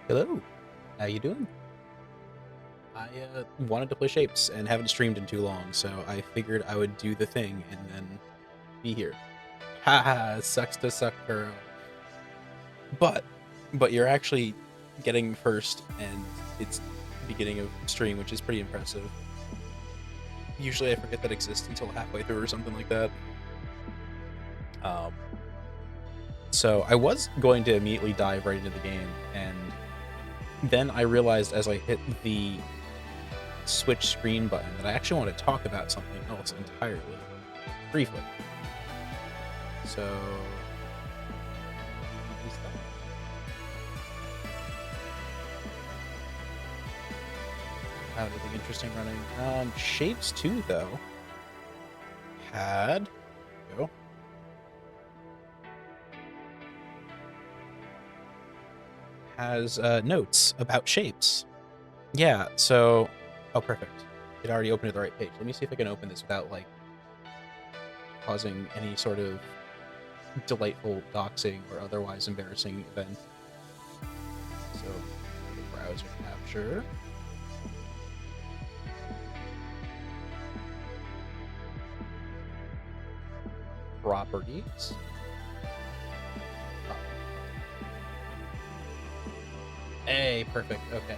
Hello, how you doing? I wanted to play Shapes and haven't streamed in too long, so I figured I would do the thing and then be here. Haha, sucks to suck, girl. But you're actually getting first, and it's beginning of stream, which is pretty impressive. Usually, I forget that exists until halfway through or something like that. Um, so I was going to immediately dive right into the game, and then I realized as I hit the switch screen button that I actually want to talk about something else entirely, briefly. So, what is that? Anything interesting running? Shapes 2, though, had go has notes about shapes. Yeah. So, oh, perfect. It already opened at the right page. Let me see if I can open this without like causing any sort of delightful doxing or otherwise embarrassing event. So, browser capture. Properties. Hey, perfect. Okay.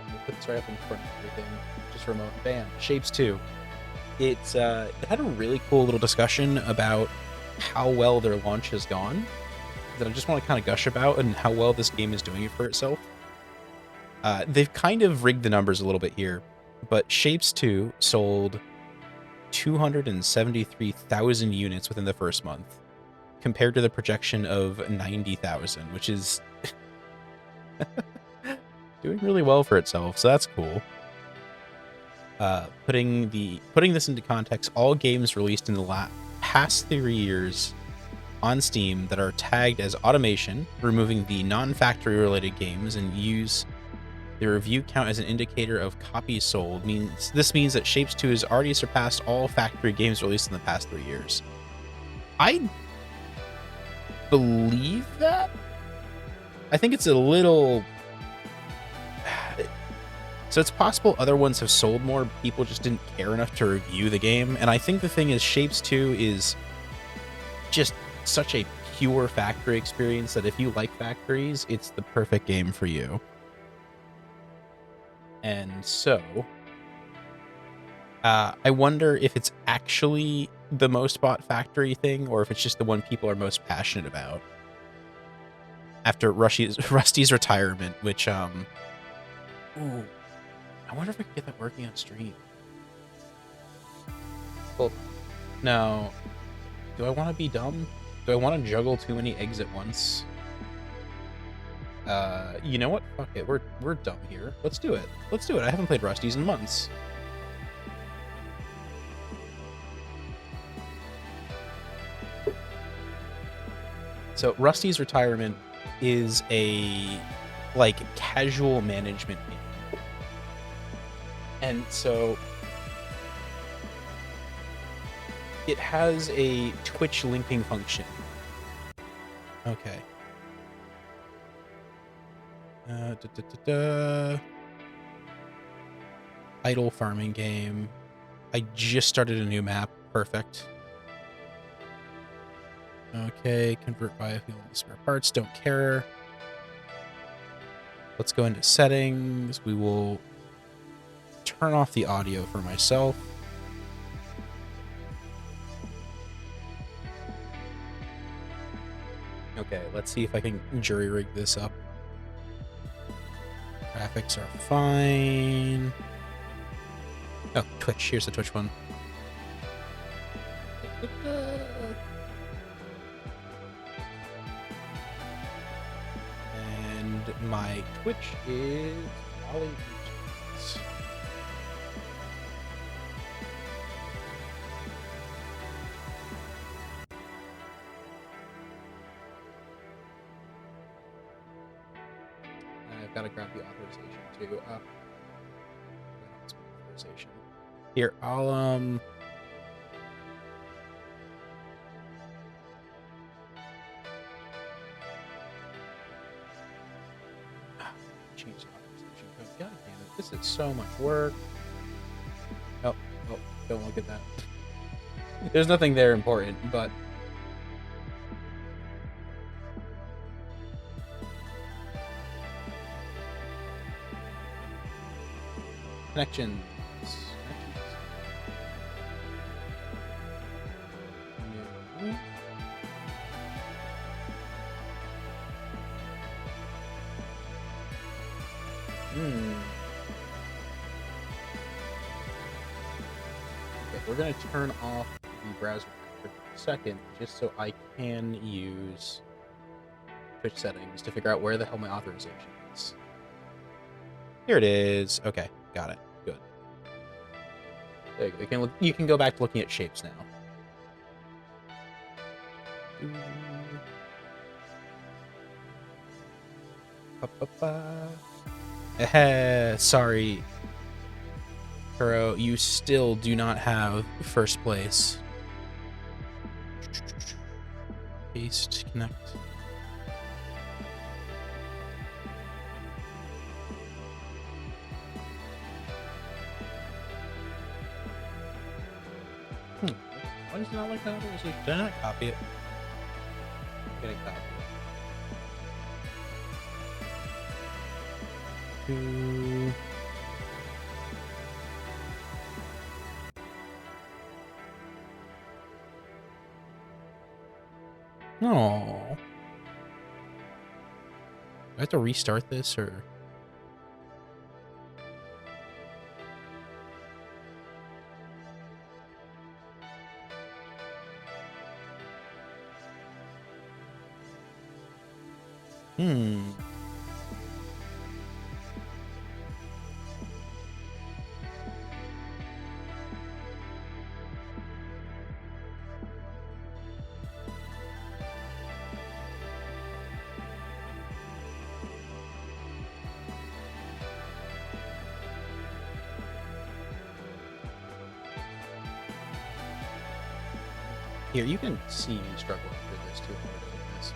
We'll put this right up in front of everything. Just remote. Bam. Shapes 2. It had a really cool little discussion about how well their launch has gone that I just want to kind of gush about and how well this game is doing it for itself. They've kind of rigged the numbers a little bit here, but Shapes 2 sold 273,000 units within the first month, compared to the projection of 90,000, which is doing really well for itself. So that's cool. Putting this into context, all games released in the past 3 years on Steam that are tagged as automation, removing the non-factory related games, and use the review count as an indicator of copies sold means that Shapes 2 has already surpassed all factory games released in the past 3 years. I believe that. I think it's a little. So it's possible other ones have sold more, people just didn't care enough to review the game. And I think the thing is, Shapes 2 is just such a pure factory experience that if you like factories, it's the perfect game for you. And so, I wonder if it's actually the most bought factory thing, or if it's just the one people are most passionate about. After Rusty's retirement, which, ooh, I wonder if I could get that working on stream. Well, no. Do I want to be dumb? Do I want to juggle too many eggs at once? You know what? Fuck it. We're dumb here. Let's do it. Let's do it. I haven't played Rusty's in months. So Rusty's retirement is a like casual management game. And so it has a Twitch linking function. Okay. Idle farming game. I just started a new map. Perfect. Okay, convert biofuel into spare parts. Don't care. Let's go into settings. We will turn off the audio for myself. Okay, let's see if I can jury rig this up. Graphics are fine. Oh, Twitch. Here's the Twitch one. And my Twitch is Ollie. I've got to grab the authorization too. Authorization. Here, I'll change the authorization code. God damn it, this is so much work. Oh, don't look at that. There's nothing there important, but connections. No. Okay, we're gonna turn off the browser for a second, just so I can use Twitch settings to figure out where the hell my authorization is. Here it is. Okay, got it. Good. There you go. You can go back to looking at shapes now. Sorry, Kuro, you still do not have first place. Paste, connect. Why does it not like the authorization? Did I not copy it? I'm gonna copy it. To... Oh. Do I have to restart this, or... Here, you can see me struggling through this too. This.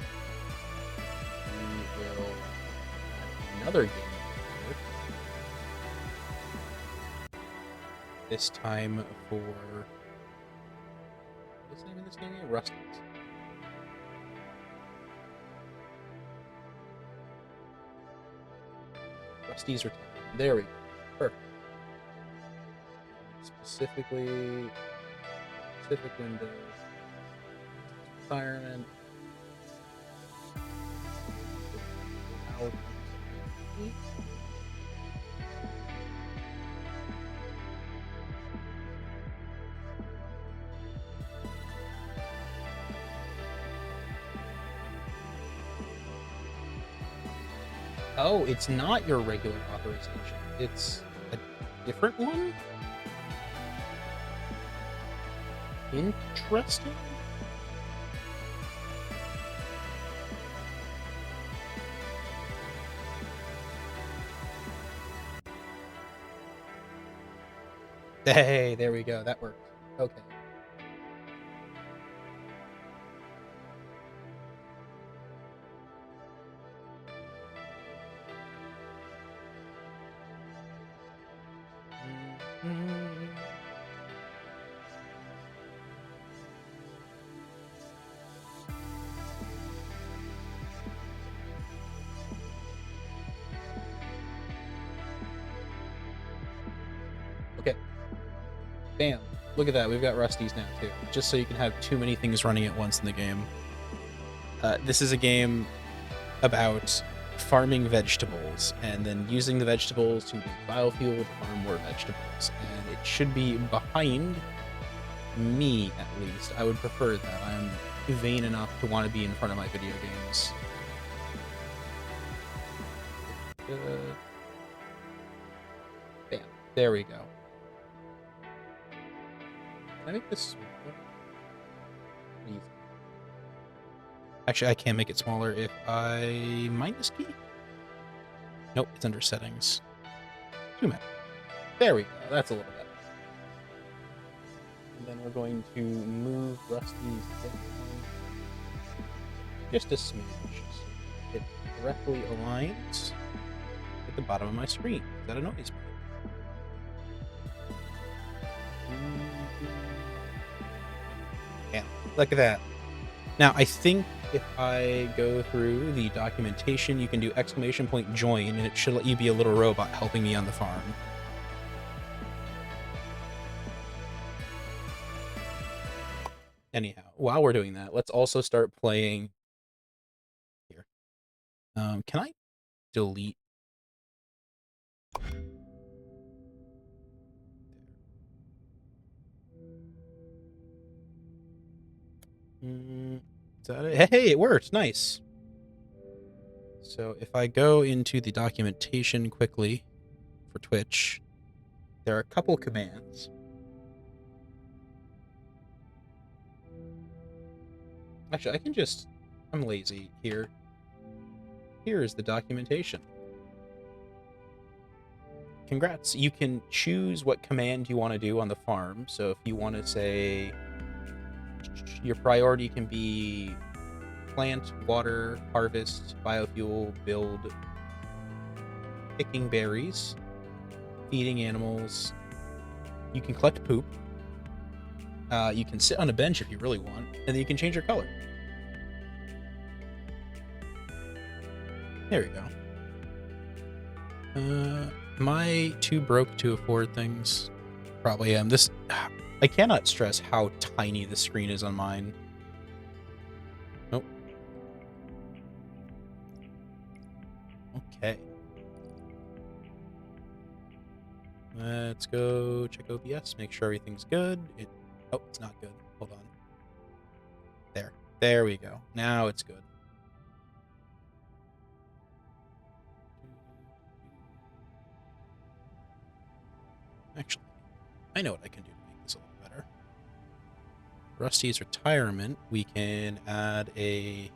We will have another game here. This time for... What's the name of this game? Rusty's. Rusty's Retirement. There we go. Perfect. Specific window. Retirement. Oh, it's not your regular authorization. It's a different one? Interesting. Hey, there we go. That worked. Okay. Okay. Bam. Look at that. We've got Rusty's now, too. Just so you can have too many things running at once in the game. This is a game about farming vegetables and then using the vegetables to make biofuel to farm more vegetables. And it should be behind me, at least. I would prefer that. I'm vain enough to want to be in front of my video games. Bam. There we go. Can I make this smaller? Please. Actually, I can make it smaller if I minus key. Nope, it's under settings. Zoom out. There we go. That's a little better. And then we're going to move Rusty's down just a smidge so it directly aligns with the bottom of my screen. That annoys me. Yeah, look at that. Now, I think if I go through the documentation, you can do !join, and it should let you be a little robot helping me on the farm. Anyhow, while we're doing that, let's also start playing here. Can I delete? Is that it? Hey, it worked. Nice. So if I go into the documentation quickly for Twitch, there are a couple commands. Actually, I can just... I'm lazy here. Here is the documentation. Congrats. You can choose what command you want to do on the farm. So if you want to say your priority can be plant, water, harvest, biofuel, build, picking berries, feeding animals. You can collect poop. You can sit on a bench if you really want, and then you can change your color. There we go. Am I too broke to afford things? Probably am. I cannot stress how tiny the screen is on mine. Nope. Okay. Let's go check OBS, make sure everything's good. Oh, it's not good. Hold on. There we go. Now it's good. Actually, I know what I can do to make this a little better. Rusty's retirement, we can add a...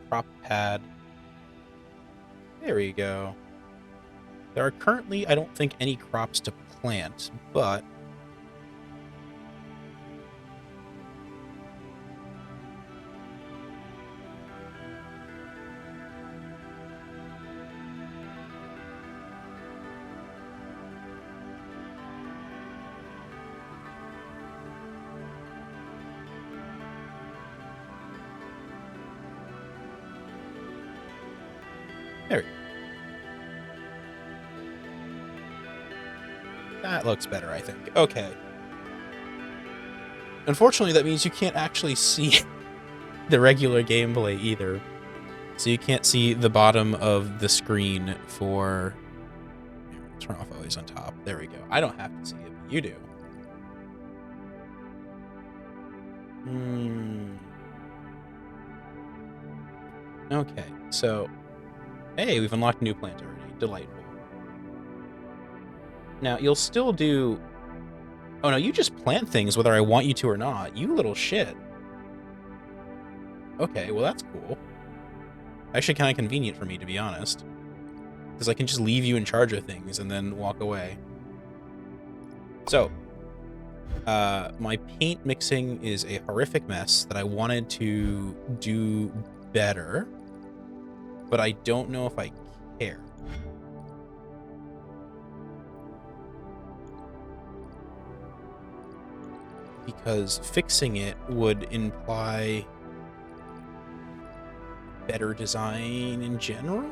crop pad. There we go. There are currently, I don't think, any crops to plant, but... There we go. That looks better, I think. Okay. Unfortunately, that means you can't actually see the regular gameplay either. So you can't see the bottom of the screen for... Turn off always on top. There we go. I don't have to see it, but you do. Okay, so... Hey, we've unlocked a new plant already. Delightful. Now, you'll still do... Oh, no, you just plant things whether I want you to or not. You little shit. Okay, well, that's cool. Actually, kind of convenient for me, to be honest. Because I can just leave you in charge of things and then walk away. So, my paint mixing is a horrific mess that I wanted to do better, but I don't know if I care. Because fixing it would imply better design in general?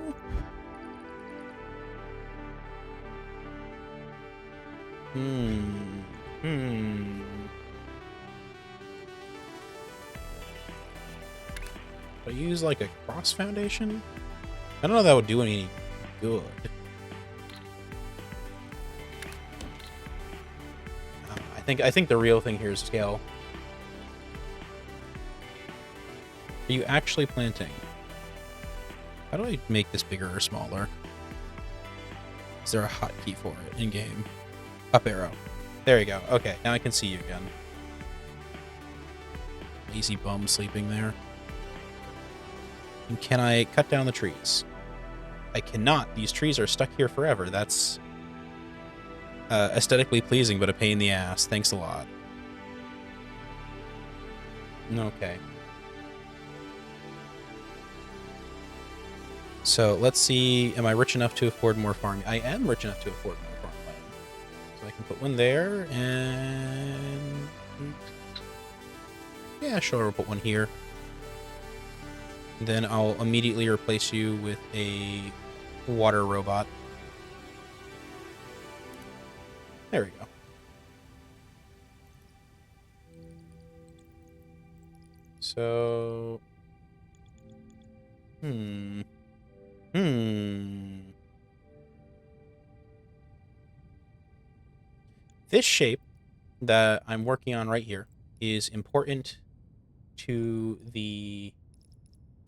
I use like a cross foundation? I don't know if that would do any good. I think the real thing here is scale. Are you actually planting? How do I make this bigger or smaller? Is there a hotkey for it in game? Up arrow. There you go. Okay, now I can see you again. Lazy bum sleeping there. And can I cut down the trees? I cannot. These trees are stuck here forever. That's aesthetically pleasing, but a pain in the ass. Thanks a lot. Okay. So let's see, am I rich enough to afford more farming? I am rich enough to afford more farmland. So I can put one there, and... yeah, sure, we'll put one here. Then I'll immediately replace you with a water robot. There we go. So... This shape that I'm working on right here is important to the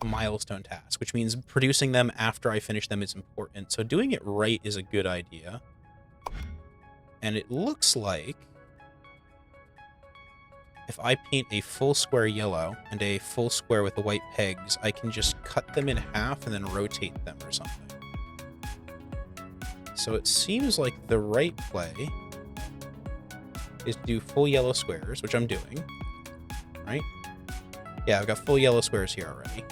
milestone task, which means producing them after I finish them is important. So doing it right is a good idea. And it looks like if I paint a full square yellow and a full square with the white pegs, I can just cut them in half and then rotate them or something. So it seems like the right play is to do full yellow squares, which I'm doing, right? Yeah, I've got full yellow squares here already.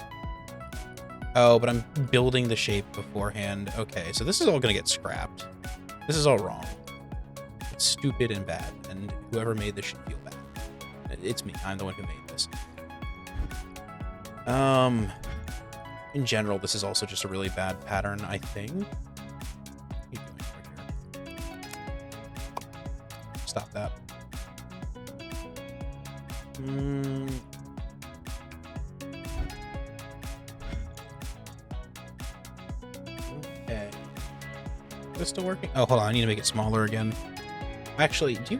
Oh, but I'm building the shape beforehand. Okay, so this is all going to get scrapped. This is all wrong. It's stupid and bad, and whoever made this should feel bad. It's me. I'm the one who made this. In general, this is also just a really bad pattern, I think. Stop that. Okay. Is this still working? Oh, hold on. I need to make it smaller again. Actually, how much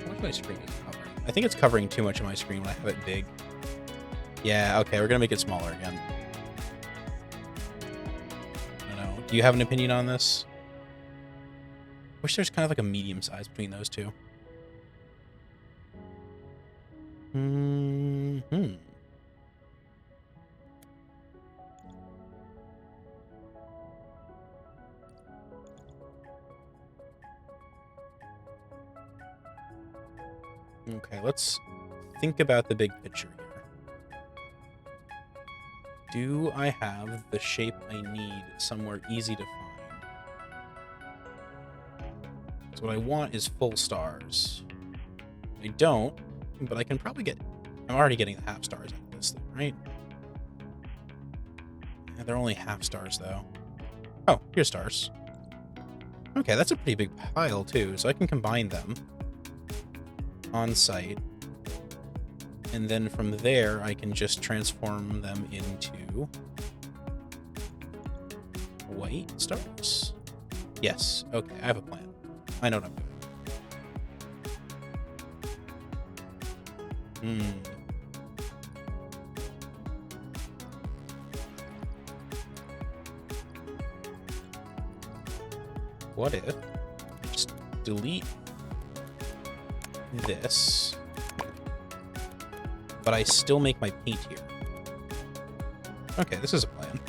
of my screen is covering? I think it's covering too much of my screen when I have it big. Yeah, okay. We're going to make it smaller again. I don't know. Do you have an opinion on this? Wish there's kind of like a medium size between those two. Okay, let's think about the big picture here. Do I have the shape I need somewhere easy to find? So what I want is full stars. I don't, but I can probably get... I'm already getting the half stars out of this thing, right? Yeah, they're only half stars, though. Oh, here's stars. Okay, that's a pretty big pile, too, so I can combine them on site. And then from there, I can just transform them into white stars. Yes, okay, I have a plan. I know what I'm doing. What if I just delete this, but I still make my paint here? Okay, this is a plan.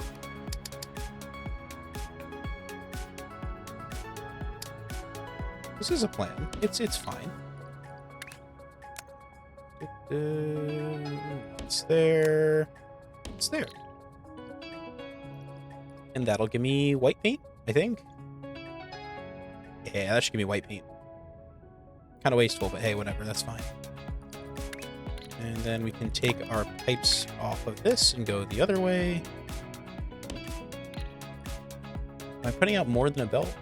This is a plan. It's fine. It's there. It's there. And that'll give me white paint, I think. Yeah, that should give me white paint. Kind of wasteful, but hey, whatever, that's fine. And then we can take our pipes off of this and go the other way. Am I putting out more than a belt?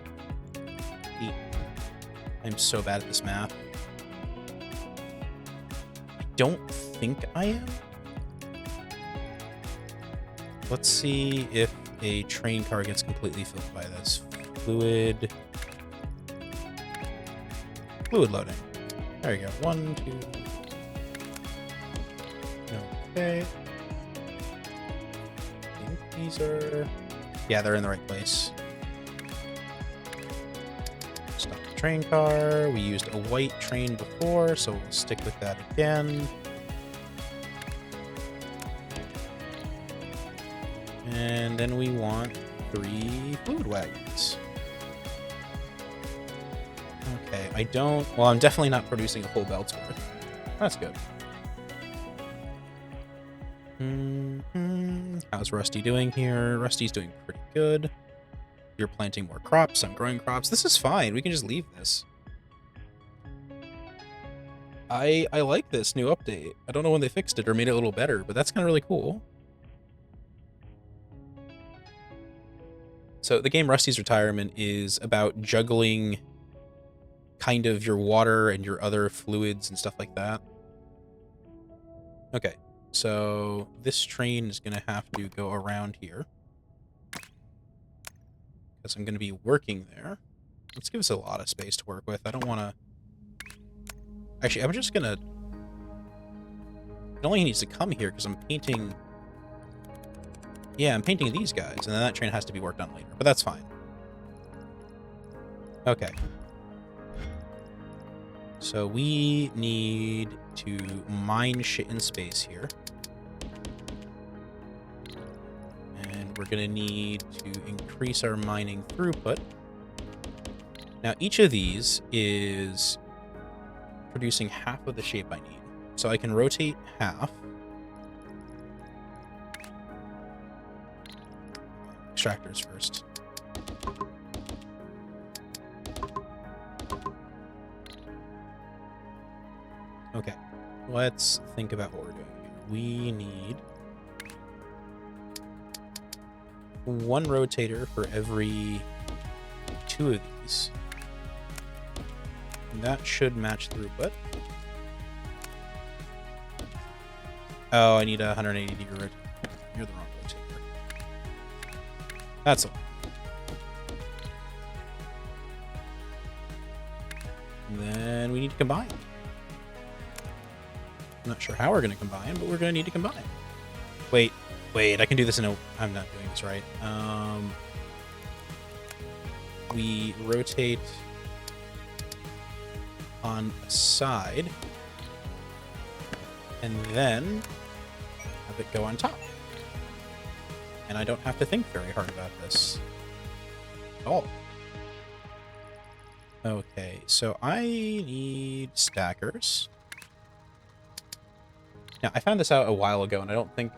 8. I'm so bad at this math. I don't think I am. Let's see if a train car gets completely filled by this. Fluid loading. There you go. 1, 2. Okay. I think these are... yeah, they're in the right place. Stop the train car. We used a white train before, so we'll stick with that again. And then we want 3 fluid wagons. Okay, I don't... well, I'm definitely not producing a full belt's worth. That's good. How's Rusty doing here? Rusty's doing pretty good. You're planting more crops. I'm growing crops. This is fine. We can just leave this. I like this new update. I don't know when they fixed it or made it a little better, but that's kind of really cool. So the game Rusty's Retirement is about juggling kind of your water and your other fluids and stuff like that. Okay, so this train is going to have to go around here because I'm going to be working there. Let's give us a lot of space to work with. I don't want to... Actually, I'm just going to... It only needs to come here because I'm painting... Yeah, I'm painting these guys, and then that train has to be worked on later, but that's fine. Okay. So we need to mine shit in space here. And we're going to need to increase our mining throughput. Now, each of these is producing half of the shape I need. So I can rotate half. Extractors first. Okay, let's think about what we're doing here. We need one rotator for every 2 of these. And that should match throughput. Oh, I need a 180 degree rotator. You're the wrong rotator. That's all. And then we need to combine. I'm not sure how we're going to combine, but we're going to need to combine. Wait, I can do this in a... I'm not doing this right. We rotate on a side, and then have it go on top. And I don't have to think very hard about this at all. Okay, so I need stackers. Now, I found this out a while ago, and I don't think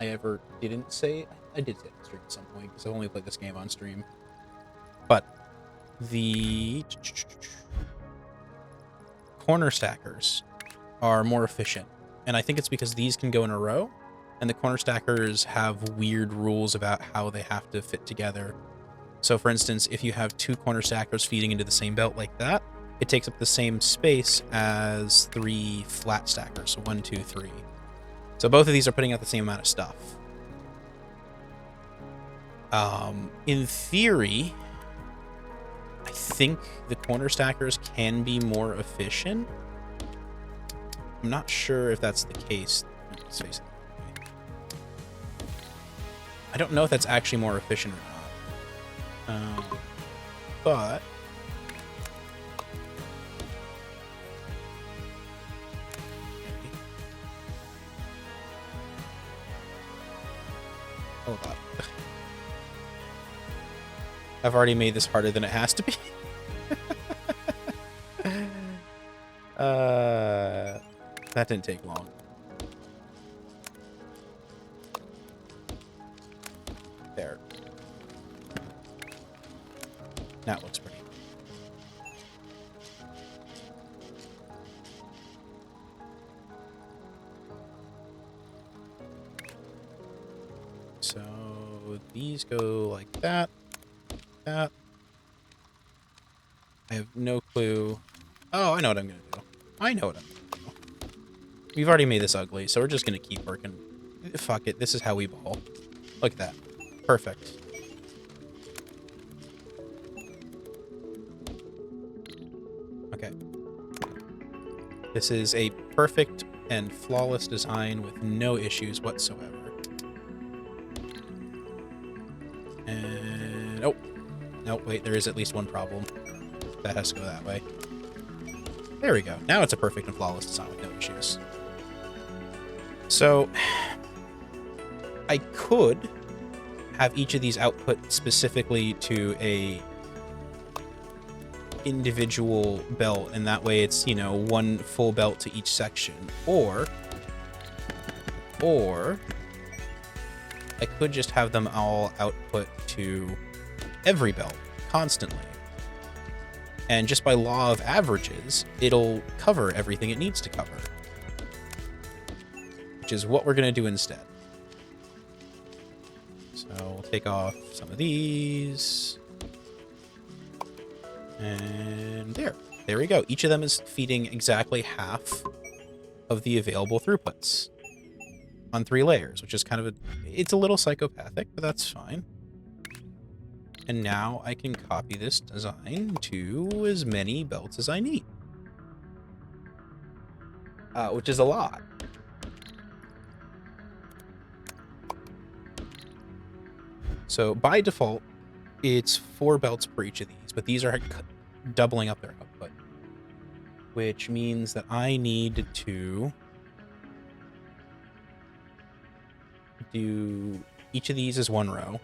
I ever didn't say... I did say it on stream at some point, because I've only played this game on stream. But the corner stackers are more efficient. And I think it's because these can go in a row, and the corner stackers have weird rules about how they have to fit together. So, for instance, if you have 2 corner stackers feeding into the same belt like that, it takes up the same space as 3 flat stackers. So 1, 2, 3. So both of these are putting out the same amount of stuff. In theory, I think the corner stackers can be more efficient. I'm not sure if that's the case. Let's face it. I don't know if that's actually more efficient or not. But hold on. I've already made this harder than it has to be. That didn't take long. There. That looks pretty. So these go like that. That. I have no clue. Oh, I know what I'm going to do. I know what I'm going to do. We've already made this ugly, so we're just going to keep working. Fuck it. This is how we ball. Look at that. Perfect. Okay. This is a perfect and flawless design with no issues whatsoever. And... oh. No, wait, there is at least one problem. That has to go that way. There we go. Now it's a perfect and flawless design with no issues. So, I could have each of these output specifically to a individual belt, and that way it's, you know, one full belt to each section. Or I could just have them all output to every belt constantly. And just by law of averages, it'll cover everything it needs to cover. Which is what we're going to do instead. So we'll take off some of these. And there we go. Each of them is feeding exactly half of the available throughputs on 3 layers, which is kind of it's a little psychopathic, but that's fine. And now I can copy this design to as many belts as I need. Which is a lot. So by default, it's 4 belts per each of these, but these are doubling up their output, which means that I need to do each of these as 1 row.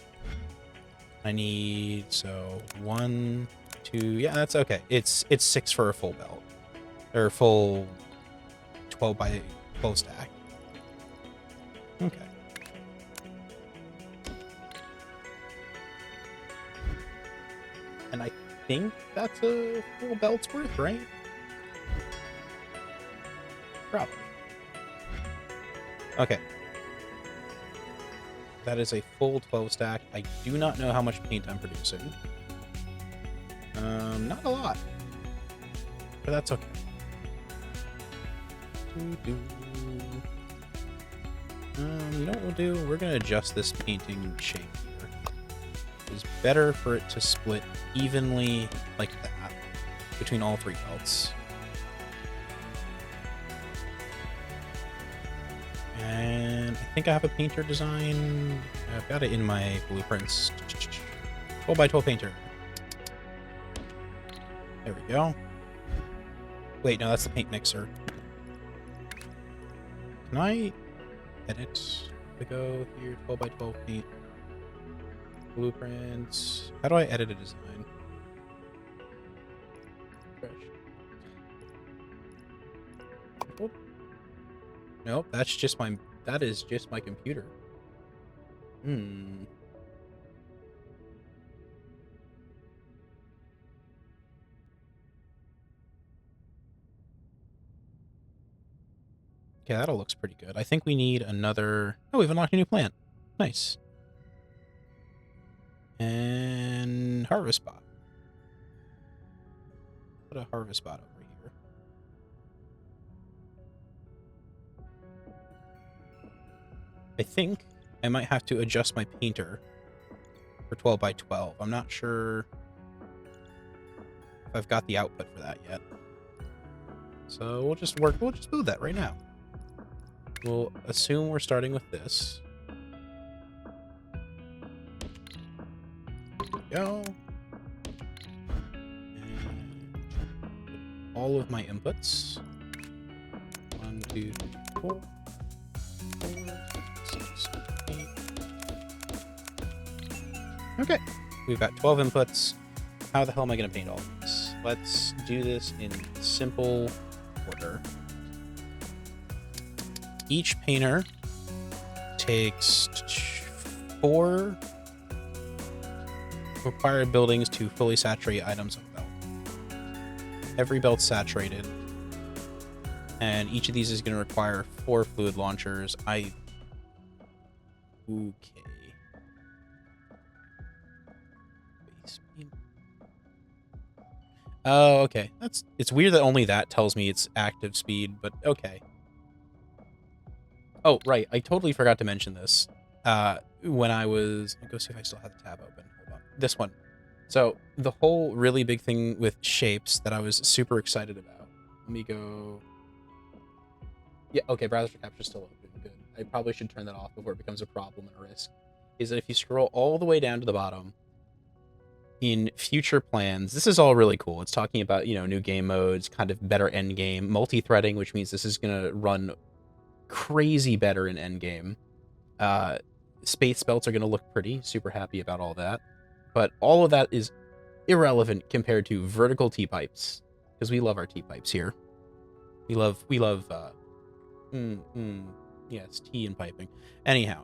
I need, so 1, 2, yeah, that's okay. It's 6 for a full belt, or full 12 by 12 stack. Okay. And I think that's a full belt's worth, right? Probably. Okay. That is a full 12 stack. I do not know how much paint I'm producing. Not a lot. But that's okay. You know what we'll do? We're going to adjust this painting shape here. It's better for it to split evenly like that between all 3 belts. And I think I have a painter design. I've got it in my blueprints. 12 by 12 painter. There we go. Wait, no, that's the paint mixer. Can I edit? I go here, 12 by 12 paint. Blueprints. How do I edit a design? Fresh. Oh. Nope, that is just my computer. Okay, that all looks pretty good. I think we need another... Oh, we've unlocked a new plant. Nice. And harvest spot. Put a harvest spot over here. I think I might have to adjust my painter for 12 by 12. I'm not sure if I've got the output for that yet. So we'll just build that right now. We'll assume we're starting with this. There we go. And all of my inputs. 1, 2, 3, 4. 6, 8. Okay, we've got 12 inputs. How the hell am I going to paint all of this? Let's do this in simple order. Each painter takes 4 required buildings to fully saturate items of belt. Every belt's saturated, and each of these is going to require 4 fluid launchers. Okay. Oh, okay. It's weird that only that tells me it's active speed, but okay. Oh, right. I totally forgot to mention this. When I was... I'll go see if I still have the tab open. Hold on. This one. So, the whole really big thing with Shapes that I was super excited about. Let me go... Yeah, okay, browser capture's still open. Good. I probably should turn that off before it becomes a problem and a risk. Is that if you scroll all the way down to the bottom, in future plans, this is all really cool. It's talking about, new game modes, kind of better end game, multi-threading, which means this is going to run crazy better in endgame. Space belts are going to look pretty. Super happy about all that. But all of that is irrelevant compared to vertical T-pipes, because we love our T-pipes here. We love yes, T and piping. Anyhow,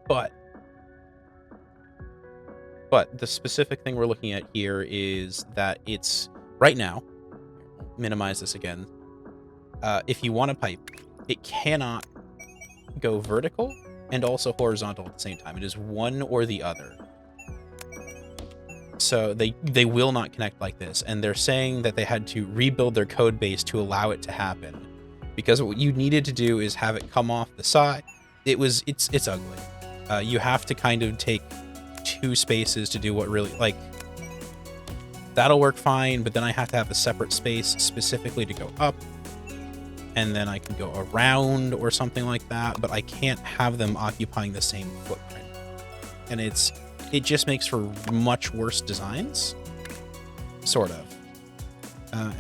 But the specific thing we're looking at here is that it's right now, minimize this again. If you want a pipe, it cannot go vertical and also horizontal at the same time. It is one or the other. So they will not connect like this, and they're saying that they had to rebuild their code base to allow it to happen, because what you needed to do is have it come off the side. It's ugly. You have to kind of take two spaces to do what really, like, that'll work fine, but then I have to have a separate space specifically to go up, and then I can go around or something like that, but I can't have them occupying the same footprint. And it just makes for much worse designs, sort of.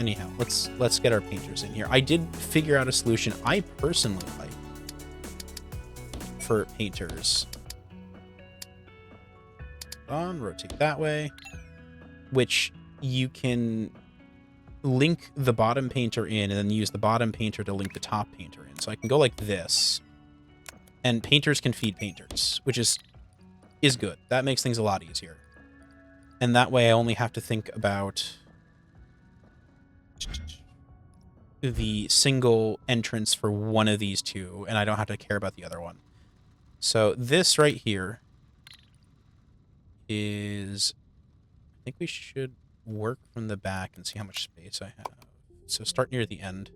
Anyhow, let's get our painters in here. I did figure out a solution I personally like for painters. Rotate that way, which you can link the bottom painter in and then use the bottom painter to link the top painter in. So I can go like this, and painters can feed painters, which is good. That makes things a lot easier. And that way I only have to think about the single entrance for one of these two, and I don't have to care about the other one. So this right here is, I think we should work from the back and see how much space I have. So start near the end.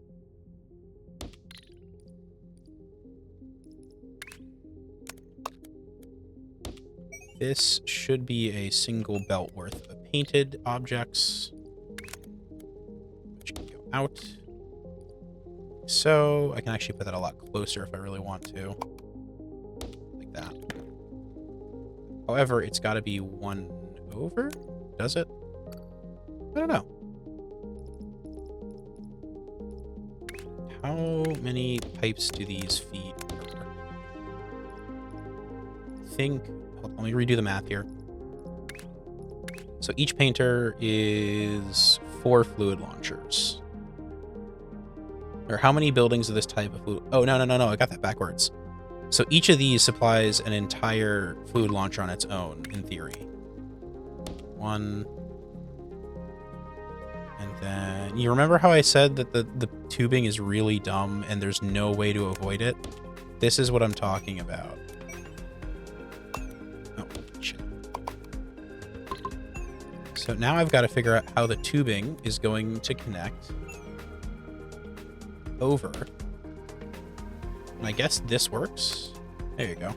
This should be a single belt worth of painted objects, which can go out. So I can actually put that a lot closer if I really want to, like that. However, it's got to be one over, does it? I don't know. How many pipes do these feed per? Let me redo the math here. So each painter is 4 fluid launchers. Or how many buildings of this type of fluid? Oh, no, I got that backwards. So each of these supplies an entire fluid launcher on its own, in theory. 1. And then, you remember how I said that the tubing is really dumb and there's no way to avoid it? This is what I'm talking about. Oh, shit. So now I've got to figure out how the tubing is going to connect over. And I guess this works. There you go.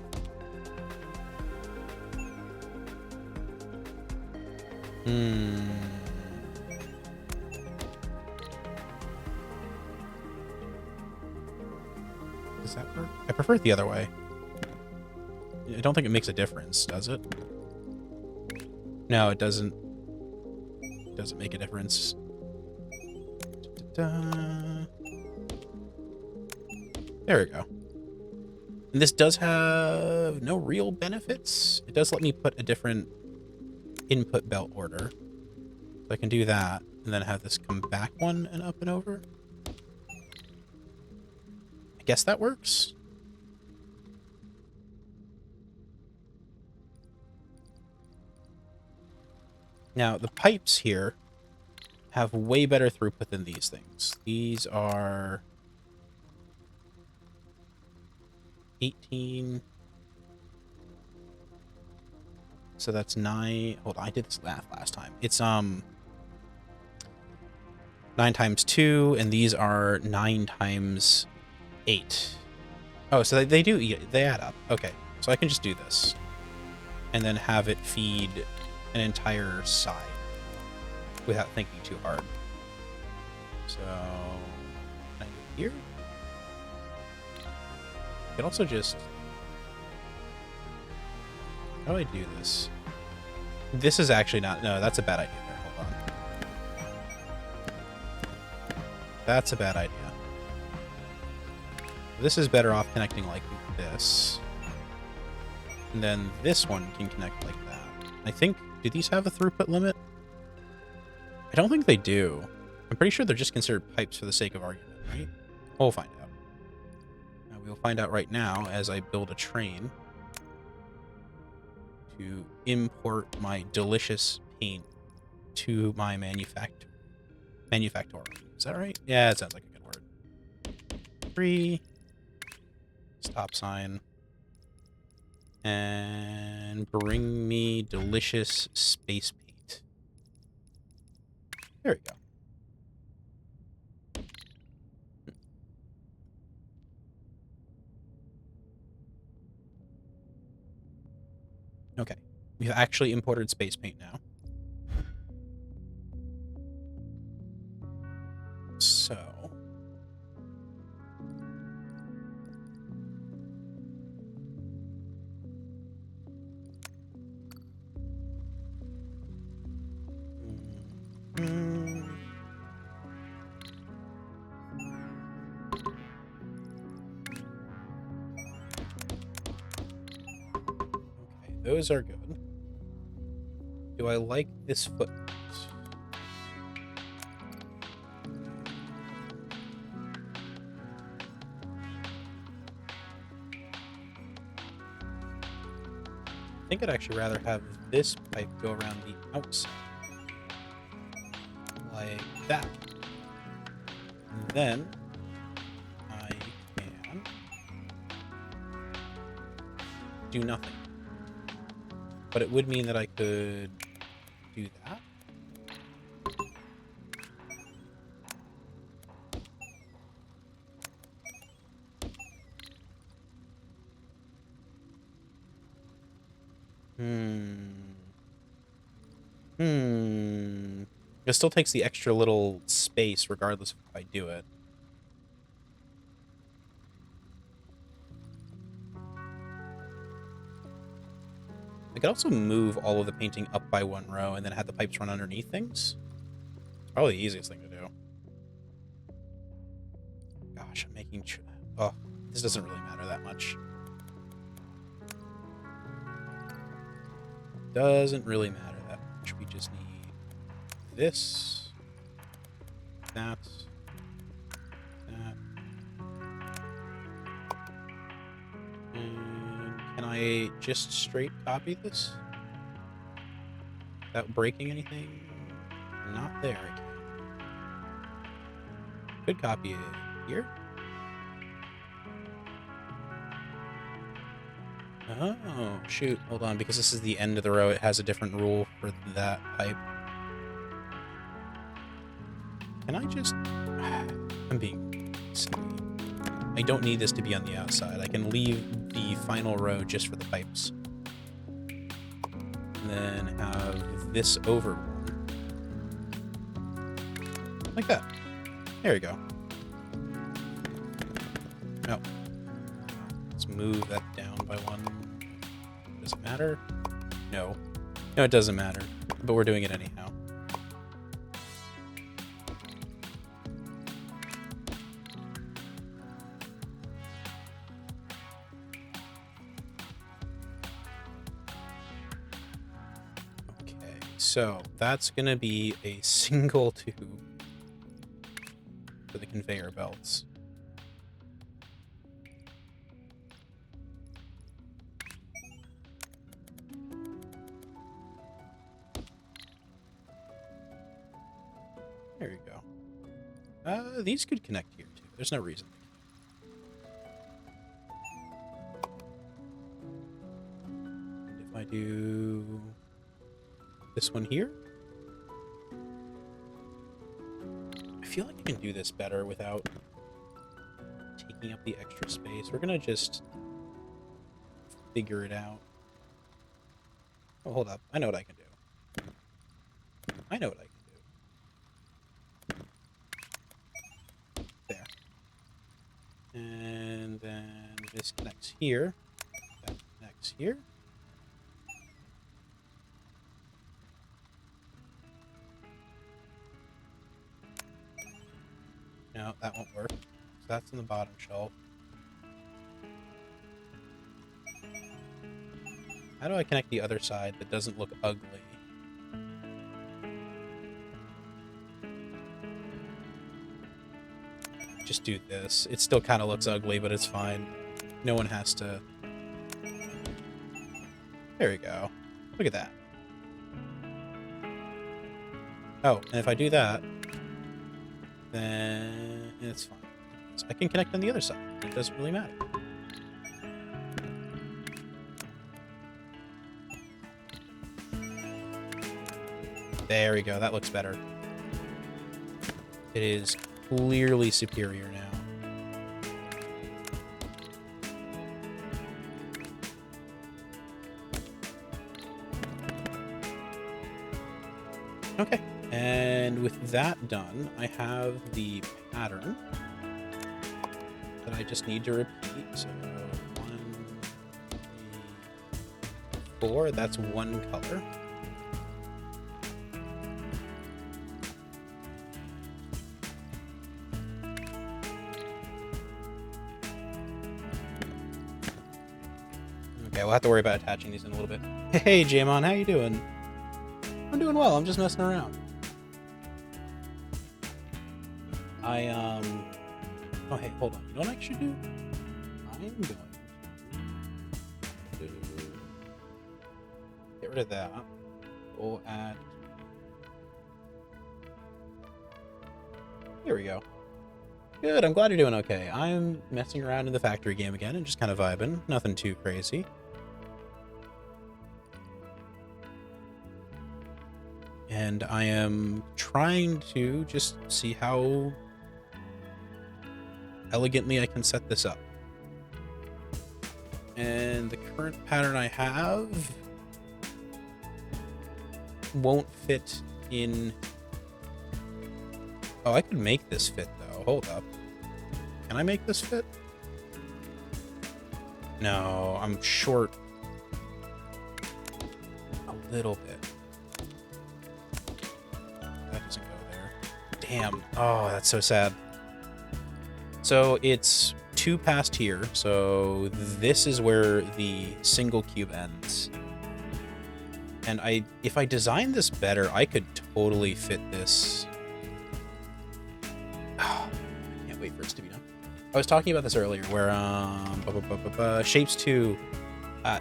Does that work? I prefer it the other way. I don't think it makes a difference, does it? No, it doesn't. It doesn't make a difference. There we go. And this does have no real benefits. It does let me put a different input belt order. So I can do that, and then have this come back one and up and over. I guess that works. Now, the pipes here have way better throughput than these things. These are 18. So that's 9. Hold on, I did this math last time. It's 9 times 2, and these are 9 times 8. Oh, so they add up. Okay, so I can just do this, and then have it feed an entire side without thinking too hard. So, can I do it here? I can also just... How do I do this? This is actually not... No, that's a bad idea there. Hold on. That's a bad idea. This is better off connecting like this. And then this one can connect like that. I think... Do these have a throughput limit? I don't think they do. I'm pretty sure they're just considered pipes for the sake of argument, right? We'll find out. Now, we'll find out right now as I build a train. to import my delicious paint to my manufactorum. Is that right? Yeah, it sounds like a good word. 3 stop sign, and bring me delicious space paint. There we go. Okay, we've actually imported space paint now. So okay, those are good. Do I like this footnote? I think I'd actually rather have this pipe go around the outside. Like that. And then I can do nothing. But it would mean that I could do that. It still takes the extra little space regardless of how I do it. I could also move all of the painting up by 1 row and then have the pipes run underneath things. It's probably the easiest thing to do. Gosh, I'm making sure. Oh, this doesn't really matter that much. Doesn't really matter that much. We just need this, that, that. And can I just straight copy this without breaking anything? Not there. I can. Could copy it here. Oh, shoot. Hold on, because this is the end of the row, it has a different rule for that pipe. Can I just... I'm being silly. I don't need this to be on the outside. I can leave the final row just for the pipes. And then have this over one. Like that. There we go. No. Let's move that down by 1. Does it matter? No. No, it doesn't matter. But we're doing it anyhow. Okay, so that's going to be a single tube for the conveyor belts. There you go. These could connect here too. There's no reason. And if I do this one here, I feel like I can do this better without taking up the extra space. We're gonna just figure it out. Oh, hold up. I know what I can do. I know what I can do. There. And then this connects here. That connects here. No, that won't work. So that's in the bottom shelf. How do I connect the other side that doesn't look ugly? Just do this. It still kind of looks ugly, but it's fine. No one has to... There we go. Look at that. Oh, and if I do that, then it's fine. So I can connect on the other side. It doesn't really matter. There we go. That looks better. It is clearly superior now. Okay. And with that done, I have the pattern that I just need to repeat. So 1, 3, 4. That's one color. Okay, we'll have to worry about attaching these in a little bit. Hey, Jamon, how you doing? I'm doing well. I'm just messing around. Oh, hey, hold on. You know what I should do? I'm going to get rid of that. We'll add... Here we go. Good, I'm glad you're doing okay. I'm messing around in the factory game again and just kind of vibing. Nothing too crazy. And I am trying to just see how elegantly I can set this up. And the current pattern I have won't fit in... Oh, I could make this fit, though. Hold up. Can I make this fit? No, I'm short a little bit. That doesn't go there. Damn. Oh, that's so sad. So it's 2 past here. So this is where the single cube ends. And if I design this better, I could totally fit this. Oh, I can't wait for it to be done. I was talking about this earlier, where Shapes 2,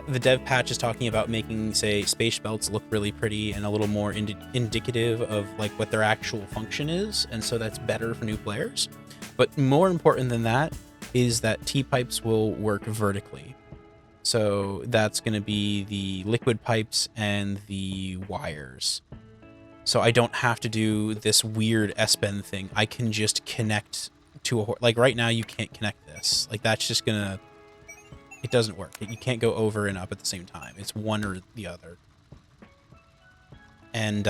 the dev patch is talking about making, say, space belts look really pretty and a little more indicative of like what their actual function is, and so that's better for new players. But more important than that is that T-pipes will work vertically. So that's going to be the liquid pipes and the wires. So I don't have to do this weird S-bend thing. I can just connect to a... Like right now you can't connect this. Like that's just going to... It doesn't work. You can't go over and up at the same time. It's one or the other. And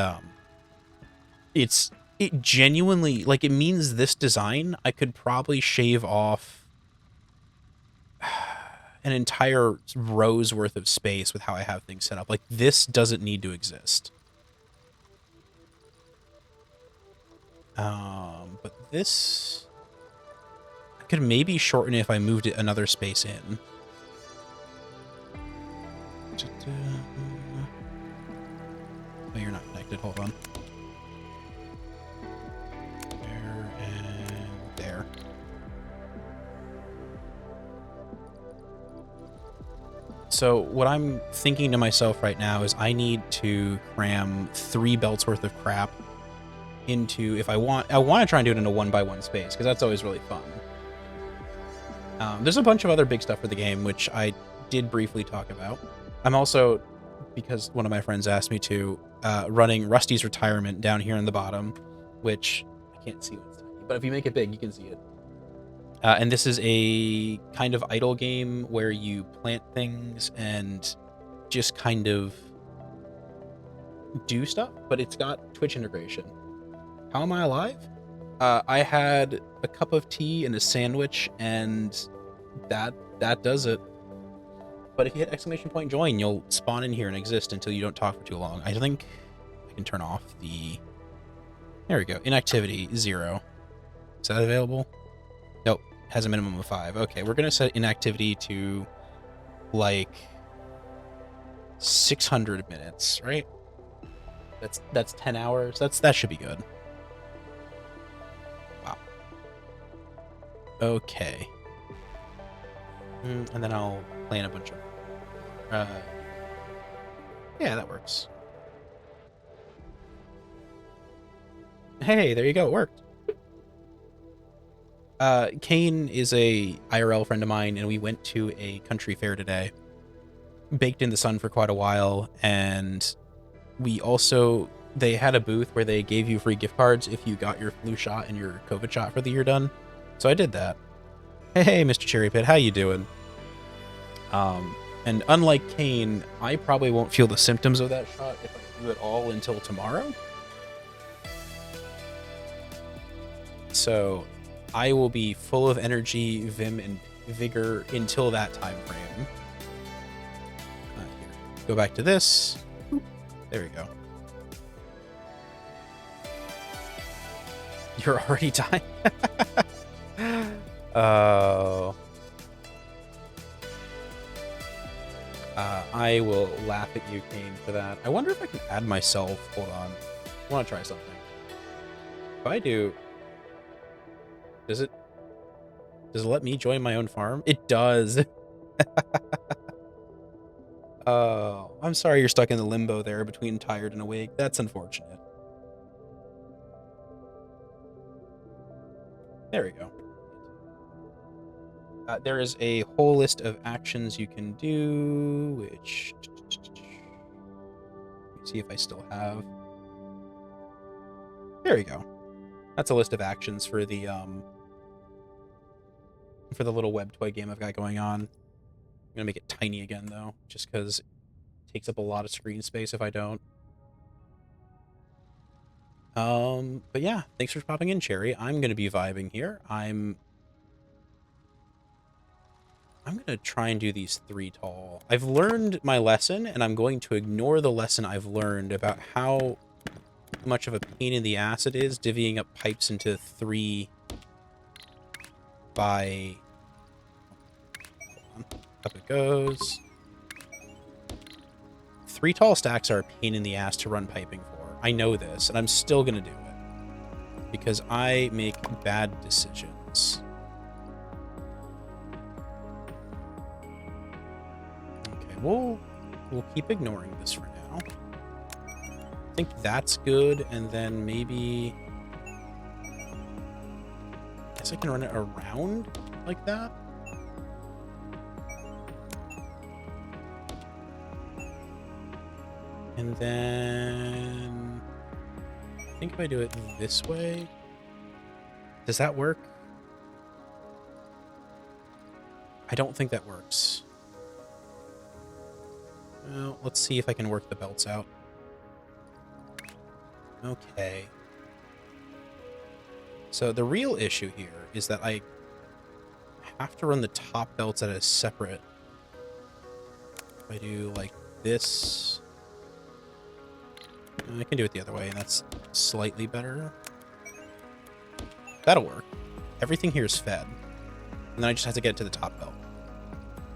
it genuinely... Like it means this design, I could probably shave off an entire row's worth of space with how I have things set up. Like this doesn't need to exist. But this I could maybe shorten it if I moved it another space in. Oh, you're not connected. Hold on. There and there. So what I'm thinking to myself right now is I need to cram 3 belts worth of crap into, if I want to try and do it in a 1x1 space, because that's always really fun. There's a bunch of other big stuff for the game, which I did briefly talk about. I'm also, because one of my friends asked me to, running Rusty's Retirement down here in the bottom, which I can't see what's tiny, but if you make it big, you can see it. And this is a kind of idle game where you plant things and just kind of do stuff, but it's got Twitch integration. How am I alive? I had a cup of tea and a sandwich, and that does it. But if you hit exclamation point join, you'll spawn in here and exist until you don't talk for too long. I think I can turn off the... There we go. Inactivity 0. Is that available? Nope. Has a minimum of 5. Okay, we're gonna set inactivity to like 600 minutes, right? That's 10 hours. That should be good. Wow. Okay. And then I'll plan a bunch of Yeah, that works. Hey, there you go. It worked. Kane is a IRL friend of mine, and we went to a country fair today. Baked in the sun for quite a while, and they had a booth where they gave you free gift cards if you got your flu shot and your COVID shot for the year done. So I did that. Hey, Mr. Cherry Pit, how you doing? And unlike Kane, I probably won't feel the symptoms of that shot if I do it all until tomorrow. So I will be full of energy, vim, and vigor until that time frame. Here. Go back to this. There we go. You're already dying? Oh. I will laugh at you, Kane, for that. I wonder if I can add myself. Hold on. I want to try something. If I do... Does it let me join my own farm? It does. Oh, I'm sorry you're stuck in the limbo there between tired and awake. That's unfortunate. There we go. There is a whole list of actions you can do, which... Let me see if I still have... There we go. That's a list of actions for the little web toy game I've got going on. I'm gonna make it tiny again, though, just because it takes up a lot of screen space if I don't. But yeah, thanks for popping in, Cherry. I'm gonna be vibing here. I'm gonna try and do these 3 tall. I've learned my lesson, and I'm going to ignore the lesson I've learned about how much of a pain in the ass it is divvying up pipes into 3 by... Hold on. Up it goes. 3 tall stacks are a pain in the ass to run piping for. I know this, and I'm still gonna do it. Because I make bad decisions. Okay, we'll keep ignoring this for now. I think that's good, and then maybe... I guess I can run it around like that? And then... I think if I do it this way... Does that work? I don't think that works. Well, let's see if I can work the belts out. Okay. So the real issue here is that I have to run the top belts at a separate... If I do like this... I can do it the other way, and that's slightly better. That'll work. Everything here is fed. And then I just have to get to the top belt.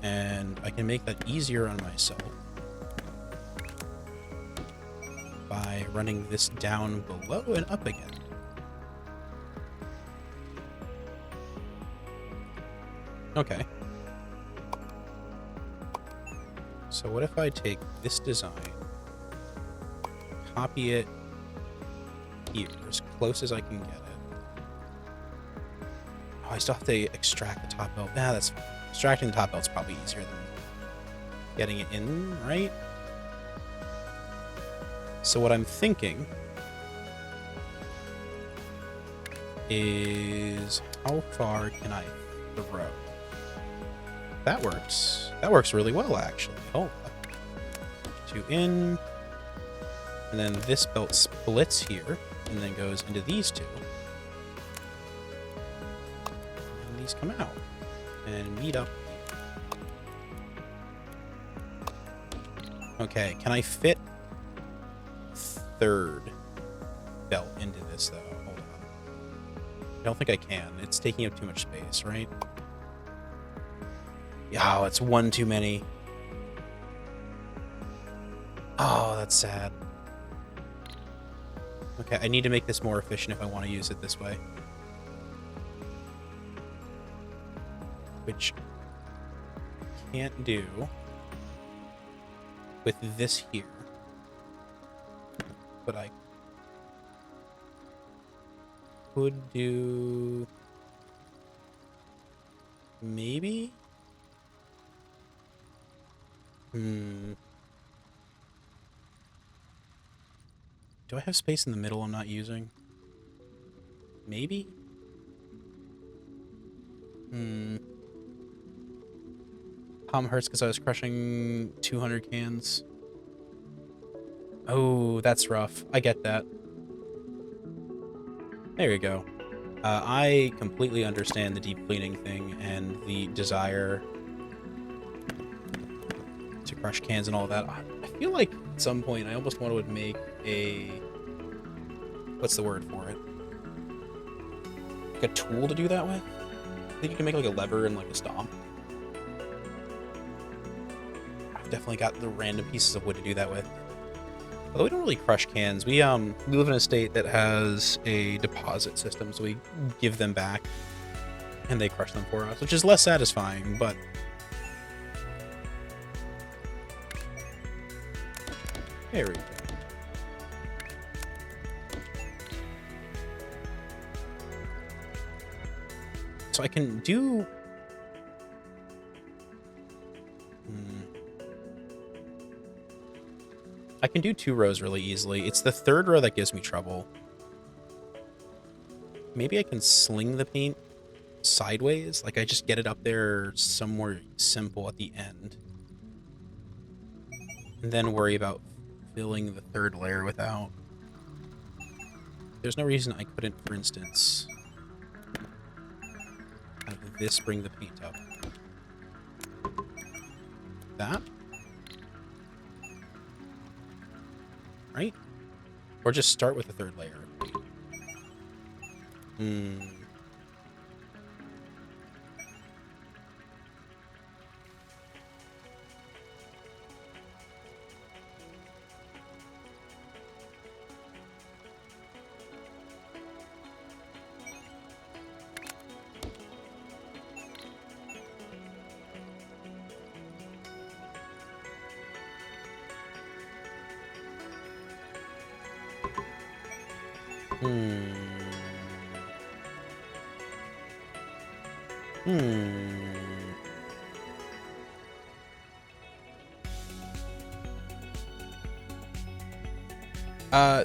And I can make that easier on myself by running this down below and up again. Okay. So what if I take this design, copy it here as close as I can get it. Oh, I still have to extract the top belt. Nah, that's fine. Extracting the top belt's probably easier than getting it in, right? So what I'm thinking is how far can I throw? That works. That works really well, actually. Hold up. 2 in. And then this belt splits here and then goes into these 2. And these come out and meet up here. Okay, can I fit 3rd belt into this, though? Hold on. I don't think I can. It's taking up too much space, right? Oh, it's 1 too many. Oh, that's sad. Okay, I need to make this more efficient if I want to use it this way. Which I can't do with this here. but I could do maybe. Do I have space in the middle I'm not using? Maybe. Palm hurts because I was crushing 200 cans. Oh, that's rough. I get that. There you go. I completely understand the deep cleaning thing and the desire to crush cans and all that. I feel like at some point I almost want to make a... What's the word for it? Like a tool to do that with? I think you can make like a lever and like a stomp. I've definitely got the random pieces of wood to do that with. Although we don't really crush cans. We live in a state that has a deposit system, so we give them back and they crush them for us, which is less satisfying, but there we go. So I can do... I can do 2 rows really easily. It's the 3rd row that gives me trouble. Maybe I can sling the paint sideways. Like I just get it up there somewhere simple at the end. And then worry about filling the 3rd layer without. There's no reason I couldn't, for instance, have this bring the paint up. That. Right? Or just start with the 3rd layer.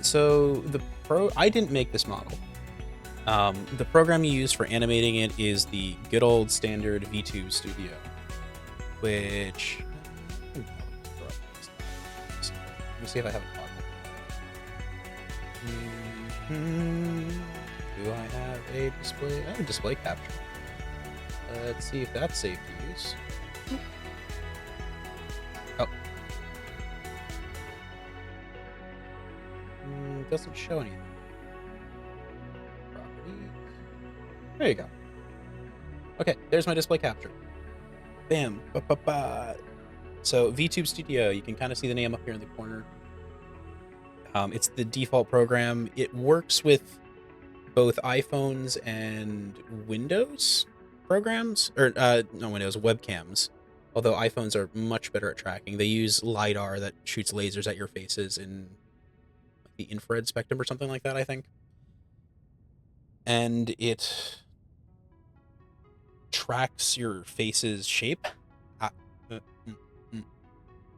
So I didn't make this model. The program you use for animating it is the good old standard VTube Studio, which... Let me see if I have a toggle. Do I have a display? I have a display capture. Let's see if that's safe to use. Oh. It doesn't show anything. Properties. There you go. Okay, there's my display capture. Bam. Ba-ba-ba. So VTube Studio, you can kind of see the name up here in the corner. It's the default program. It works with both iPhones and Windows programs, or no, Windows webcams. Although iPhones are much better at tracking. They use LiDAR that shoots lasers at your faces in the infrared spectrum or something like that, I think. And it tracks your face's shape.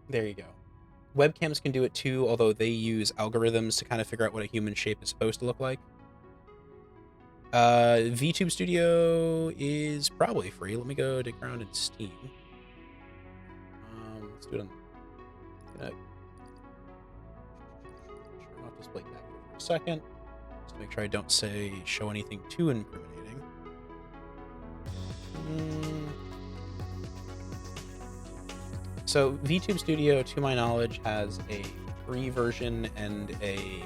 There you go. Webcams can do it too, although they use algorithms to kind of figure out what a human shape is supposed to look like. VTube Studio is probably free. Let me go dig around in Steam. Let's do it on... Turn off display capture for a second. Just to make sure I don't show anything too incriminating. So VTube Studio, to my knowledge, has a free version and a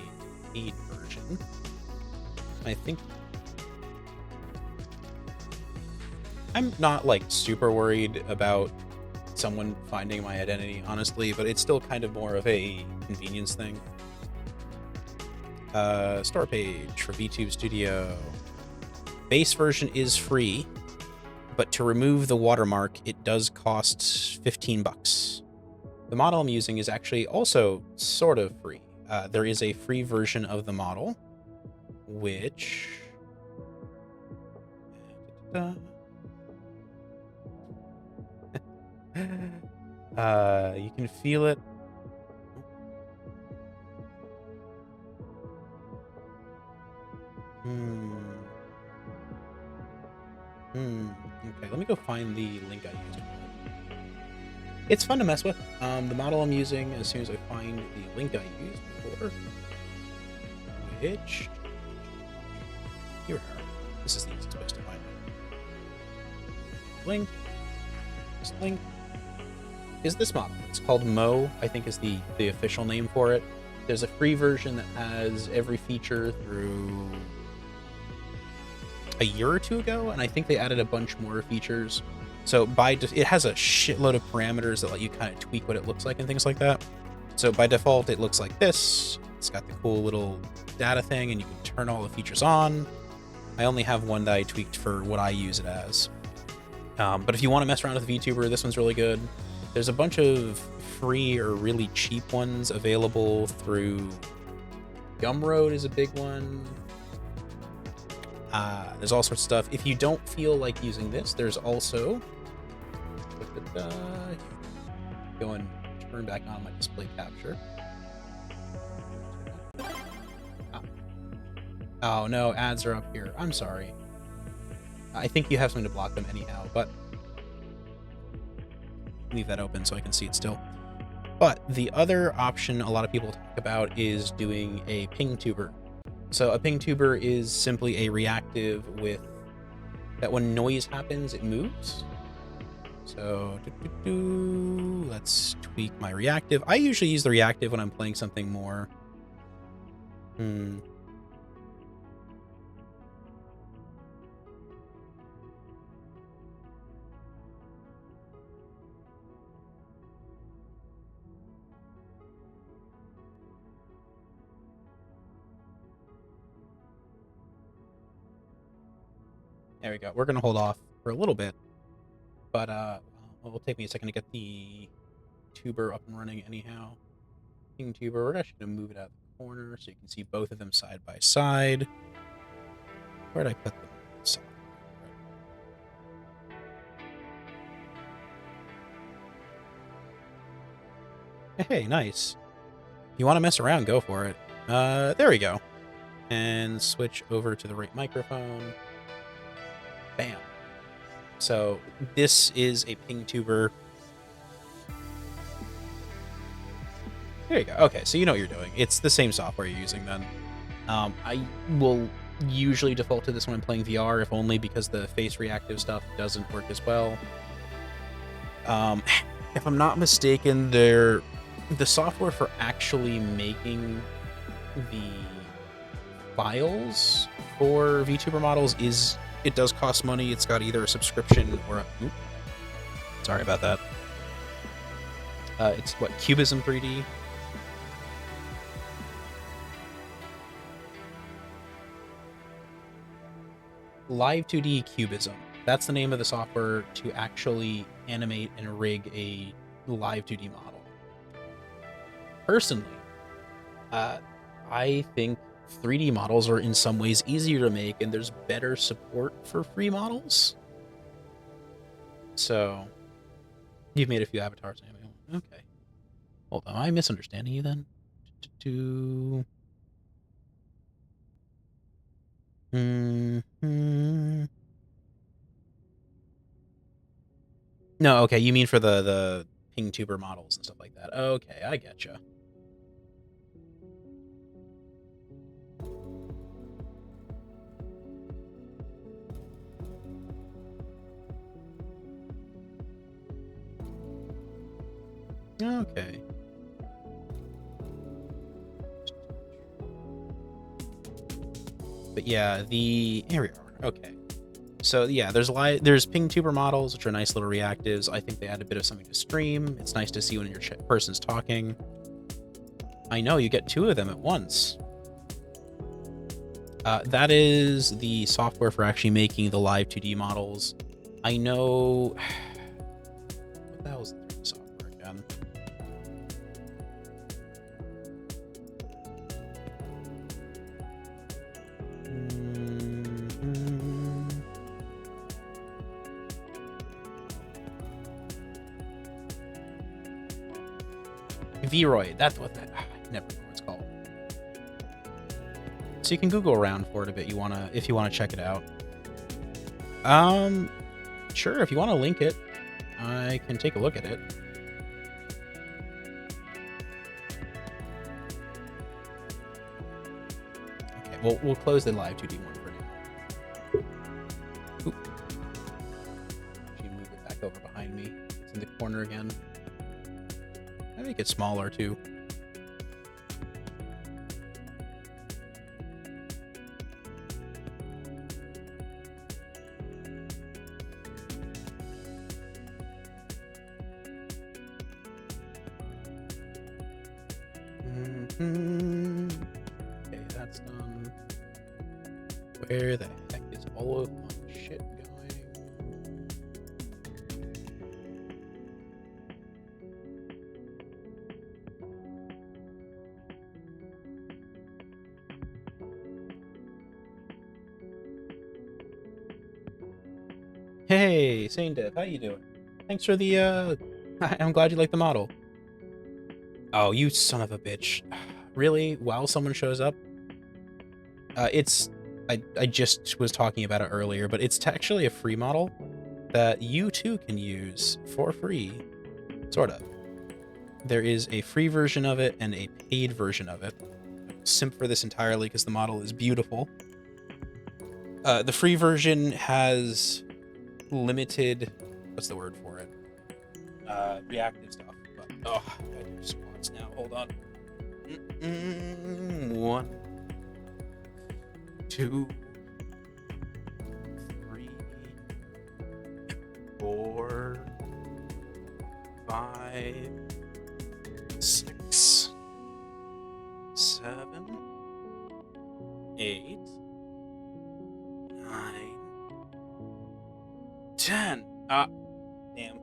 paid version. I think I'm not like super worried about someone finding my identity, honestly, but it's still kind of more of a convenience thing. Store page for VTube Studio. Base version is free, but to remove the watermark, it does cost $15. The model I'm using is actually also sort of free. there is a free version of the model, which you can feel it. Okay, let me go find the link I used. It's fun to mess with. The model I'm using, as soon as I find the link I used before, which here we are. This is the easiest place to find it. Link. This link is this model. It's called Mo, I think is the official name for it. There's a free version that has every feature through a year or two ago, and I think they added a bunch more features. So it has a shitload of parameters that let you kind of tweak what it looks like and things like that. So by default, it looks like this. It's got the cool little data thing, and you can turn all the features on. I only have one that I tweaked for what I use it as. But if you want to mess around with VTuber, this one's really good. There's a bunch of free or really cheap ones available through Gumroad is a big one. There's all sorts of stuff. If you don't feel like using this, there's also go and turn back on my display capture. Oh no, ads are up here. I'm sorry. I think you have something to block them anyhow, but leave that open so I can see it still. But the other option a lot of people talk about is doing a ping tuber. So a ping tuber is simply a reactive with that when noise happens, it moves. So let's tweak my reactive. I usually use the reactive when I'm playing something more. There we go. We're going to hold off for a little bit, but it will take me a second to get the tuber up and running anyhow. Ping tuber, we're actually going to move it out of the corner so you can see both of them side by side. Where did I put them? Hey, nice. If you want to mess around, go for it. There we go. And switch over to the right microphone. Bam. So this is a ping tuber. There you go. Okay, so you know what you're doing. It's the same software you're using then. I will usually default to this when I'm playing VR, if only because the face reactive stuff doesn't work as well. If I'm not mistaken, the software for actually making the files for VTuber models it does cost money. It's got either a subscription or a... Oops, sorry about that. It's what, Cubism 3D? Live 2D Cubism. That's the name of the software to actually animate and rig a live 2D model. Personally, I think 3D models are in some ways easier to make, and there's better support for free models. So, you've made a few avatars. Okay. Hold on, am I misunderstanding you then? No, okay, you mean for the ping tuber models and stuff like that. Okay, I getcha. Okay. But yeah, here we are. Okay. So yeah, there's ping tuber models, which are nice little reactives. I think they add a bit of something to stream. It's nice to see when your person's talking. I know, you get two of them at once. That is the software for actually making the live 2D models. I know... What the hell is the software again? Vroid, that's what that. I never know what it's called. So you can Google around for it a bit. If you wanna check it out. Sure. If you want to link it, I can take a look at it. Okay, we'll close the live 2D one for now. Oop. Actually, move it back over behind me. It's in the corner again. I make it smaller too. Okay, that's done. Where the heck is all of my shit going? Hey, Sane Dev, how you doing? Thanks for the I'm glad you like the model. Oh, you son of a bitch. Really? While someone shows up? I just was talking about it earlier, but it's actually a free model that you too can use for free. Sort of. There is a free version of it and a paid version of it. I will simp for this entirely because the model is beautiful. The free version has limited, what's the word for it? Reactive stuff. But, oh, I do squats now. Hold on. 1, 2, 3, 4, 5, 6, 7, 8, 9, 10. Damn.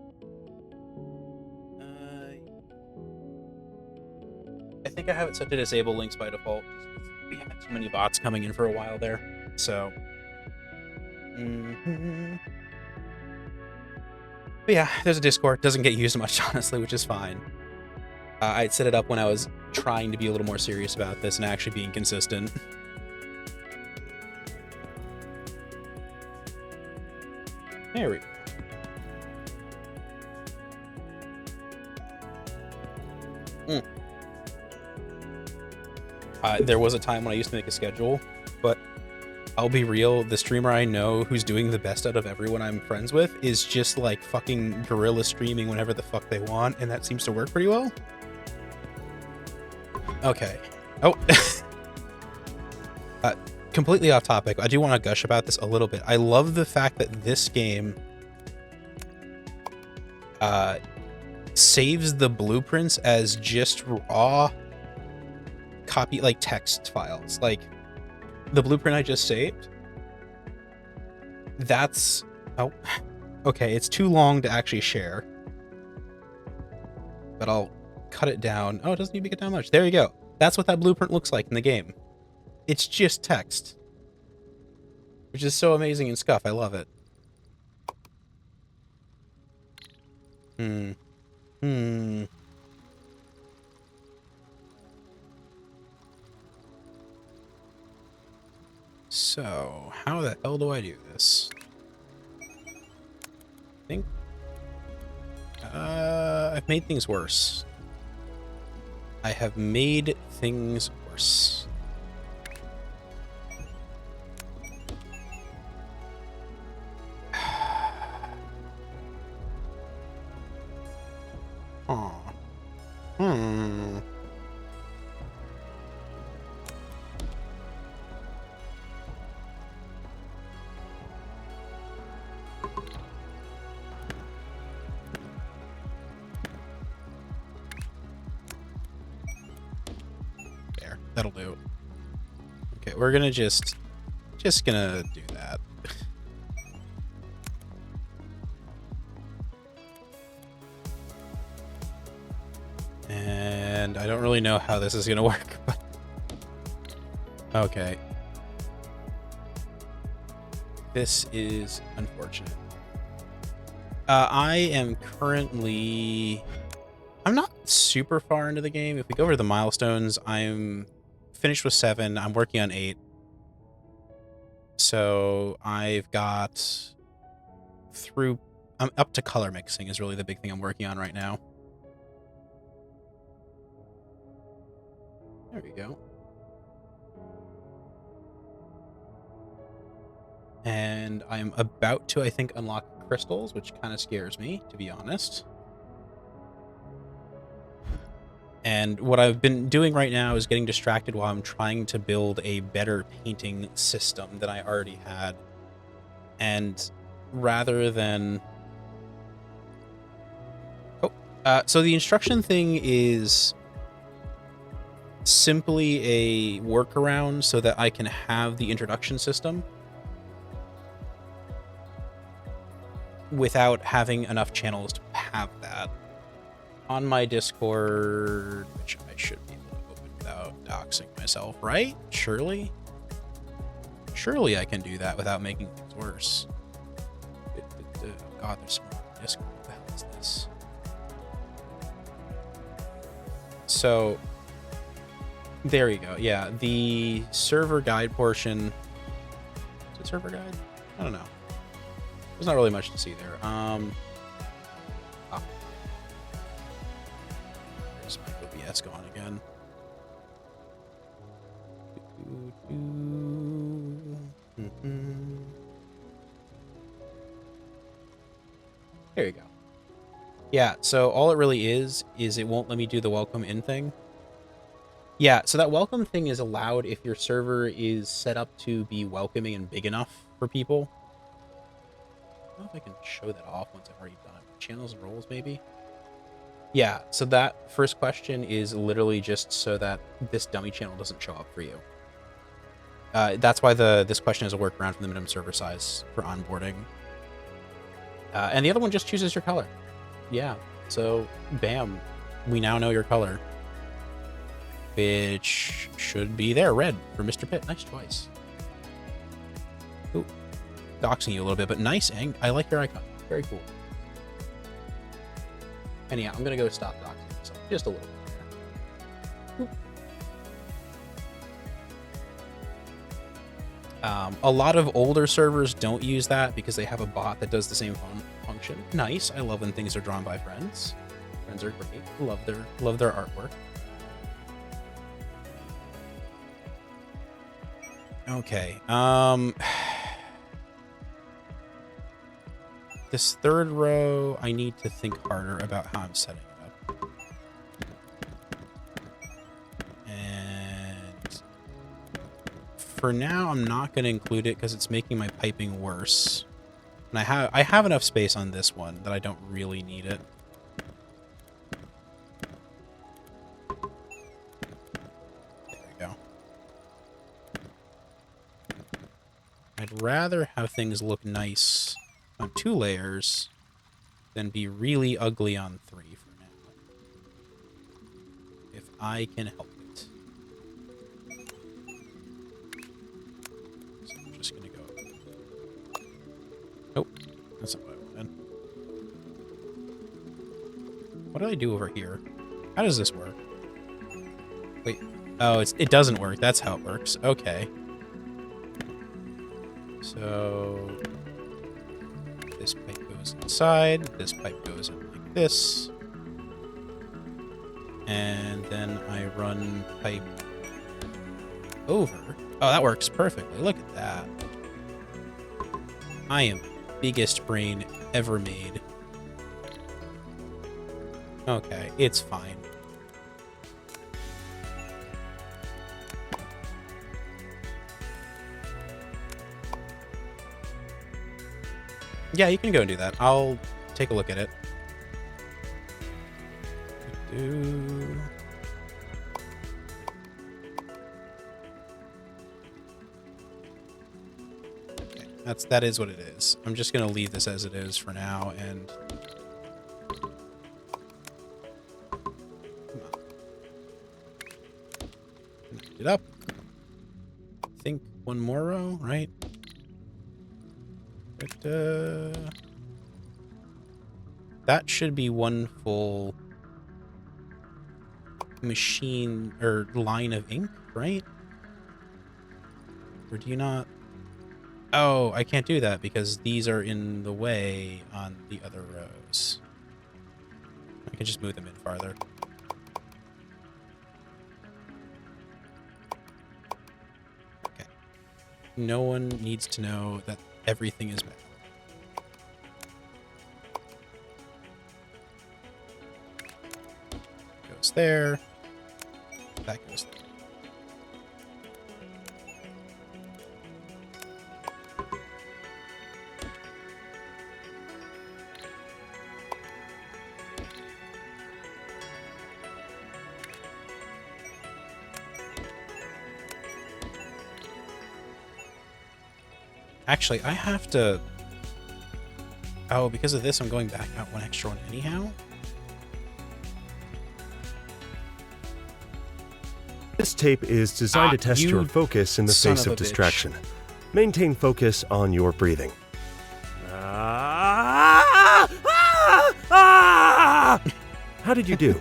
I think I have it set to disable links by default. We had too many bots coming in for a while there, so. But yeah, there's a Discord. Doesn't get used much, honestly, which is fine. I'd set it up when I was trying to be a little more serious about this and actually being consistent. There we go. There was a time when I used to make a schedule, but I'll be real, the streamer I know who's doing the best out of everyone I'm friends with is just like fucking guerrilla streaming whenever the fuck they want, and that seems to work pretty well. Okay. Oh. Completely off topic. I do want to gush about this a little bit. I love the fact that this game saves the blueprints as just raw copy, like text files. Like the blueprint I just saved, that's, oh, okay, it's too long to actually share, but I'll cut it down. Oh, it doesn't need to get down much. There you go. That's what that blueprint looks like in the game. It's just text, which is so amazing in Scuff. I love it. So, how the hell do I do this? I think I've made things worse. I have made things worse. There, that'll do. Okay, we're gonna just gonna do that. And I don't really know how this is gonna work, but okay. This is unfortunate. I am currently I'm not super far into the game. If we go over the milestones, I'm finished with 7. I'm working on 8. So I've got through... I'm up to color mixing is really the big thing I'm working on right now. There we go. And I'm about to, I think, unlock crystals, which kind of scares me, to be honest. And what I've been doing right now is getting distracted while I'm trying to build a better painting system than I already had. And rather than... so the instruction thing is simply a workaround so that I can have the introduction system without having enough channels to have that. On my Discord, which I should be able to open without doxing myself, right? Surely? Surely I can do that without making things worse. Oh god, there's someone on Discord. What the hell is this? So, there you go. Yeah, the server guide portion... Is it server guide? I don't know. There's not really much to see there. There's my OBS gone again. There you go. Yeah, so all it really is it won't let me do the welcome in thing. Yeah, so that welcome thing is allowed if your server is set up to be welcoming and big enough for people. I don't know if I can show that off once I've already done it. Channels and roles, maybe? Yeah, so that first question is literally just so that this dummy channel doesn't show up for you. That's why this question is a workaround for the minimum server size for onboarding. And the other one just chooses your color. Yeah, so bam, we now know your color. Which should be there, red, for Mr. Pitt. Nice choice. Ooh, doxing you a little bit, but nice, and I like your icon. Very cool. Anyhow, I'm gonna go stop doxing myself just a little bit here. A lot of older servers don't use that because they have a bot that does the same function. Nice. I love when things are drawn by friends. Friends are great. Love their artwork. Okay. This third row, I need to think harder about how I'm setting it up. And for now, I'm not going to include it because it's making my piping worse. And I have enough space on this one that I don't really need it. There we go. I'd rather have things look nice on 2 layers than be really ugly on 3 for now. If I can help it. So I'm just gonna go... Oh, that's not what I wanted. What do I do over here? How does this work? Wait. Oh, it doesn't work. That's how it works. Okay. So this pipe goes inside, this pipe goes in like this, and then I run pipe over. Oh, that works perfectly. Look at that. I am biggest brain ever made. Okay, it's fine. Yeah, you can go and do that. I'll take a look at it. Okay, that is what it is. I'm just gonna leave this as it is for now, and come on. Connect it up. I think one more row, right? But, that should be one full machine or line of ink, right? Or do you not? Oh, I can't do that because these are in the way on the other rows. I can just move them in farther. Okay. No one needs to know that everything is metal. Goes there. That goes there. Actually, I have to... Oh, because of this, I'm going back out one extra one anyhow? This tape is designed to test your focus in the face of distraction. Maintain focus on your breathing. How did you do?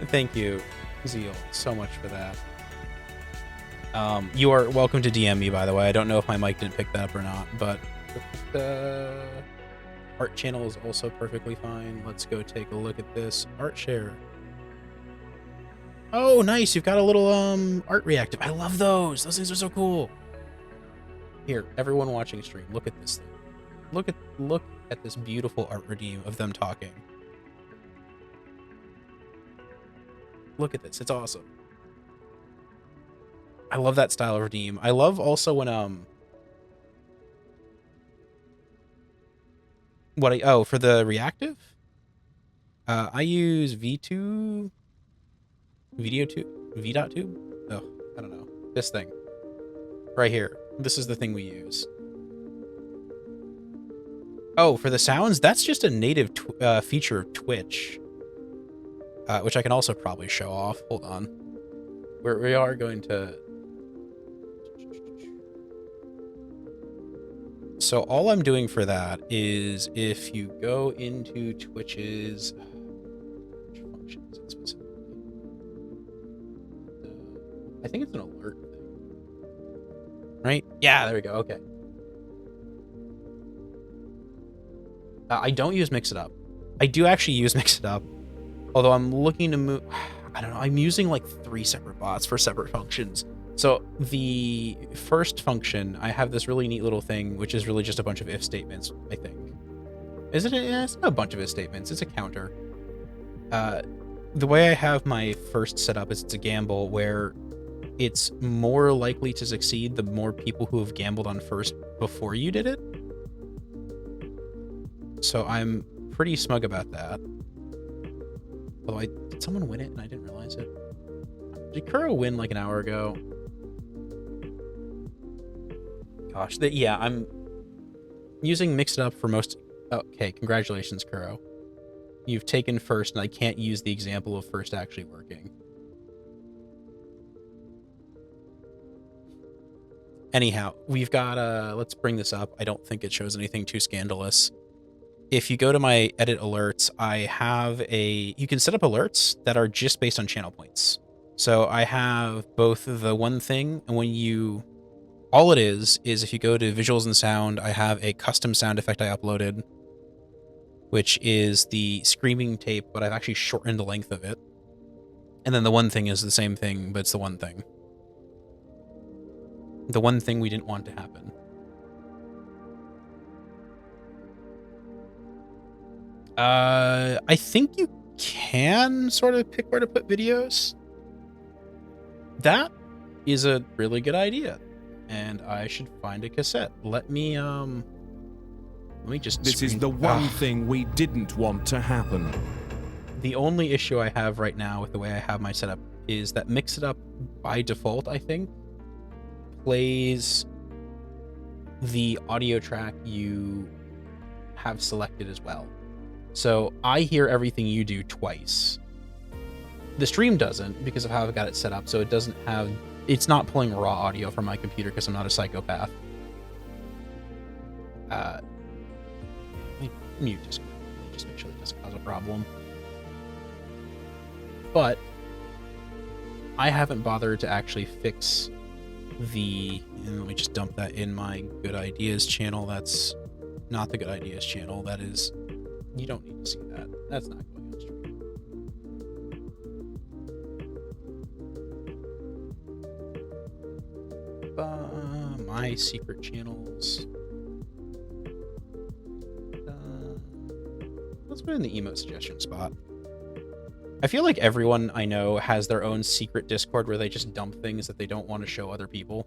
Thank you, Zeal, so much for that. You are welcome to DM me, by the way. I don't know if my mic didn't pick that up or not, but the art channel is also perfectly fine. Let's go take a look at this art share. Oh, nice. You've got a little art reactive. I love those. Those things are so cool. Here, everyone watching stream, look at this thing. Look at this beautiful art redeem of them talking. Look at this. It's awesome. I love that style of redeem. I love also when for the reactive, I use V2 V.tube. Oh, I don't know. This thing right here. This is the thing we use. Oh, for the sounds, that's just a native feature of Twitch, which I can also probably show off. Hold on. We are going to... So all I'm doing for that is if you go into Twitch's... Which function is it specifically? I think it's an alert thing. Right? Yeah, there we go. Okay. I don't use Mix It Up. I do actually use Mix It Up, although I'm looking to move... I don't know. I'm using like 3 separate bots for separate functions. So the first function, I have this really neat little thing, which is really just a bunch of if statements, I think. Is it? Yeah, it's not a bunch of if statements. It's a counter. The way I have my first set up is it's a gamble where it's more likely to succeed the more people who have gambled on first before you did it. So I'm pretty smug about that. Although did someone win it and I didn't realize it? Did Kuro win like an hour ago? Gosh, yeah, I'm using Mix It Up for most... Okay, congratulations, Kuro. You've taken first, and I can't use the example of first actually working. Anyhow, we've got... let's bring this up. I don't think it shows anything too scandalous. If you go to my edit alerts, I have a... You can set up alerts that are just based on channel points. So I have both the one thing, and when you... All it is if you go to visuals and sound, I have a custom sound effect I uploaded, which is the screaming tape, but I've actually shortened the length of it. And then the one thing is the same thing, but it's the one thing. The one thing we didn't want to happen. I think you can sort of pick where to put videos. That is a really good idea. And I should find a cassette. Let me just... This is the one thing we didn't want to happen. The only issue I have right now with the way I have my setup is that Mix It Up, by default, I think, plays the audio track you have selected as well. So I hear everything you do twice. The stream doesn't because of how I've got it set up, so it doesn't have... It's not pulling raw audio from my computer because I'm not a psychopath. Let me mute just make sure that doesn't cause a problem. But I haven't bothered to actually fix the... And let me just dump that in my Good Ideas channel. That's not the Good Ideas channel. That is... You don't need to see that. That's not going on stream. My secret channels. Let's put it in the emote suggestion spot. I feel like everyone I know has their own secret Discord where they just dump things that they don't want to show other people.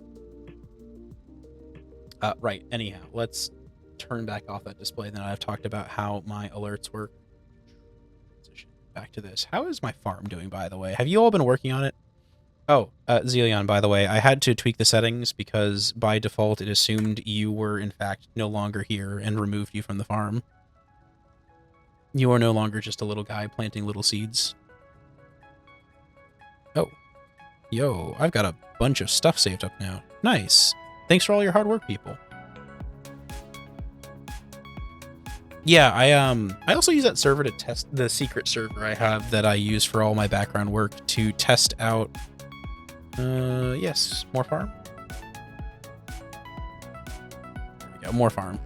Right, anyhow, let's turn back off that display. Then I've talked about how my alerts work. Back to this. How is my farm doing, by the way? Have you all been working on it? Oh, Zelion, by the way, I had to tweak the settings because by default it assumed you were, in fact, no longer here and removed you from the farm. You are no longer just a little guy planting little seeds. Oh. Yo, I've got a bunch of stuff saved up now. Nice. Thanks for all your hard work, people. Yeah, I also use that server to test the secret server I have that I use for all my background work to test out... yes, more farm. There we go, more farm.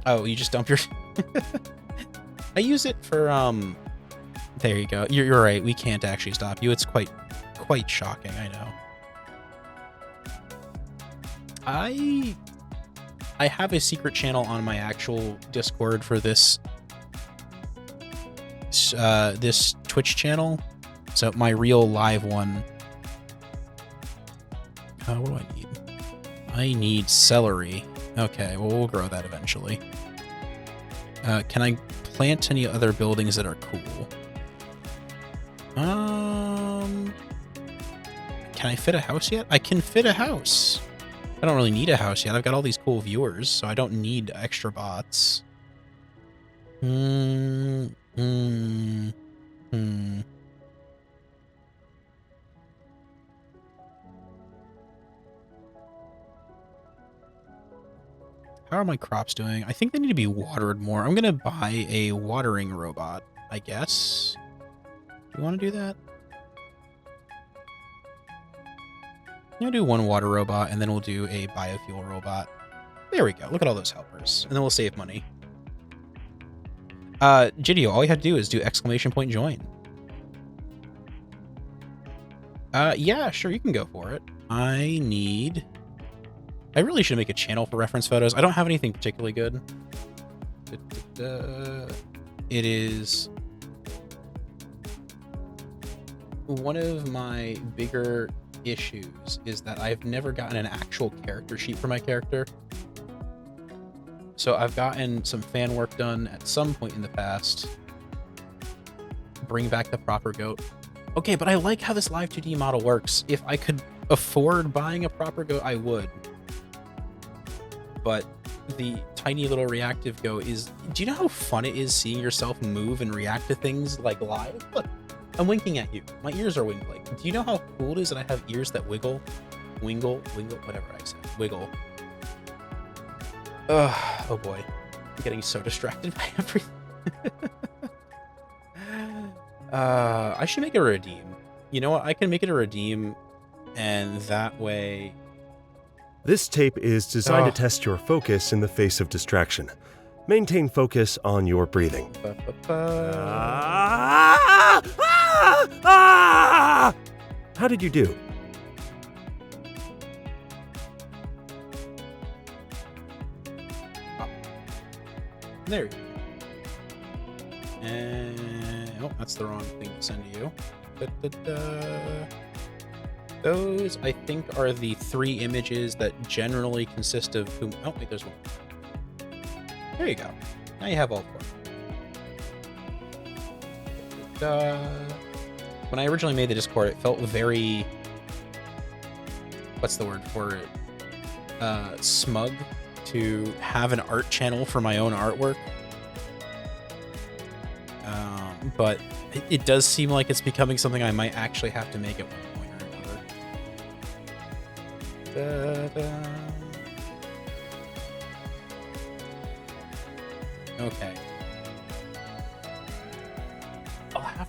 Oh, you just dump your... I use it for, There you go. You're right, we can't actually stop you. It's quite shocking, I know. I have a secret channel on my actual Discord for this this Twitch channel. So my real live one. What do I need? I need celery. Okay, well, we'll grow that eventually. Can I plant any other buildings that are cool? Can I fit a house yet? I can fit a house. I don't really need a house yet. I've got all these cool viewers, so I don't need extra bots. How are my crops doing? I think they need to be watered more. I'm going to buy a watering robot, I guess. Do you want to do that? I'm going to do one water robot, and then we'll do a biofuel robot. There we go. Look at all those helpers. And then we'll save money. Gidio, all you have to do is do !join. Yeah, sure, you can go for it. I really should make a channel for reference photos. I don't have anything particularly good. It is one of my bigger issues is that I've never gotten an actual character sheet for my character. So I've gotten some fan work done at some point in the past. Bring back the proper goat. Okay, but I like how this live 2D model works. If I could afford buying a proper goat, I would. But the tiny little reactive goat is... Do you know how fun it is seeing yourself move and react to things like live? Look, I'm winking at you. My ears are wiggling. Do you know how cool it is that I have ears that wiggle? Wingle, whatever I said. Wiggle. Oh boy. I'm getting so distracted by everything. I should make it a redeem. You know what? I can make it a redeem, and that way... This tape is designed to test your focus in the face of distraction. Maintain focus on your breathing. How did you do? There you go. And oh, that's the wrong thing to send to you. Those, I think, are the 3 images that generally consist of whom. Oh, wait, there's one. There you go. Now you have all 4. When I originally made the Discord, it felt very... What's the word for it? Smug to have an art channel for my own artwork. But it does seem like it's becoming something I might actually have to make at one point or another. Okay.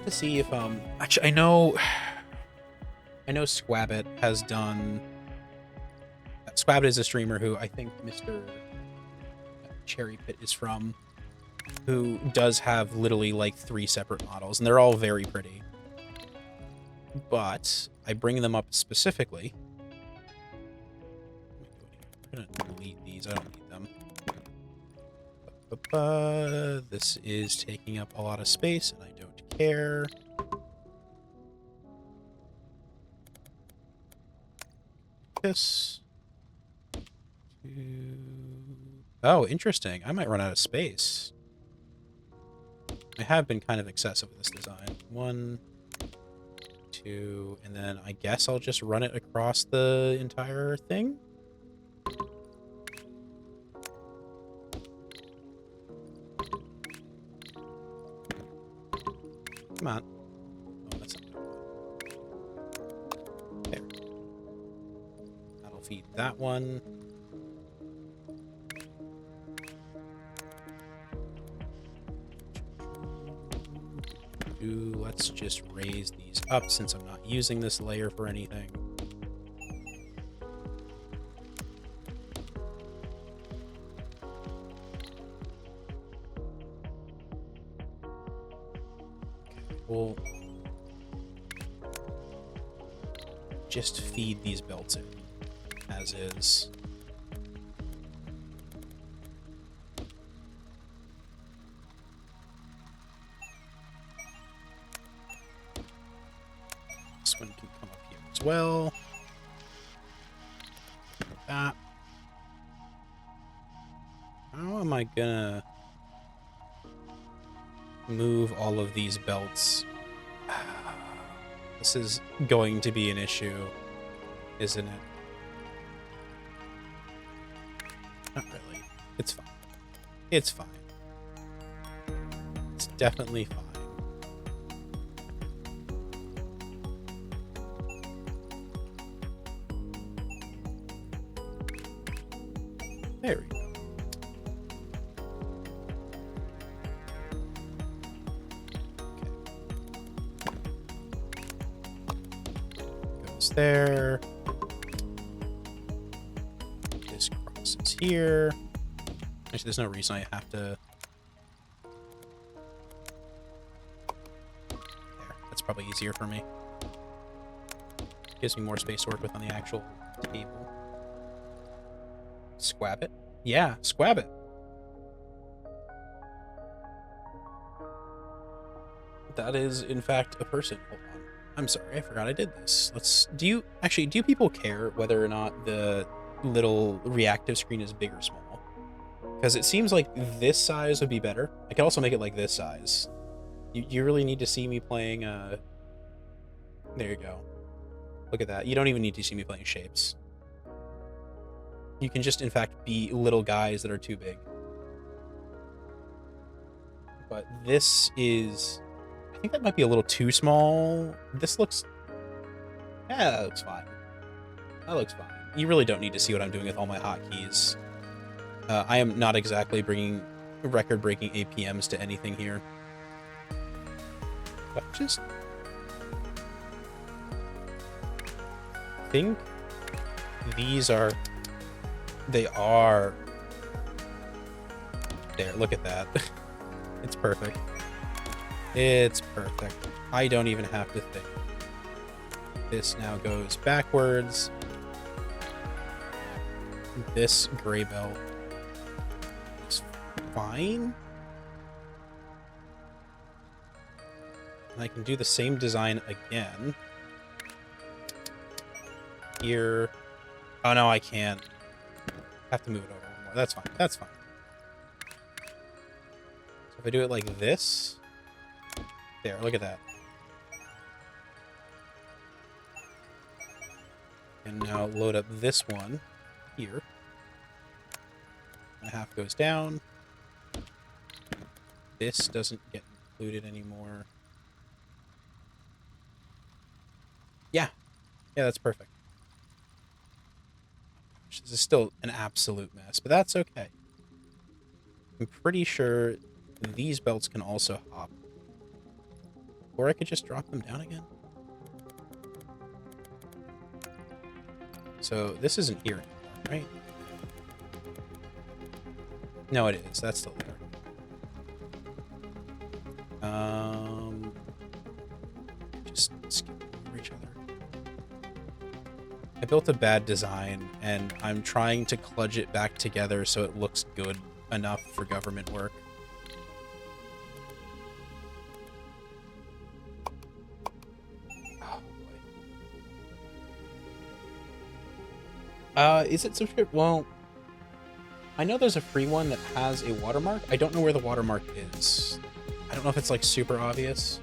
to see if actually I know Squabbit has done. Squabbit is a streamer who I think Mr. Cherry Pit is from, who does have literally like 3 separate models, and they're all very pretty. But I bring them up specifically. I'm gonna delete these. I don't need them. This is taking up a lot of space, and I don't care. This. Oh, interesting. I might run out of space. I have been kind of excessive with this design. 1, 2, and then I guess I'll just run it across the entire thing. Come on. Oh, that's not good. There. That'll feed that one. Let's just raise these up since I'm not using this layer for anything. We'll just feed these belts in as is. This one can come up here as well. Like that. How am I gonna move all of these belts? This is going to be an issue, isn't it? Not really. It's fine. It's fine. It's definitely fine. There we go. Goes there. This crosses here. Actually, there's no reason I have to. There. That's probably easier for me. Gives me more space to work with on the actual table. Squab it? Yeah, squab it. That is, in fact, a person. Hold on. I'm sorry, I forgot I did this. Do people care whether or not the little reactive screen is big or small? Because it seems like this size would be better. I can also make it like this size. You really need to see me playing, there you go. Look at that. You don't even need to see me playing Shapes. You can just, in fact, be little guys that are too big. But this is... I think that might be a little too small. This looks... Yeah, that looks fine. That looks fine. You really don't need to see what I'm doing with all my hotkeys. I am not exactly bringing record-breaking APMs to anything here. But just... think these are... They are... There, look at that. It's perfect. It's perfect. I don't even have to think. This now goes backwards. This gray belt is fine. And I can do the same design again. Here. Oh no, I can't. I have to move it over more. That's fine. That's fine. So if I do it like this... There, look at that. And now load up this one here. And half goes down. This doesn't get included anymore. Yeah. Yeah, that's perfect. This is still an absolute mess, but that's okay. I'm pretty sure these belts can also hop Or I could just drop them down again. So this isn't here anymore, right? No, it is. That's still there. Just skip over each other. I built a bad design, and I'm trying to kludge it back together so it looks good enough for government work. Oh, boy. Is it subscription? Well, I know there's a free one that has a watermark. I don't know where the watermark is. I don't know if it's like super obvious.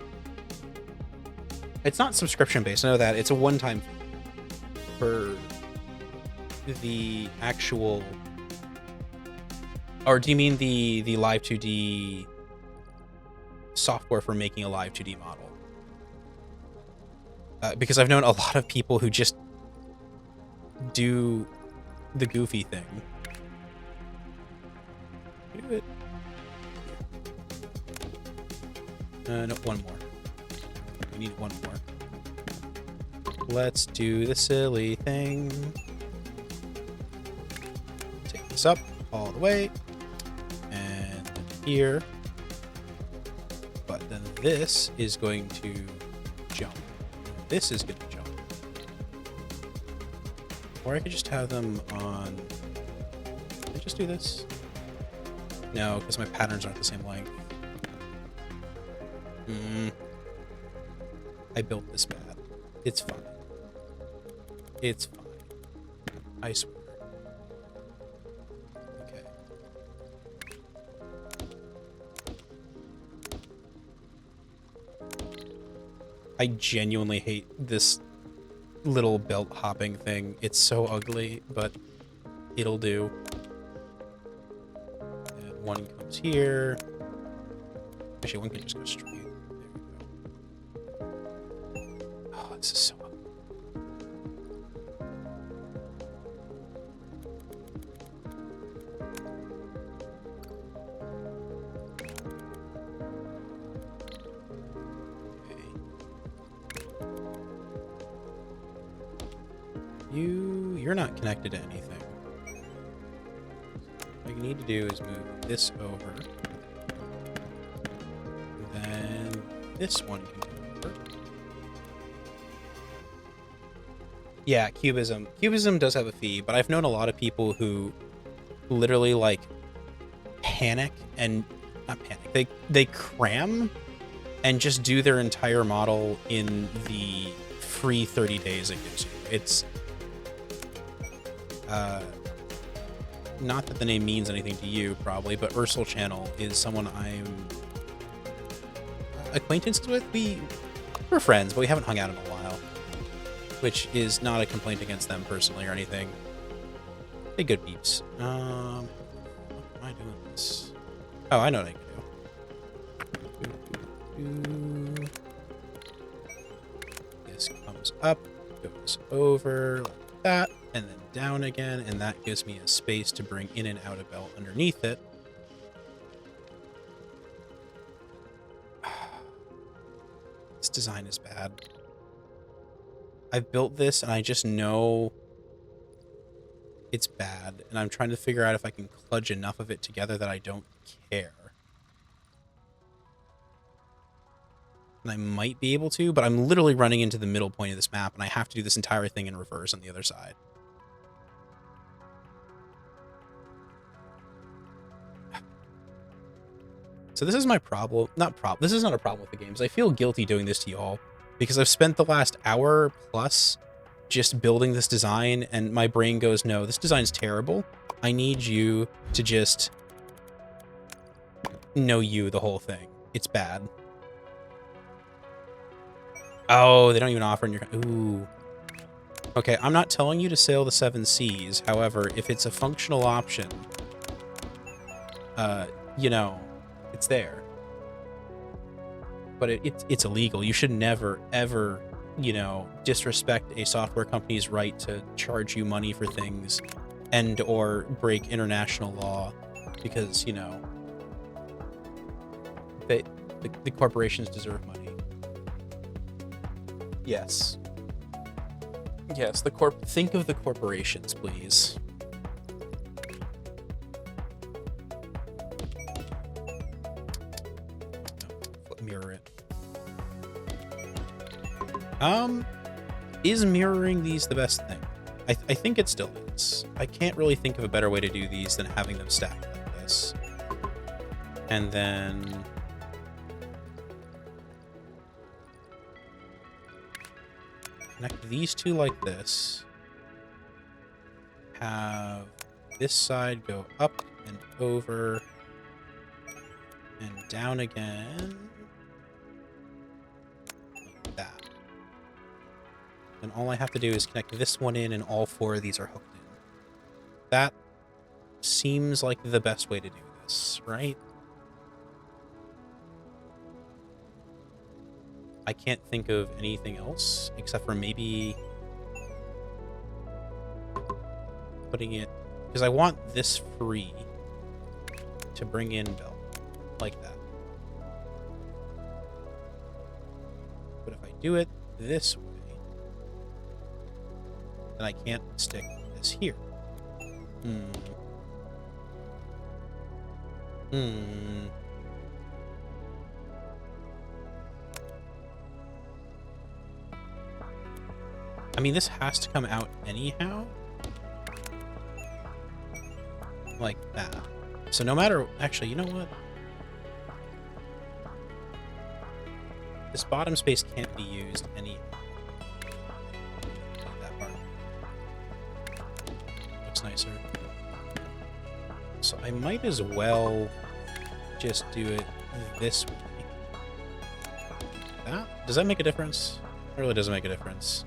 It's not subscription based. I know that. It's a one-time fee for the actual... Or do you mean the Live 2D software for making a Live 2D model? Because I've known a lot of people who just do the goofy thing. Do it. No, one more. We need one more. Let's do the silly thing. Take this up all the way. And here. But then this is going to jump. This is going to jump. Or I could just have them on... Can I just do this? No, because my patterns aren't the same length. I built this bad. It's fine. It's fine. I swear. Okay. I genuinely hate this little belt hopping thing. It's so ugly, but it'll do. And one comes here. Actually, one can just go straight. There we go. Oh, this is so ugly. You're not connected to anything. What you need to do is move this over. Then this one can go over. Yeah, cubism. Cubism does have a fee, but I've known a lot of people who literally like panic and not panic. They cram and just do their entire model in the free 30 days it gives you. It's not that the name means anything to you, probably, but Ursel Channel is someone I'm acquaintances with. We're friends, but we haven't hung out in a while, which is not a complaint against them personally or anything. They're good peeps. What am I doing this? Oh, I know what I can do. This comes up, goes over like that, and then down again, and that gives me a space to bring in and out a belt underneath it. This design is bad. I've built this and I just know it's bad, and I'm trying to figure out if I can kludge enough of it together that I don't care. And I might be able to, but I'm literally running into the middle point of this map, and I have to do this entire thing in reverse on the other side. So this is my problem. This is not a problem with the games. I feel guilty doing this to y'all because I've spent the last hour plus just building this design, and my brain goes, no, this design's terrible. I need you to just know the whole thing. It's bad. Oh, they don't even offer in your... Ooh. Okay, I'm not telling you to sail the 7 seas. However, if it's a functional option, you know, it's there. But it's illegal. You should never, ever, you know, disrespect a software company's right to charge you money for things and or break international law because, you know, the corporations deserve money. Yes. Yes, think of the corporations, please. Mirror it. Is mirroring these the best thing? I think it still is. I can't really think of a better way to do these than having them stacked like this. And then connect these two like this. Have this side go up and over and down again. Like that. And all I have to do is connect this one in and all four of these are hooked in. That seems like the best way to do this, right? I can't think of anything else except for maybe putting it, because I want this free to bring in Bell like that. But if I do it this way, then I can't stick this here. I mean, this has to come out anyhow. Like that. So no matter... Actually, you know what? This bottom space can't be used anyhow. Like that part. Looks nicer. So I might as well just do it this way. That? Does that make a difference? It really doesn't make a difference.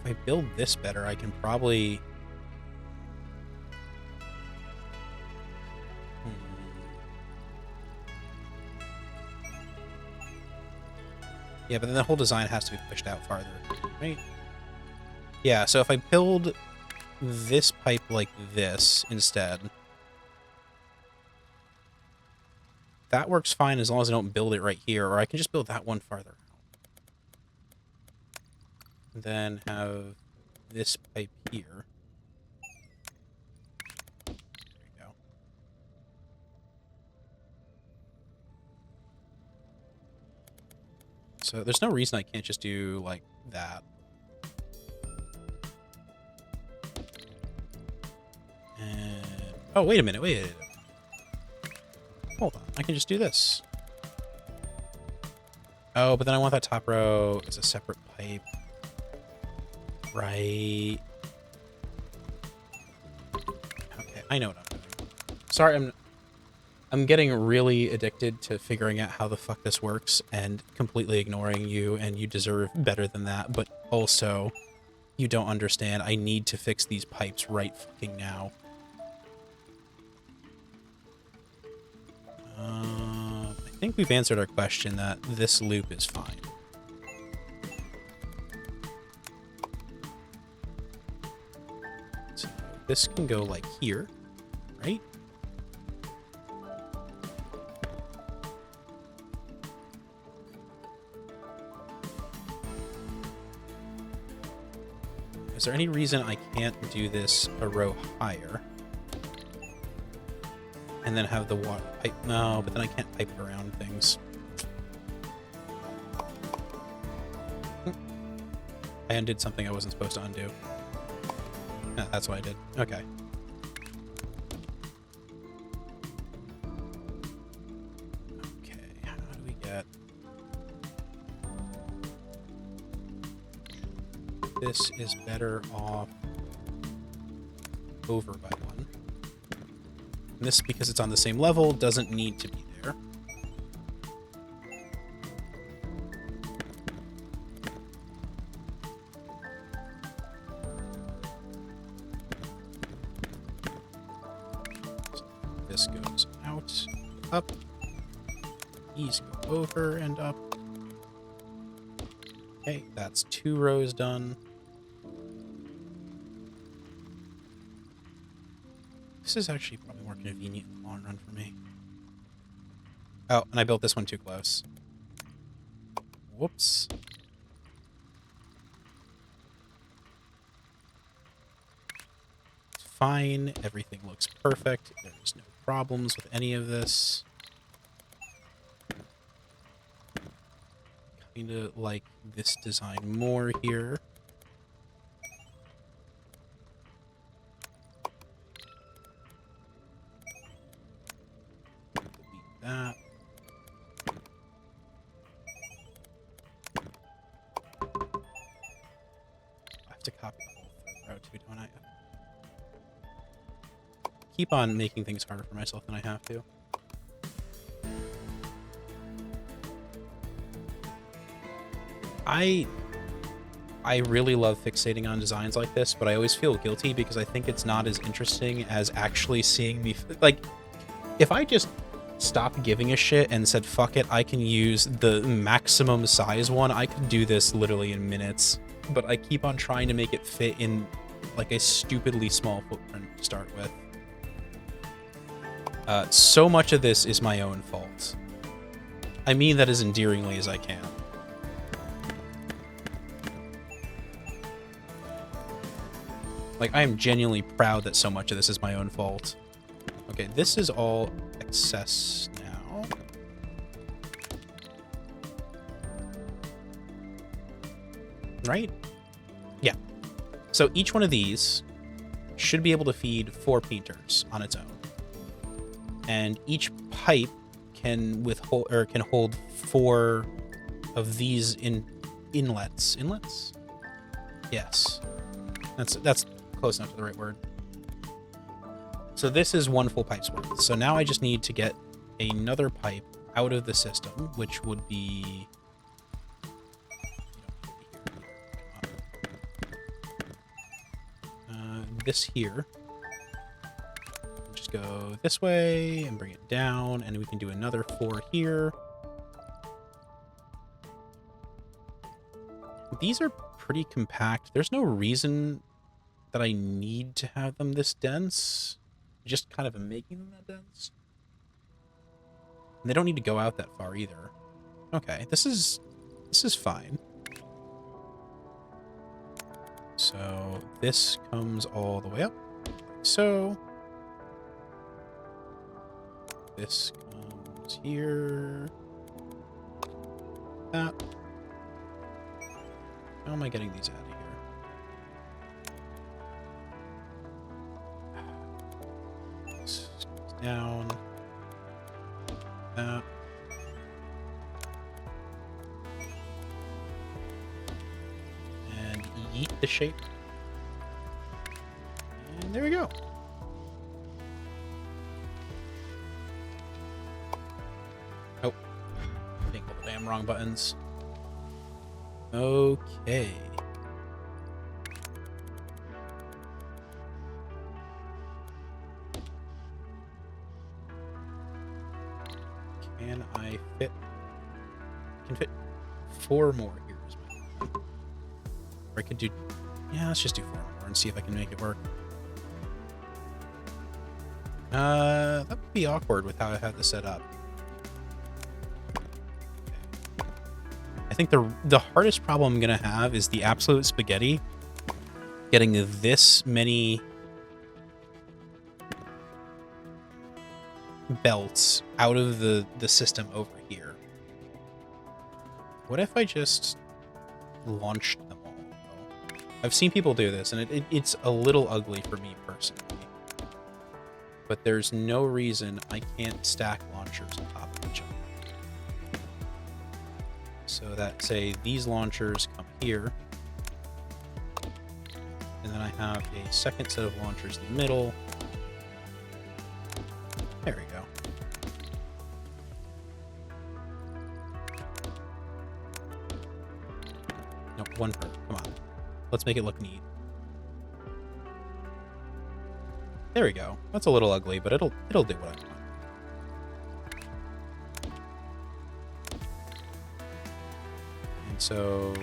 If I build this better, I can probably... Yeah, but then the whole design has to be pushed out farther, right? Yeah, so if I build this pipe like this instead, that works fine as long as I don't build it right here, or I can just build that one farther out. And then have this pipe here. There we go. So there's no reason I can't just do like that. And oh, wait a minute, wait. Hold on, I can just do this. Oh, but then I want that top row as a separate pipe. Right. Okay, I know what I'm doing. Sorry, I'm getting really addicted to figuring out how the fuck this works and completely ignoring you, and you deserve better than that, but also you don't understand. I need to fix these pipes right fucking now. I think we've answered our question that this loop is fine. So this can go like here, right? Is there any reason I can't do this a row higher? And then have the water pipe. No, but then I can't pipe it around things. I undid something I wasn't supposed to undo. No, that's what I did. Okay. Okay, how do we get... This is better off over by one. And this, because it's on the same level, doesn't need to be there. So this goes out, up. These go over and up. Okay, that's 2 rows done. This is actually probably more convenient in the long run for me. Oh, and I built this one too close. Whoops. It's fine. Everything looks perfect. There's no problems with any of this. Kinda like this design more here. Delete that. I have to copy the whole third row too, don't I? Keep on making things harder for myself than I have to. I really love fixating on designs like this, but I always feel guilty because I think it's not as interesting as actually seeing me... Like, if I just stopped giving a shit and said, fuck it, I can use the maximum size one, I could do this literally in minutes. But I keep on trying to make it fit in, like, a stupidly small footprint to start with. So much of this is my own fault. I mean that as endearingly as I can. Like, I am genuinely proud that so much of this is my own fault. Okay, this is all excess now. Right? Yeah. So each one of these should be able to feed 4 painters on its own. And each pipe can hold 4 of these inlets. Inlets? Yes. That's close enough to the right word. So this is 1 full pipe's worth. So now I just need to get another pipe out of the system, which would be... this here. Just go this way and bring it down, and we can do another 4 here. These are pretty compact. There's no reason that I need to have them this dense. I just kind of am making them that dense. And they don't need to go out that far either. Okay, this is fine. So this comes all the way up, like so. This comes here. That. How am I getting these out of here? This goes down. That. And yeet the shape. And there we go. Oh. Hitting all the damn wrong buttons. Okay. Can I fit? I can fit 4 more here. Or I could do... Yeah, let's just do 4 more and see if I can make it work. That would be awkward with how I had this set up. I think the hardest problem I'm gonna have is the absolute spaghetti. Getting this many belts out of the system over here. What if I just launched them all? I've seen people do this, and it's a little ugly for me personally. But there's no reason I can't stack launchers on top of each other. So that, say, these launchers come here. And then I have a second set of launchers in the middle. There we go. Nope, 1 per. Come on. Let's make it look neat. There we go. That's a little ugly, but it'll do what I want. And so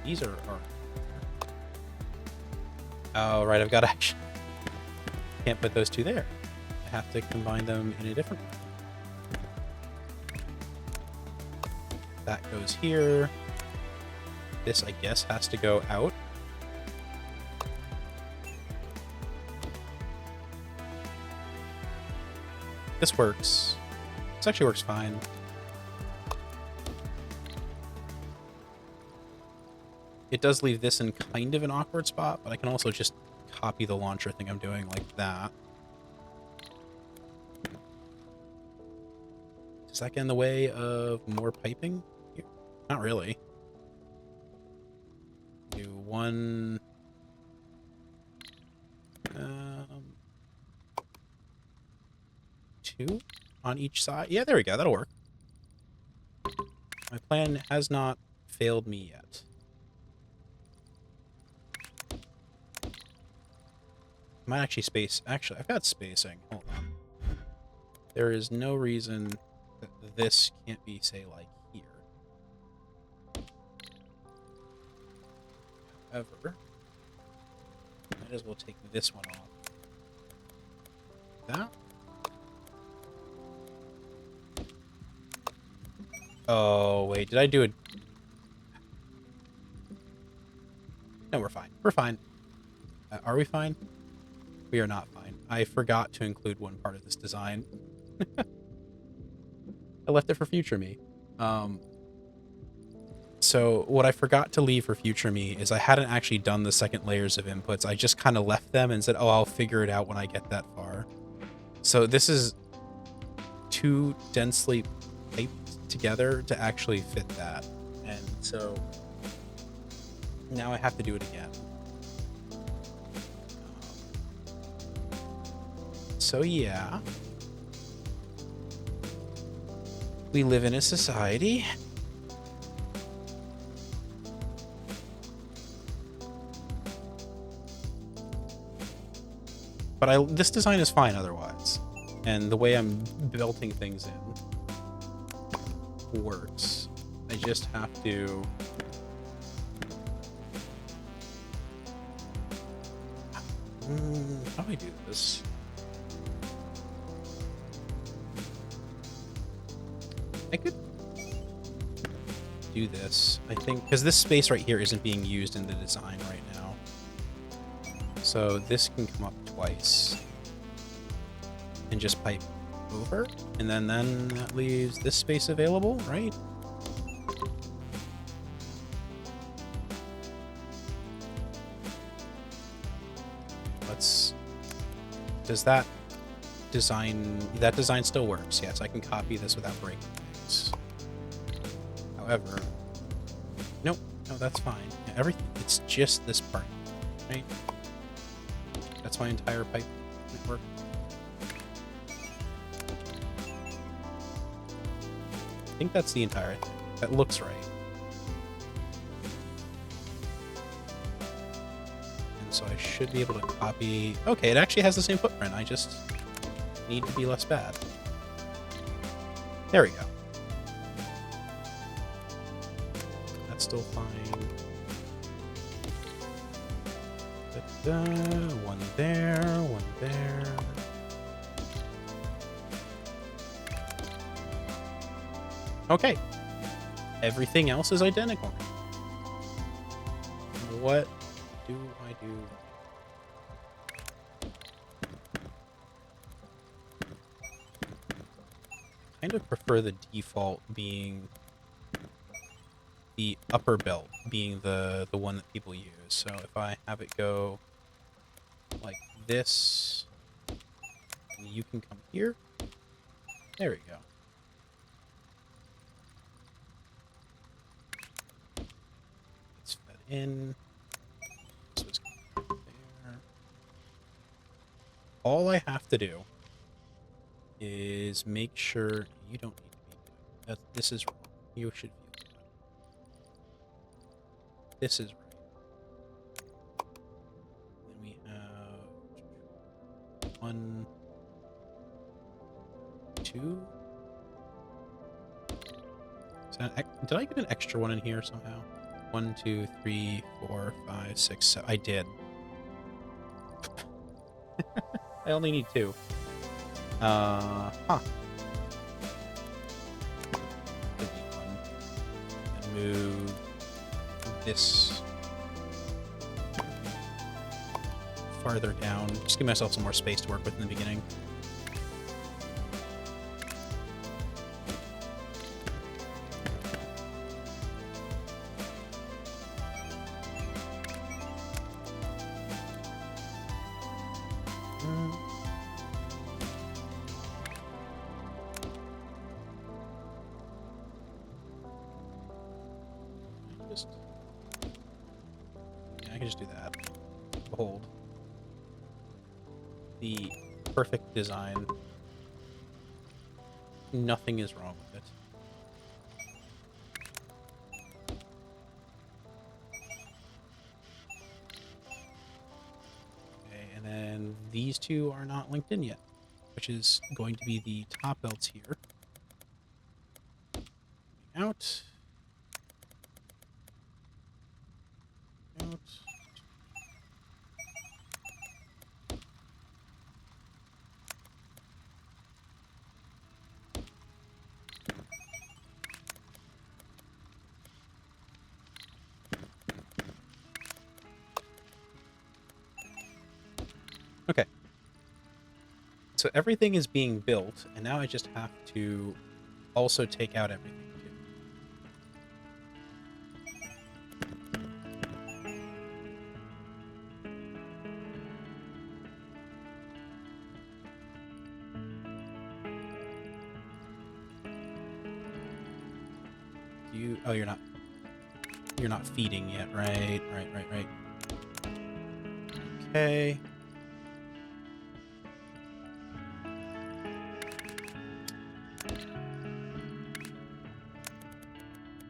these are oh right, I've got can't put those two there. I have to combine them in a different way. That goes here. This, I guess, has to go out. This works. This actually works fine. It does leave this in kind of an awkward spot, but I can also just copy the launcher thing I'm doing like that. Does that get in the way of more piping here? Not really. Do one... two on each side. Yeah, there we go. That'll work. My plan has not failed me yet. I might actually space... Actually, I've got spacing. Hold on. There is no reason that this can't be, say, like here. However, might as well take this one off. That. Oh, wait. Did I do it? No, we're fine. We're fine. Are we fine? We are not fine. I forgot to include one part of this design. I left it for future me. So what I forgot to leave for future me is I hadn't actually done the second layers of inputs. I just kind of left them and said, oh, I'll figure it out when I get that far. So this is too densely piped together to actually fit that. And so now I have to do it again. So yeah, we live in a society. But this design is fine otherwise. And the way I'm belting things in works. I just have to... how do I do this? I could do this, I think, because this space right here isn't being used in the design right now. So this can come up twice and just pipe over, and then that leaves this space available, right? Does that design still works? Yes, I can copy this without breaking things. However, no, that's fine. Yeah, everything, it's just this part, right? That's my entire pipe network. I think that's the entire thing. That looks right. And so I should be able to copy... Okay, it actually has the same footprint. I just need to be less bad. There we go. That's still fine. One there, one there. Okay. Everything else is identical. What do I do? I kind of prefer the default being the upper belt being the one that people use. So if I have it go like this, and you can come here. There we go. Let's fit in. This was there. All I have to do is make sure you don't need to be doing that. This is wrong. You should feel good. This is right. Then we have 1, 2. Did I get an extra one in here somehow? 1, 2, 3, 4, 5, 6, 7. I did. I only need 2. Huh. Could be fun. And move this farther down. Just give myself some more space to work with in the beginning. I can just do that. Behold. The perfect design. Nothing is wrong with it. Okay, and then these 2 are not linked in yet, which is going to be the top belts here. Out. Out. Okay. So everything is being built, and now I just have to also take out everything too. Oh, you're not feeding yet, right? Right. Okay.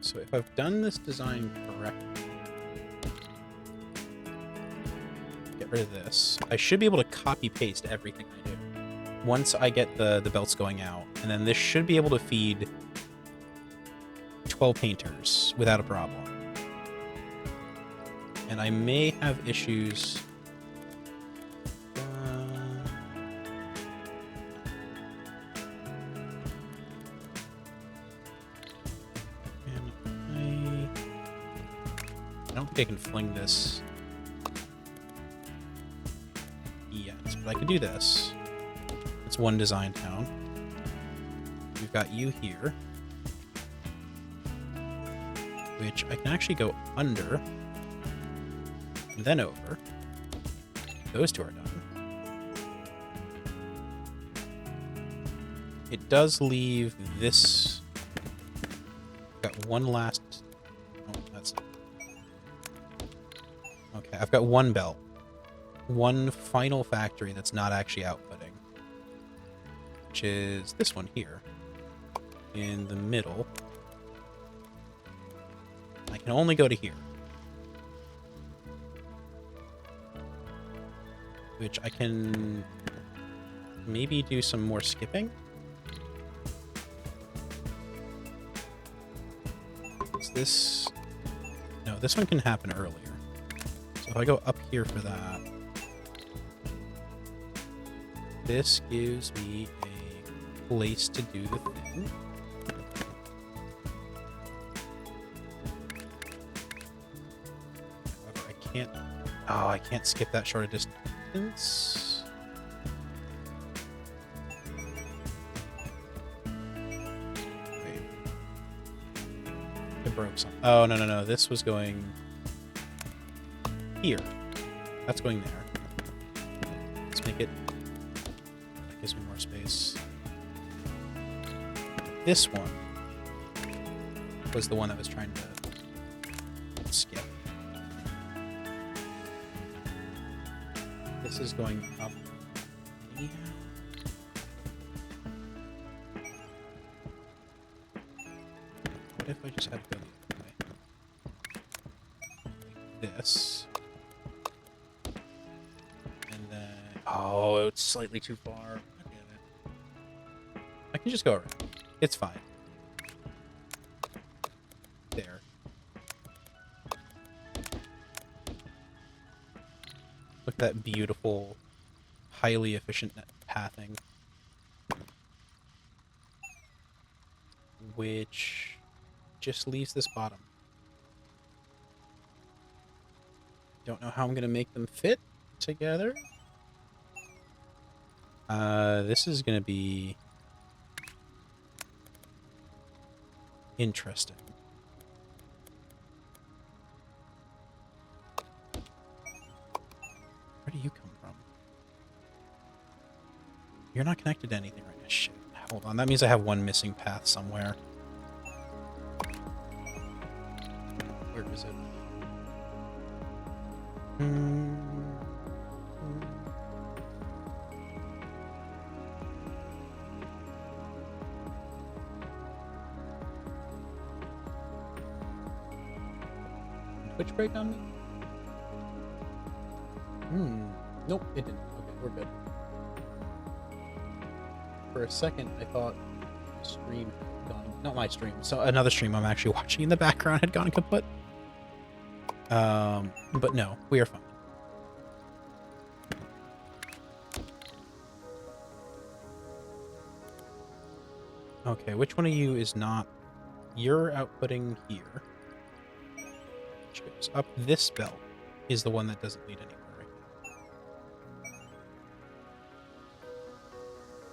So if I've done this design correctly, get rid of this. I should be able to copy paste everything I do once I get the belts going out, and then this should be able to feed 12 painters without a problem. And I may have issues. I don't think I can fling this yet, but I could do this. It's one design town. We've got you here, which I can actually go under and then over. Those 2 are done. It does leave this. Got one last. Oh, that's. Okay, I've got one belt. One final factory that's not actually outputting, which is this one here in the middle. I can only go to here, which I can maybe do some more skipping. Is this... No, this one can happen earlier. So if I go up here for that, this gives me a place to do the thing. However, I can't... Oh, I can't skip that short a distance. Wait. It broke something. Oh, no. This was going here. That's going there. Let's make it... That gives me more space. This one was the one that was trying to skip. This is going up. Yeah. What if I just had to go the other way? Like this. And then... Oh, it's slightly too far. God damn it. I can just go around. It's fine. There. Look at that beautiful highly efficient pathing. Which just leaves this bottom. Don't know how I'm going to make them fit together. This is going to be interesting. Where do you come from? You're not connected to anything right now. Shit. Hold on. That means I have one missing path somewhere. Where is it? Twitch break on me? Nope, it didn't. Okay, we're good. For a second, I thought the stream had gone... Not my stream. So another stream I'm actually watching in the background had gone kaput. But no, we are fine. Okay, which one of you is not... You're outputting here. Which goes up this belt is the one that doesn't lead anywhere right now.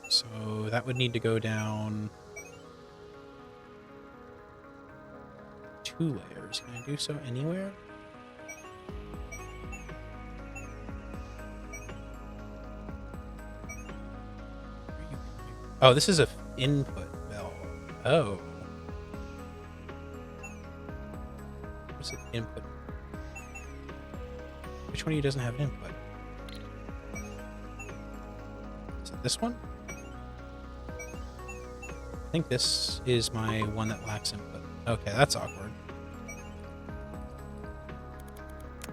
So that would need to go down 2 layers. Can I do so anywhere? Oh, this is a input bell. Oh. What's an input? Which one of you doesn't have an input? Is it this one? I think this is my one that lacks input. Okay, that's awkward.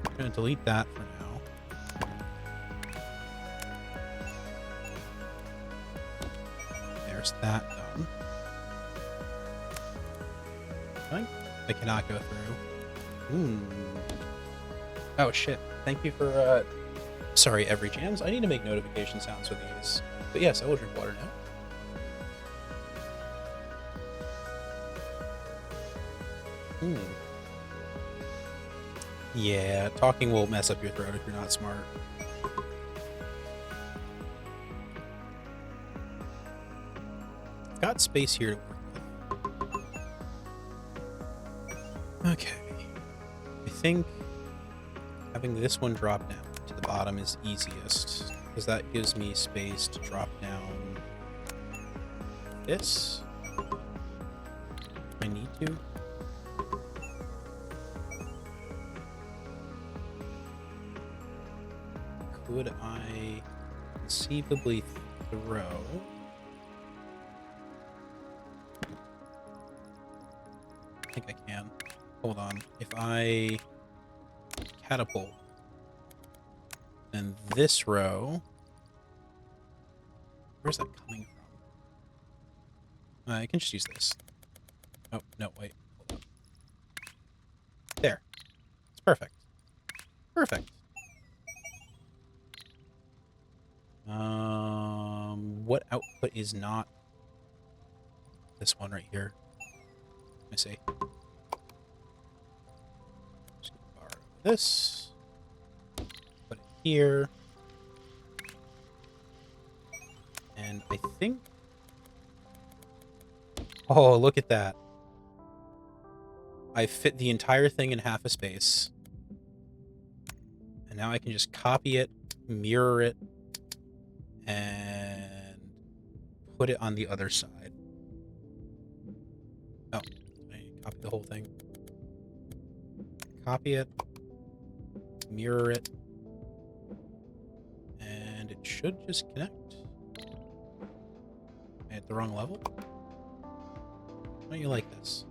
I'm going to delete that for now. There's that done. I cannot go through. Oh shit. Thank you for sorry, every jams. I need to make notification sounds for these. But yes, I will drink water now. Yeah, talking will mess up your throat if you're not smart. I've got space here to work with. Okay. I think having this one drop down to the bottom is easiest, because that gives me space to drop down this. I need to. Could I conceivably throw? I think I can. Hold on. If I catapult, then this row, where's that coming from? I can just use this. Oh, no, wait. Hold on. There. It's perfect. Perfect. What output is not this one right here? Let me see. Just gonna borrow this. Put it here. And I think... Oh, look at that. I fit the entire thing in half a space. And now I can just copy it, mirror it, and put it on the other side. Oh, I copy the whole thing. Copy it, mirror it, and it should just connect. At the wrong level? Why don't you like this?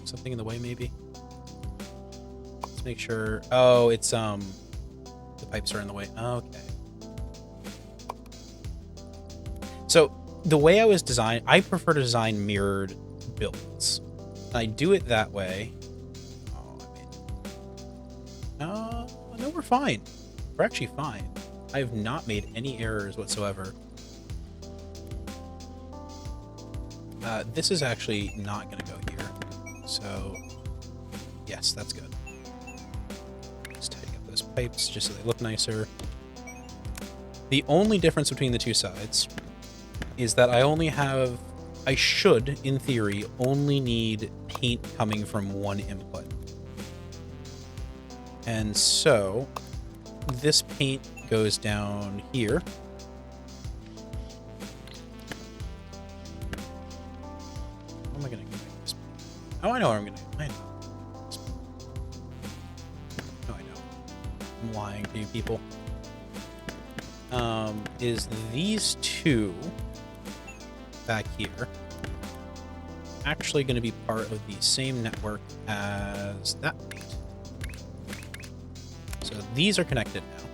Something in the way, maybe? Let's make sure. Oh, it's the pipes are in the way. Okay. So the way I was designed, I prefer to design mirrored builds. I do it that way. Oh, I mean, no, we're fine. we're actually fine. I have not made any errors whatsoever. This is actually not going to go here. So, yes, that's good. Just tidy up those pipes just so they look nicer. The only difference between the two sides is that I should, in theory, only need paint coming from one input. And so, this paint goes down here. How am I going to make this? Oh, I know where I'm going to. I know. No, I know. I'm lying to you people. Is these two back here actually going to be part of the same network as that paint? So these are connected now.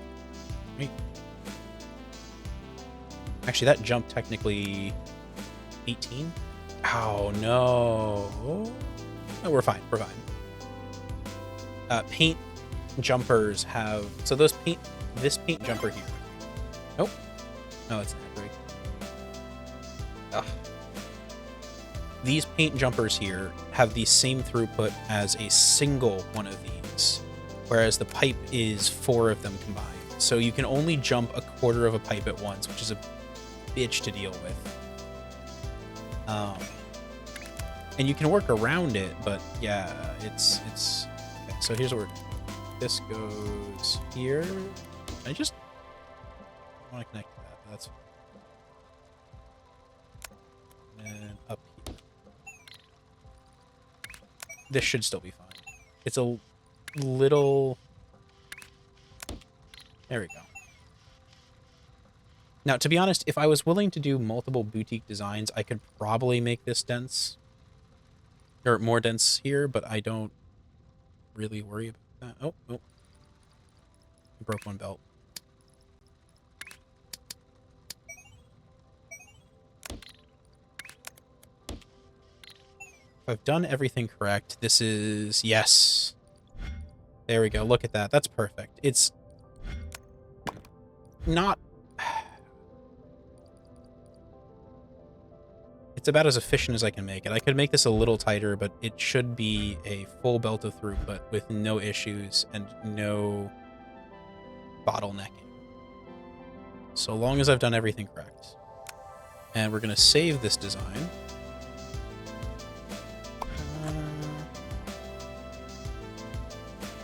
Right? Actually, that jumped technically 18. Oh no! No, we're fine. We're fine. Paint jumpers have this paint jumper here. Nope. No, it's not right. Ugh. These paint jumpers here have the same throughput as a single one of these, whereas the pipe is 4 of them combined. So you can only jump a quarter of a pipe at once, which is a bitch to deal with. And you can work around it, but yeah, it's okay. So here's what we're doing. This goes here. I just want to connect to that, but that's fine. And up here. This should still be fine. It's a little... There we go. Now, to be honest, if I was willing to do multiple boutique designs, I could probably make this dense. Or more dense here, but I don't really worry about that. Oh. I broke one belt. If I've done everything correct, this is... Yes. There we go. Look at that. That's perfect. It's not... It's about as efficient as I can make it. I could make this a little tighter, but it should be a full belt of throughput with no issues and no bottlenecking. So long as I've done everything correct. And we're going to save this design.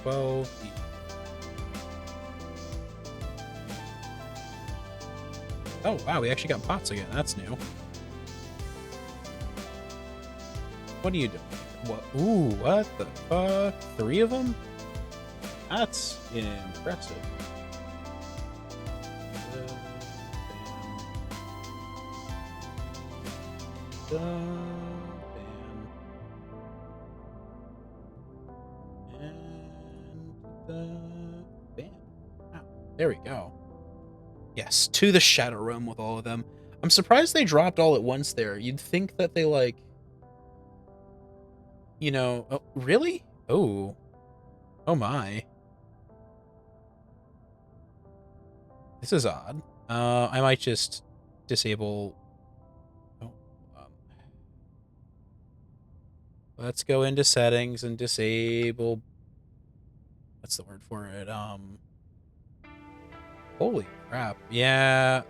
12. Oh, wow, we actually got pots again. That's new. What are you doing? What? Ooh, what the fuck? 3 of them? That's impressive. Bam. Ah, there we go. Yes, to the Shadow Realm with all of them. I'm surprised they dropped all at once there. You'd think that they, like... You know... Oh, really? Oh. Oh my. This is odd. I might just disable... Oh, let's go into settings and disable... What's the word for it? Holy crap. Yeah.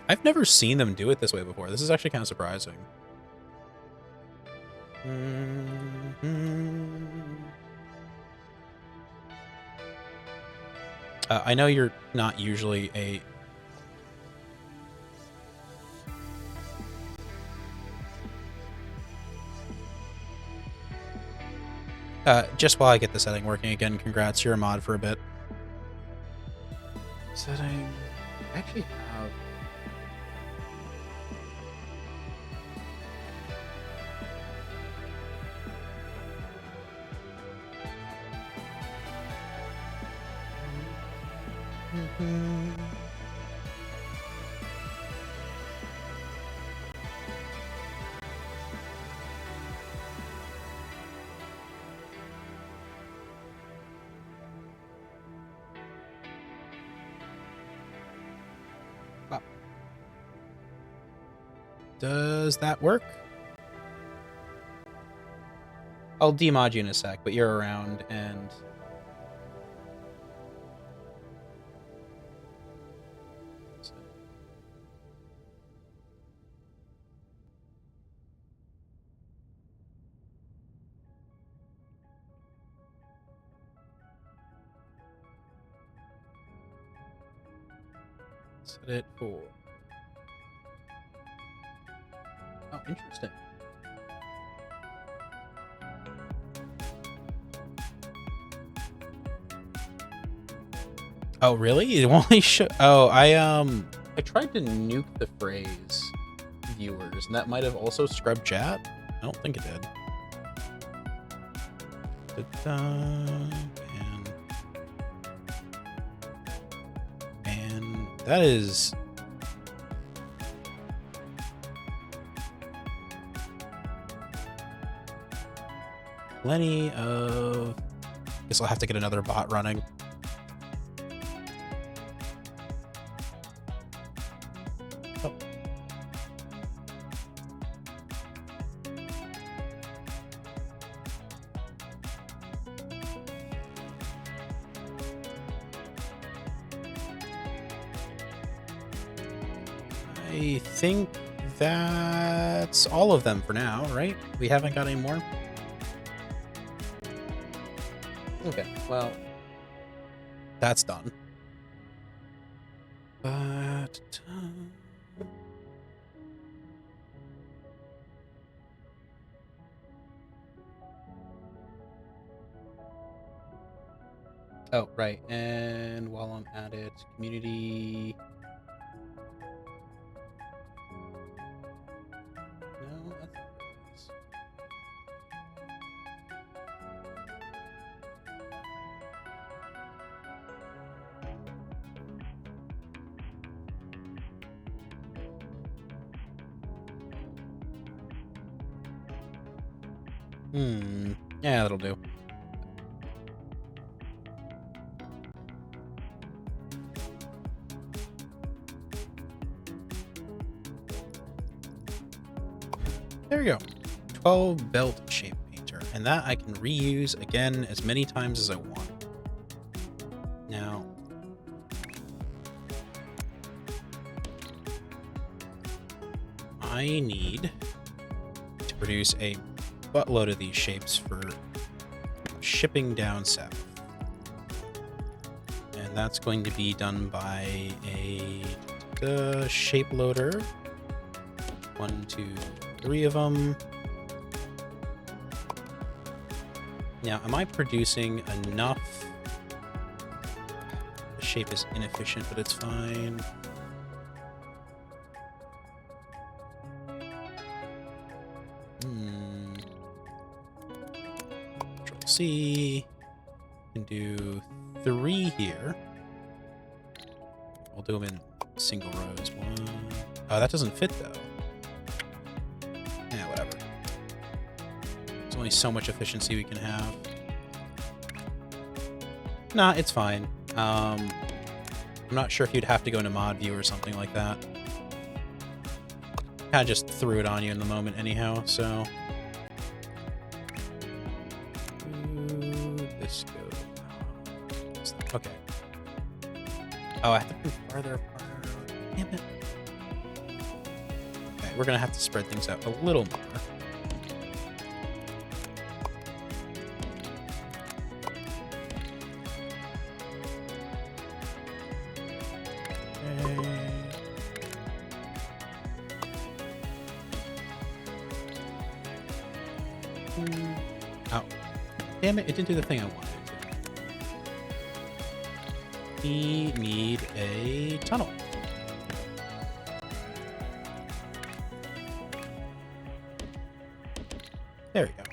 I've never seen them do it this way before. This is actually kind of surprising. I know you're not usually a... just while I get the setting working again, congrats, you're a mod for a bit. Setting... I actually have... Does that work? I'll demod you in a sec, but you're around and... Set it for... Oh, interesting. Oh, really? It only show... Oh, I tried to nuke the phrase viewers, and that might have also scrubbed chat. I don't think it did. And that is... plenty of... Guess I'll have to get another bot running. Oh. I think that's all of them for now, right? We haven't got any more? Okay, well, that's done. But... oh, right, and while I'm at it, community... No, that's... Yeah, that'll do. There we go. 12 belt shape painter. And that I can reuse again as many times as I want. Now... I need to produce a buttload of these shapes for shipping down south. And that's going to be done by a shape loader. 1, 2, 3 of them. Now, am I producing enough? The shape is inefficient, but it's fine. Control C. Can do 3 here. We'll do them in single rows. 1. Oh, that doesn't fit though. Yeah, whatever. There's only so much efficiency we can have. Nah, it's fine. I'm not sure if you'd have to go into mod view or something like that. Kind of just threw it on you in the moment anyhow, so... This goes... Okay. Oh, I have to move farther apart. Damn it. Okay, we're gonna have to spread things out a little more. Oh. Damn it, it didn't do the thing I wanted it to. We need a tunnel. There we go.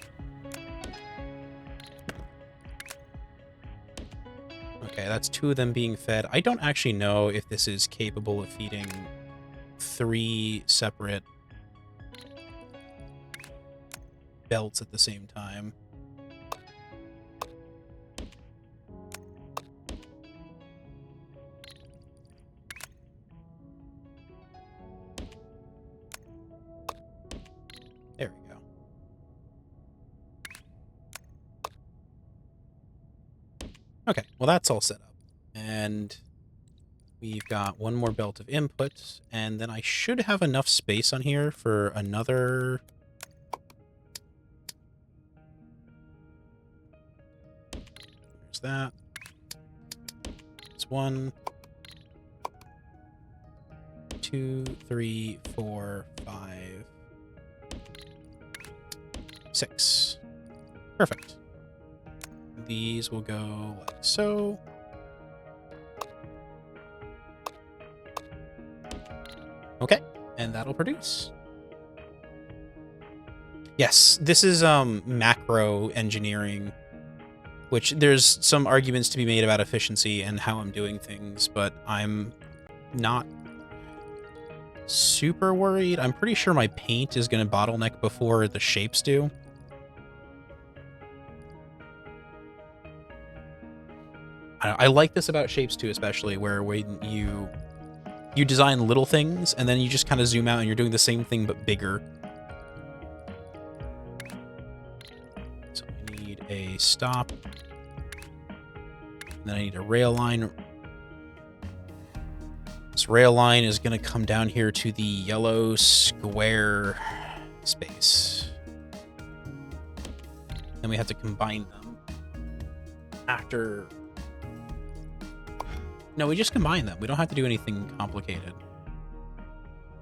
Okay, that's 2 of them being fed. I don't actually know if this is capable of feeding 3 separate belts at the same time. Okay, well that's all set up. And we've got one more belt of input, and then I should have enough space on here for another... There's that. It's 1, 2, 3, 4, 5, 6. Perfect. These will go like so. Okay, and that'll produce. Yes, this is macro engineering, which there's some arguments to be made about efficiency and how I'm doing things, but I'm not super worried. I'm pretty sure my paint is going to bottleneck before the shapes do. I like this about shapes too, especially where when you design little things and then you just kind of zoom out and you're doing the same thing but bigger. So I need a stop. And then I need a rail line. This rail line is going to come down here to the yellow square space. Then we have to combine them after... No, we just combine them. We don't have to do anything complicated.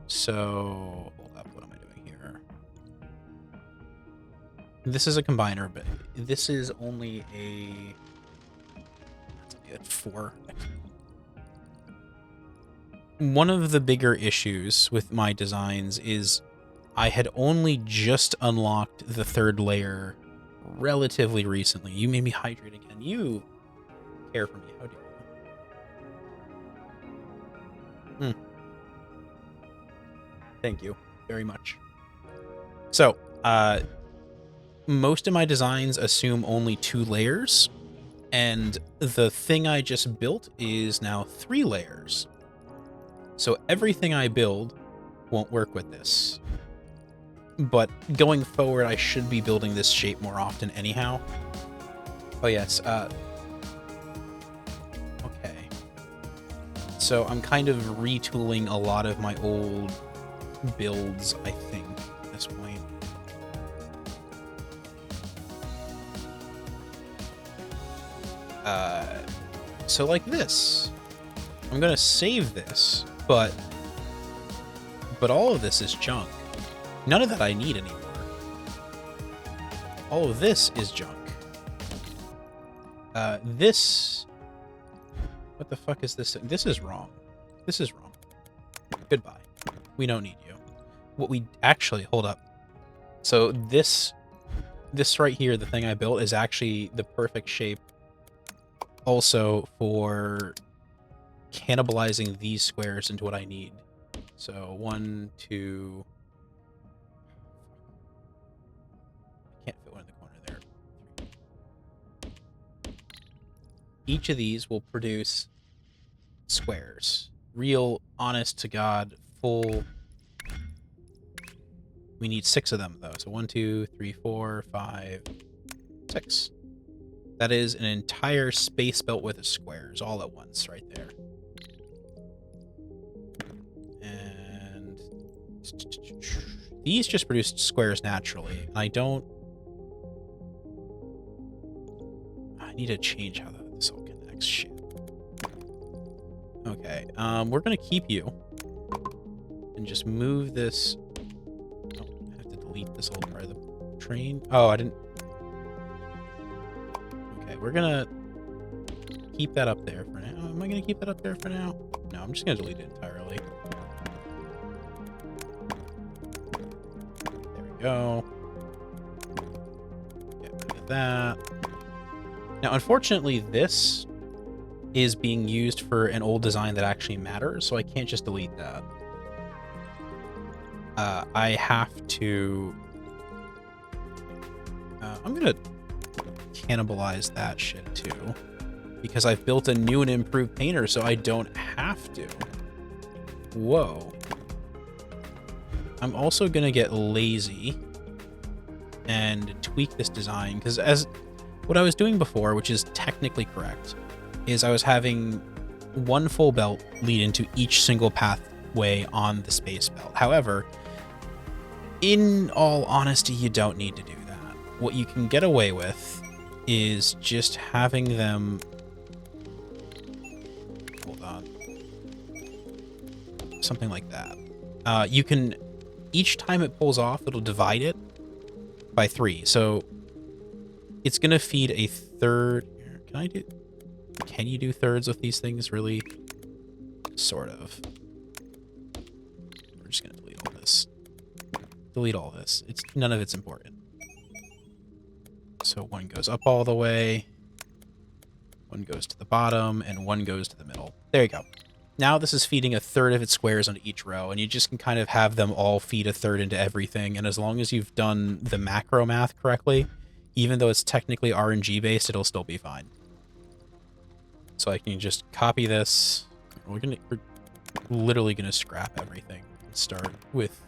So, hold up, what am I doing here? This is a combiner, but this is only a... That's only a 4. One of the bigger issues with my designs is I had only just unlocked the 3rd layer relatively recently. You made me hydrate again. You care for me. How do you? Thank you very much. So, most of my designs assume only 2 layers, and the thing I just built is now 3 layers. So everything I build won't work with this. But going forward, I should be building this shape more often anyhow. Oh yes, okay. So I'm kind of retooling a lot of my old builds, I think, at this point. So like this. I'm gonna save this, but all of this is junk. None of that I need anymore. All of this is junk. This... What the fuck is this? This is wrong. This is wrong. Goodbye. We don't need you. What we... Actually, hold up. So this right here, the thing I built, is actually the perfect shape also for cannibalizing these squares into what I need. So 1, 2... Can't fit one in the corner there. 3. Each of these will produce squares. Real, honest to God, full... We need 6 of them, though. So 1, 2, 3, 4, 5, 6. That is an entire space belt with squares all at once, right there. And these just produce squares naturally. I need to change how this all connects. Shit. Okay, we're gonna keep you and just move this. Oh, I have to delete this old part of the train. Oh, I didn't. Okay, we're gonna keep that up there for now. Am I gonna keep that up there for now? No, I'm just gonna delete it entirely. There we go. Get rid of that. Now, unfortunately, this is being used for an old design that actually matters, so I can't just delete that. I have to... I'm gonna cannibalize that shit too, because I've built a new and improved painter, so I don't have to. Whoa. I'm also gonna get lazy and tweak this design, because as What I was doing before, which is technically correct, is I was having one full belt lead into each single pathway on the space belt. However, in all honesty, you don't need to do that. What you can get away with is just having them... Hold on. Something like that. You can... Each time it pulls off, it'll divide it by 3. So it's going to feed a third... Can you do thirds with these things, really? Sort of. We're just going to delete all this. Delete all this. None of it's important. So one goes up all the way, one goes to the bottom, and one goes to the middle. There you go. Now this is feeding a third of its squares onto each row, and you just can kind of have them all feed a third into everything, and as long as you've done the macro math correctly, even though it's technically RNG based, it'll still be fine. So I can just copy this. We're literally gonna scrap everything and start with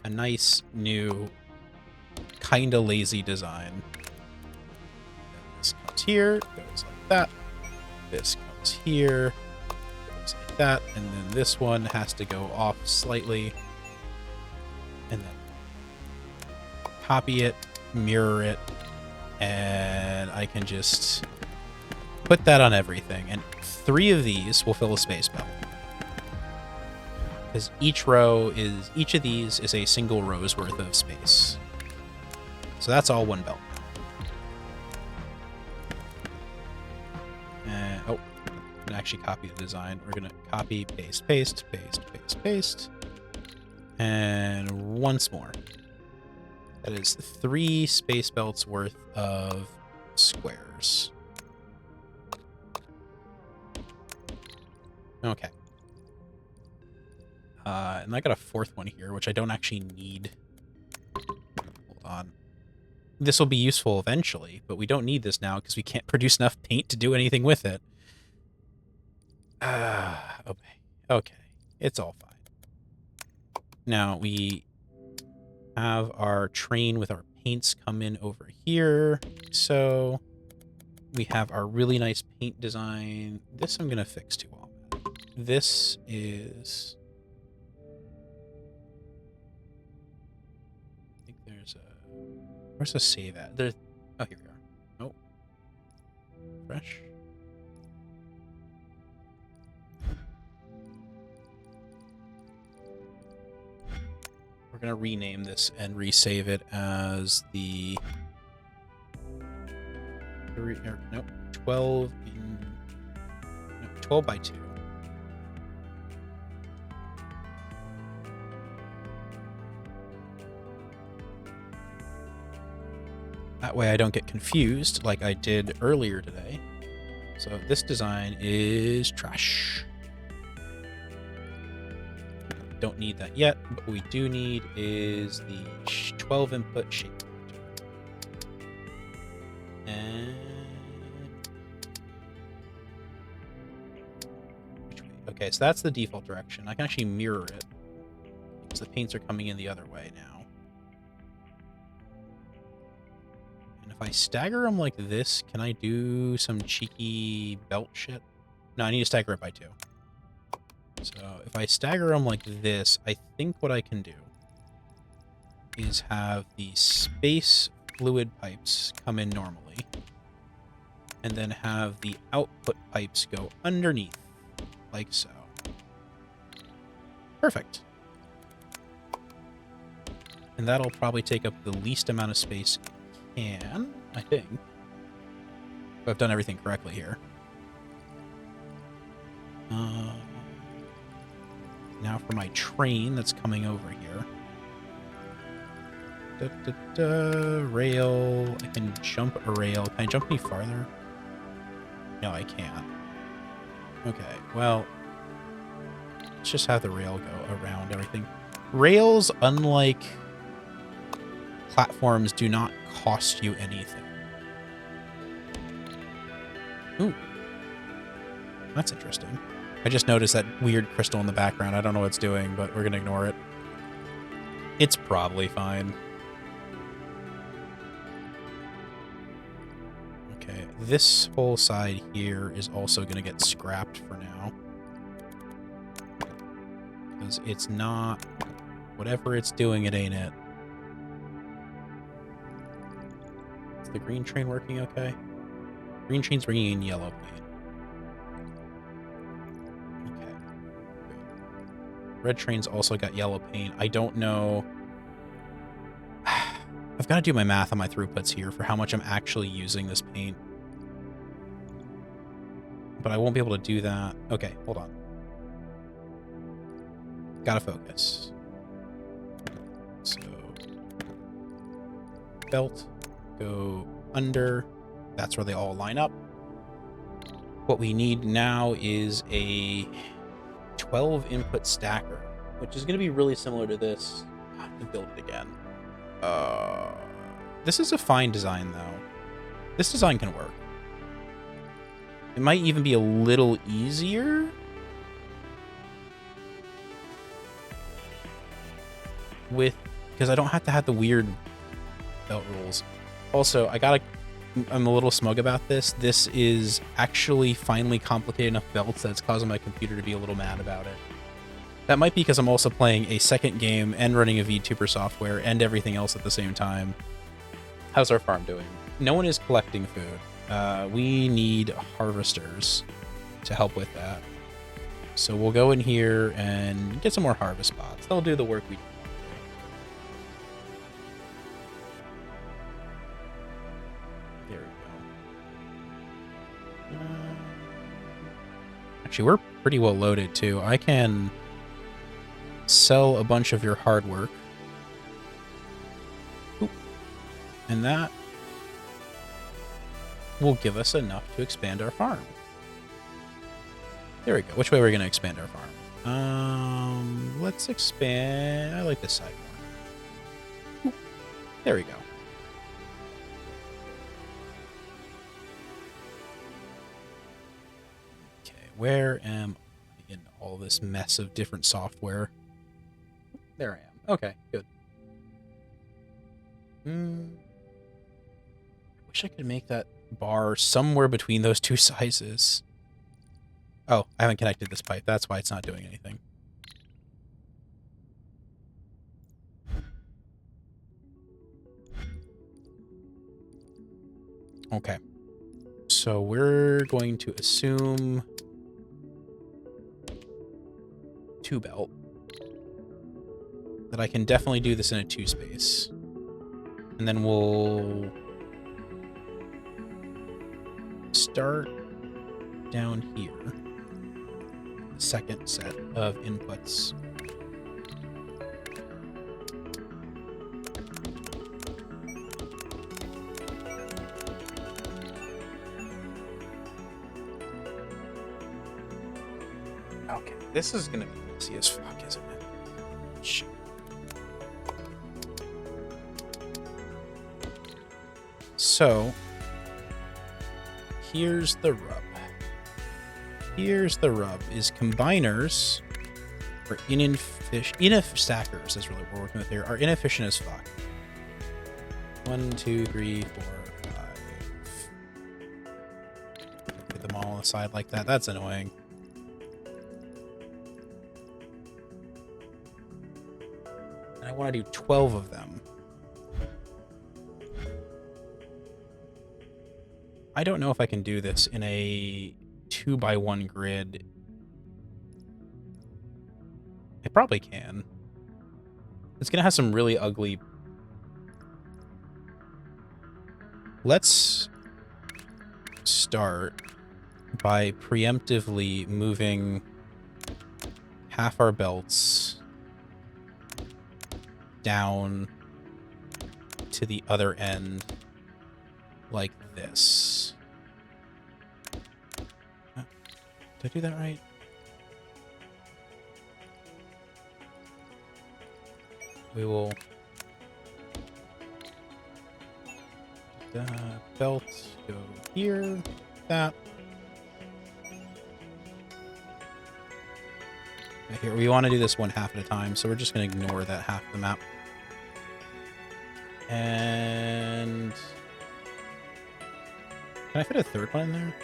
a nice new kind of lazy design. This comes here, goes like that. This comes here, goes like that, and then this one has to go off slightly, and then copy it, mirror it, and I can just put that on everything, and 3 of these will fill a space belt. Because each of these is a single row's worth of space. So that's all one belt. And, oh, I'm gonna actually copy the design. We're gonna copy, paste, paste, paste, paste, paste. And once more. That is 3 space belts worth of squares. Okay. And I got a 4th one here, which I don't actually need. Hold on. This will be useful eventually, but we don't need this now because we can't produce enough paint to do anything with it. Okay. It's all fine. Now we have our train with our paints come in over here. So we have our really nice paint design. This I'm going to fix too. This is... I think there's a... Where's the save at? There... Oh, here we are. Oh. Fresh. We're going to rename this and resave it as the... 12 by 2. That way I don't get confused like I did earlier today. So this design is trash. Don't need that yet. What we do need is the 12 input shape. And... Okay, so that's the default direction. I can actually mirror it because the paints are coming in the other way now. If I stagger them like this, can I do some cheeky belt shit? No, I need to stagger it by 2. So if I stagger them like this, I think what I can do is have the space fluid pipes come in normally, and then have the output pipes go underneath, like so. Perfect. And that'll probably take up the least amount of space can, I think. If I've done everything correctly here. Now for my train that's coming over here. Rail. I can jump a rail. Can I jump any farther? No, I can't. Okay, well, let's just have the rail go around everything. Rails, unlike platforms, do not cost you anything. Ooh. That's interesting. I just noticed that weird crystal in the background. I don't know what it's doing, but we're going to ignore it. It's probably fine. this whole side here is also going to get scrapped for now. Because it's not... Whatever it's doing, it ain't it. Is the green train working okay? Green train's bringing in yellow paint. Okay. Good. Red train's also got yellow paint. I don't know... I've got to do my math on my throughputs here for how much I'm actually using this paint. But I won't be able to do that. Okay, hold on. Gotta focus. So... Belt. Go under. That's where they all line up. What we need now is a 12 input stacker, which is going to be really similar to this. I have to build it again. This is a fine design, though. This design can work. It might even be a little easier. Because I don't have to have the weird belt rules. Also, I'm a little smug about this. This is actually finally complicated enough belts that it's causing my computer to be a little mad about it. That might be because I'm also playing a second game and running a VTuber software and everything else at the same time. How's our farm doing? No one is collecting food. We need harvesters to help with that. So we'll go in here and get some more harvest spots. They'll do the work we do. There we go. Actually, we're pretty well loaded, too. I can sell a bunch of your hard work. Oop. And that will give us enough to expand our farm. There we go. Which way are we going to expand our farm? Let's expand... I like this side more. Oop. There we go. Okay, where am I in all this mess of different software? There I am. Okay, good. I wish I could make that bar somewhere between those two sizes. Oh, I haven't connected this pipe. That's why it's not doing anything. Okay. So we're going to assume 2 belt. That I can definitely do this in a 2 space. And then we'll start down here. The second set of inputs. Okay, this is gonna be messy as fuck, isn't it? Shit. So, here's the rub. Here's the rub, is combiners, or stackers is really what we're working with here, are inefficient as fuck. 1, 2, 3, 4, 5. Put them all on the side like that. That's annoying. And I want to do 12 of them. I don't know if I can do this in a 2x1 grid. I probably can. It's gonna have some really ugly... Let's start by preemptively moving half our belts down to the other end like this. Did I do that right? We will... belt go here, that. Okay, here, we want to do this one half at a time, so we're just going to ignore that half of the map. And... Can I fit a third one in there?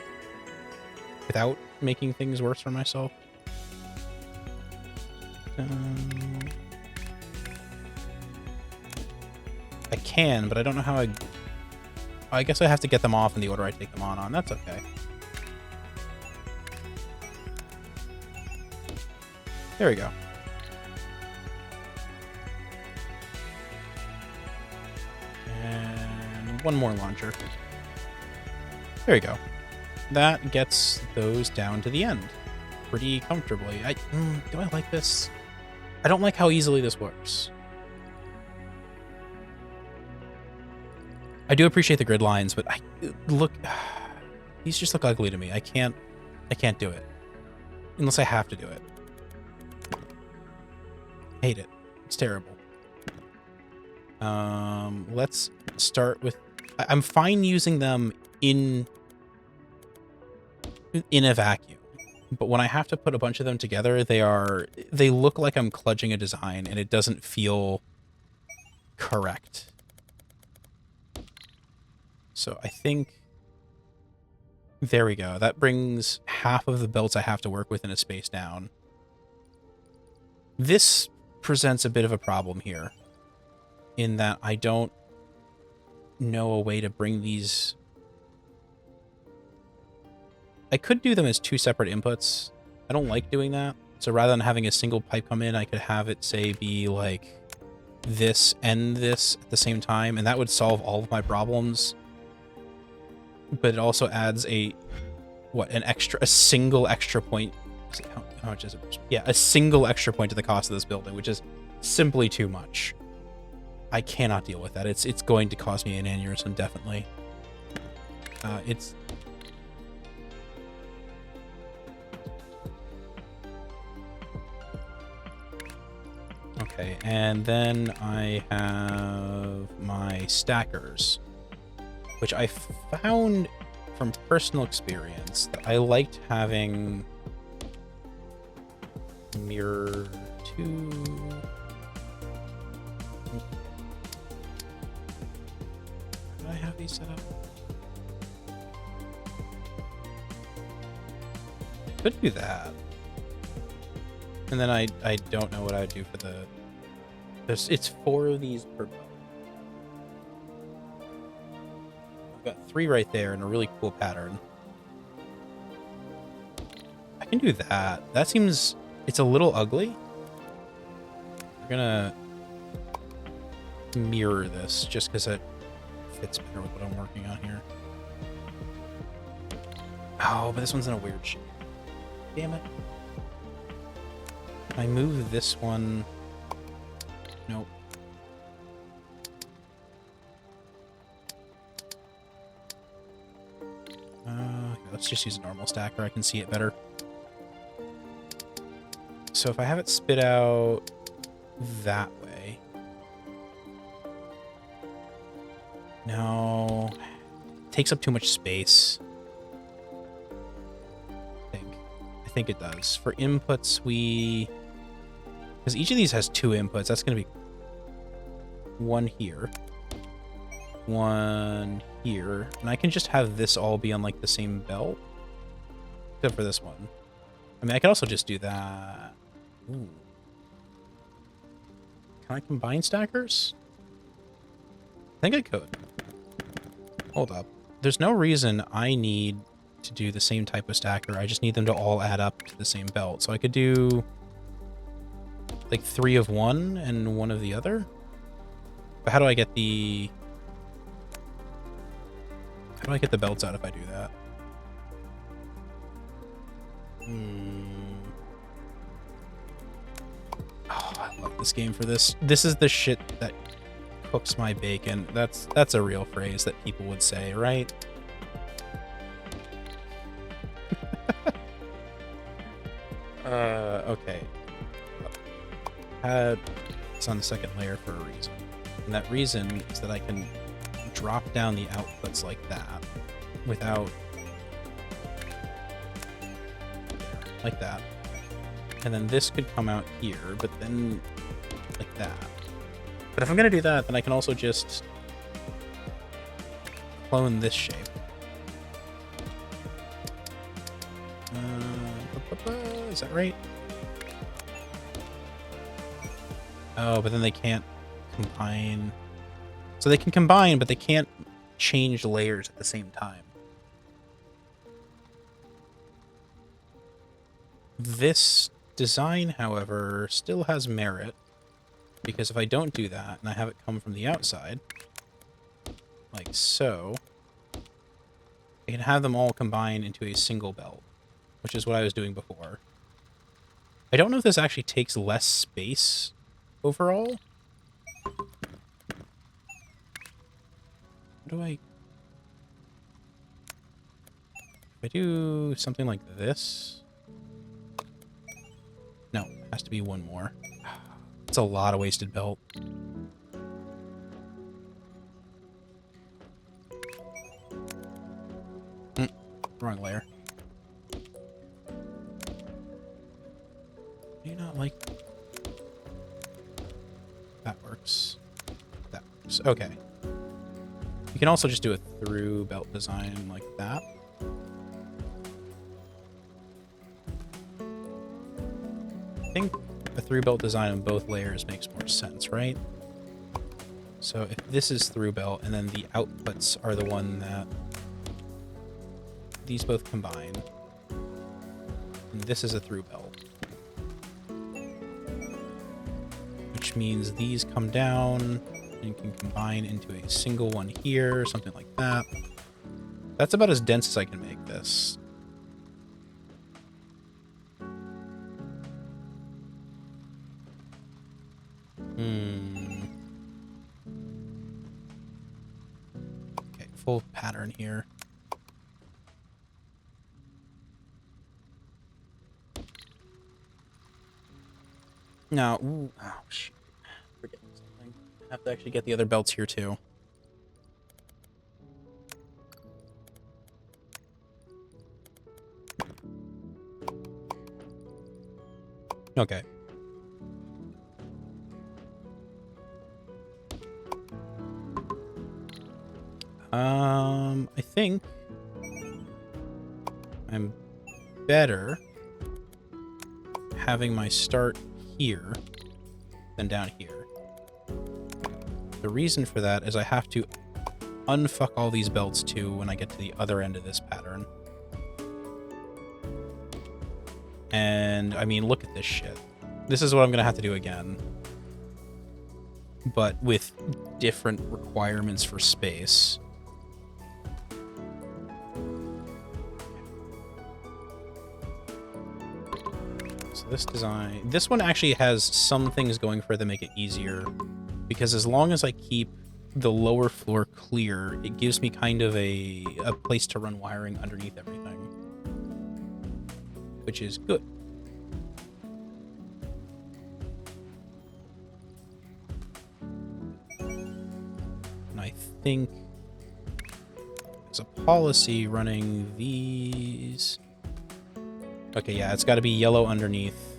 Without making things worse for myself? I can, but I don't know how I guess I have to get them off in the order I take them on. That's okay. There we go. And one more launcher. There you go. That gets those down to the end pretty comfortably. Do I like this? I don't like how easily this works. I do appreciate the grid lines, but these just look ugly to me. I can't do it. Unless I have to do it. Hate it. It's terrible. Let's start with... I'm fine using them in a vacuum. But when I have to put a bunch of them together, they look like I'm kludging a design, and it doesn't feel correct. So I think... There we go. That brings half of the belts I have to work with in a space down. This presents a bit of a problem here, in that I don't know a way to bring these... I could do them as two separate inputs. I don't like doing that. So rather than having a single pipe come in, I could have it, say, be like this and this at the same time, and that would solve all of my problems. But it also adds a single extra point. How much is it? Yeah, a single extra point to the cost of this building, which is simply too much. I cannot deal with that. It's going to cause me an aneurysm, definitely. It's... Okay, and then I have my stackers, which I found from personal experience that I liked having mirror 2. How do I have these set up? Could do that. And then I don't know what I would do for the... It's 4 of these per belt. I've got 3 right there in a really cool pattern. I can do that. That seems... It's a little ugly. We're gonna mirror this just because it fits better with what I'm working on here. Oh, but this one's in a weird shape. Damn it. I move this one. Nope. Let's just use a normal stacker. I can see it better. So if I have it spit out that way. No. It takes up too much space. I think it does. For inputs, because each of these has 2 inputs, that's going to be 1 here, 1 here, and I can just have this all be on like the same belt, except for this one. I mean, I could also just do that. Ooh. Can I combine stackers? I think I could. Hold up. There's no reason I need to do the same type of stacker. I just need them to all add up to the same belt. So I could do like 3 of one and 1 of the other. But how do I get the belts out if I do that? Oh, I love this game for this. This is the shit that cooks my bacon. That's a real phrase that people would say, right? Okay. It's on the second layer for a reason. And that reason is that I can drop down the outputs like that without... like that. And then this could come out here, but then like that. But if I'm going to do that, then I can also just clone this shape. Is that right? Oh, but then they can't combine. So they can combine, but they can't change layers at the same time. This design, however, still has merit, because if I don't do that, and I have it come from the outside, like so, I can have them all combine into a single belt, which is what I was doing before. I don't know if this actually takes less space overall. How do I... If I do something like this... No, it has to be one more. It's a lot of wasted belt. Wrong layer. Do you not like... That works. That works. Okay. You can also just do a through belt design like that. I think a through belt design on both layers makes more sense, right? So if this is through belt, and then the outputs are the one that these both combine, and this is a through belt, which means these come down and can combine into a single one here, something like that. That's about as dense as I can make this. Okay, full pattern here. Now, ooh, oh shit, forgetting something. I have to actually get the other belts here too. Okay. I think I'm better having my start here than down here. The reason for that is I have to unfuck all these belts too when I get to the other end of this pattern. And, I mean, look at this shit. This is what I'm gonna have to do again. But with different requirements for space. So this design... This one actually has some things going for it that make it easier. Because as long as I keep the lower floor clear, it gives me kind of a place to run wiring underneath everything. Which is good. And I think there's a policy running these. Okay, yeah, it's got to be yellow underneath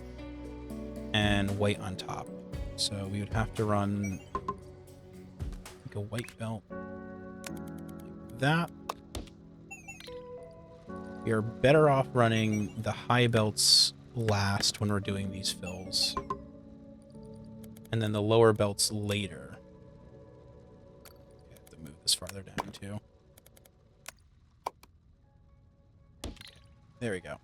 and white on top. So we would have to run like a white belt like that. We are better off running the high belts last when we're doing these fills. And then the lower belts later. I have to move this farther down too. Okay, there we go.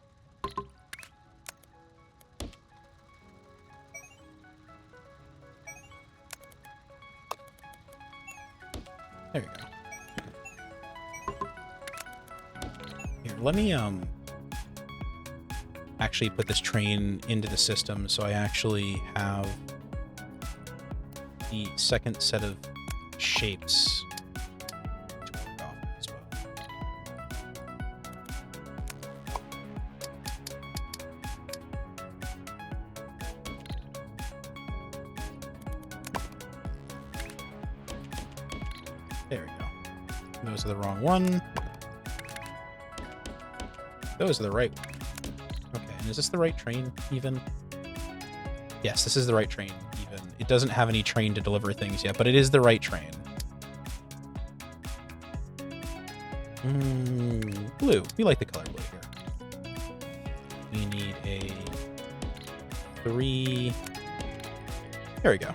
There we go. Here, let me actually put this train into the system so I actually have the second set of shapes to work off as well. There we go. Those are the wrong one. Those are the right one. Okay, and is this the right train, even? Yes, this is the right train, even. It doesn't have any train to deliver things yet, but it is the right train. Blue. We like the color blue here. We need a 3. There we go.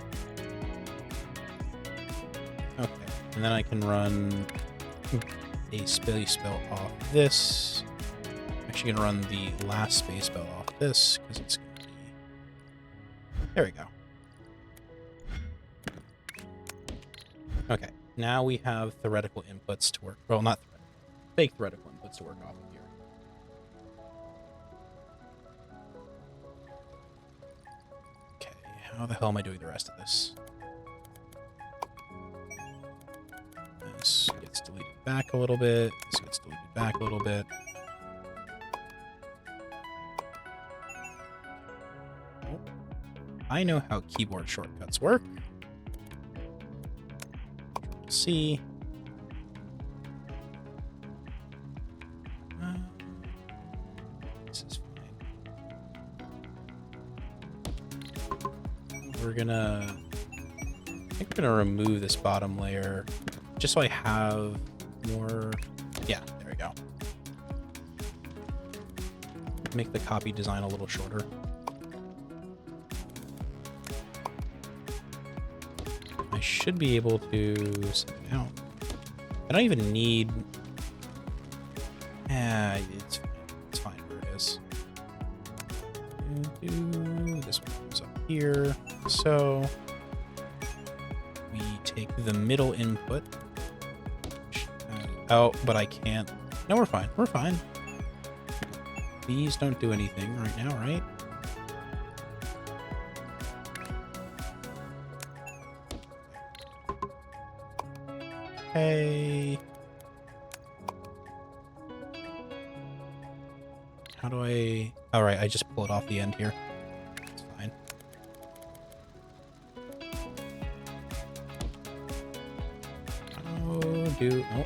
Okay, and then I can run a space spell off this. I'm actually gonna run the last space spell off this because it's gonna be. There we go. Okay, now we have theoretical inputs to work. Well, not theoretical, fake theoretical inputs to work off of here. Okay, how the hell am I doing the rest of this? This gets deleted back a little bit. This gets deleted back a little bit. Oh, I know how keyboard shortcuts work. C. This is fine. We're gonna. I think we're gonna remove this bottom layer, just so I have more. Yeah, there we go. Make the copy design a little shorter. I should be able to send it out. I don't even need. It's fine where it is. This one comes up here. So we take the middle input. Oh, but I can't. No, we're fine. We're fine. These don't do anything right now, right? Okay. How do I... All right, I just pull it off the end here. It's fine. Oh.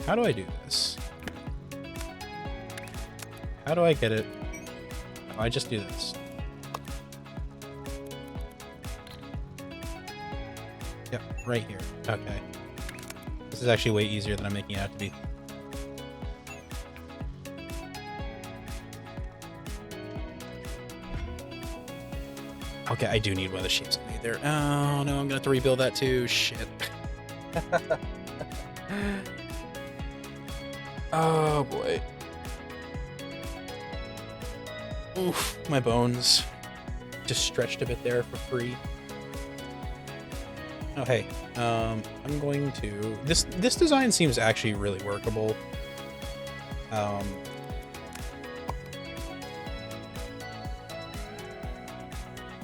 How do I do this? How do I get it? Oh, I just do this. Yep, right here. Okay. This is actually way easier than I'm making it out to be. Okay, I do need one of the shapes I made there. Oh, no, I'm gonna have to rebuild that too. Shit. Oh, boy. Oof, my bones just stretched a bit there for free. Oh, hey, I'm going to... This design seems actually really workable. I'm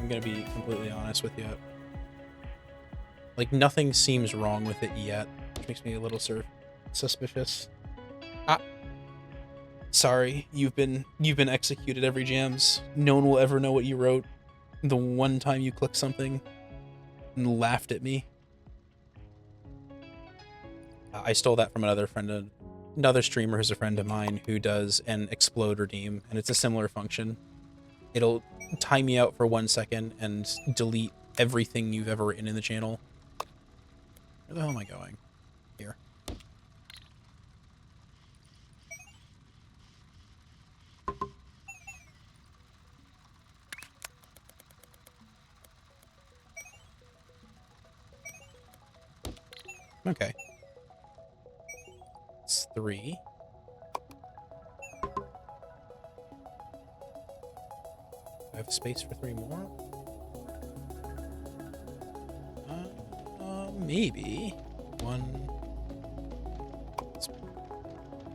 gonna be completely honest with you. Like, nothing seems wrong with it yet, which makes me a little suspicious. Ah, sorry, you've been executed, every jams. No one will ever know what you wrote. The one time you clicked something and laughed at me. I stole that from another streamer who's a friend of mine who does an explode redeem, and it's a similar function. It'll time me out for 1 second and delete everything you've ever written in the channel. Where the hell am I going? Here. Okay. It's 3. I have space for 3 more? Maybe. 1,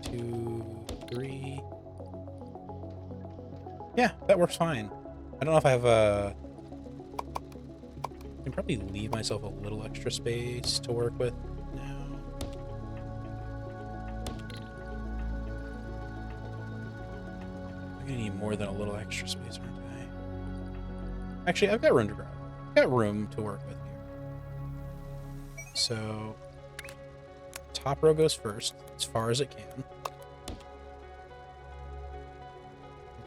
2, 3. Yeah, that works fine. I don't know if I have a... I can probably leave myself a little extra space to work with now. I'm gonna need more than a little extra space, aren't I? Actually, I've got room to grab. I've got room to work with here. So, top row goes first, as far as it can.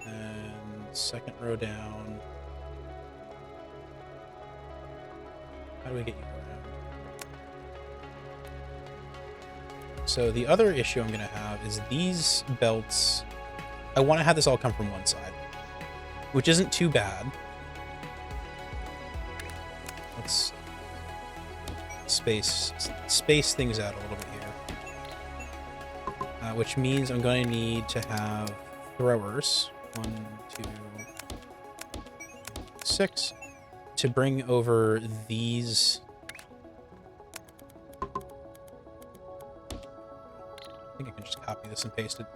And second row down. How do we get you So the other issue I'm going to have is these belts. I want to have this all come from one side, which isn't too bad. Let's space things out a little bit here. Which means I'm going to need to have throwers. 1, 2, 6. To bring over these. I think I can just copy this and paste it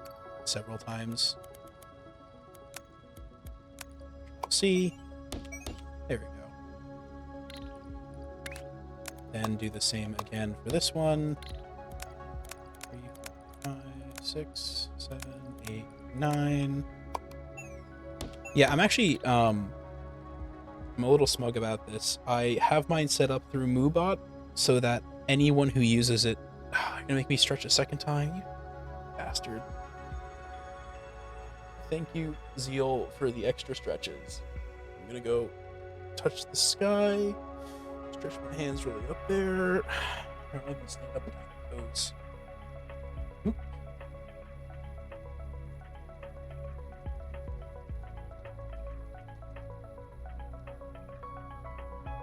several times. See? There we go. Then do the same again for this one. 3, 4, 5, 6, 7, 8, 9. Yeah, I'm actually I'm a little smug about this. I have mine set up through MooBot so that anyone who uses it, you're gonna make me stretch a second time, you bastard. Thank you, Zeal, for the extra stretches. I'm gonna go touch the sky, stretch my hands really up there. Let me stand up on my toes.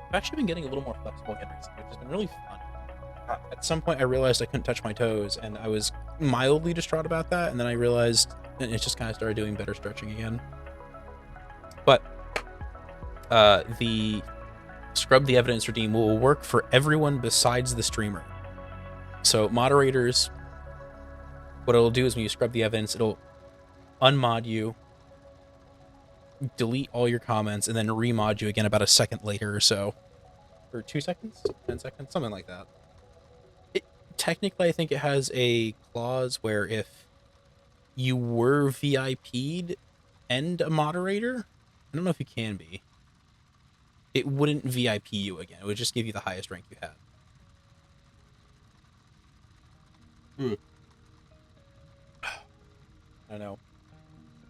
I've actually been getting a little more flexible again recently, which has been really fun. At some point, I realized I couldn't touch my toes, and I was mildly distraught about that, and then I realized it just kind of started doing better stretching again. But the Scrub the Evidence Redeem will work for everyone besides the streamer. So moderators, what it'll do is when you scrub the evidence, it'll unmod you, delete all your comments, and then remod you again about a second later or so. Or 2 seconds? 10 seconds? Something like that. Technically, I think it has a clause where if you were VIP'd and a moderator, I don't know if you can be, it wouldn't VIP you again. It would just give you the highest rank you had. I don't know.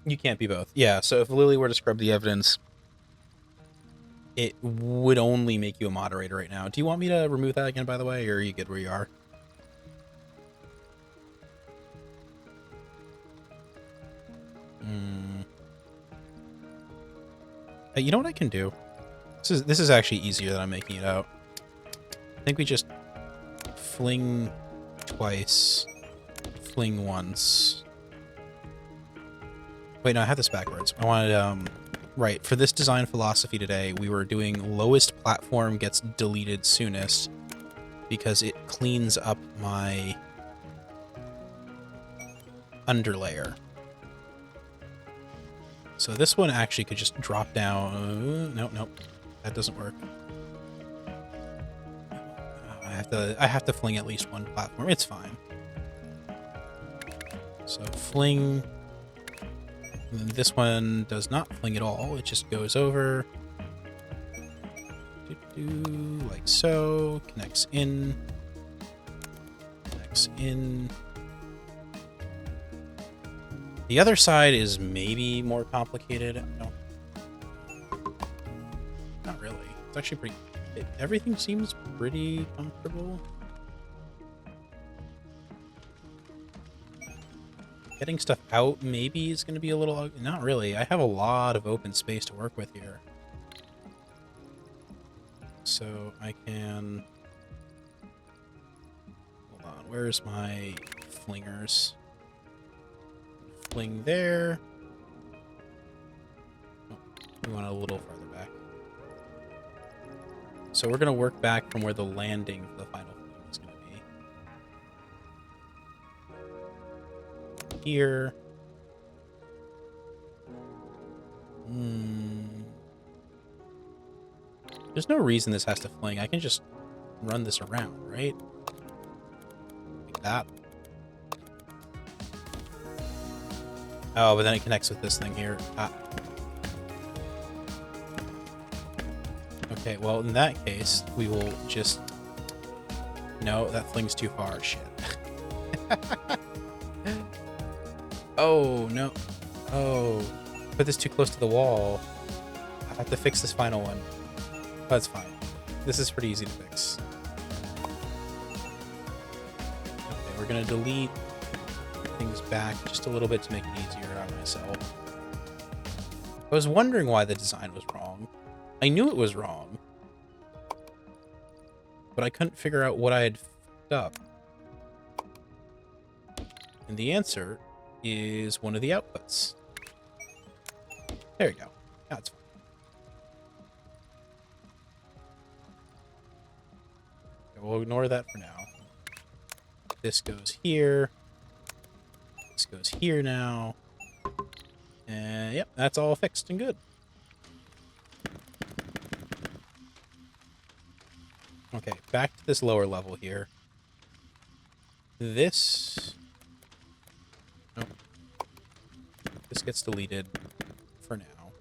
You can't be both. Yeah, so if Lily were to scrub the evidence, it would only make you a moderator right now. Do you want me to remove that again, by the way, or are you good where you are? You know what I can do? This is actually easier than I'm making it out. I think we just fling twice, fling once. Wait, no, I have this backwards. I wanted, right, for this design philosophy today, we were doing lowest platform gets deleted soonest because it cleans up my underlayer. So this one actually could just drop down. Nope, that doesn't work. I have to fling at least one platform. It's fine. So fling. And then this one does not fling at all. It just goes over. Like so. Connects in. Connects in. The other side is maybe more complicated. No. Not really. It's actually pretty... everything seems pretty comfortable. Getting stuff out maybe is going to be a little... not really. I have a lot of open space to work with here. So I can... hold on. Where's my flingers? Fling there. Oh, we want a little farther back. So we're going to work back from where the landing for the final fling is going to be. Here. There's no reason this has to fling. I can just run this around, right? Like that. Oh, but then it connects with this thing here. Ah. Okay, well, in that case, we will just... no, that fling's too far. Shit. Oh, no. Oh. Put this too close to the wall. I have to fix this final one. Oh, that's fine. This is pretty easy to fix. Okay, we're going to delete things back just a little bit to make it easier on myself. I was wondering why the design was wrong. I knew it was wrong, but I couldn't figure out what I had fucked up. And the answer is one of the outputs. There you go. Now it's fine. We'll ignore that for now. This goes here. This goes here now. And yep, that's all fixed and good. Okay, back to this lower level here. This... Nope. This gets deleted for now.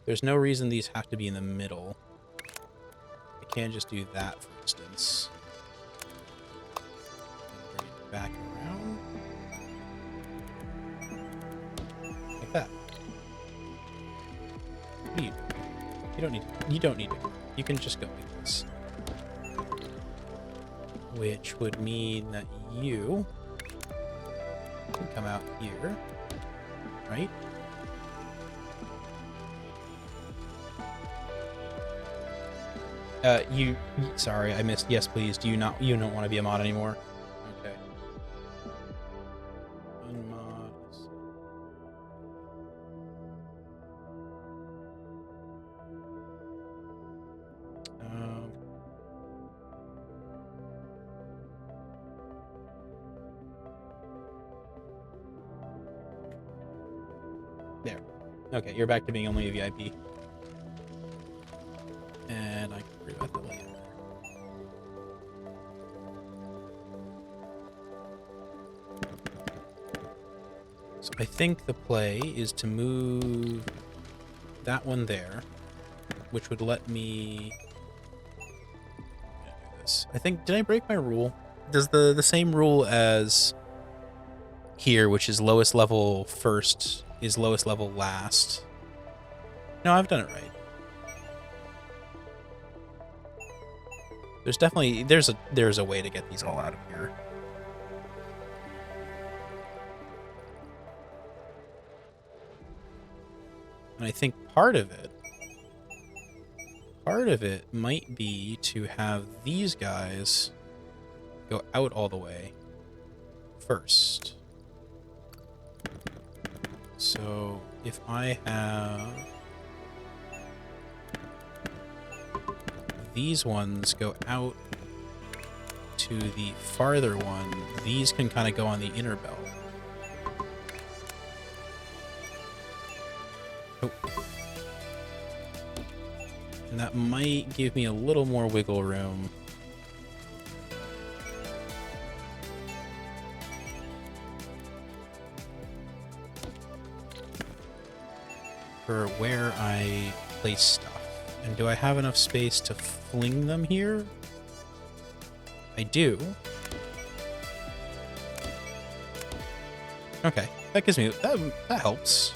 There's no reason these have to be in the middle. I can just do that, for instance. And bring it back around. Like that. What do you do? You don't need to. You can just go like this. Which would mean that you can come out here, right? Sorry, I missed. Yes, please. You don't want to be a mod anymore? Okay. Unmod. There. Okay, you're back to being only a VIP. And I can rewrite that later. So I think the play is to move that one there, which would let me do this. I think, did I break my rule? Does the same rule as here, which is lowest level first, is lowest level last? No, I've done it right. There's definitely there's a way to get these all out of here. And I think part of it might be to have these guys go out all the way first. So if I have these ones go out to the farther one, these can kind of go on the inner belt. Oh. And that might give me a little more wiggle room. For where I place stuff. And do I have enough space to fling them here? I do. Okay, that gives me that helps.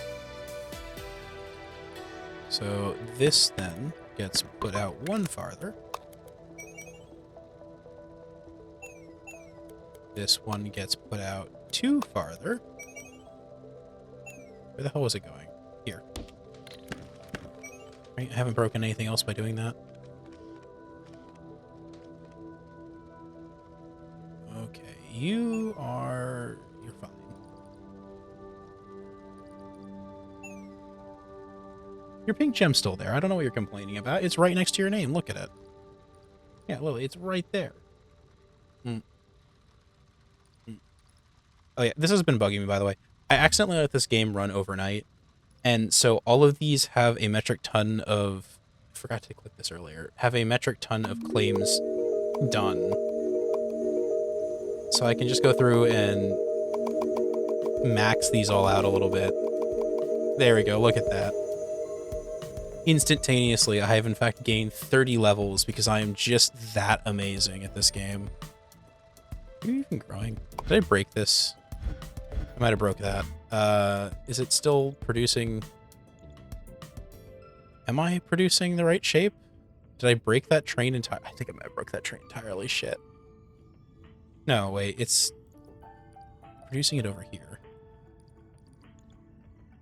So this then gets put out one farther. This one gets put out two farther. Where the hell was it going? Here. Right, I haven't broken anything else by doing that. Okay, you're fine. Your pink gem's still there. I don't know what you're complaining about. It's right next to your name. Look at it. Yeah, Lily, it's right there. Oh yeah, this has been bugging me, by the way. I accidentally let this game run overnight. And so all of these have a metric ton of... I forgot to click this earlier. Have a metric ton of claims done. So I can just go through and max these all out a little bit. There we go. Look at that. Instantaneously, I have in fact gained 30 levels because I am just that amazing at this game. Are you even growing? Did I break this? I might have broke that. Is it still producing? Am I producing the right shape? Did I break that train entirely? I think I might have broke that train entirely. Shit. No, wait, it's producing it over here.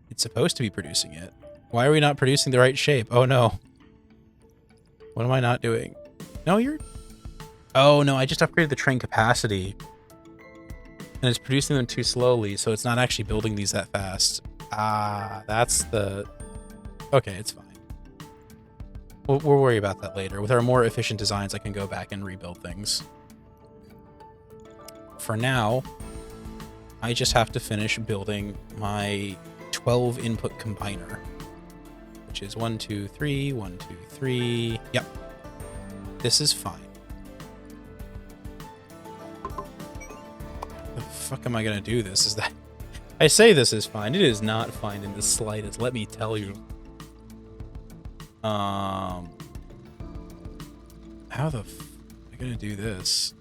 It's supposed to be producing it. Why are we not producing the right shape? Oh no. What am I not doing? No, you're... Oh no, I just upgraded the train capacity. And it's producing them too slowly, so it's not actually building these that fast. Ah, that's the... Okay, it's fine. We'll worry about that later. With our more efficient designs, I can go back and rebuild things. For now, I just have to finish building my 12 input combiner, which is 1, 2, 3, 1, 2, 3. Yep. This is fine. The fuck am I gonna do this? Is that... I say this is fine. It is not fine in the slightest, let me tell you. How the f... am I gonna do this?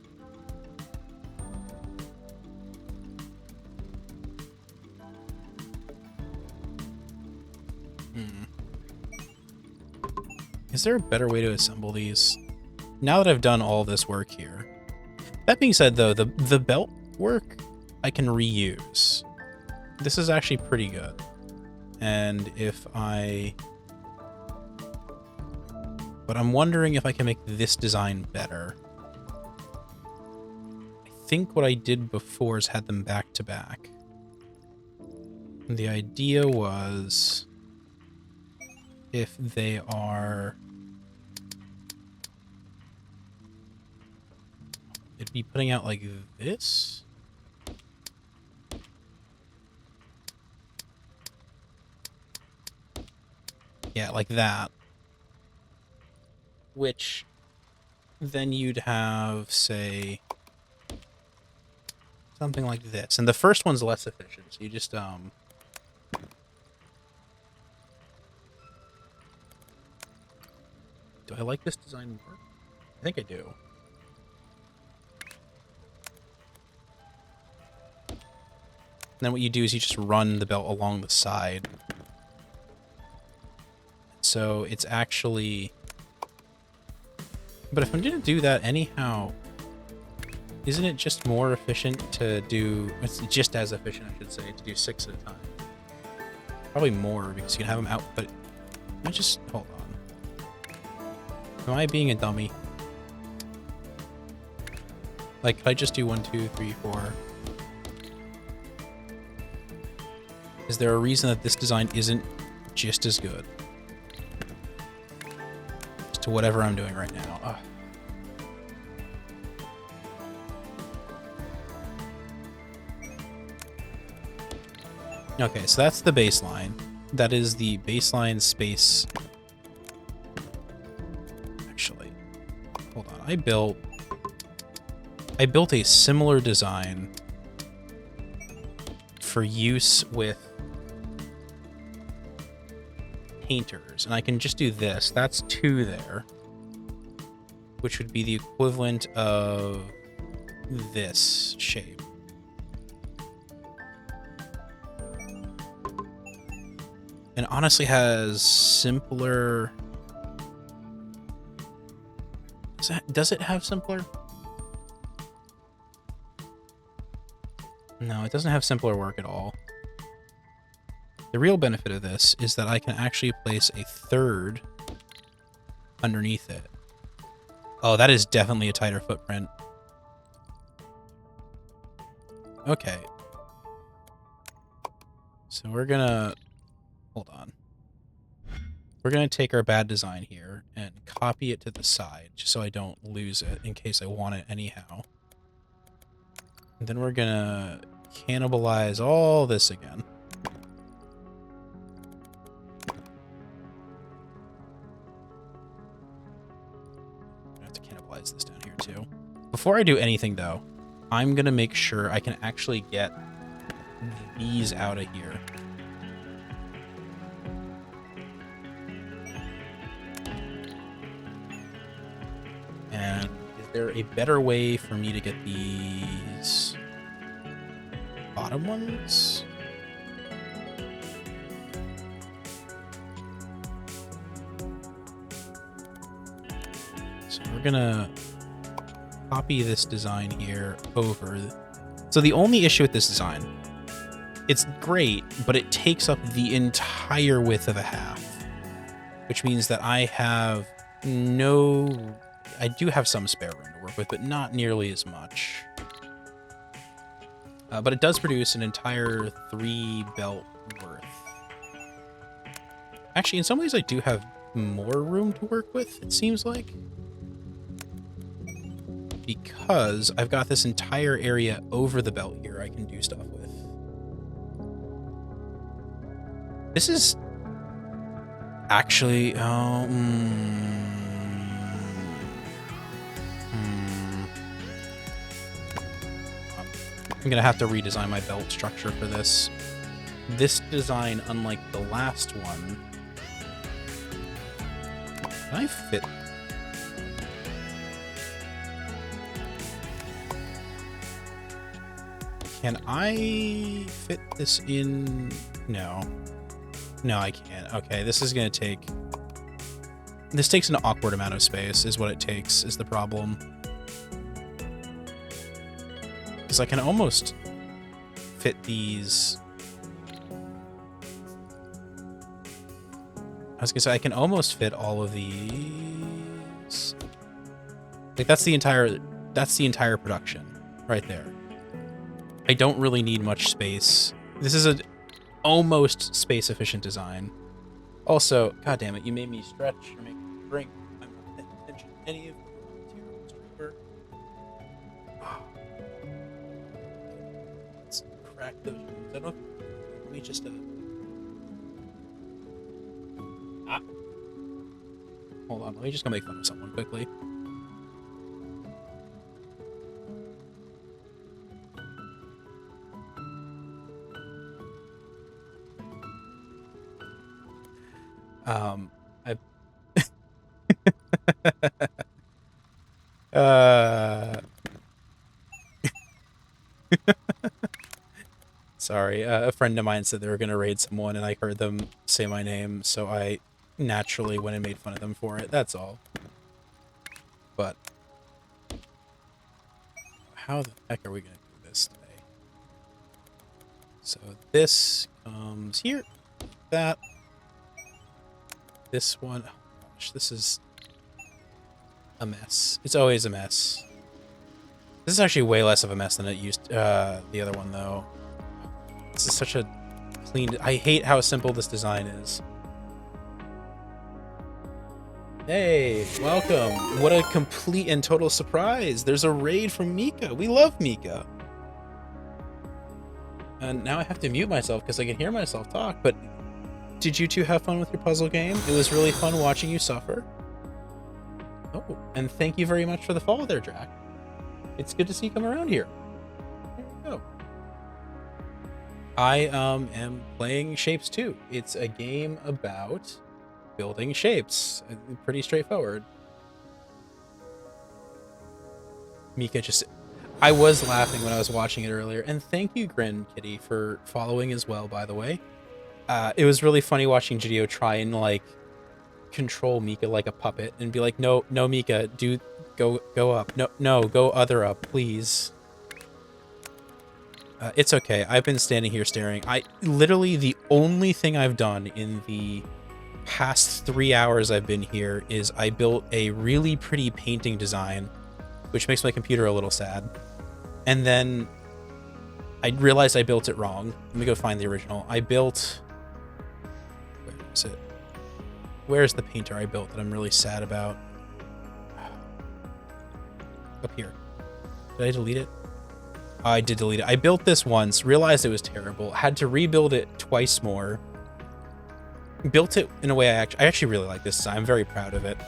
Is there a better way to assemble these? Now that I've done all this work here. That being said, though, the belt work I can reuse. This is actually pretty good. And if I... But I'm wondering if I can make this design better. I think what I did before is had them back to back. And the idea was... if they are... It'd be putting out like this? Yeah, like that. Which then you'd have, say, something like this. And the first one's less efficient, so you just, Do I like this design more? I think I do. And then what you do is you just run the belt along the side. So it's actually... But if I'm going to do that anyhow, isn't it just more efficient to do... It's just as efficient, I should say, to do 6 at a time. Probably more, because you can have them out, but... I just... Hold on. Am I being a dummy? Like, could I just do 1, 2, 3, 4? Is there a reason that this design isn't just as good? Just to whatever I'm doing right now. Ugh. Okay, so that's the baseline. That is the baseline space. Actually, hold on. I built a similar design for use with painters, and I can just do this. That's 2 there, which would be the equivalent of this shape. And honestly has simpler... Does it have simpler? No, it doesn't have simpler work at all. The real benefit of this is that I can actually place a 3rd underneath it. Oh, that is definitely a tighter footprint. Okay. So we're gonna... Hold on. We're gonna take our bad design here and copy it to the side, just so I don't lose it in case I want it anyhow. And then we're gonna cannibalize all this again. I have to cannibalize this down here too. Before I do anything though, I'm gonna make sure I can actually get these out of here. And is there a better way for me to get these bottom ones? So we're gonna copy this design here over. So the only issue with this design, it's great, but it takes up the entire width of a half, which means that I do have some spare room to work with, but not nearly as much. But it does produce an entire 3 belt worth. Actually, in some ways I do have more room to work with, it seems like. Because I've got this entire area over the belt here I can do stuff with. This is actually... I'm going to have to redesign my belt structure for this. This design, unlike the last one... Can I fit... Can I fit this in? No. No, I can't. Okay, this is going to take... This takes an awkward amount of space, is what it takes, is the problem. Because I can almost fit these... I was going to say, I can almost fit all of these... Like, that's the entire production right there. I don't really need much space. This is an almost space-efficient design. Also, god damn it, you made me stretch or make me drink. I'm not paying attention to any of you. Let's crack those rooms. I don't know. Let me just hold on, let me just go make fun of someone quickly. I sorry, a friend of mine said they were going to raid someone and I heard them say my name, so I naturally went and made fun of them for it. That's all. But how the heck are we going to do this today? So this comes here. That. This one, oh gosh, this is a mess. It's always a mess. This is actually way less of a mess than it used the other one, though. This is such a clean... I hate how simple this design is. Hey, welcome. What a complete and total surprise. There's a raid from Mika. We love Mika. And now I have to mute myself because I can hear myself talk, but... Did you two have fun with your puzzle game? It was really fun watching you suffer. Oh, and thank you very much for the follow there, Jack. It's good to see you come around here. There you go. I am playing Shapez 2. It's a game about building shapes. Pretty straightforward. Mika just... I was laughing when I was watching it earlier. And thank you, Grin Kitty, for following as well, by the way. It was really funny watching Jideo try and like control Mika like a puppet and be like, no, Mika, go up. No, go other up, please. It's okay. I've been standing here staring. Literally the only thing I've done in the past 3 hours I've been here is I built a really pretty painting design, which makes my computer a little sad. And then I realized I built it wrong. Let me go find the original. I built... Where is it? Where's the painter I built that I'm really sad about? Up here. Did I delete it? Oh, I did delete it. I built this once, realized it was terrible, had to rebuild it twice more. Built it in a way I actually really like this design. I'm very proud of it.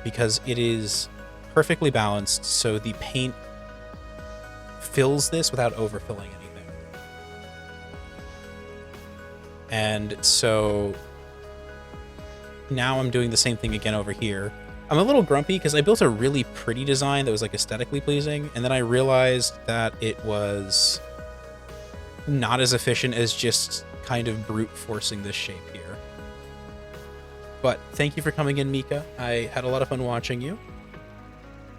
Because it is perfectly balanced, so the paint fills this without overfilling anything. And so now I'm doing the same thing again over here. I'm a little grumpy because I built a really pretty design that was like aesthetically pleasing, and then I realized that it was not as efficient as just kind of brute forcing this shape here. But thank you for coming in, Mika. I had a lot of fun watching you.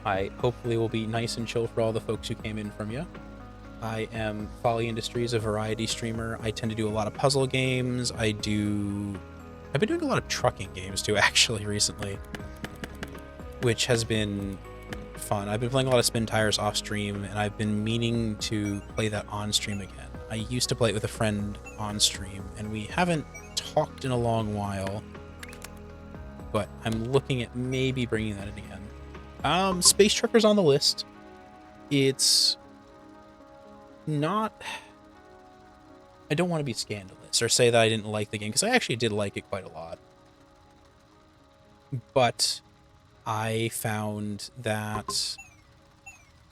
I hopefully will be nice and chill for all the folks who came in from you. I am Folly Industries, a variety streamer. I tend to do a lot of puzzle games. I've been doing a lot of trucking games too, actually, recently, which has been fun. I've been playing a lot of Spin Tires off stream, and I've been meaning to play that on stream again. I used to play it with a friend on stream, and we haven't talked in a long while, but I'm looking at maybe bringing that in again. Space Trucker's on the list. It's not... I don't want to be scandalous or say that I didn't like the game, because I actually did like it quite a lot. But I found that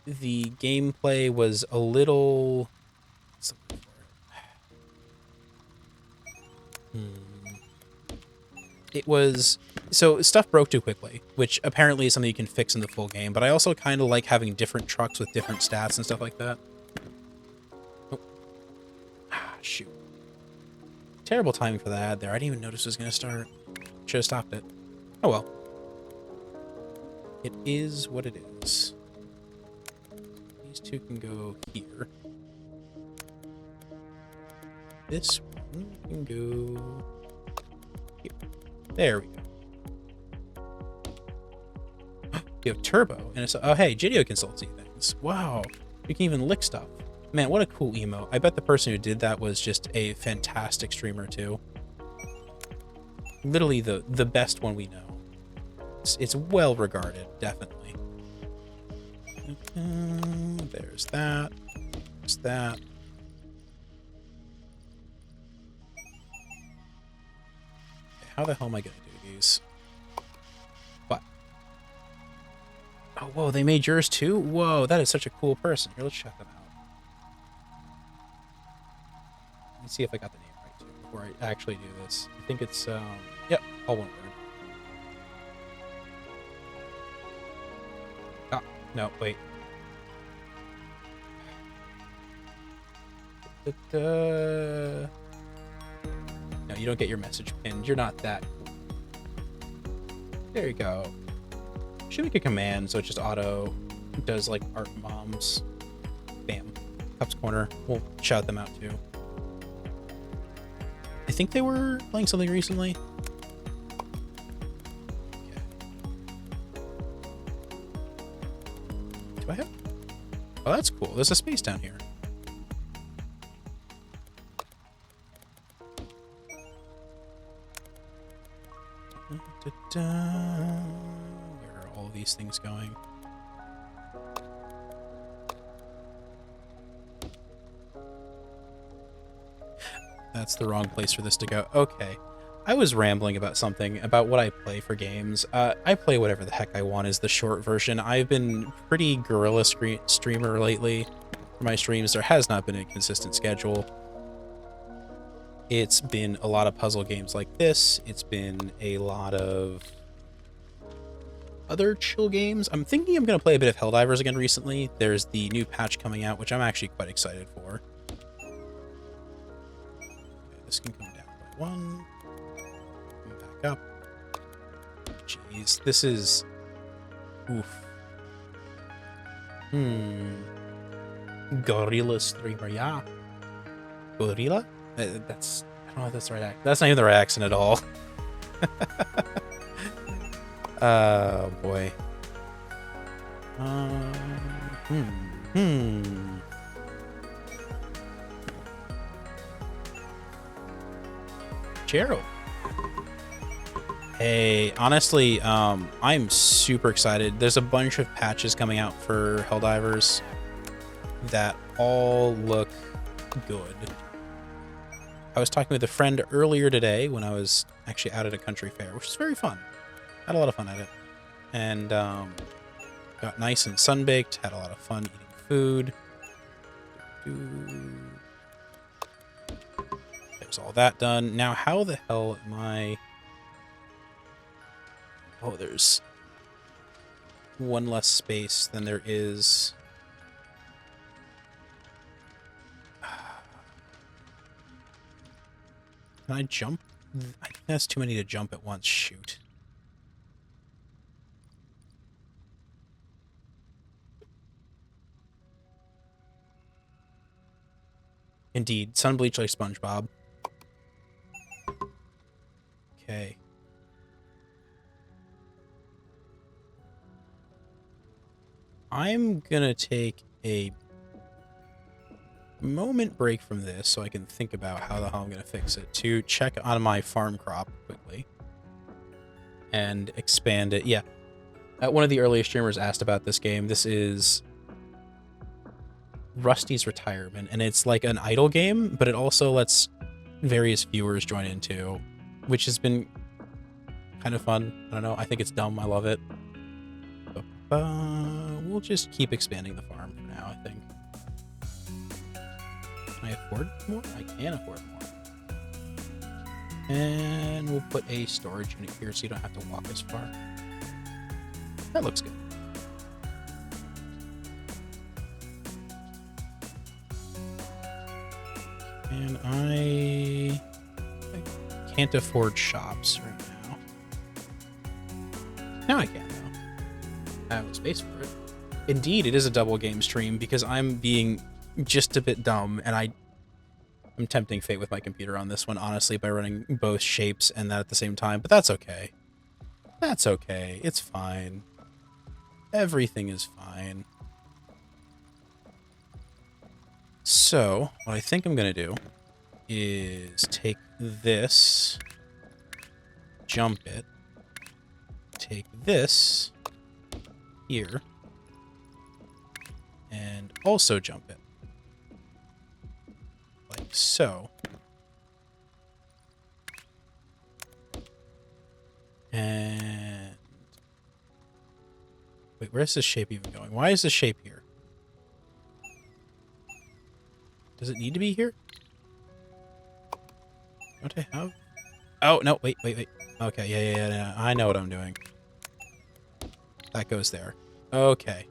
the gameplay was a little... It was... So, stuff broke too quickly, which apparently is something you can fix in the full game, but I also kind of like having different trucks with different stats and stuff like that. Oh. Shoot. Terrible timing for the ad there. I didn't even notice it was going to start. Should have stopped it. Oh well. It is what it is. These two can go here. This one can go here. There we go. You have turbo, and it's... Oh, hey, Jideo can still see things. Wow. You can even lick stuff. Man, what a cool emote. I bet the person who did that was just a fantastic streamer, too. Literally the best one we know. It's well regarded, definitely. There's that. There's that. Okay, how the hell am I going to do these? What? Oh, whoa, they made yours too? Whoa, that is such a cool person. Here, let's check them out. Let me see if I got the name right, too, before I actually do this. I think it's, yep, all one word. Ah, no, wait. No, you don't get your message pinned. You're not that cool. There you go. Should make a command so it just auto does like art bombs. Bam. Cups Corner. We'll shout them out too. I think they were playing something recently. Okay. Do I have... Oh, that's cool. There's a space down here. Where are all these things going? That's the wrong place for this to go. Okay. I was rambling about something, about what I play for games. I play whatever the heck I want is the short version. I've been pretty guerrilla streamer lately for my streams. There has not been a consistent schedule. It's been a lot of puzzle games like this. It's been a lot of other chill games. I'm thinking I'm going to play a bit of Helldivers again recently. There's the new patch coming out, which I'm actually quite excited for. Okay, this can come down by one. Come back up. Jeez, this is... Oof. Gorilla streamer, yeah. Gorilla? That's... I don't know if that's the right accent. That's not even the right accent at all. Oh, boy. Gerald. Hey, honestly, I'm super excited. There's a bunch of patches coming out for Helldivers that all look good. I was talking with a friend earlier today when I was actually out at a country fair, which is very fun. Had a lot of fun at it. And got nice and sunbaked, had a lot of fun eating food. There's all that done. Now, how the hell am I... Oh, there's one less space than there is... Can I jump? I think that's too many to jump at once. Shoot. Indeed, sun bleach like SpongeBob. Okay. I'm gonna take a moment break from this so I can think about how the hell I'm gonna fix it, to check on my farm crop quickly and expand it. Yeah. One of the earliest streamers asked about this game. This is Rusty's Retirement, and it's like an idle game, but it also lets various viewers join in too, which has been kind of fun. I don't know. I think it's dumb. I love it. We'll just keep expanding the farm for now, I think. Can I afford more? I can afford more. And we'll put a storage unit here so you don't have to walk as far. That looks good. And I can't afford shops right now. Now I can, though. I have space for it. Indeed, it is a double game stream because I'm being just a bit dumb, and I'm tempting fate with my computer on this one, honestly, by running both shapes and that at the same time, but that's okay. That's okay. It's fine. Everything is fine. So, what I think I'm going to do is take this, jump it, take this here, and also jump it. Like so. And wait, where's this shape even going? Why is this shape here? Does it need to be here? Don't I have? Oh, no, wait. Okay, yeah. I know what I'm doing. That goes there. Okay.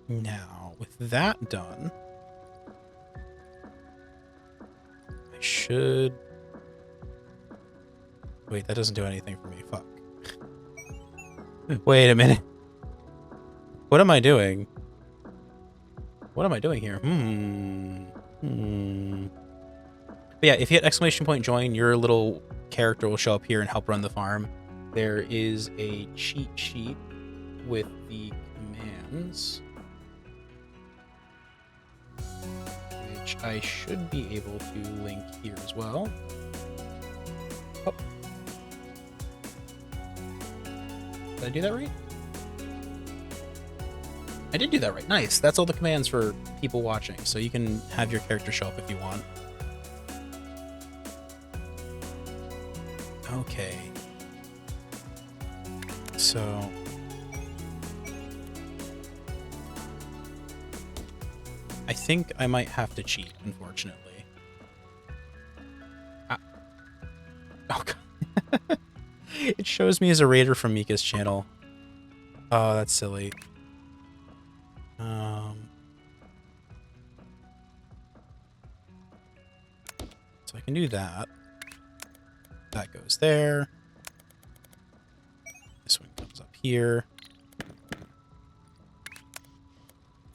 Now, with that done, I should... Wait, that doesn't do anything for me. Fuck. Wait a minute. What am I doing? What am I doing here? But yeah, if you hit exclamation point join, your little character will show up here and help run the farm. There is a cheat sheet with the commands, which I should be able to link here as well. Oh. Did I do that right? I did do that right. Nice. That's all the commands for people watching, so you can have your character show up if you want. Okay. So... I think I might have to cheat, unfortunately. Ah. Oh, God. It shows me as a raider from Mika's channel. Oh, that's silly. So I can do that. That goes there. This one comes up here.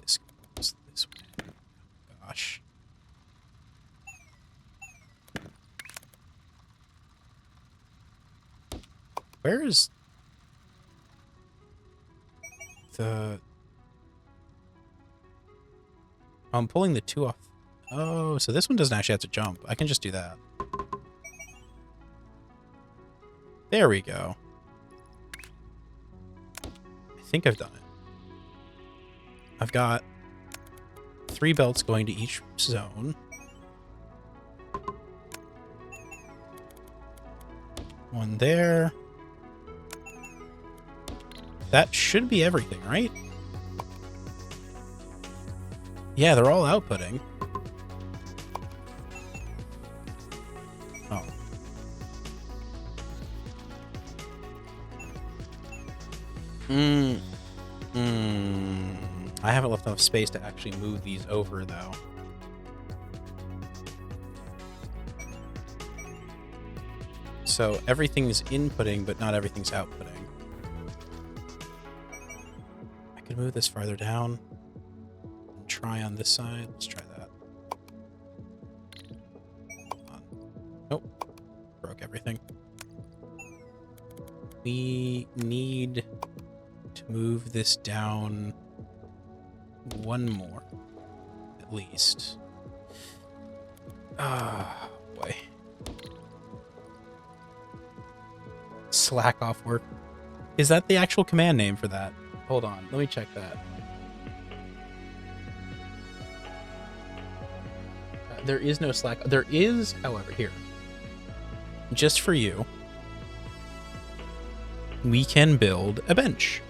This goes this way. Gosh. Where is the... I'm pulling the two off. Oh, so this one doesn't actually have to jump. I can just do that. There we go. I think I've done it. I've got 3 belts going to each zone. One there. That should be everything, right? Yeah, they're all outputting. Oh. I haven't left enough space to actually move these over, though. So everything's inputting, but not everything's outputting. I could move this farther down. try on this side. Let's try that. Nope. Broke everything. We need to move this down one more, at least. Ah, boy. Slack off work. Is that the actual command name for that? Hold on, let me check that. There is no slack. There is, however, here. Just for you, we can build a bench.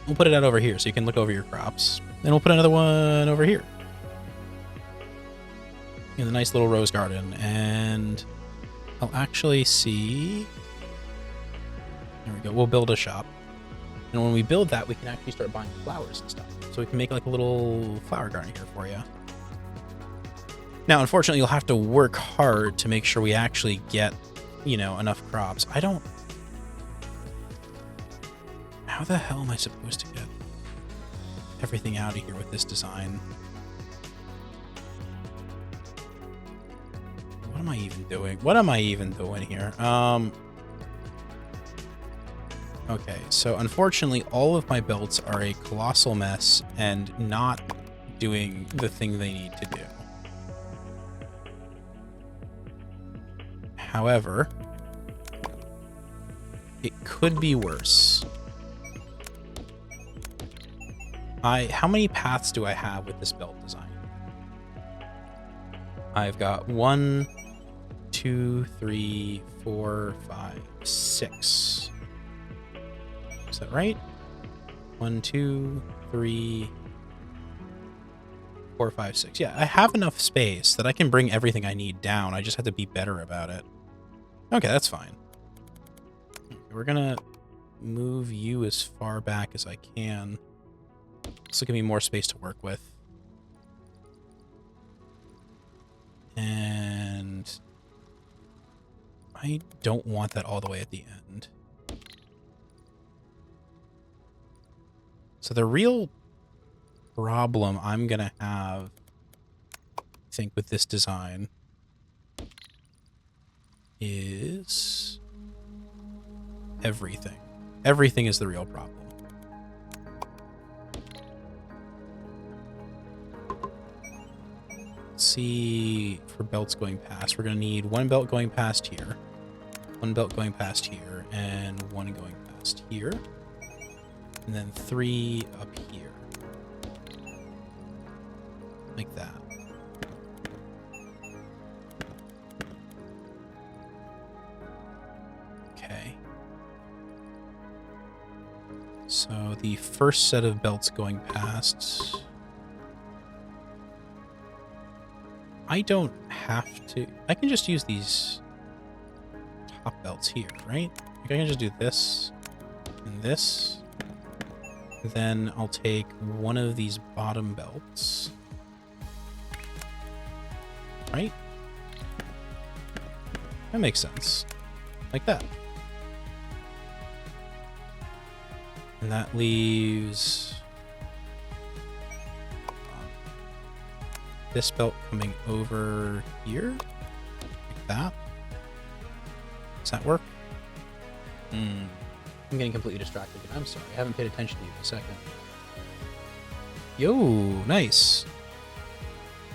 We'll put it out over here so you can look over your crops. Then we'll put another one over here. In the nice little rose garden. And I'll actually see... There we go. We'll build a shop. And when we build that, we can actually start buying flowers and stuff. So we can make like a little flower garden here for you. Now, unfortunately, you'll have to work hard to make sure we actually get, you know, enough crops. I don't... How the hell am I supposed to get everything out of here with this design? What am I even doing? What am I even doing here? Okay, so unfortunately, all of my belts are a colossal mess and not doing the thing they need to do. However, it could be worse. How many paths do I have with this belt design? I've got 1, 2, 3, 4, 5, 6. Is that right? 1, 2, 3, 4, 5, 6. Yeah, I have enough space that I can bring everything I need down. I just have to be better about it. Okay, that's fine. We're gonna move you as far back as I can. This will give me more space to work with. And I don't want that all the way at the end. So the real problem I'm gonna have, I think, with this design is everything. Everything is the real problem. Let's see, for belts going past, we're gonna need one belt going past here, one belt going past here, and one going past here, and then 3 up here. Like that. Okay. So the first set of belts going past... I don't have to... I can just use these top belts here, right? Like I can just do this and this. Then I'll take one of these bottom belts. Right? That makes sense. Like that. And that leaves this belt coming over here. Like that. Does that work? I'm getting completely distracted. I'm sorry. I haven't paid attention to you in a second. Yo, nice.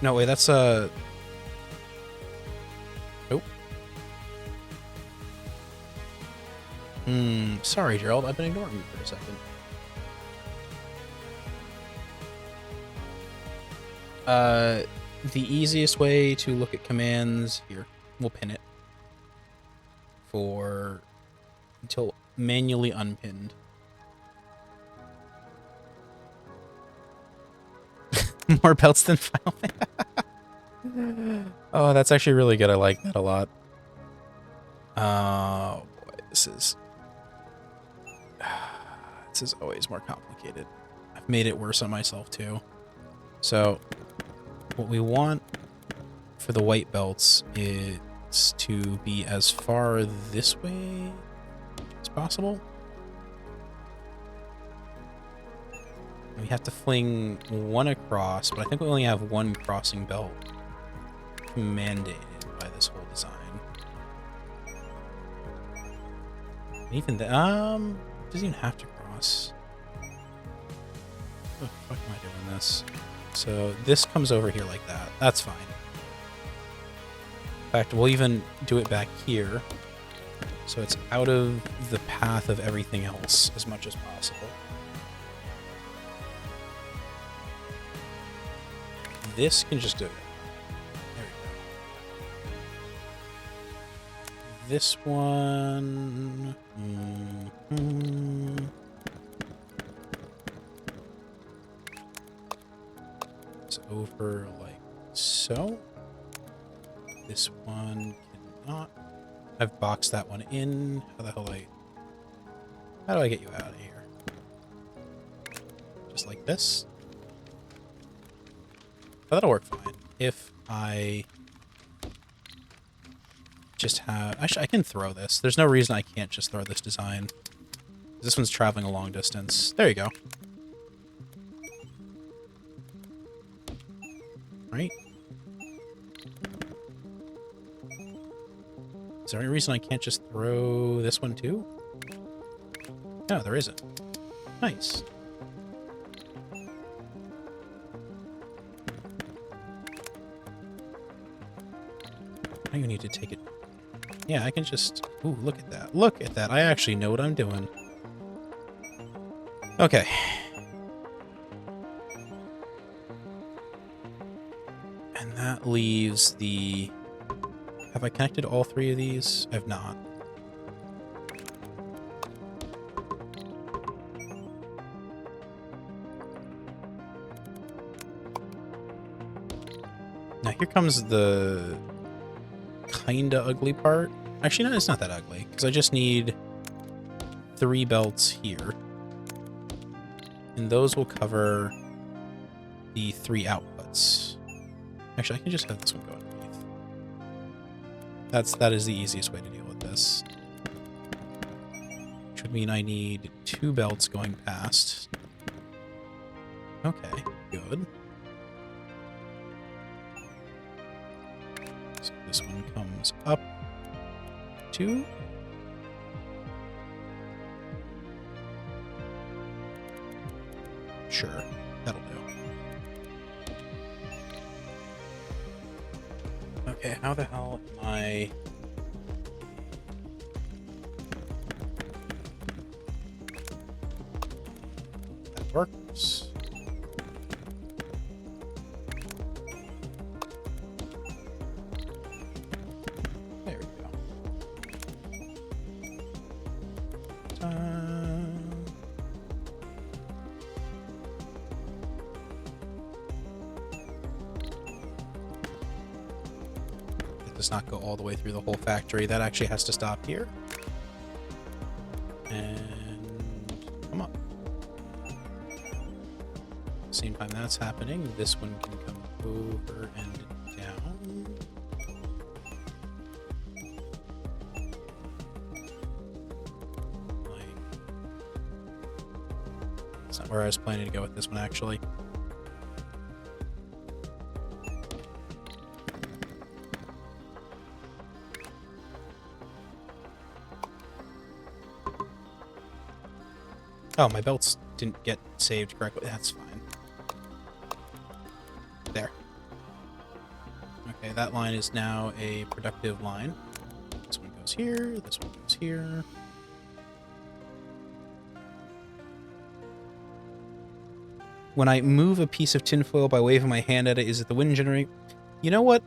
No, wait, that's Nope. Sorry, Gerald. I've been ignoring you for a second. The easiest way to look at commands here, we'll pin it for until manually unpinned. More belts than Final Fantasy. Oh, that's actually really good. I like that a lot. Oh boy, this is always more complicated. I've made it worse on myself too. So what we want for the white belts is to be as far this way as possible. We have to fling one across, but I think we only have one crossing belt mandated by this whole design. And even the doesn't even have to cross. What the fuck am I doing this? So this comes over here like that. That's fine. In fact, we'll even do it back here, so it's out of the path of everything else as much as possible. This can just do it. There we go. This one... It's over like so. This one cannot. I've boxed that one in. How the hell how do I get you out of here? Just like this. Oh, that'll work fine. If I just have... Actually, I can throw this. There's no reason I can't just throw this design. This one's traveling a long distance. There you go. Right? Is there any reason I can't just throw this one too? No, there isn't. Nice. I don't even need to take it. Yeah, I can just... Ooh, look at that. Look at that. I actually know what I'm doing. Okay. And that leaves the... Have I connected all three of these? I have not. Now here comes the kinda ugly part. Actually, no, it's not that ugly, because I just need 3 belts here. And those will cover the 3 outputs. Actually, I can just have this one go underneath. That is the easiest way to deal with this. Which would mean I need 2 belts going past. Okay, good. So this one comes up 2. Sure, that'll do. Okay, how the hell am I... That works. There we go. Does not go all the way through the whole factory. That actually has to stop here. And come up. Same time that's happening, this one can come over and down. That's not where I was planning to go with this one, actually. Oh, my belts didn't get saved correctly. That's fine. There. Okay, that line is now a productive line. This one goes here, this one goes here. When I move a piece of tinfoil by waving my hand at it, is it the wind generating? You know what?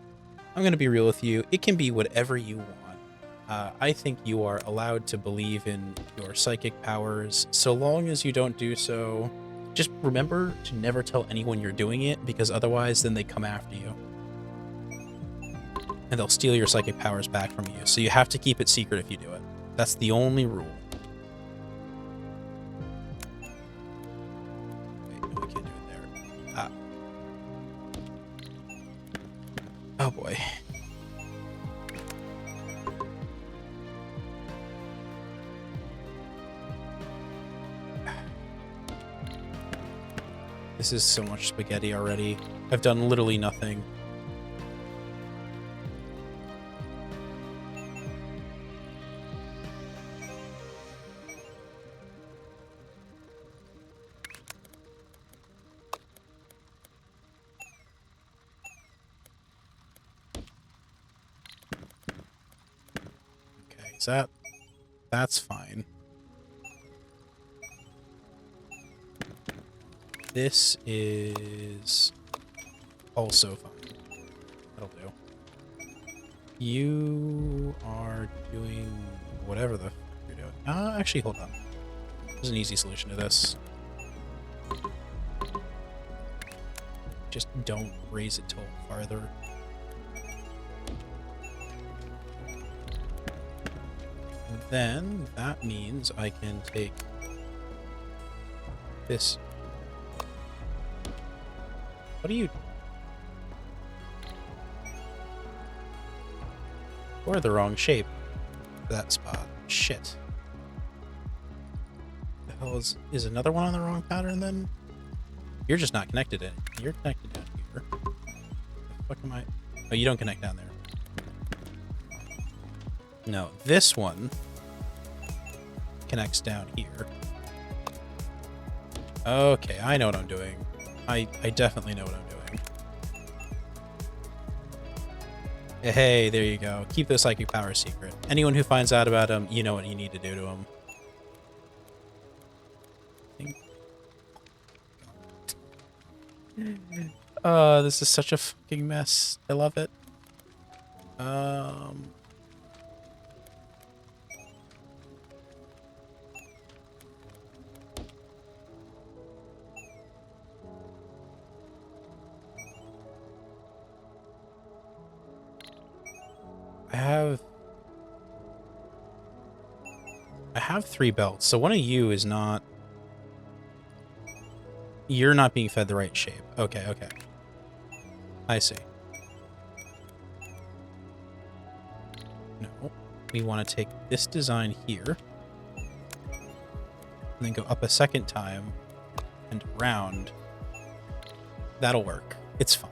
I'm going to be real with you. It can be whatever you want. I think you are allowed to believe in your psychic powers, so long as you don't do so. Just remember to never tell anyone you're doing it, because otherwise then they come after you. And they'll steal your psychic powers back from you, so you have to keep it secret if you do it. That's the only rule. Wait, no, I can't do it there. Ah. Oh boy. This is so much spaghetti already. I've done literally nothing. Okay, is that's fine. This is also fine. That'll do. You are doing whatever the f you're doing. Actually, hold on. There's an easy solution to this. Just don't raise it till farther. And then that means I can take this. What are you? Or the wrong shape for that spot. Shit. The hell is another one on the wrong pattern then? You're just not connected in. You're connected down here. The fuck am I? Oh, you don't connect down there. No, this one connects down here. Okay, I know what I'm doing. I definitely know what I'm doing. Hey, there you go. Keep the psychic power secret. Anyone who finds out about him, you know what you need to do to him. This is such a fucking mess. I love it. I have 3 belts, so one of you is not... You're not being fed the right shape. Okay, okay. I see. No. We want to take this design here. And then go up a second time and around. That'll work. It's fine.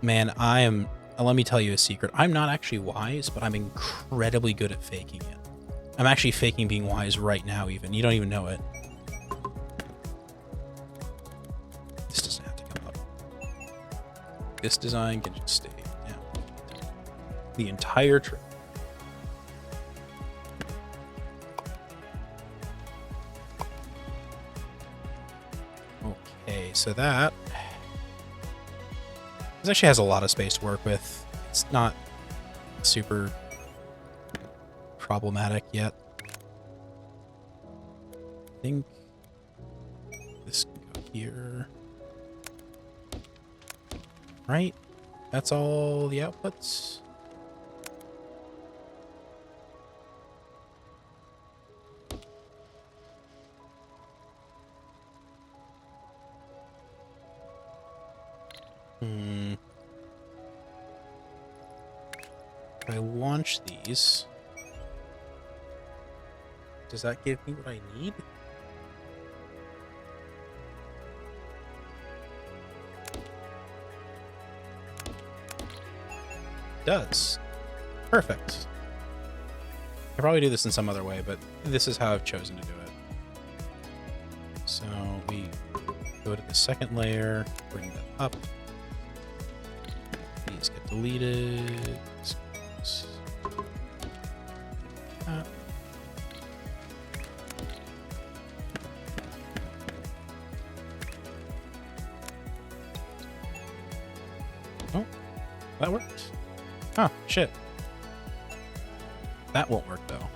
Man, I am... Let me tell you a secret. I'm not actually wise, but I'm incredibly good at faking it. I'm actually faking being wise right now even. You don't even know it. This doesn't have to come up. This design can just stay down the entire trip. Okay, so that... This actually has a lot of space to work with. It's not super problematic yet. I think this can go here. Right? That's all the outputs. If I launch these, does that give me what I need? It does. Perfect. I could probably do this in some other way, but this is how I've chosen to do it. So we go to the second layer, bring that up. These get deleted. Oh, that worked. Oh, shit. That won't work, though.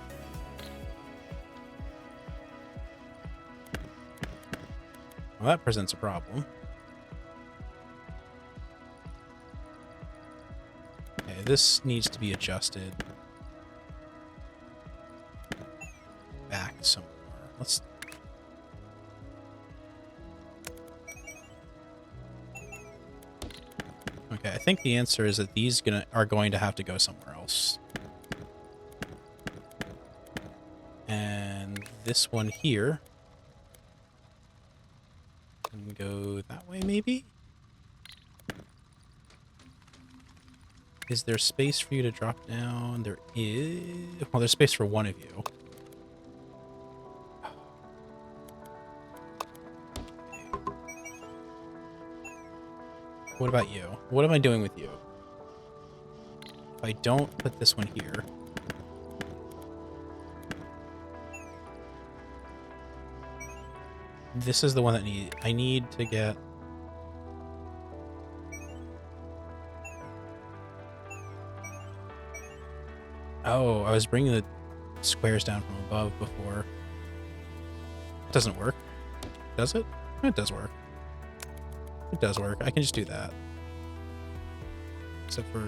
Well, that presents a problem. Okay, this needs to be adjusted back somewhere. Let's... Okay, I think the answer is that these are going to have to go somewhere else. And this one here. And go that way, maybe? Is there space for you to drop down? There is. Well, there's space for one of you. What about you? What am I doing with you? If I don't put this one here... This is the one that I need to get... Oh, I was bringing the squares down from above before. It doesn't work. Does it? It does work. It does work. I can just do that. Except for...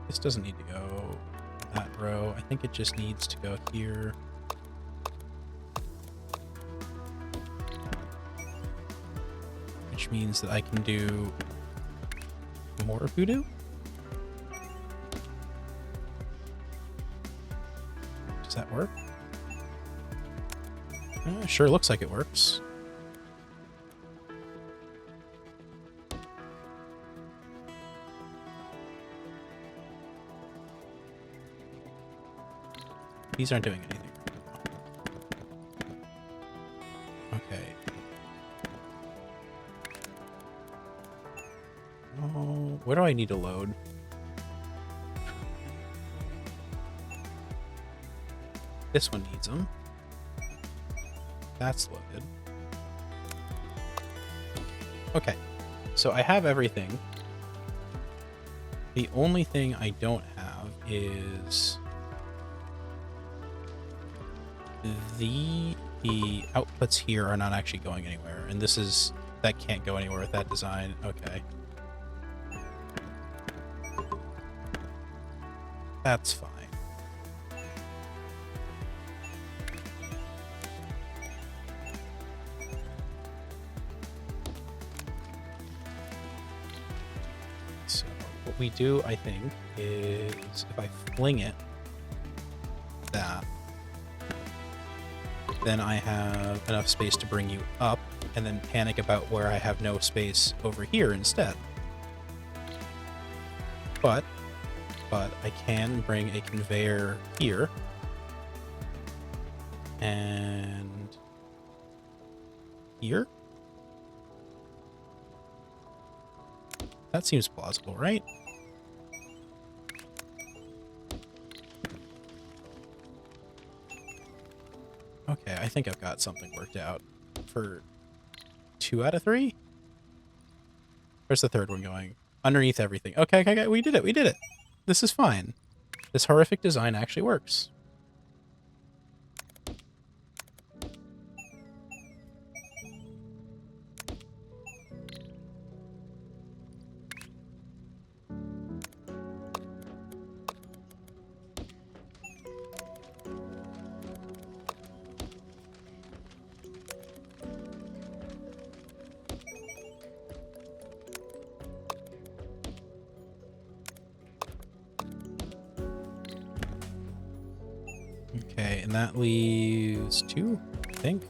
This doesn't need to go that row. I think it just needs to go here. Which means that I can do more voodoo? Does that work? Sure looks like it works. These aren't doing anything. Okay. Oh, where do I need to load? This one needs them. That's loaded. Okay. So I have everything. The only thing I don't have is... The outputs here are not actually going anywhere, and that can't go anywhere with that design. Okay. That's fine. So what we do, I think, is if I fling it that, then I have enough space to bring you up, and then panic about where I have no space over here instead. But I can bring a conveyor here, and here? That seems plausible, right? Okay, I think I've got something worked out for 2 out of 3. Where's the third one going? Underneath everything. Okay, okay, okay, we did it, we did it. This is fine. This horrific design actually works. Okay, and that leaves 2, I think.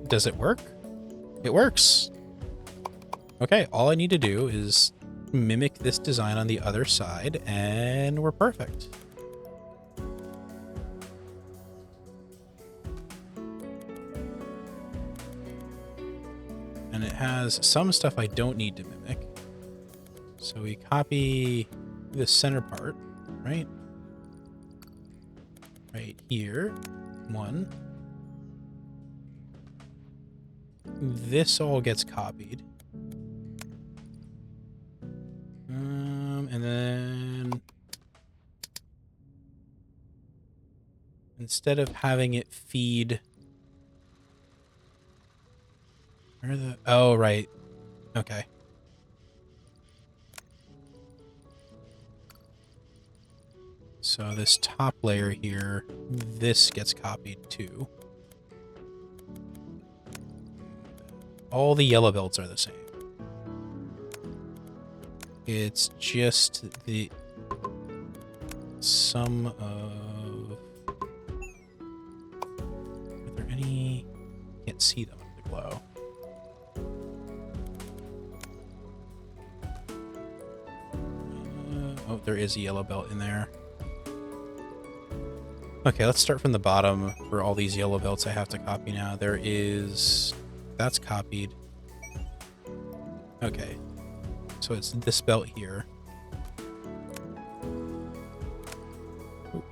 Does it work? It works! Okay, all I need to do is mimic this design on the other side, and we're perfect. And it has some stuff I don't need to mimic. So we copy the center part, right? Right here. 1. This all gets copied. And then instead of having it feed... Where the... Oh, right. Okay. So this top layer here, this gets copied too. All the yellow belts are the same. It's just the sum of... Are there any... Can't see them in the glow. Oh, there is a yellow belt in there. Okay, let's start from the bottom for all these yellow belts I have to copy now. There is... That's copied. Okay. So it's this belt here. Ooh.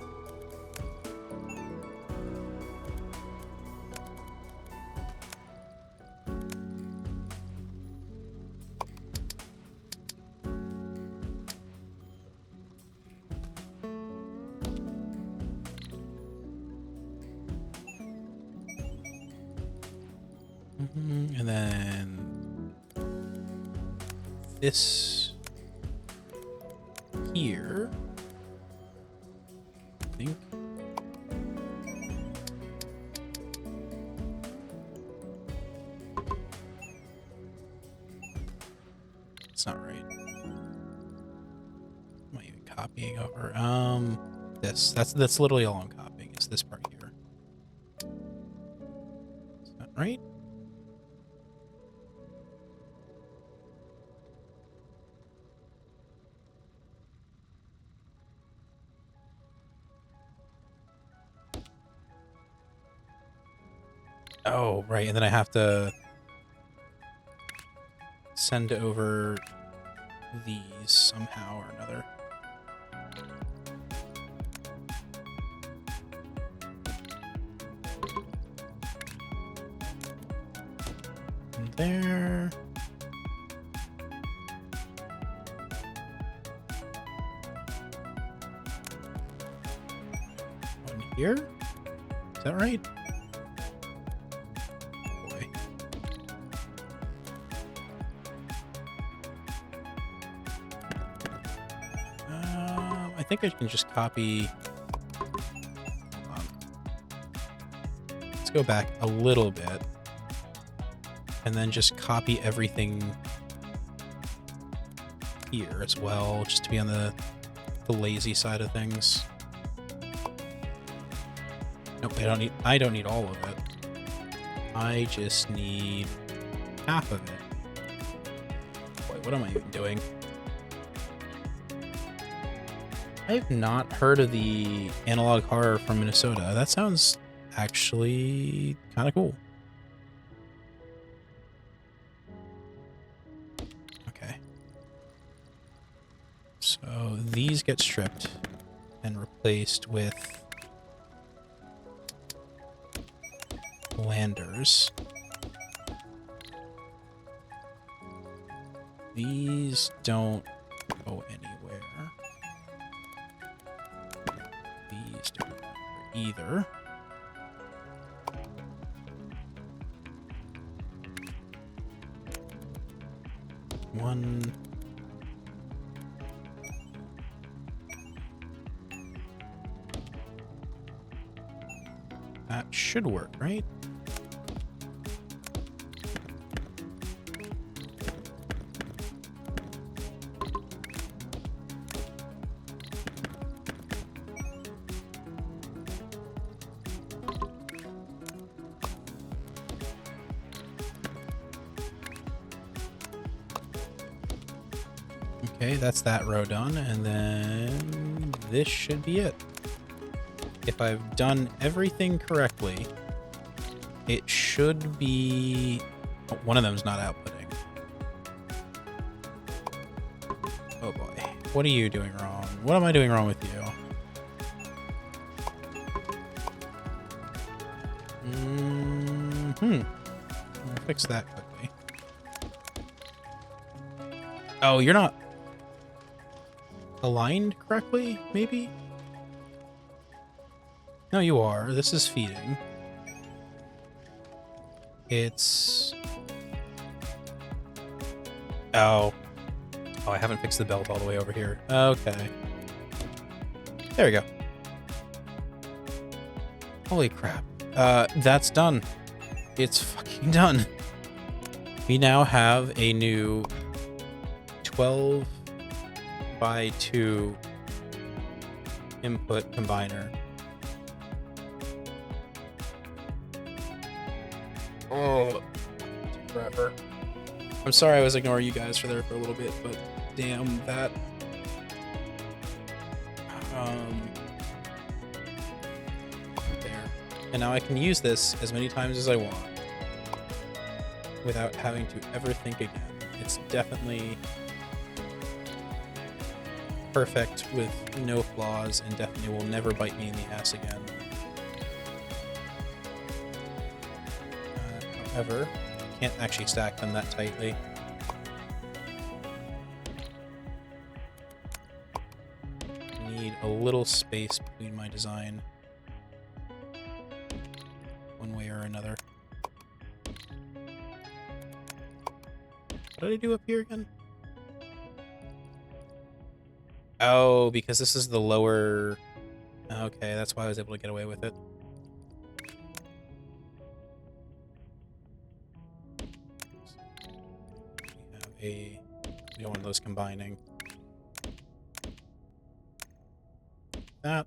And then this here, I think. It's not right. Am I even copying over? That's literally all I'm copying. It's this part here. Is that right? Oh, right, and then I have to send over these somehow or another. And there. One here. Is that right? I think I can just copy. Let's go back a little bit and then just copy everything here as well, just to be on the lazy side of things. Nope, I don't need all of it. I just need half of it. Boy, what am I even doing? I've not heard of the analog horror from Minnesota. That sounds actually kind of cool. Okay. So these get stripped and replaced with landers. These don't go anywhere. These don't go anywhere either. One. That should work, right? Okay, that's that row done, and then this should be it. If I've done everything correctly, it should be... Oh, one of them's not outputting. Oh boy. What are you doing wrong? What am I doing wrong with you? I'll fix that quickly. Oh, you're not aligned correctly, maybe? No, you are. This is feeding. It's... Oh. Oh, I haven't fixed the belt all the way over here. Okay. There we go. Holy crap. That's done. It's fucking done. We now have a new 12 by 2 input combiner. Oh, forever. I'm sorry I was ignoring you guys for there for a little bit, but damn that. There. And now I can use this as many times as I want without having to ever think again. It's definitely perfect with no flaws and definitely will never bite me in the ass again. However, I can't actually stack them that tightly. I need a little space between my design, one way or another. What did I do up here again? Oh, because this is the lower... Okay, that's why I was able to get away with it. We don't want those combining. That.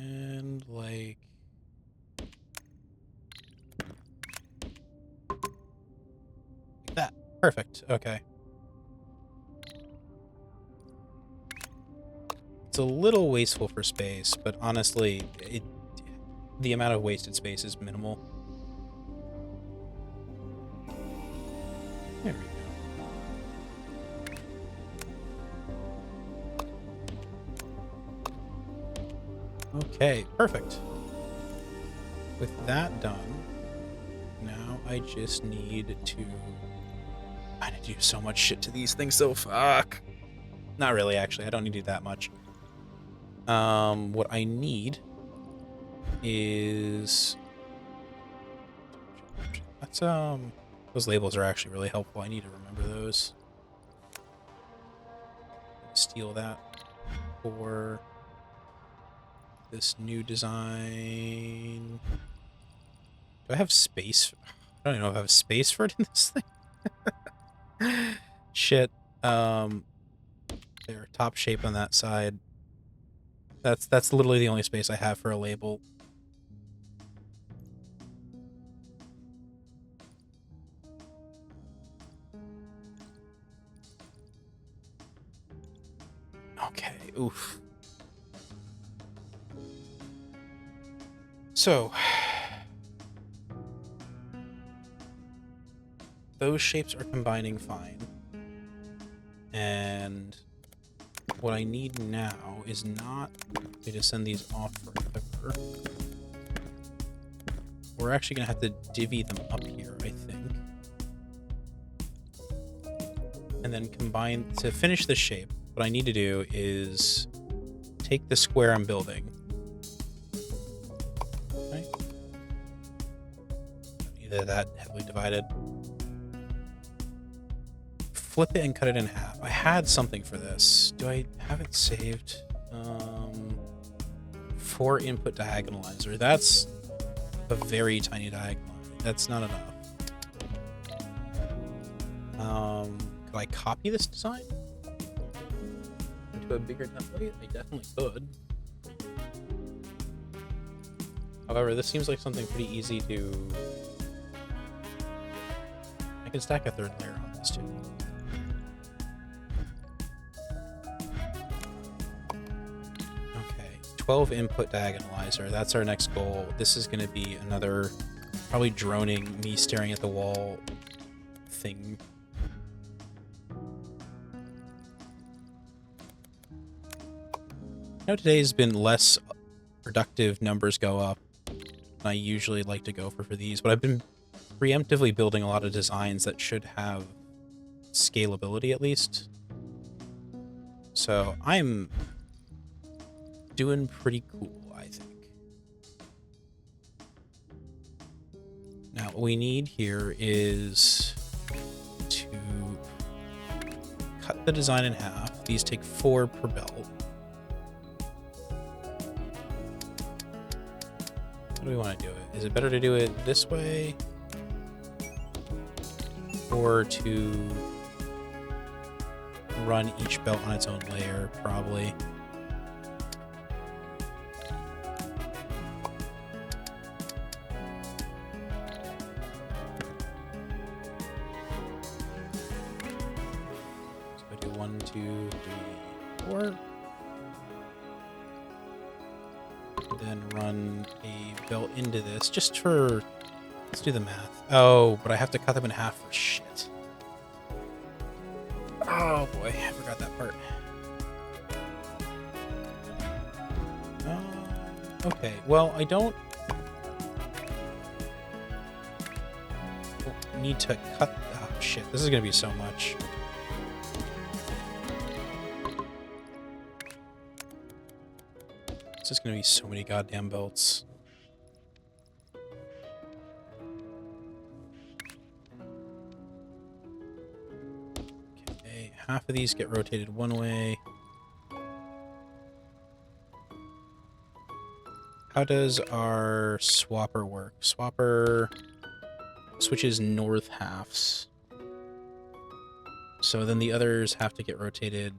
And like... that. Perfect. Okay. It's a little wasteful for space, but honestly, the amount of wasted space is minimal. There we go. Okay, perfect. With that done, now I just need to... I need to do so much shit to these things, so fuck. Not really, actually. I don't need to do that much. What I need is... That's, those labels are actually really helpful. I need to remember those. Steal that for this new design. Do I have space? I don't even know if I have space for it in this thing. Shit. There, top shape on that side. That's literally the only space I have for a label. Okay, oof. So, those shapes are combining fine. And what I need now is not to send these off forever. We're actually going to have to divvy them up here, I think. And then combine, to finish the shape, what I need to do is take the square I'm building. Right? Either that heavily divided. Flip it and cut it in half. I had something for this. Do I have it saved? 4 input diagonalizer. That's a very tiny diagonalizer. That's not enough. Could I copy this design into a bigger template? I definitely could. However, this seems like something pretty easy to... I can stack a 3rd layer on this too. 12 input diagonalizer. That's our next goal. This is going to be another probably droning, me staring at the wall thing. I know today's been less productive, numbers go up than I usually like to go for these, but I've been preemptively building a lot of designs that should have scalability at least. So I'm doing pretty cool, I think. Now, what we need here is to cut the design in half. These take 4 per belt. How do we want to do it? Is it better to do it this way? Or to run each belt on its own layer, probably. So I do 1, 2, 3, 4. Then run a belt into this just for, let's do the math. Oh, but I have to cut them in half for shit. Oh boy, I forgot that part. Okay, well, I don't need to cut. Oh shit, this is gonna be so much. It's just gonna be so many goddamn belts. Okay, half of these get rotated one way. How does our swapper work? Swapper switches north halves. So then the others have to get rotated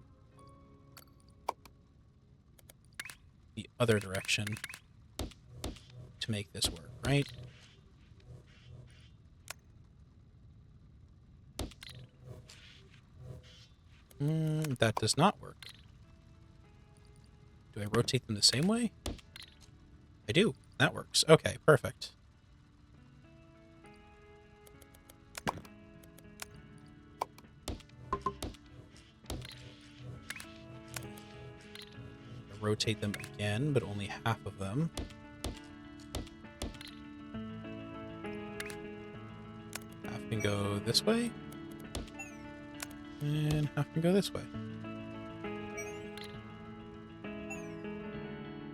the other direction to make this work, right? That does not work. Do I rotate them the same way? I do. That works. Okay, perfect. Rotate them again, but only half of them. Half can go this way, and half can go this way.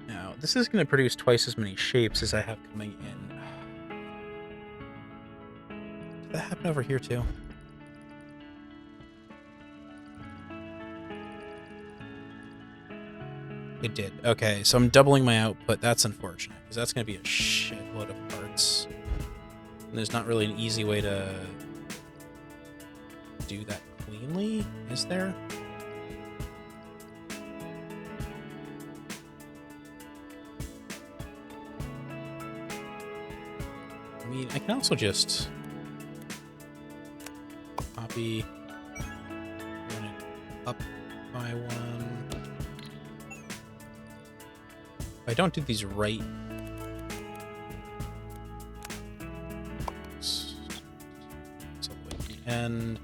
Now, this is going to produce twice as many shapes as I have coming in. Did that happen over here too? It did. Okay, so I'm doubling my output. That's unfortunate, because that's going to be a shitload of parts. And there's not really an easy way to do that cleanly, is there? I mean, I can also just copy, run it up by 1. If I don't do these right, so at the end,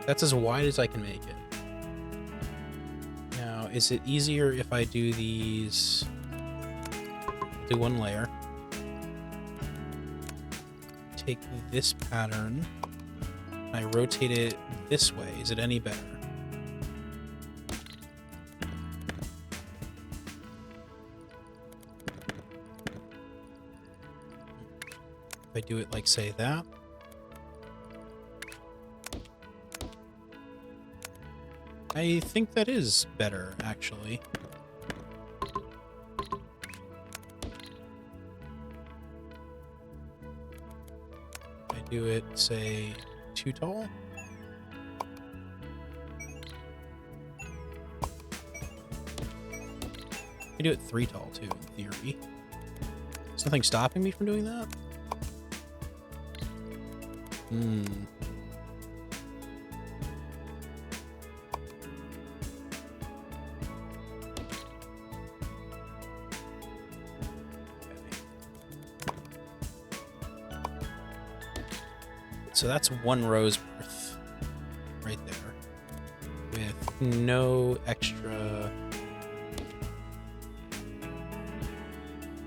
that's as wide as I can make it. Now, is it easier if I do these, do one layer, take this pattern, I rotate it this way? Is it any better? I do it like, say, that. I think that is better, actually. I do it, say, too tall. I do it 3 tall, too, in theory. There's nothing stopping me from doing that? So that's 1 row's worth right there, with no extra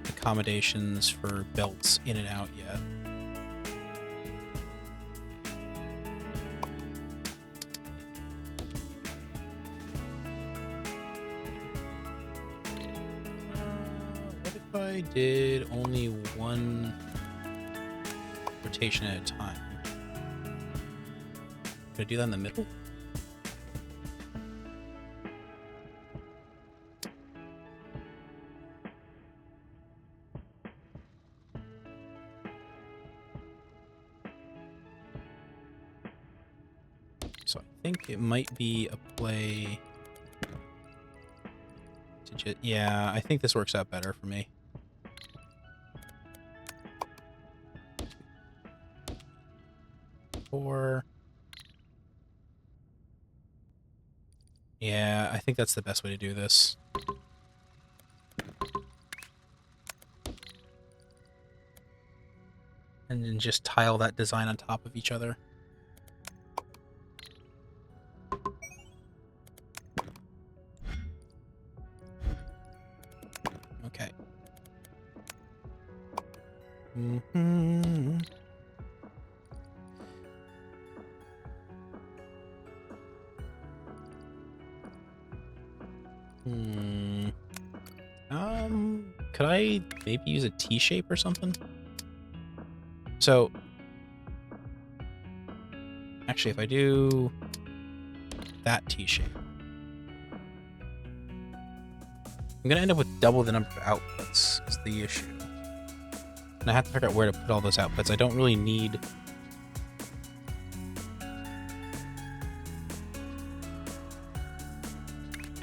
accommodations for belts in and out yet. What if I did only 1 rotation at a time? Could I do that in the middle? So I think it might be a play to just... Yeah, I think this works out better for me. Four. Yeah, I think that's the best way to do this. And then just tile that design on top of each other. Okay. Could I maybe use a T-shape or something? So, actually, if I do that T-shape, I'm gonna end up with double the number of outputs is the issue. And I have to figure out where to put all those outputs. I don't really need...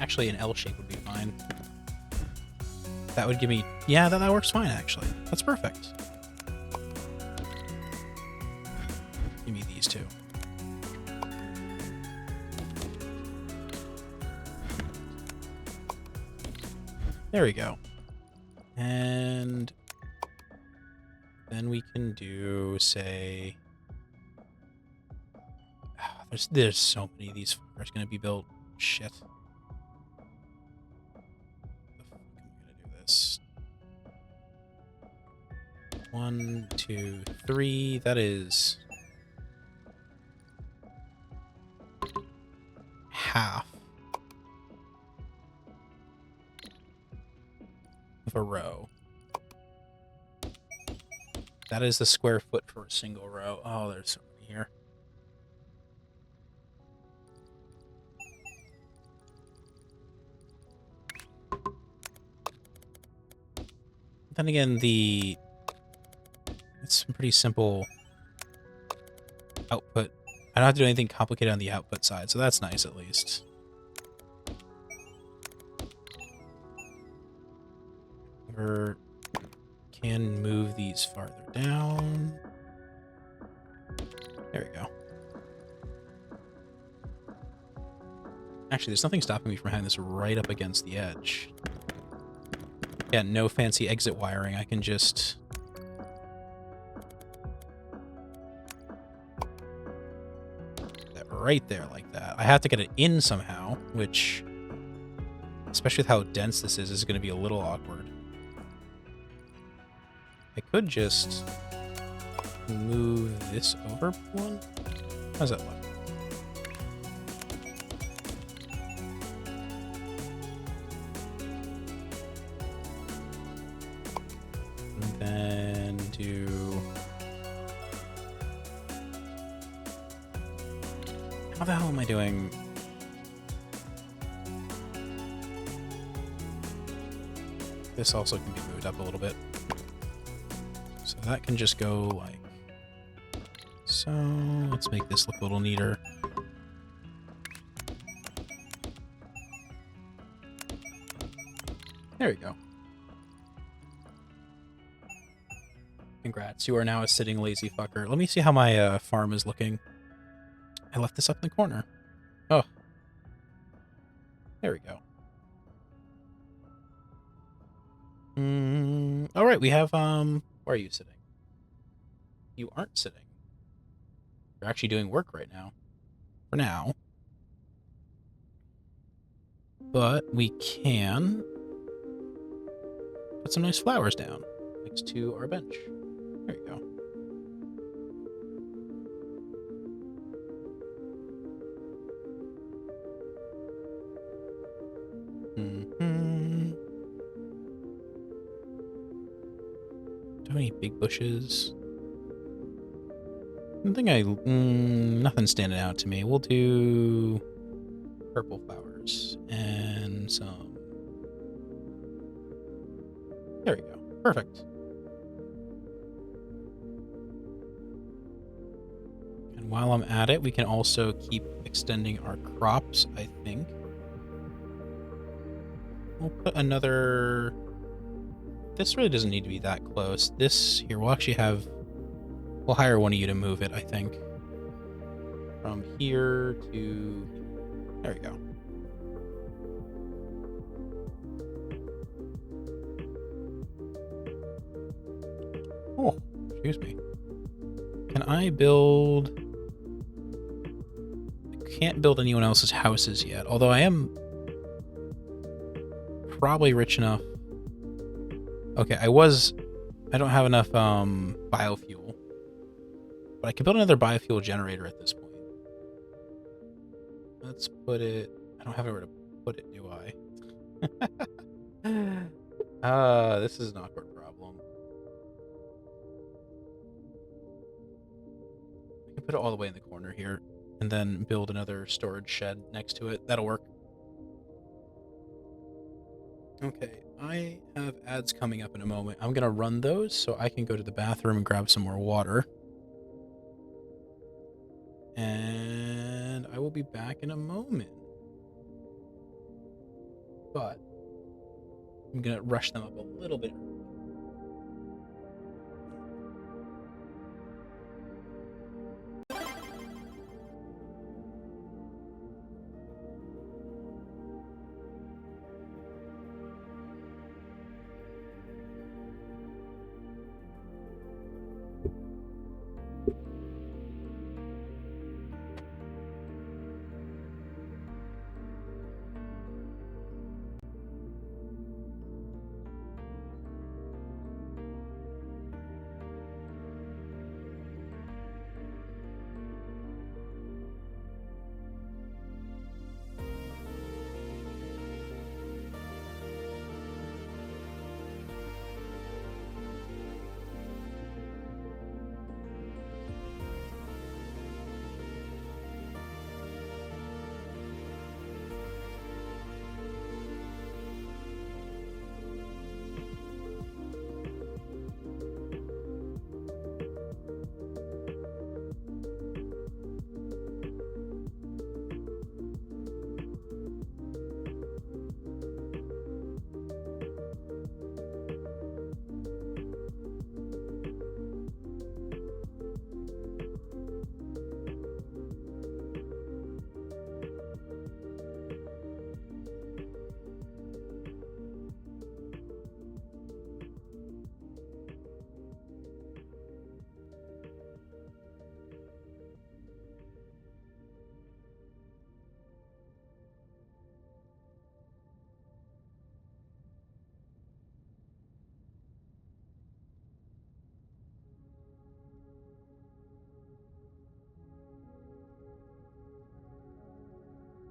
Actually, an L shape would be fine. That would give me... Yeah, that works fine, actually. That's perfect. Give me these two. There we go. And then we can do, say... There's so many of these fuckers going to be built. Shit. This. 1, 2, 3. That is half of a row. That is the square foot for a single row. Oh, there's so many here. Then again, it's some pretty simple output. I don't have to do anything complicated on the output side, so that's nice at least. We can move these farther down. There we go. Actually, there's nothing stopping me from having this right up against the edge. Yeah, no fancy exit wiring. I can just... that right there like that. I have to get it in somehow, which, especially with how dense this is going to be a little awkward. I could just move this over one. How's that look? And then do... How the hell am I doing? This also can be moved up a little bit. So that can just go like so. Let's make this look a little neater. There we go. Congrats, you are now a sitting lazy fucker. Let me see how my farm is looking. I left this up in the corner. Oh. There we go. All right, we have, where are you sitting? You aren't sitting. You're actually doing work right now. For now. But we can put some nice flowers down next to our bench. There you go. Do any big bushes? I think nothing's standing out to me. We'll do purple flowers and some. There we go. Perfect. And while I'm at it, we can also keep extending our crops, I think. We'll put another... This really doesn't need to be that close. This here, we'll actually have... We'll hire one of you to move it, I think. From here to... There we go. Oh, excuse me. Can I build... I can't build anyone else's houses yet, although I am probably rich enough. Okay, I don't have enough biofuel, but I can build another biofuel generator at this point. Let's put it... I don't have anywhere to put it, do I? This is an awkward problem. I can put it all the way in the corner here, and then build another storage shed next to it. That'll work. Okay, I have ads coming up in a moment. I'm gonna run those so I can go to the bathroom and grab some more water. And I will be back in a moment. But I'm gonna rush them up a little bit.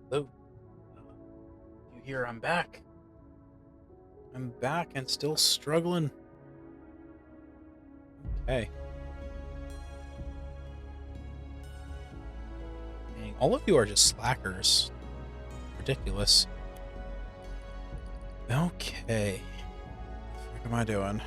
Hello. You hear I'm back. I'm back and still struggling. Okay. Dang, all of you are just slackers. Ridiculous. Okay. What am I doing?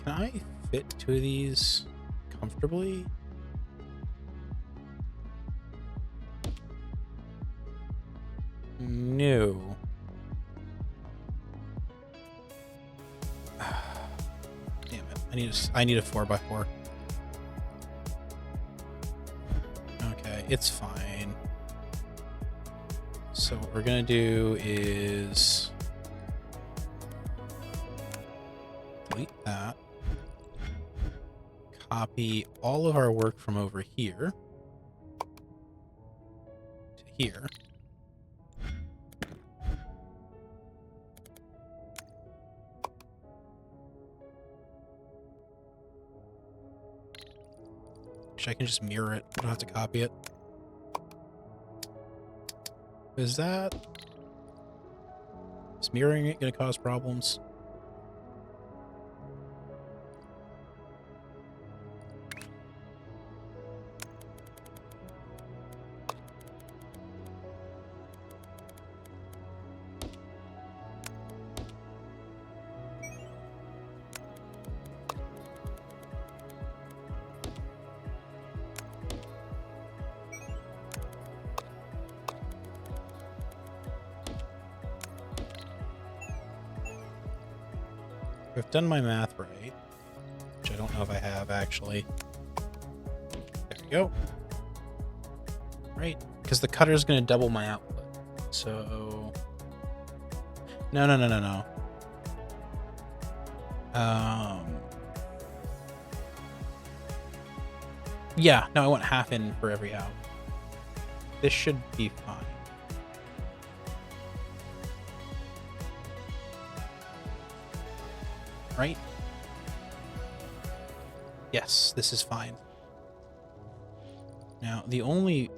Can I fit two of these comfortably? No. Damn it. I need a 4x4. Okay, it's fine. So what we're gonna do is delete that. Copy all of our work from over here to here. Actually, I can just mirror it. I don't have to copy it. Is mirroring it going to cause problems? I've done my math right, which I don't know if I have actually. There we go. Right, because the cutter is going to double my output. So, no. Yeah, no, I want half in for every out. This should be fine. Right? Yes, this is fine. Now, the only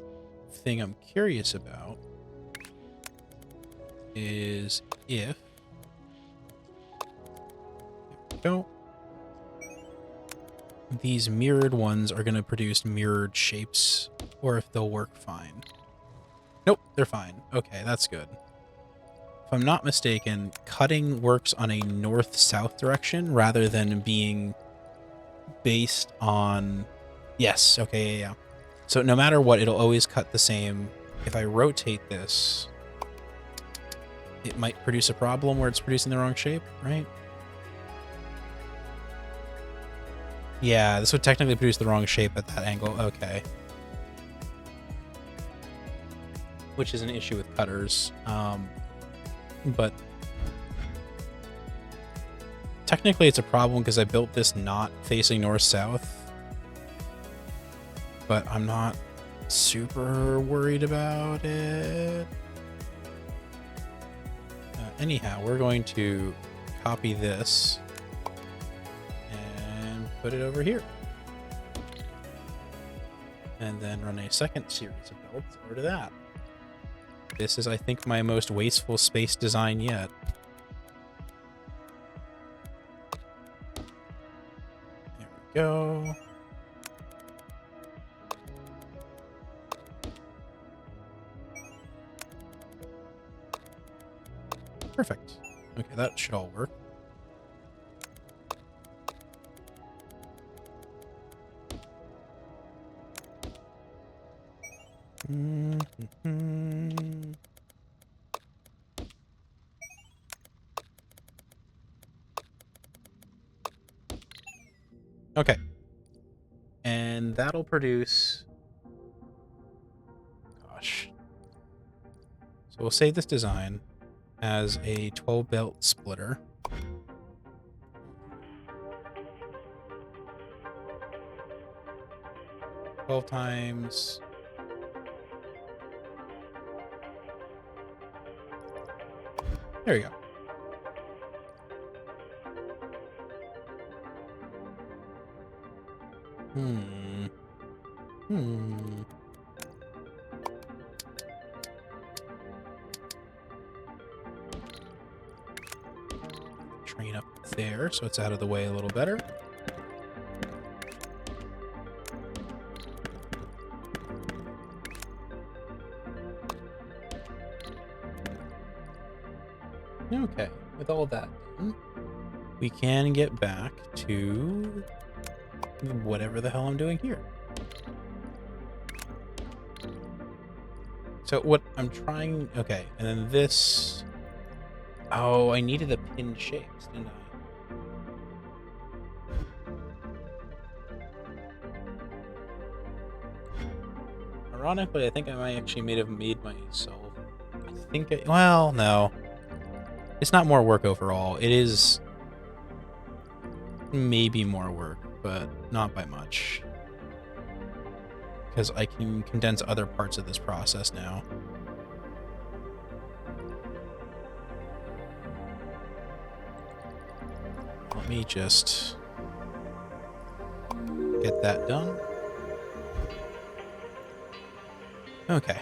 thing I'm curious about is if... There we go. These mirrored ones are going to produce mirrored shapes, or if they'll work fine. Nope, they're fine. Okay, that's good. If I'm not mistaken, cutting works on a north-south direction rather than being based on... Yes, okay, yeah. So no matter what, it'll always cut the same. If I rotate this, it might produce a problem where it's producing the wrong shape, right? Yeah, this would technically produce the wrong shape at that angle. Okay. Which is an issue with cutters. But technically it's a problem because I built this not facing north-south. But I'm not super worried about it. Anyhow, we're going to copy this and put it over here. And then run a second series of builds over to that. This is, I think, my most wasteful space design yet. There we go. Perfect. Okay, that should all work. Okay. And that'll produce... Gosh. So we'll save this design as a 12-belt splitter. Twelve times... There you go. Train up there so it's out of the way a little better. Okay, with all that done, we can get back to whatever the hell I'm doing here. So what I'm trying... Okay, and then this... Oh, I needed the pinned shapes, didn't I? Ironically, I think I might actually may have made myself... I think I... Well, no. It's not more work overall. It is maybe more work, but not by much. Because I can condense other parts of this process now. Let me just get that done. Okay.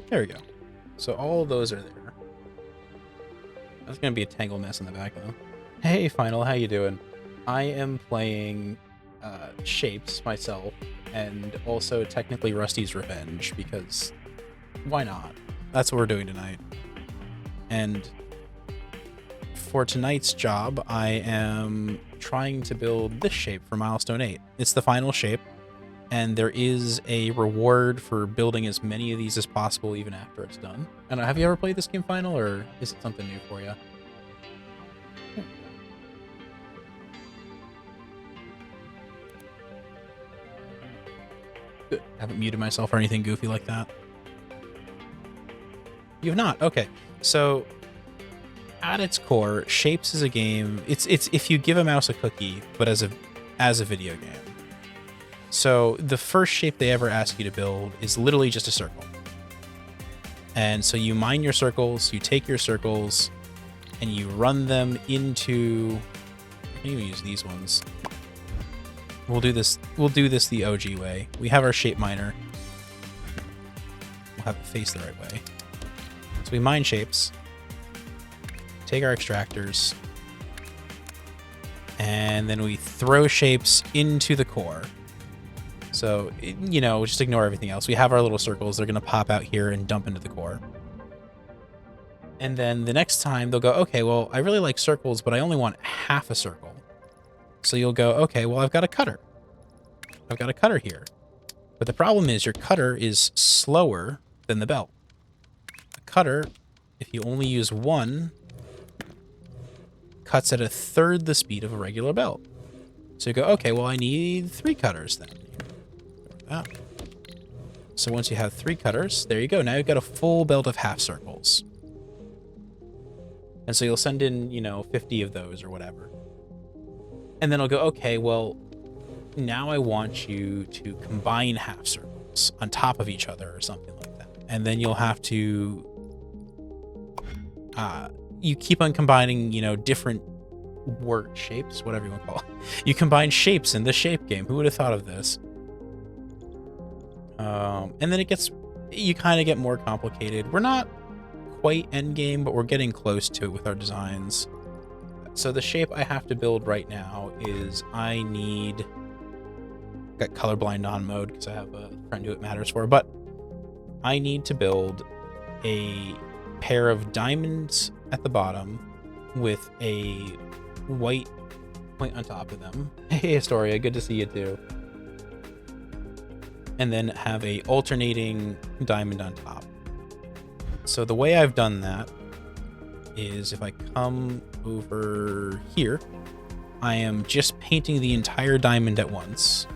There we go. So all of those are there. That's gonna be a tangle mess in the back though. Hey, Final, how you doing? I am playing Shapes myself, and also technically Rusty's Revenge, because why not? That's what we're doing tonight. And for tonight's job, I am trying to build this shape for milestone 8. It's the final shape, and there is a reward for building as many of these as possible even after it's done. I don't know, have you ever played this game final, or is it something new for you? Good. Haven't muted myself or anything goofy like that. You've not? Okay. So at its core, Shapes is a game. It's if you give a mouse a cookie, but as a video game. So the first shape they ever ask you to build is literally just a circle. And so you mine your circles, you take your circles, and you run them into. I can even use these ones. We'll do this the OG way. We have our shape miner. We'll have it face the right way. So we mine shapes, take our extractors, and then we throw shapes into the core. So, you know, just ignore everything else. We have our little circles. They're going to pop out here and dump into the core. And then the next time they'll go, okay, well, I really like circles, but I only want half a circle. So you'll go, okay, well, I've got a cutter. I've got a cutter here. But the problem is your cutter is slower than the belt. The cutter, if you only use one, cuts at 1/3 the speed of a regular belt. So you go, okay, well, I need 3 cutters then. Ah. So once you have 3 cutters, there you go. Now you've got a full belt of half circles. And so you'll send in, you know, 50 of those or whatever. And then I'll go, okay, well, now I want you to combine half circles on top of each other or something like that. And then you'll have to, you keep on combining, you know, different word shapes, whatever you want to call it. You combine shapes in the shape game. Who would have thought of this? And then you kind of get more complicated. We're not quite end game, but we're getting close to it with our designs. So the shape I have to build right now is got colorblind on mode because I have a friend who it matters for, but I need to build a pair of diamonds at the bottom with a white point on top of them. Hey, Astoria, good to see you too. And then have a alternating diamond on top. So the way I've done that is if I come over here, I am just painting the entire diamond at once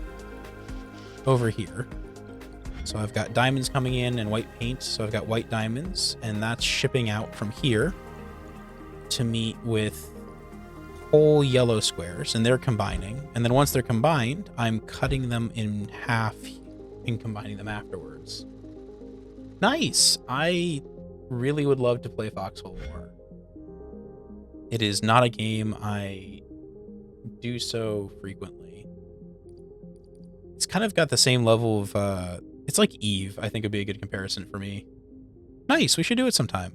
over here. So I've got diamonds coming in and white paint. So I've got white diamonds, and that's shipping out from here to meet with whole yellow squares, and they're combining. And then once they're combined, I'm cutting them in half and combining them afterwards. Nice! I really would love to play Foxhole more. It is not a game I do so frequently. It's kind of got the same level of, it's like Eve, I think would be a good comparison for me. Nice, we should do it sometime.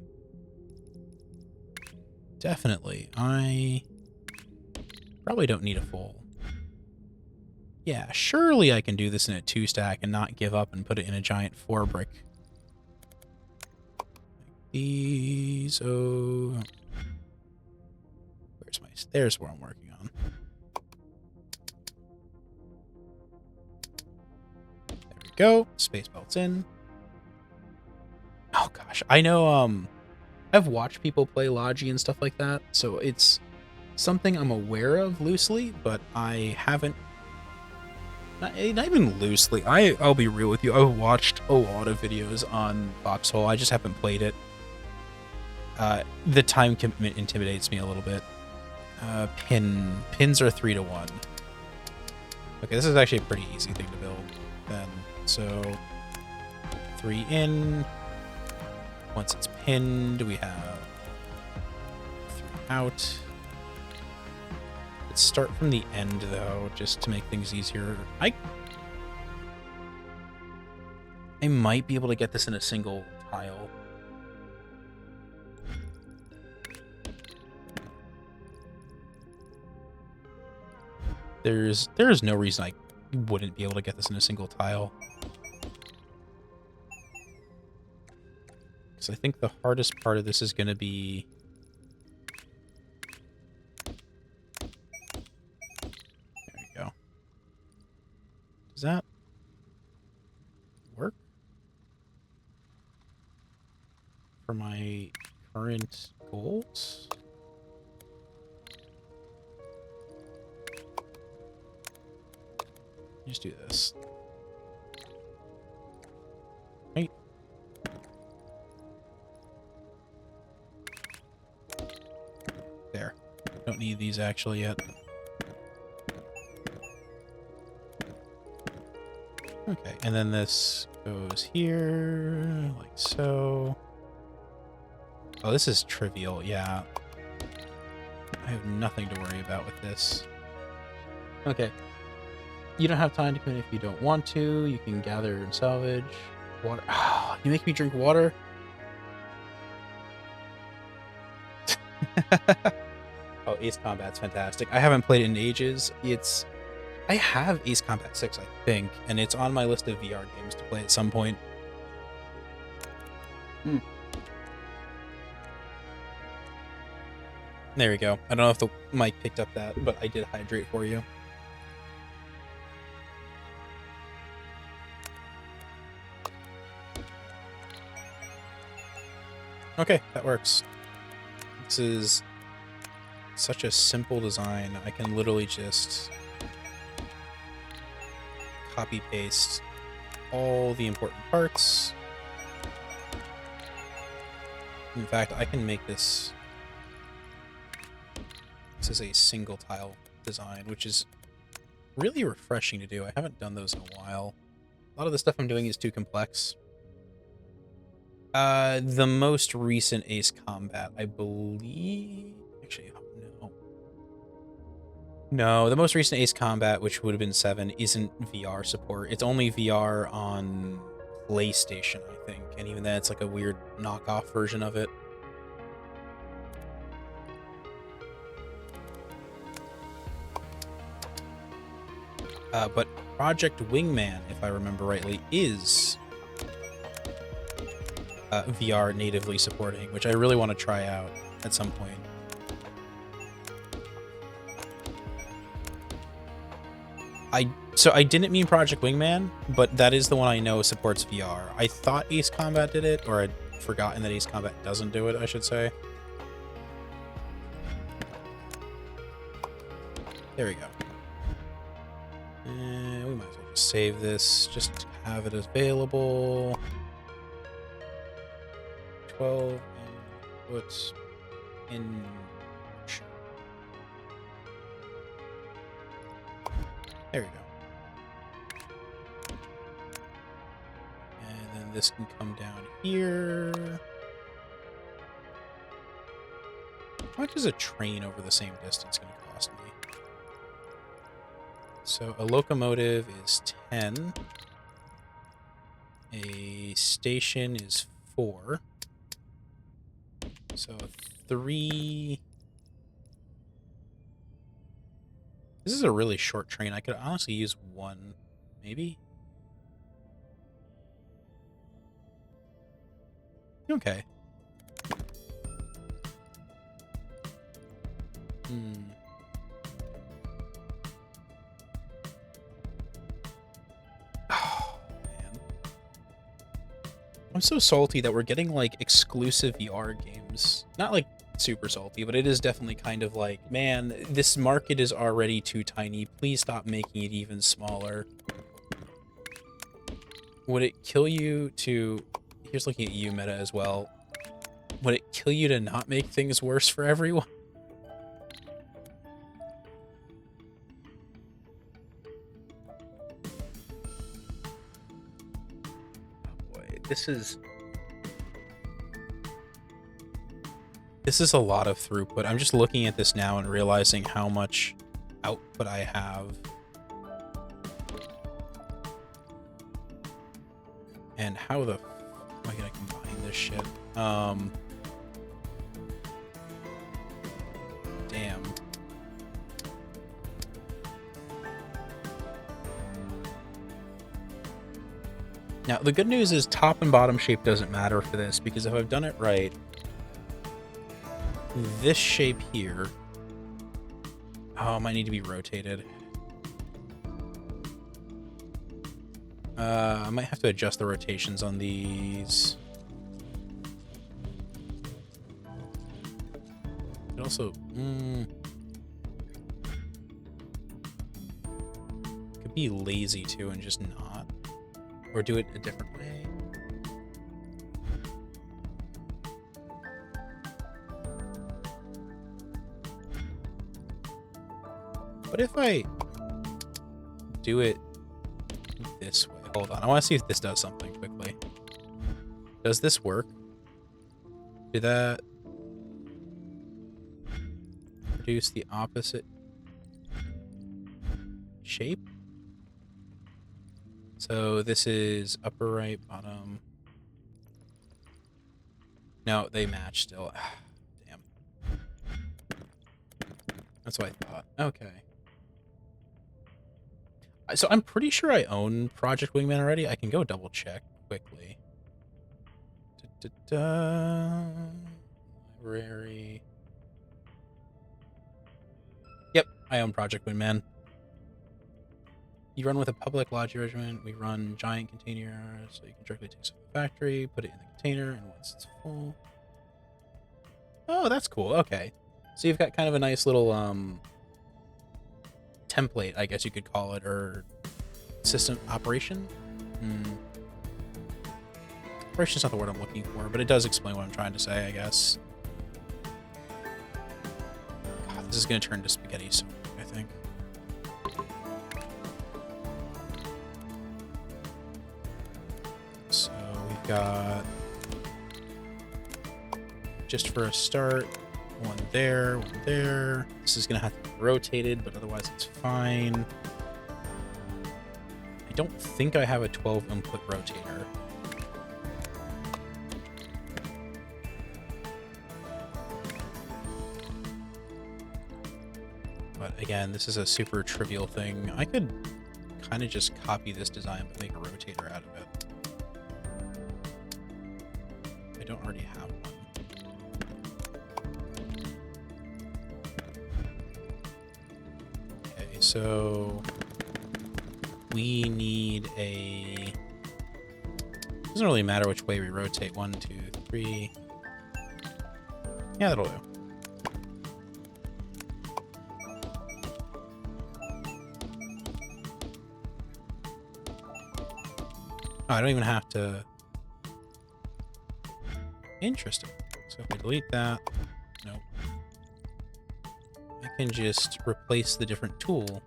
Definitely. I probably don't need a full. Yeah, surely I can do this in a 2-stack and not give up and put it in a giant 4-brick. These, oh... There's where I'm working on. There we go. Space belts in. Oh gosh, I know. I've watched people play Logi and stuff like that, so it's something I'm aware of loosely, but I haven't. Not even loosely. I'll be real with you. I've watched a lot of videos on Foxhole. I just haven't played it. The time commitment intimidates me a little bit. Pins are 3 to 1. Okay, this is actually a pretty easy thing to build then. So 3 in. Once it's pinned, we have 3 out. Let's start from the end though, just to make things easier. I might be able to get this in a single tile. There's no reason I wouldn't be able to get this in a single tile. Because I think the hardest part of this is going to be... There we go. Does that work? For my current goals? Just do this. Right. There. Don't need these actually yet. Okay, and then this goes here, like so. Oh, this is trivial, yeah. I have nothing to worry about with this. Okay. You don't have time to commit if you don't want to. You can gather and salvage. Water. Oh, you make me drink water? Oh, Ace Combat's fantastic. I haven't played it in ages. I have Ace Combat 6, I think, and it's on my list of VR games to play at some point. There we go. I don't know if the mic picked up that, but I did hydrate for you. Okay, that works. This is such a simple design. I can literally just copy paste all the important parts. In fact, I can make this is a single tile design, which is really refreshing to do. I haven't done those in a while. A lot of the stuff I'm doing is too complex. The most recent Ace Combat, I believe... Actually, no. No, the most recent Ace Combat, which would have been 7, isn't VR support. It's only VR on PlayStation, I think. And even then, it's like a weird knockoff version of it. But Project Wingman, if I remember rightly, is VR natively supporting, which I really want to try out at some point. So I didn't mean Project Wingman, but that is the one I know supports VR. I thought Ace Combat did it, or I'd forgotten that Ace Combat doesn't do it, I should say. There we go. And we might as well just save this, just have it available. 12 and put in. There we go. And then this can come down here. How much is a train over the same distance going to cost me? So a locomotive is 10. A station is 4. So 3... This is a really short train. I could honestly use 1, maybe? Okay. Oh, man. I'm so salty that we're getting, like, exclusive VR games. Not, like, super salty, but it is definitely kind of like, man, this market is already too tiny. Please stop making it even smaller. Would it kill you to... Here's looking at you, Meta, as well. Would it kill you to not make things worse for everyone? Oh boy, this is a lot of throughput. I'm just looking at this now and realizing how much output I have. And how the f am I gonna combine this shit? Damn. Now, the good news is top and bottom shape doesn't matter for this, because if I've done it right, this shape here, oh, might need to be rotated. I might have to adjust the rotations on these. It also, could be lazy too and just not, or do it a different way. What if I do it this way? Hold on, I want to see if this does something quickly. Does this work? Do that produce the opposite shape? So this is upper right, bottom. No, they match still. Damn. That's what I thought. Okay. So I'm pretty sure I own Project Wingman already. I can go double check quickly. Library. Yep, I own Project Wingman. You run with a public logic regiment. We run giant containers, so you can directly take stuff from the factory, put it in the container, and once it's full. Oh, that's cool. Okay. So you've got kind of a nice little template, I guess you could call it, or system operation. Operation's not the word I'm looking for, but it does explain what I'm trying to say, I guess. God, this is going to turn to spaghetti soon, I think. So we've got, just for a start, one there, one there. This is going to have to be rotated, but otherwise it's fine. I don't think I have a 12 input rotator. But again, this is a super trivial thing. I could kind of just copy this design but make a rotator out of it. I don't already have one. Okay, so we need a... Doesn't really matter which way we rotate. 1, 2, 3. Yeah, that'll do. Oh, I don't even have to... Interesting. So if I delete that... Nope. I can just replace the different tool.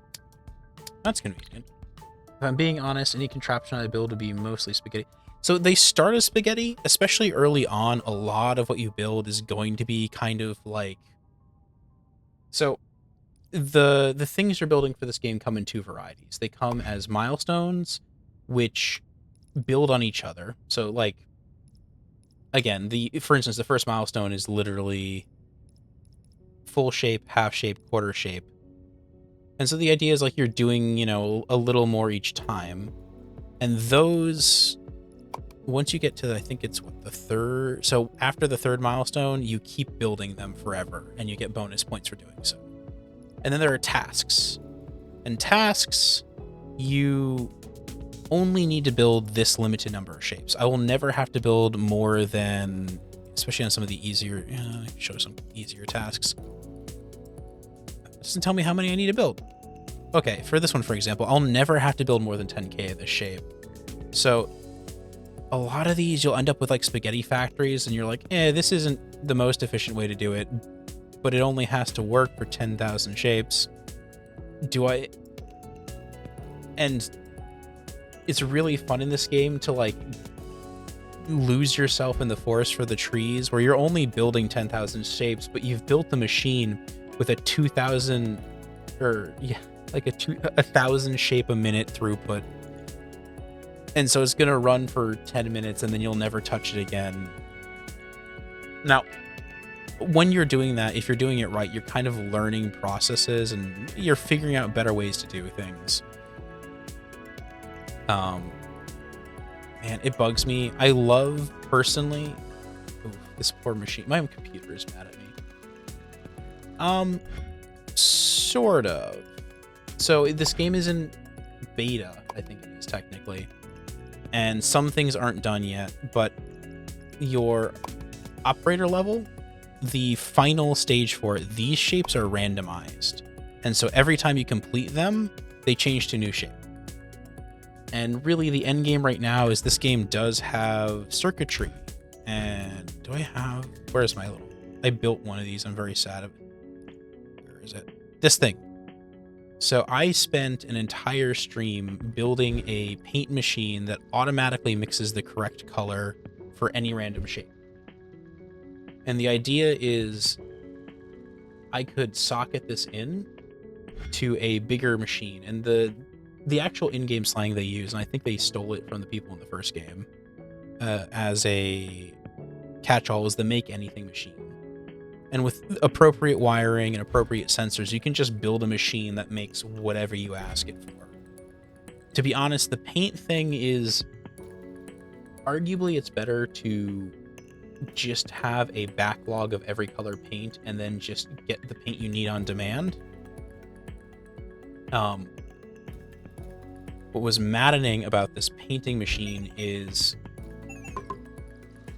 That's convenient. If I'm being honest, any contraption I build to be mostly spaghetti. So they start as spaghetti, especially early on. A lot of what you build is going to be kind of like... So the things you're building for this game come in two varieties. They come as milestones, which build on each other. So like, again, for instance, the first milestone is literally full shape, half shape, quarter shape. And so the idea is like you're doing, you know, a little more each time. And those, once you get to, I think it's what, the third, so after the third milestone, you keep building them forever and you get bonus points for doing so. And then there are tasks. And tasks, you only need to build this limited number of shapes. I will never have to build more than, especially on some of the easier, show some easier tasks. It doesn't tell me how many I need to build. Okay, for this one, for example, I'll never have to build more than 10k of this shape. So a lot of these, you'll end up with like spaghetti factories and you're like, this isn't the most efficient way to do it, but it only has to work for 10,000 shapes. And it's really fun in this game to like lose yourself in the forest for the trees where you're only building 10,000 shapes, but you've built the machine with a 2,000 or like a 1,000 shape a minute throughput. And so it's going to run for 10 minutes and then you'll never touch it again. Now, when you're doing that, if you're doing it right, you're kind of learning processes and you're figuring out better ways to do things. Man, it bugs me. I love, personally... Ooh, this poor machine. My computer is mad at me. Sort of. So this game is in beta, I think it is technically. And some things aren't done yet, but your operator level, the final stage for it, these shapes are randomized. And so every time you complete them, they change to a new shape. And really the end game right now is this game does have circuitry. And do I have... Where's my little... I built one of these. I'm very sad of it. Where is it? This thing. So I spent an entire stream building a paint machine that automatically mixes the correct color for any random shape. And the idea is I could socket this in to a bigger machine. And the actual in-game slang they use, and I think they stole it from the people in the first game, as a catch-all, is the make anything machine. And with appropriate wiring and appropriate sensors, you can just build a machine that makes whatever you ask it for. To be honest, the paint thing is... Arguably, it's better to just have a backlog of every color paint and then just get the paint you need on demand. What was maddening about this painting machine is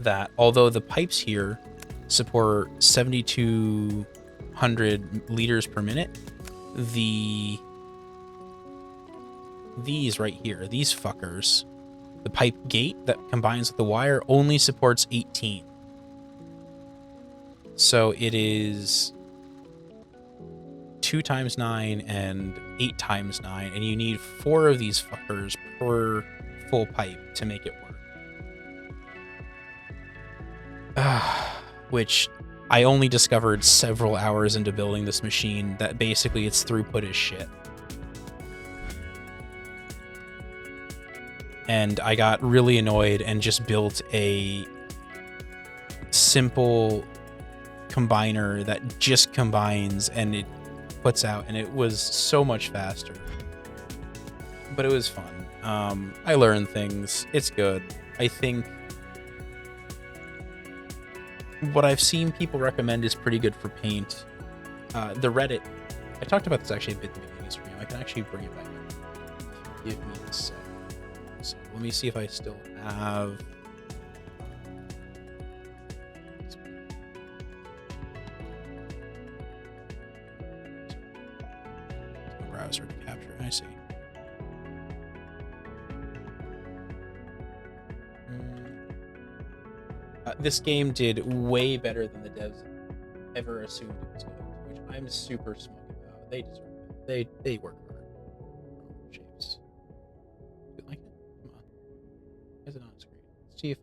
that although the pipes here support 7,200 liters per minute, these right here, these fuckers, the pipe gate that combines with the wire only supports 18. So it is 2 times 9 and 8 times 9, and you need 4 of these fuckers per full pipe to make it work. Which I only discovered several hours into building this machine, that basically its throughput is shit. And I got really annoyed and just built a simple combiner that just combines and it puts out, and it was so much faster. But it was fun. I learned things. It's good. I think what I've seen people recommend is pretty good for paint. The Reddit, I talked about this actually a bit at the beginning of the stream. I can actually bring it back up. Give me a second. So let me see if I still have... browser to capture. I see. This game did way better than the devs ever assumed it was going to, which I'm super smug about. They deserve it. They work hard. Shapes. You like it? Come on. Why is it on screen? Let's see if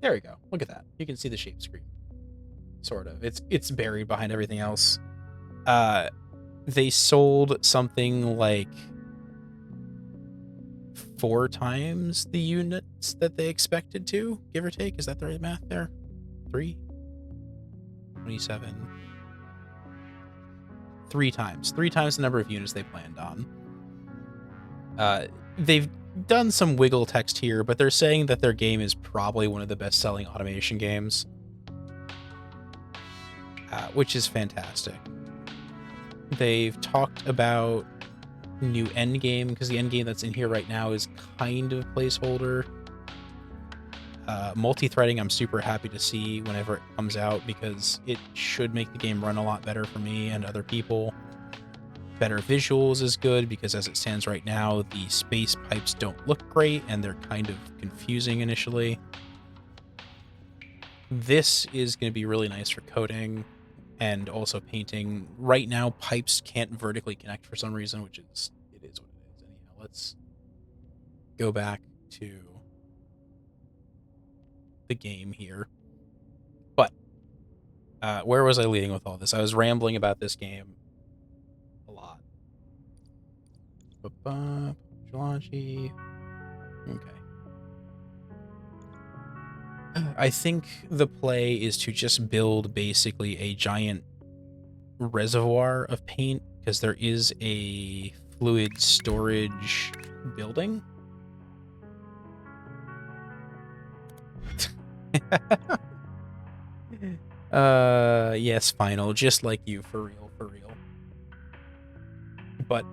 there we go. Look at that. You can see the shape screen. Sort of. It's buried behind everything else. They sold something like 4 times the units that they expected to, give or take. Is that the right math there? 3? 27. 3 times. 3 times the number of units they planned on. They've done some wiggle text here, but they're saying that their game is probably one of the best-selling automation games, which is fantastic. They've talked about new endgame, because the endgame that's in here right now is kind of a placeholder. Multi-threading, I'm super happy to see whenever it comes out, because it should make the game run a lot better for me and other people. Better visuals is good, because as it stands right now, the space pipes don't look great, and they're kind of confusing initially. This is going to be really nice for coding and also painting. Right now, pipes can't vertically connect for some reason, which is, it is what it is. Anyhow, let's go back to the game here. But where was I leading with all this? I was rambling about this game a lot. Geology. Okay. I think the play is to just build basically a giant reservoir of paint, because there is a fluid storage building. Yes, final, just like you, for real, for real. But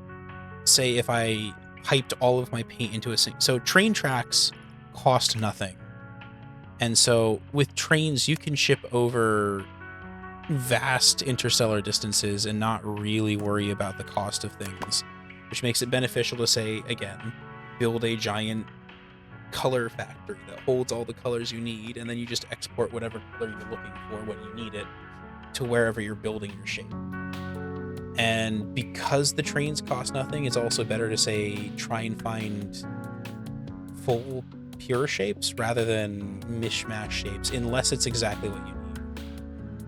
say if I piped all of my paint into a sink. So train tracks cost nothing. And so with trains, you can ship over vast interstellar distances and not really worry about the cost of things, which makes it beneficial to say, again, build a giant color factory that holds all the colors you need, and then you just export whatever color you're looking for when you need it to wherever you're building your shape. And because the trains cost nothing, it's also better to say try and find full pure shapes rather than mishmash shapes, unless it's exactly what you need.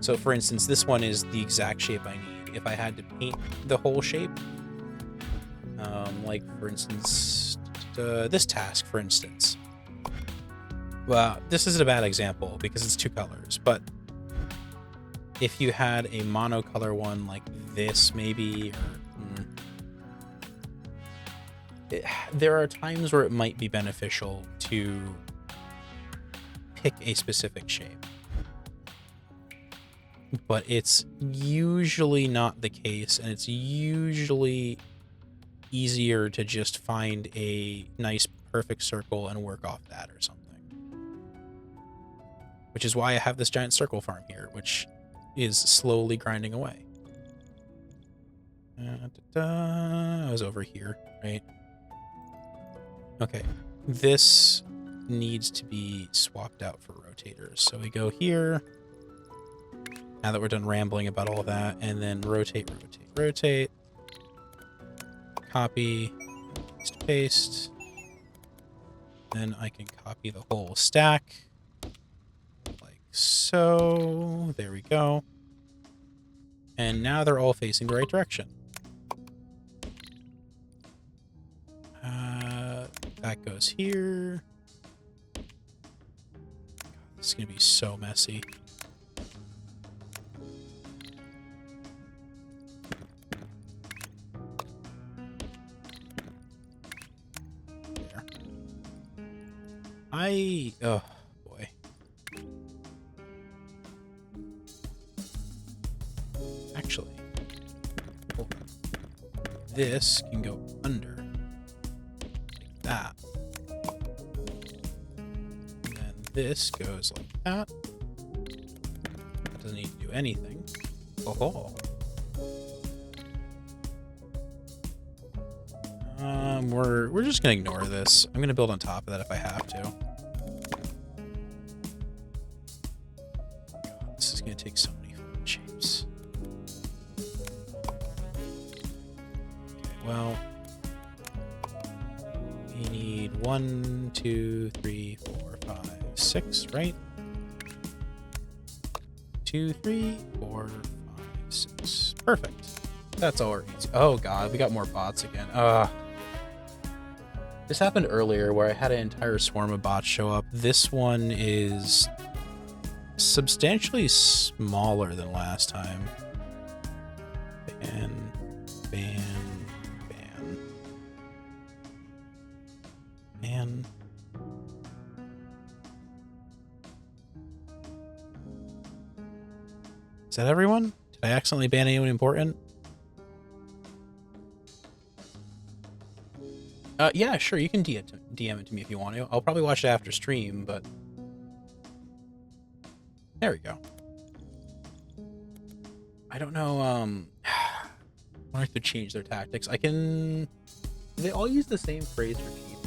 So for instance, this one is the exact shape I need. If I had to paint the whole shape, like for instance, this task, for instance. Well, this isn't a bad example because it's two colors, but if you had a monocolor one like this, maybe, or there are times where it might be beneficial to pick a specific shape, but it's usually not the case, and it's usually easier to just find a nice perfect circle and work off that or something. Which is why I have this giant circle farm here, which is slowly grinding away. I was over here, right? Okay, this needs to be swapped out for rotators. So we go here, now that we're done rambling about all of that, and then rotate, rotate, rotate. Copy, paste, paste. Then I can copy the whole stack. Like so. There we go. And now they're all facing the right direction. That goes here. God, this is going to be so messy. There. Oh, boy. Actually, this can go under. Like that. And then this goes like that. Doesn't need to do anything. Oh. We're just gonna ignore this. I'm gonna build on top of that if I have to. God, this is gonna take so many shapes. Okay, well, we need 1, 2, 3, 4, 5, 6, right? 2, 3, 4, 5, 6. Perfect. That's all we're easy. Oh god, we got more bots again. This happened earlier where I had an entire swarm of bots show up. This one is substantially smaller than last time. Ban, ban, ban. Ban. Is that everyone? Did I accidentally ban anyone important? Yeah, sure, you can DM it to me if you want to. I'll probably watch it after stream, but... There we go. I don't know, I wonder if they change their tactics. I can... They all use the same phrase for cheap.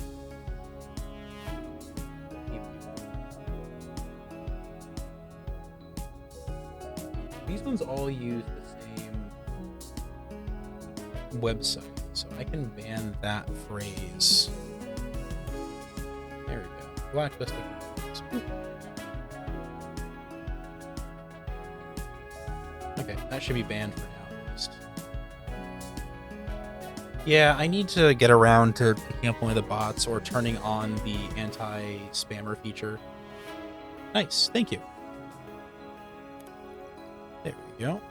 These ones all use the same website. So I can ban that phrase. There we go. Blacklisted. Okay, that should be banned for now at least. Yeah, I need to get around to picking up one of the bots or turning on the anti-spammer feature. Nice, thank you. There we go.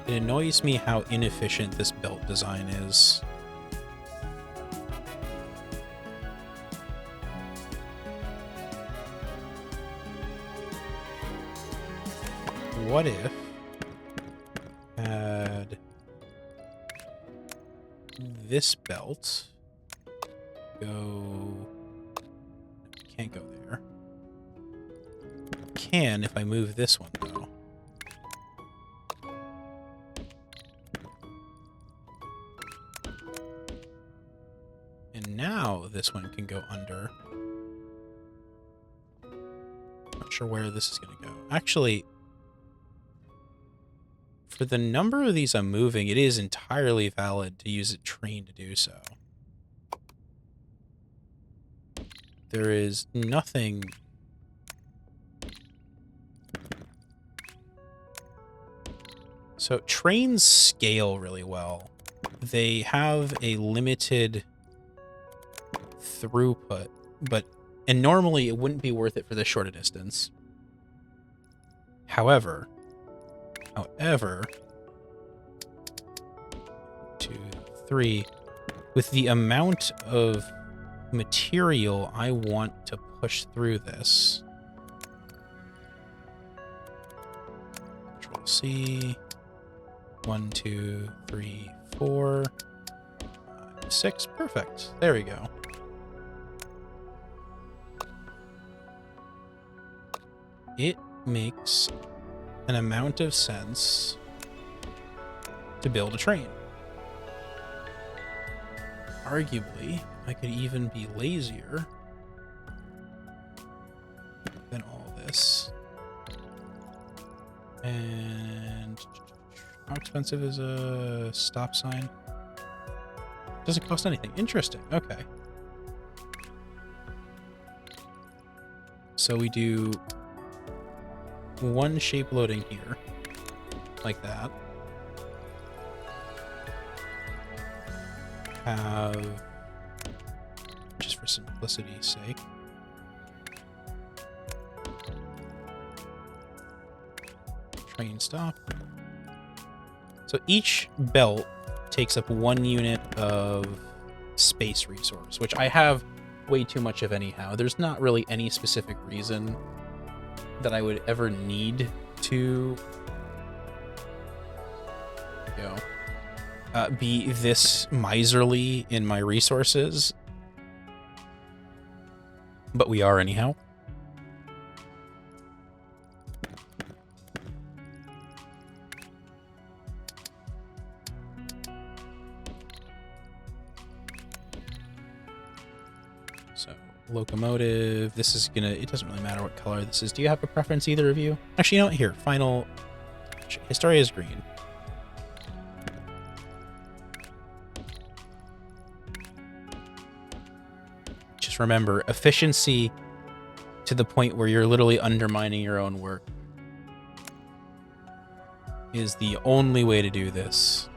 It annoys me how inefficient this belt design is. What if I had this belt go... Can't go there. Can if I move this one, though. And now this one can go under. Not sure where this is going to go. Actually, for the number of these I'm moving, it is entirely valid to use a train to do so. There is nothing... So trains scale really well. They have a limited throughput, and normally it wouldn't be worth it for this short a distance. However, 2, 3, with the amount of material I want to push through this. Control C. 1, 2, 3, 4, 5, 6. Perfect. There we go. It makes an amount of sense to build a train. Arguably, I could even be lazier than all this. And how expensive is a stop sign? Doesn't cost anything. Interesting. Okay. So we do one shape loading here, like that. Have, just for simplicity's sake, train stop. So each belt takes up 1 unit of space resource, which I have way too much of anyhow. There's not really any specific reason that I would ever need to be this miserly in my resources, but we are anyhow. So locomotive, this is gonna, it doesn't really matter what color this is. Do you have a preference, either of you? Actually, you know what, here, final, Historia is green. Just remember, efficiency to the point where you're literally undermining your own work is the only way to do this.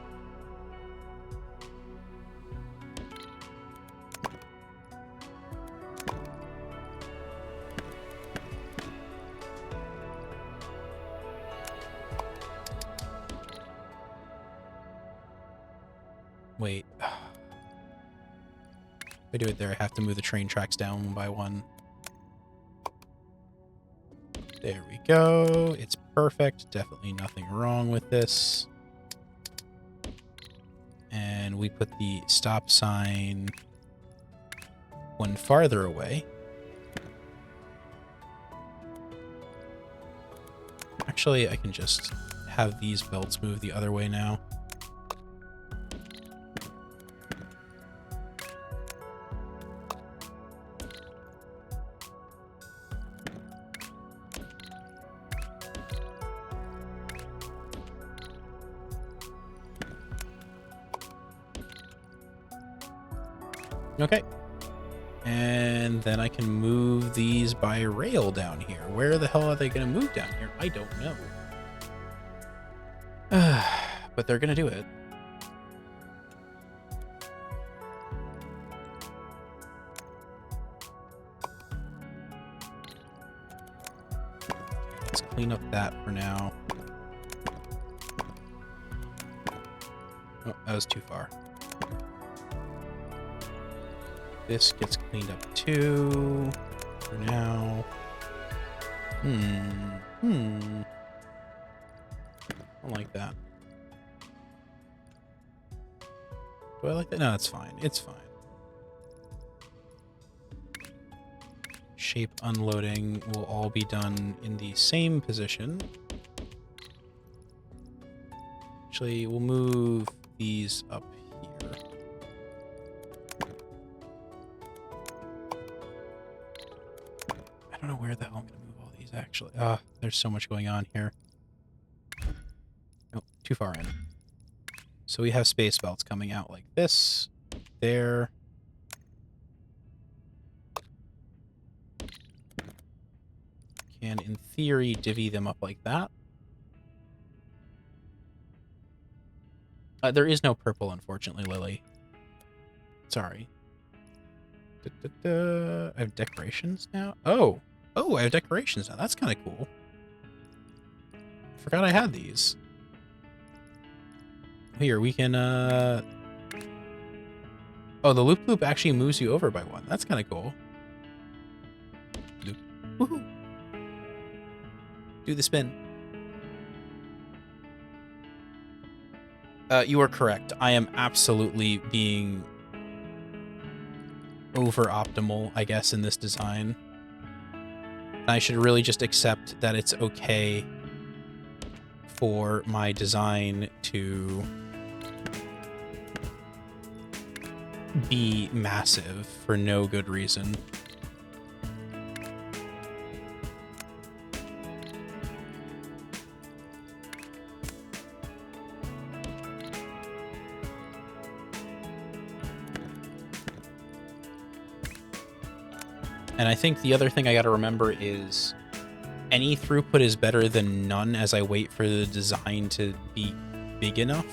Wait. If I do it there, I have to move the train tracks down one by one. There we go. It's perfect. Definitely nothing wrong with this. And we put the stop sign one farther away. Actually, I can just have these belts move the other way now. Okay. And then I can move these by rail down here. Where the hell are they going to move down here? I don't know. but they're gonna do it. Let's clean up that for now. Oh, that was too far. This gets cleaned up too for now. I don't like that. Do I like that? No, it's fine. It's fine. Shape unloading will all be done in the same position. Actually, we'll move these up here. I don't know where the hell I'm going to move all these, actually. There's so much going on here. Oh, too far in. So we have space belts coming out like this, there. Can, in theory, divvy them up like that. There is no purple, unfortunately, Lily. Sorry. I have decorations now? Oh! Oh, I have decorations now. That's kind of cool. Forgot I had these. Here, we can, Oh, the loop loop actually moves you over by one. That's kind of cool. Loop. Woohoo! Do the spin. You are correct. I am absolutely being over-optimal, I guess, in this design. I should really just accept that it's okay for my design to be massive for no good reason. And I think the other thing I gotta remember is any throughput is better than none as I wait for the design to be big enough.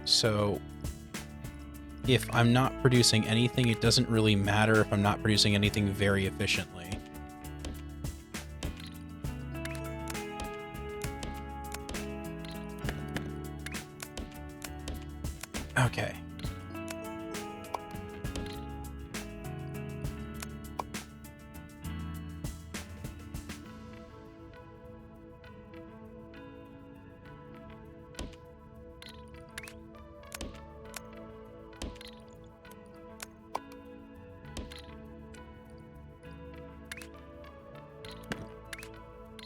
So if I'm not producing anything, it doesn't really matter if I'm not producing anything very efficiently. Okay.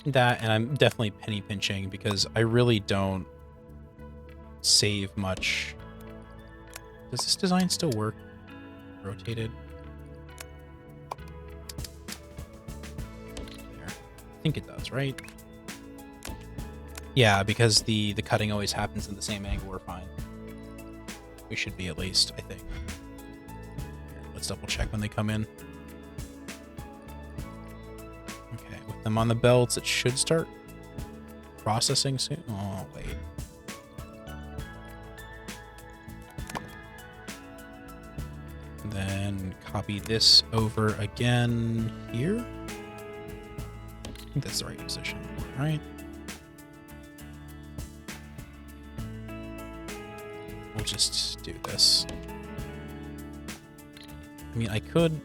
That, and I'm definitely penny pinching because I really don't save much. Does this design still work? Rotated. There. I think it does, right? Yeah, because the cutting always happens in the same angle. We're fine. We should be, at least, I think. Here, let's double check when they come in. Okay, with them on the belts, it should start processing soon. Oh, wait. Then copy this over again here. I think that's the right position, right? We'll just do this. I mean, I could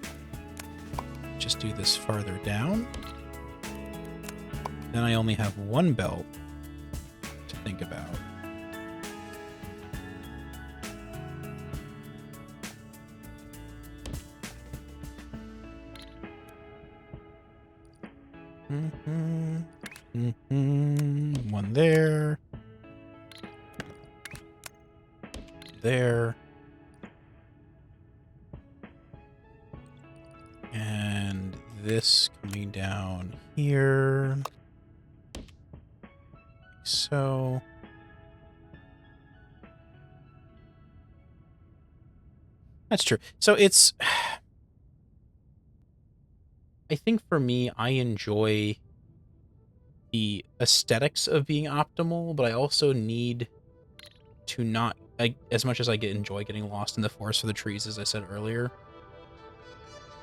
just do this farther down. Then I only have one belt to think about. One there. There. And this coming down here. Like so. That's true. So it's... I think for me, I enjoy the aesthetics of being optimal, but I also need to not, as much as I enjoy getting lost in the forest for the trees, as I said earlier,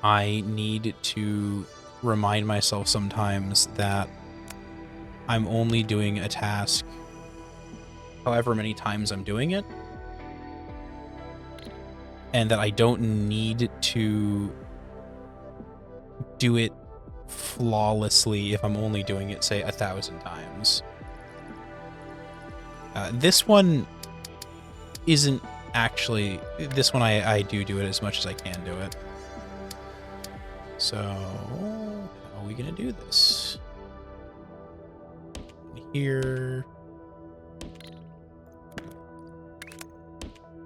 I need to remind myself sometimes that I'm only doing a task however many times I'm doing it, and that I don't need to do it flawlessly if I'm only doing it, say, 1,000 times. This one isn't actually... This one I do it as much as I can do it. So, how are we gonna do this? Here.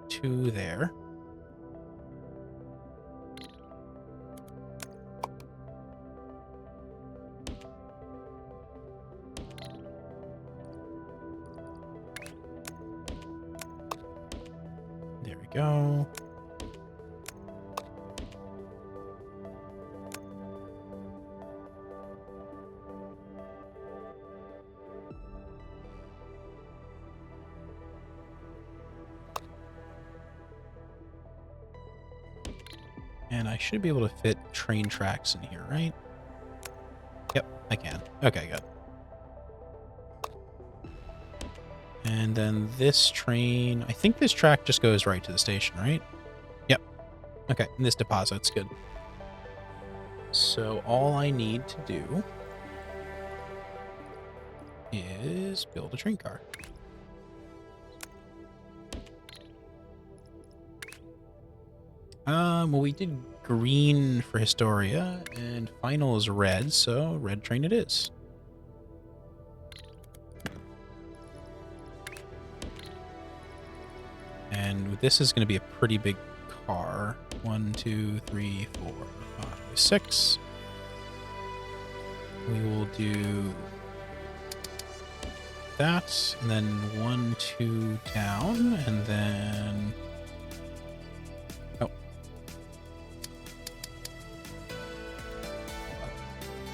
2 there. There we go. And I should be able to fit train tracks in here, right? Yep, I can. Okay, good. And then this train... I think this track just goes right to the station, right? Yep. Okay, and this deposit's good. So all I need to do is build a train car. Well, we did green for Historia, and final is red, so red train it is. And this is going to be a pretty big car. 1, 2, 3, 4, 5, 6. We will do that, and then 1, 2 down, and then... Oh.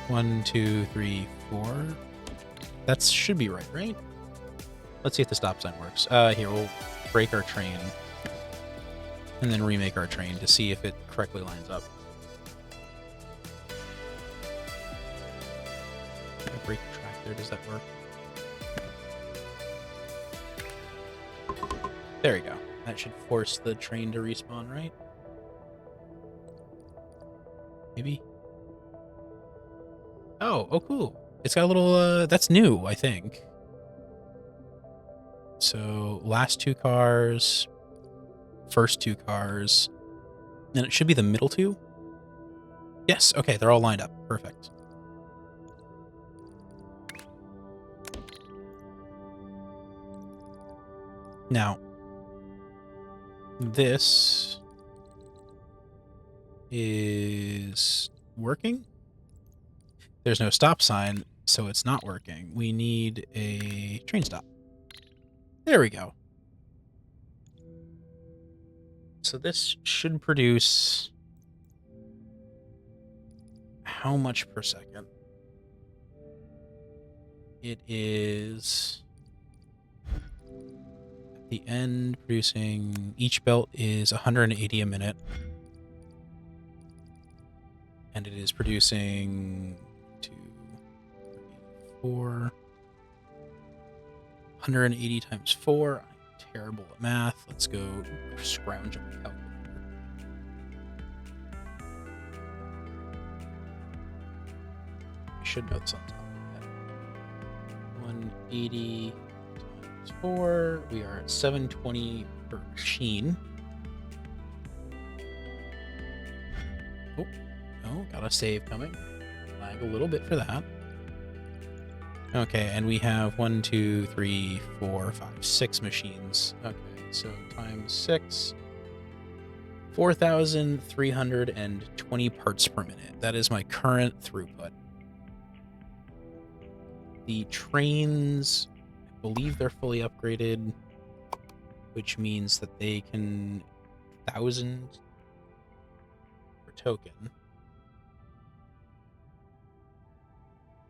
1, 2, 3, 4. That should be right? Let's see if the stop sign works. Here, we'll break our train, and then remake our train to see if it correctly lines up. Can I break the track there? Does that work? There we go. That should force the train to respawn, right? Maybe? Oh, cool. It's got a little, that's new, I think. So, last 2 cars, first 2 cars, and it should be the middle 2? Yes, okay, they're all lined up. Perfect. Now, this is working. There's no stop sign, so it's not working. We need a train stop. There we go. So this should produce how much per second? It is at the end producing, each belt is 180 a minute. And it is producing 2, 3, 4. 180 times 4. I'm terrible at math. Let's go scrounge up a calculator. I should know this on top of my head. 180 times 4. We are at 720 per machine. Oh, got a save coming. Lag a little bit for that. Okay, and we have 1, 2, 3, 4, 5, 6 machines. Okay, so times 6. 4,320 parts per minute. That is my current throughput. The trains, I believe they're fully upgraded, which means that they can 1,000 per token.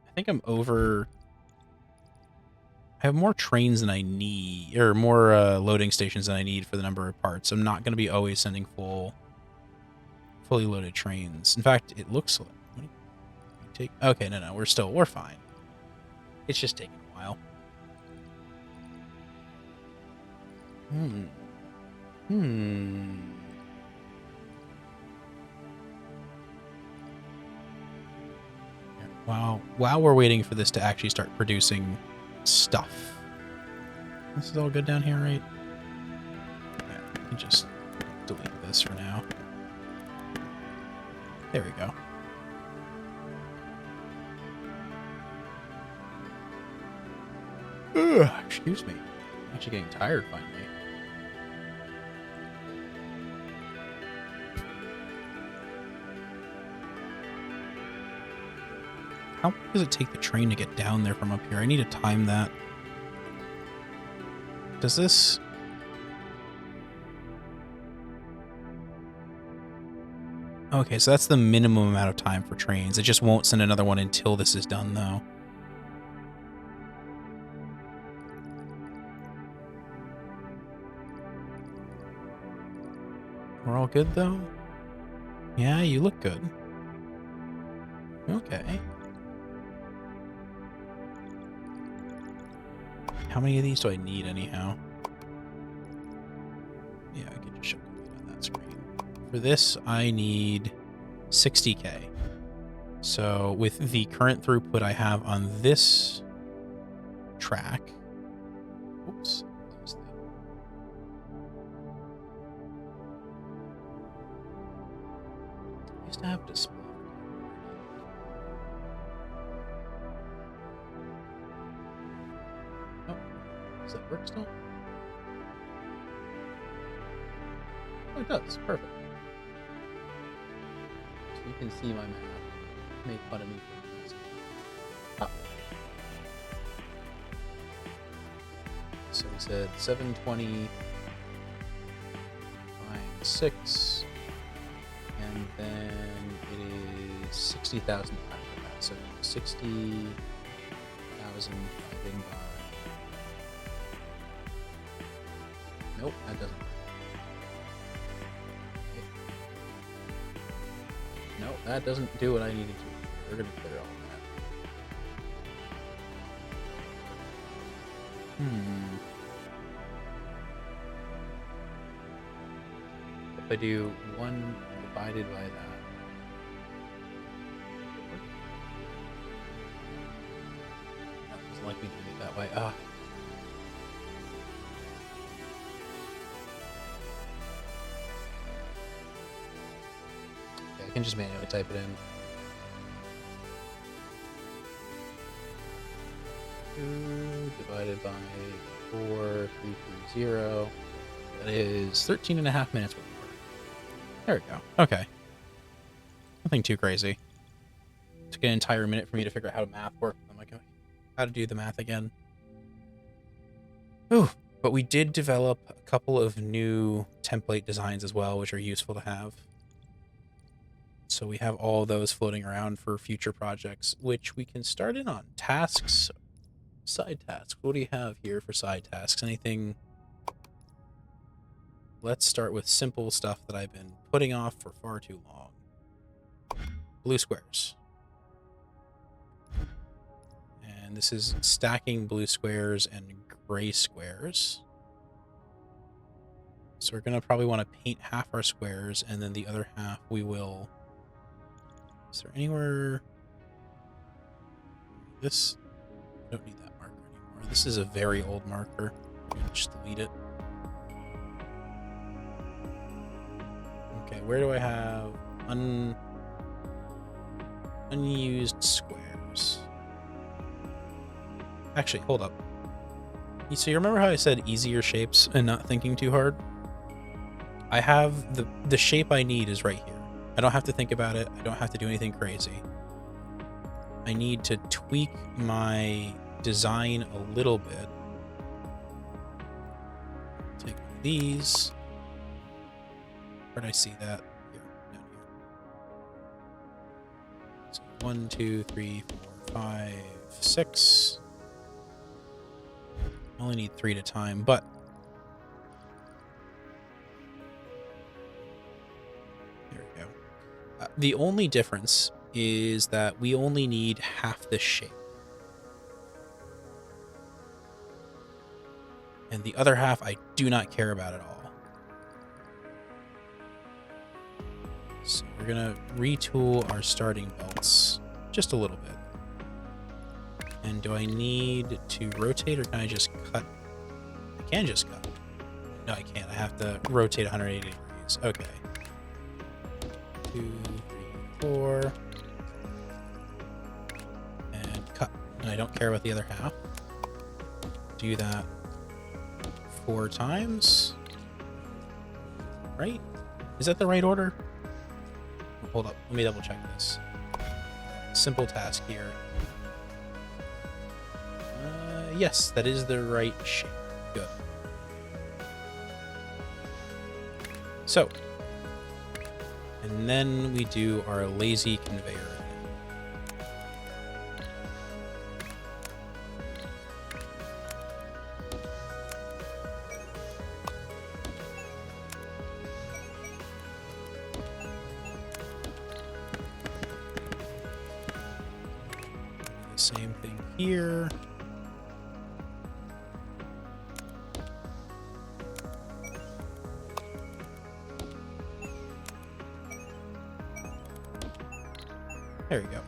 I think I'm over I have more trains than I need, or more loading stations than I need for the number of parts. I'm not going to be always sending fully loaded trains. In fact, it looks like... Okay, no, we're fine. It's just taking a while. While we're waiting for this to actually start producing stuff. This is all good down here, right? Yeah, we can just delete this for now. There we go. Ugh, excuse me. I'm actually getting tired finally. How long does it take the train to get down there from up here? I need to time that. Does this... Okay, so that's the minimum amount of time for trains. It just won't send another one until this is done, though. We're all good, though? Yeah, you look good. Okay. How many of these do I need, anyhow? Yeah, I can just show complete on that screen. For this, I need 60K. So with the current throughput I have on this track... Oops. I used to have display. Oh, does that work still? Oh, it does. Perfect. So you can see my map. Make fun of me for this. Oh. So we said 720 times 6, and then it is 60,000 after that. So 60,000 divided by... Nope, that doesn't work. Okay. Nope, that doesn't do what I needed to. We're gonna clear all that. If I do 1 divided by that. That doesn't like me doing it that way. Ah. Okay, I can just manually type it in. 2 divided by 4330. That is 13.5 minutes worth of work. There we go. Okay. Nothing too crazy. Took an entire minute for me to figure out how math worked. I'm like, how to do the math again. Ooh. But we did develop a couple of new template designs as well, which are useful to have. So we have all those floating around for future projects, which we can start in on. Tasks. Side tasks. What do you have here for side tasks? Anything? Let's start with simple stuff that I've been putting off for far too long. Blue squares. And this is stacking blue squares and gray squares. So we're going to probably want to paint half our squares, and then the other half we will... Is there anywhere... This... I don't need that marker anymore. This is a very old marker. I'm going to just delete it. Okay, where do I have unused squares? Actually, hold up. So you remember how I said easier shapes and not thinking too hard? I have the shape I need is right here. I don't have to think about it. I don't have to do anything crazy. I need to tweak my design a little bit. Take one of these. Where did I see that? Here, down here. So 1, 2, 3, 4, 5, 6. only need 3 at a time, but there we go. The only difference is that we only need half the shape. And the other half I do not care about at all. So we're gonna retool our starting belts just a little bit. And do I need to rotate or can I just cut? I can just cut. No, I can't. I have to rotate 180 degrees. Okay. 2, 3, 4. And cut. And I don't care about the other half. Do that 4 times. Right? Is that the right order? Hold up. Let me double check this. Simple task here. Yes, that is the right shape. Good. So, and then we do our lazy conveyor. The same thing here. There you go.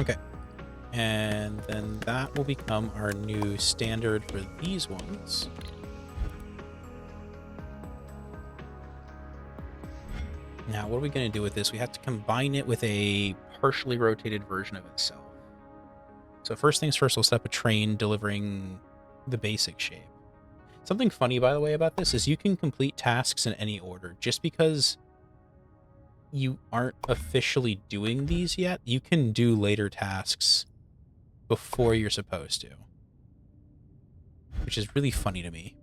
Okay. And then that will become our new standard for these ones. Now, what are we going to do with this? We have to combine it with a partially rotated version of itself. So first things first, we'll set up a train delivering the basic shape. Something funny, by the way, about this is you can complete tasks in any order. Just because you aren't officially doing these yet, you can do later tasks before you're supposed to. Which is really funny to me.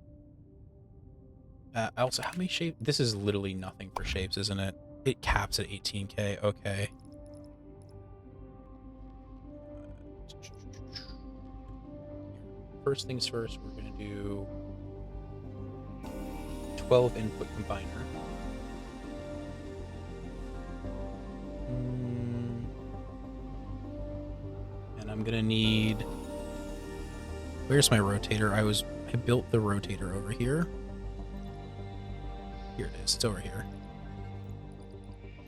Also, how many shapes? This is literally nothing for shapes, isn't it? It caps at 18k. Okay. First things first, we're going to do 12 input combiner. And I'm gonna need, where's my rotator? I built the rotator over here. Here it is, it's over here.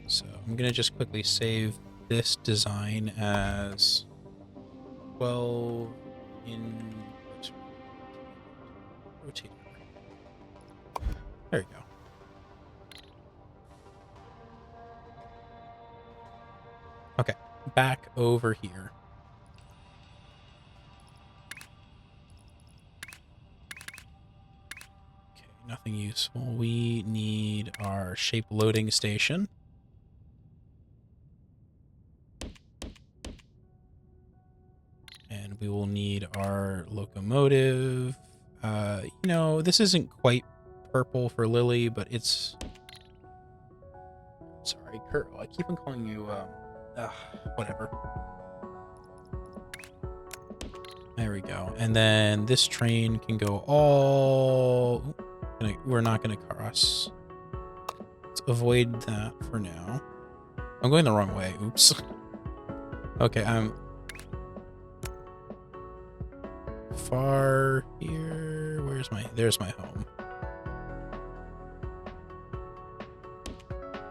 So I'm gonna just quickly save this design as 12 input rotator. There you go. Okay, back over here. Okay, nothing useful. We need our shape loading station. And we will need our locomotive. You know, this isn't quite purple for Lily, but it's... Sorry, Kurt. I keep on calling you, whatever. There we go. And then this train can go all... We're not going to cross. Let's avoid that for now. I'm going the wrong way. Oops. Okay, I'm... far here. Where's my... There's my home.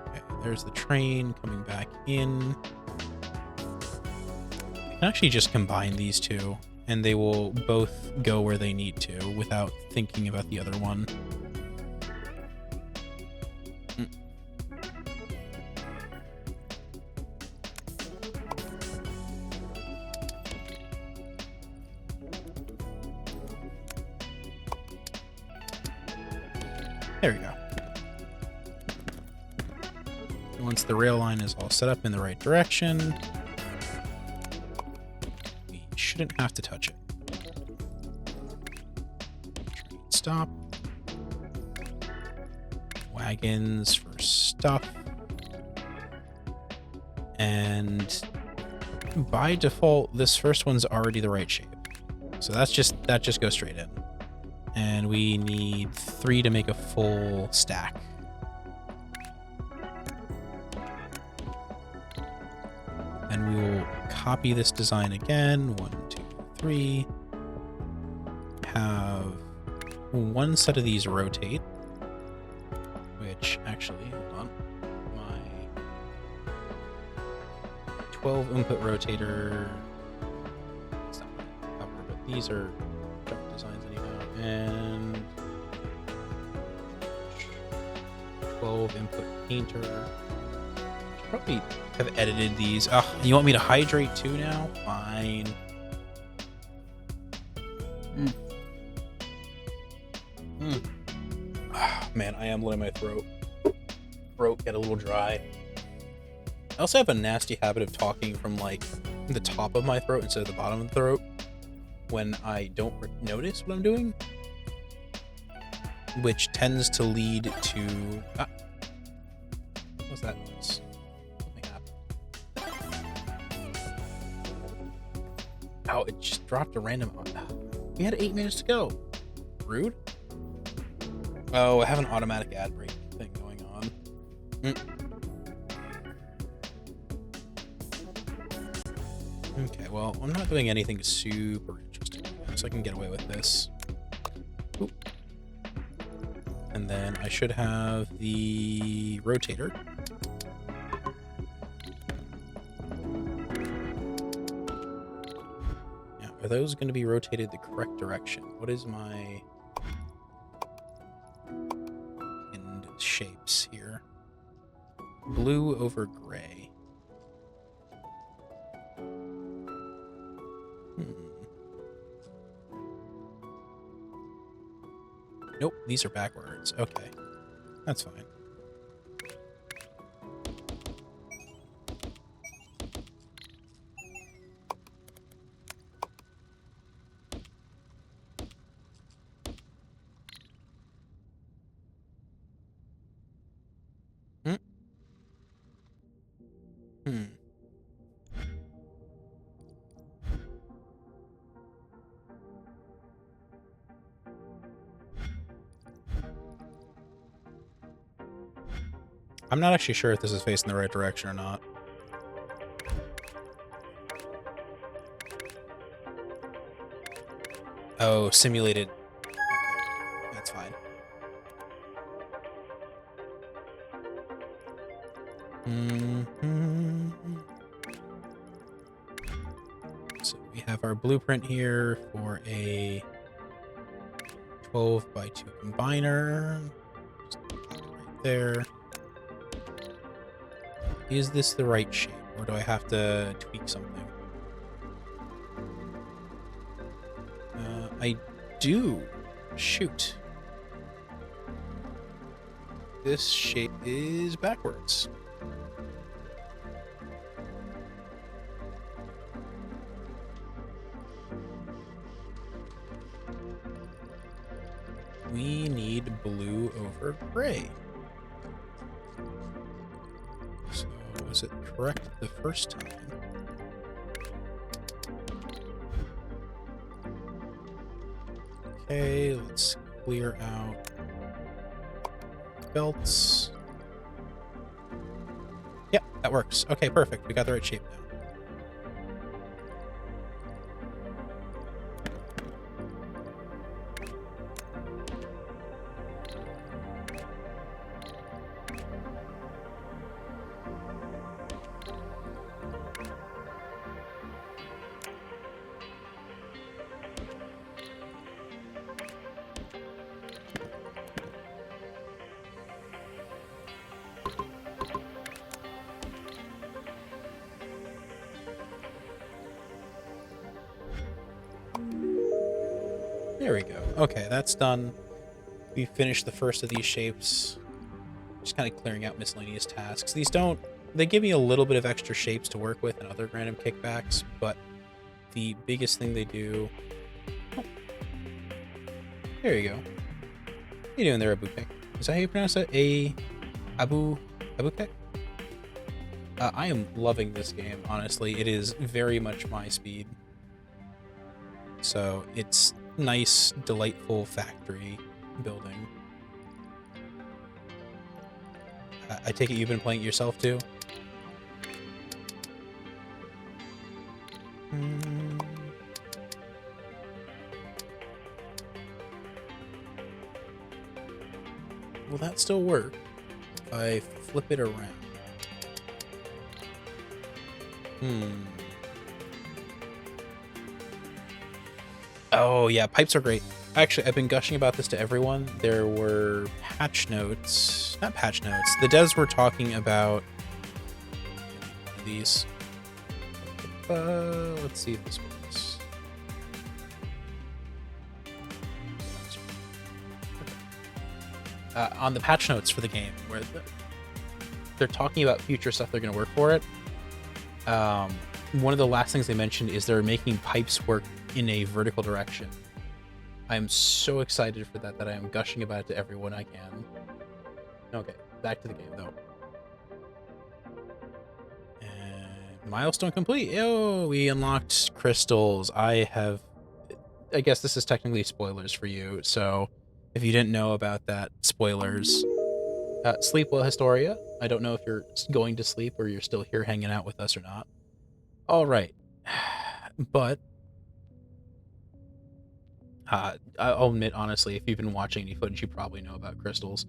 Okay, there's the train coming back in. I can actually just combine these two, and they will both go where they need to without thinking about the other one. There we go. Once the rail line is all set up in the right direction, we shouldn't have to touch it. Train stop. Wagons for stuff. And by default, this first one's already the right shape. So that just goes straight in. And we need 3 to make a full stack. And we will copy this design again. 1, 2, 3. Have one set of these rotate, which actually, hold on, my 12 input rotator, it's not my cover, but these are junk designs anyhow, and 12 input painter. Probably have edited these. Oh, you want me to hydrate too now? Fine. Oh, man, I am letting my throat get a little dry. I also have a nasty habit of talking from like the top of my throat instead of the bottom of the throat when I don't notice what I'm doing, which tends to lead to what's that noise? Something happened. Oh, it just dropped a random. We had 8 minutes to go. Rude. Oh, I have an automatic ad break thing going on. Okay, well, I'm not doing anything super interesting, so I can get away with this. Oop. And then I should have the rotator. Now, are those going to be rotated the correct direction? What is my end shapes here? Blue over gray. Nope, these are backwards. Okay, that's fine. I'm not actually sure if this is facing the right direction or not. Oh, simulated. Okay, that's fine. So we have our blueprint here for a 12 by 2 combiner. Just right there. Is this the right shape, or do I have to tweak something? I do. Shoot. This shape is backwards. We need blue over gray. So, was it correct the first time? Okay, let's clear out belts. Yep, that works. Okay, perfect. We got the right shape now. There we go. Okay, that's done. We finished the first of these shapes. Just kind of clearing out miscellaneous tasks. These don't... They give me a little bit of extra shapes to work with and other random kickbacks, but the biggest thing they do... Oh. There you go. What are you doing there, Abukek? Is that how you pronounce it? Abukek? I am loving this game, honestly. It is very much my speed. So it's nice, delightful factory building. I take it you've been playing it yourself too? Will that still work if I flip it around? Oh, yeah, pipes are great. Actually, I've been gushing about this to everyone. There were patch notes. Not patch notes. The devs were talking about these. Let's see if this works. On the patch notes for the game, where they're talking about future stuff they're going to work for it. One of the last things they mentioned is they're making pipes work in a vertical direction. I am so excited for that I am gushing about it to everyone I can. Okay, back to the game though. And milestone complete. Oh, we unlocked crystals. I guess this is technically spoilers for you, so if you didn't know about that, spoilers. Sleep well, Historia. I don't know if you're going to sleep or you're still here hanging out with us or not. All right. But I'll admit, honestly, if you've been watching any footage, you probably know about crystals.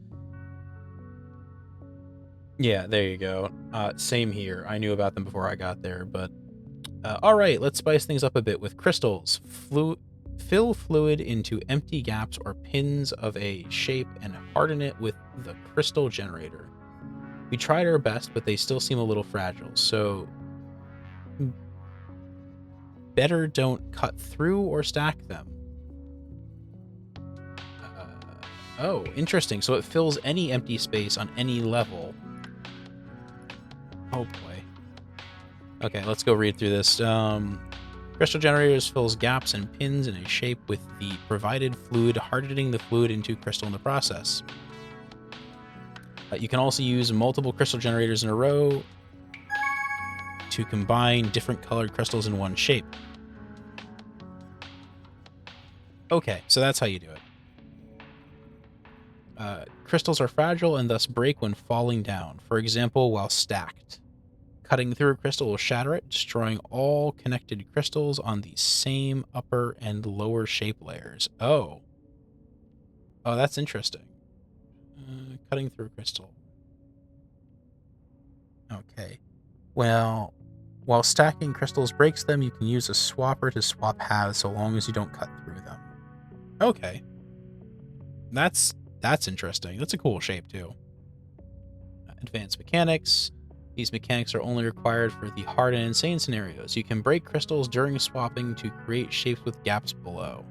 Yeah, there you go. Same here. I knew about them before I got there, but all right, let's spice things up a bit with crystals. Fill fluid into empty gaps or pins of a shape and harden it with the crystal generator. We tried our best, but they still seem a little fragile, so better don't cut through or stack them. Oh, interesting. So it fills any empty space on any level. Oh boy. Okay, let's go read through this. Crystal generators fills gaps and pins in a shape with the provided fluid, hardening the fluid into crystal in the process. You can also use multiple crystal generators in a row to combine different colored crystals in one shape. Okay, so that's how you do it. Crystals are fragile and thus break when falling down, for example, while stacked. Cutting through a crystal will shatter it, destroying all connected crystals on the same upper and lower shape layers. Oh. Oh, that's interesting. Cutting through a crystal. Okay. Well, while stacking crystals breaks them, you can use a swapper to swap halves so long as you don't cut through them. Okay. That's interesting. That's a cool shape, too. Advanced mechanics. These mechanics are only required for the hard and insane scenarios. You can break crystals during swapping to create shapes with gaps below.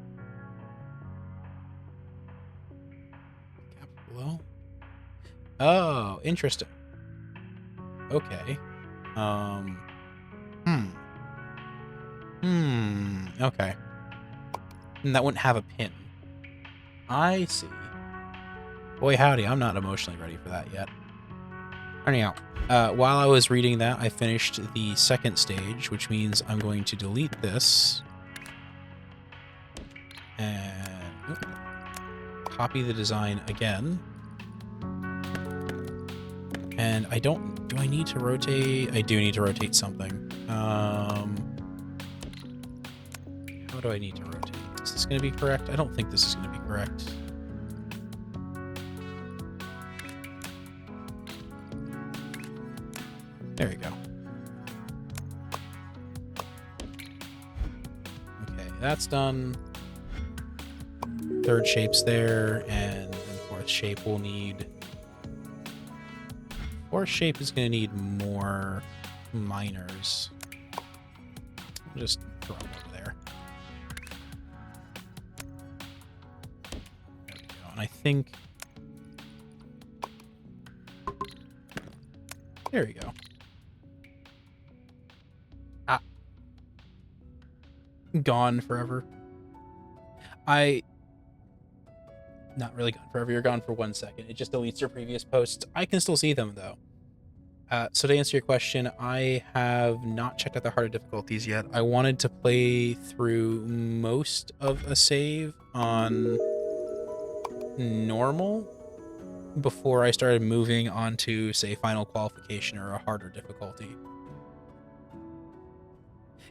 Gaps below? Oh, interesting. Okay. Okay. And that wouldn't have a pin. I see. Boy, howdy, I'm not emotionally ready for that yet. Anyhow, while I was reading that, I finished the second stage, which means I'm going to delete this and copy the design again. And do I need to rotate? I do need to rotate something. How do I need to rotate? Is this going to be correct? I don't think this is going to be correct. There we go. Okay, that's done. Third shape's there, and then fourth shape will need... Fourth shape is going to need more miners. I'll just throw them over there. There we go. And I think... There we go. Gone forever. Not really gone forever. You're gone for 1 second. It just deletes your previous posts. I can still see them, though. So to answer your question, I have not checked out the harder difficulties yet. I wanted to play through most of a save on normal before I started moving on to, say, final qualification or a harder difficulty.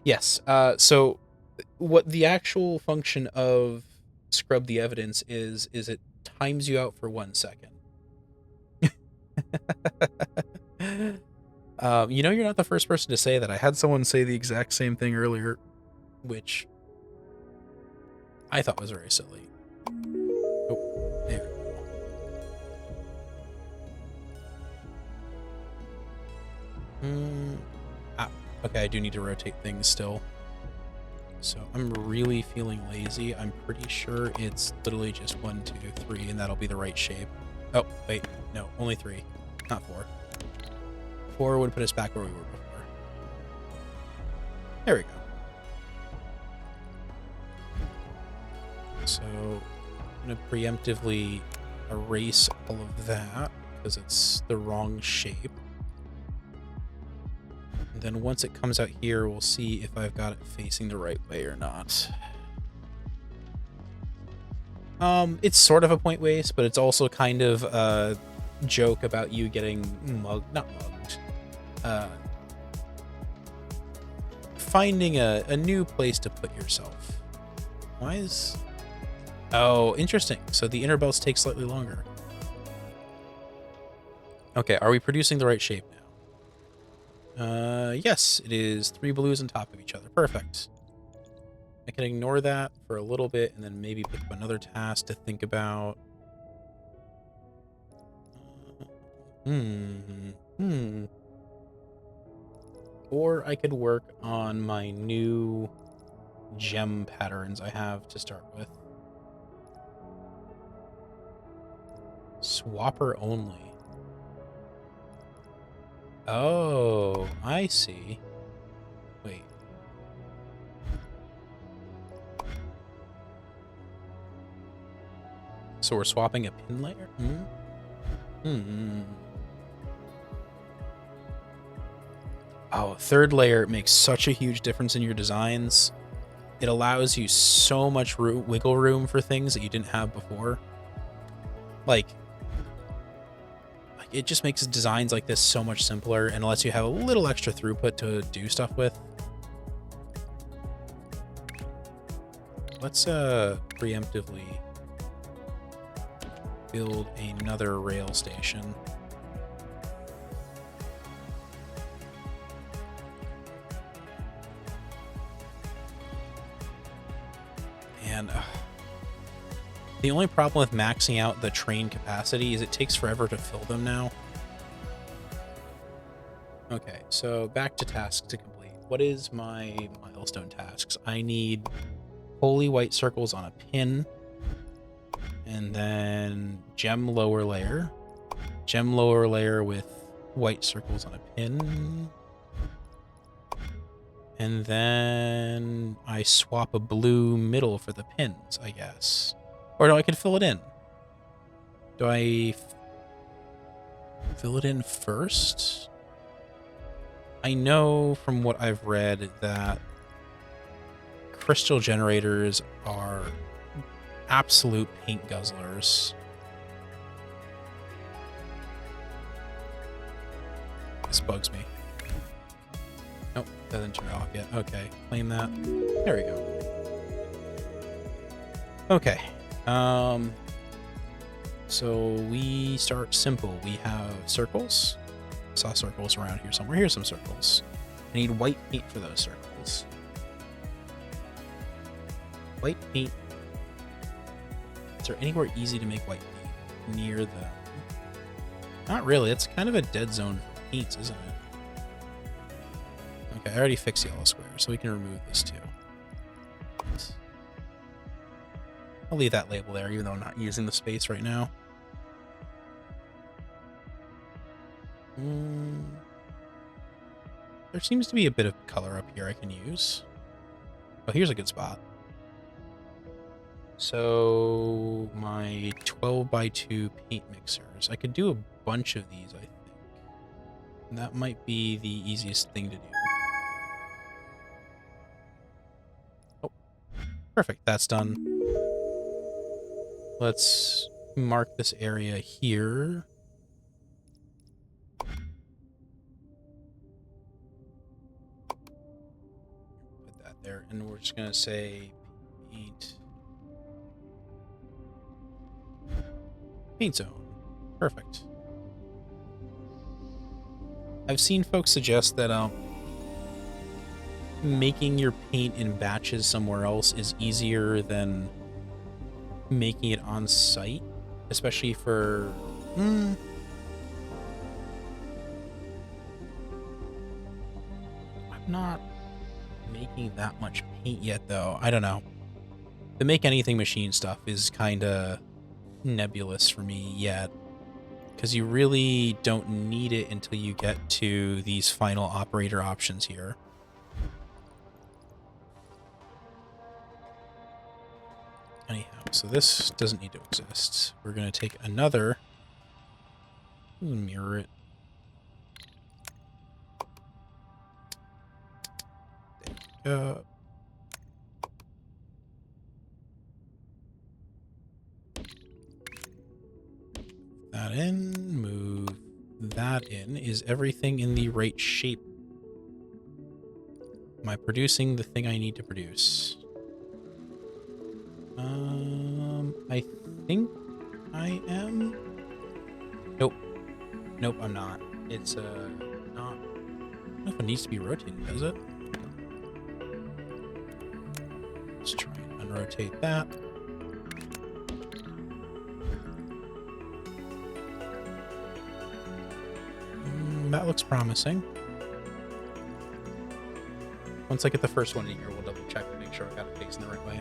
Yes. So what the actual function of scrub the evidence is it times you out for 1 second. You know, you're not the first person to say that. I had someone say the exact same thing earlier, which I thought was very silly. Oh, there we go. Okay, I do need to rotate things still. So I'm really feeling lazy. I'm pretty sure it's literally just 1, 2, 3, and that'll be the right shape. Oh, wait, no, only 3, not 4. 4 would put us back where we were before. There we go. So I'm going to preemptively erase all of that because it's the wrong shape. And then once it comes out here, we'll see if I've got it facing the right way or not. It's sort of a point waste, but it's also kind of a joke about you getting not mugged. Finding a new place to put yourself. Why is... Oh, interesting. So the inner belts take slightly longer. Okay, are we producing the right shape now? Yes, it is 3 blues on top of each other. Perfect. I can ignore that for a little bit and then maybe pick up another task to think about. Or I could work on my new gem patterns I have to start with. Swapper only. Oh, I see. Wait. So we're swapping a pin layer? Oh, third layer makes such a huge difference in your designs. It allows you so much wiggle room for things that you didn't have before. Like it just makes designs like this so much simpler and lets you have a little extra throughput to do stuff with. Let's preemptively build another rail station. And the only problem with maxing out the train capacity is it takes forever to fill them now. Okay, so back to tasks to complete. What is my milestone tasks? I need holy white circles on a pin, and then gem lower layer with white circles on a pin, and then I swap a blue middle for the pins, I guess. Or no, I can fill it in. Do I fill it in first? I know from what I've read that crystal generators are absolute paint guzzlers. This bugs me. Nope, that didn't turn off yet. Okay, claim that. There we go. Okay. So we start simple. We have circles. I saw circles around here somewhere. Here's some circles. I need white paint for those circles. White paint. Is there anywhere easy to make white paint near them? Not really. It's kind of a dead zone for paints, isn't it? Okay, I already fixed yellow square, so we can remove this too. I'll leave that label there, even though I'm not using the space right now. There seems to be a bit of color up here I can use. Oh, here's a good spot. So my 12x2 paint mixers. I could do a bunch of these, I think. And that might be the easiest thing to do. Oh, perfect. That's done. Let's mark this area here. Put that there. And we're just going to say paint zone. Perfect. I've seen folks suggest that making your paint in batches somewhere else is easier than making it on site, especially for I'm not making that much paint yet, though. I don't know. The make anything machine stuff is kind of nebulous for me yet, because you really don't need it until you get to these final operator options here. Anyhow, so this doesn't need to exist. We're going to take another, mirror it. There we go. That in, move that in. Is everything in the right shape? Am I producing the thing I need to produce? I think I am. Nope. Nope, I'm not. It's not. I don't know if it needs to be rotated, does it? Let's try and unrotate that. That looks promising. Once I get the first one in here, we'll double check to make sure I got it facing the right way.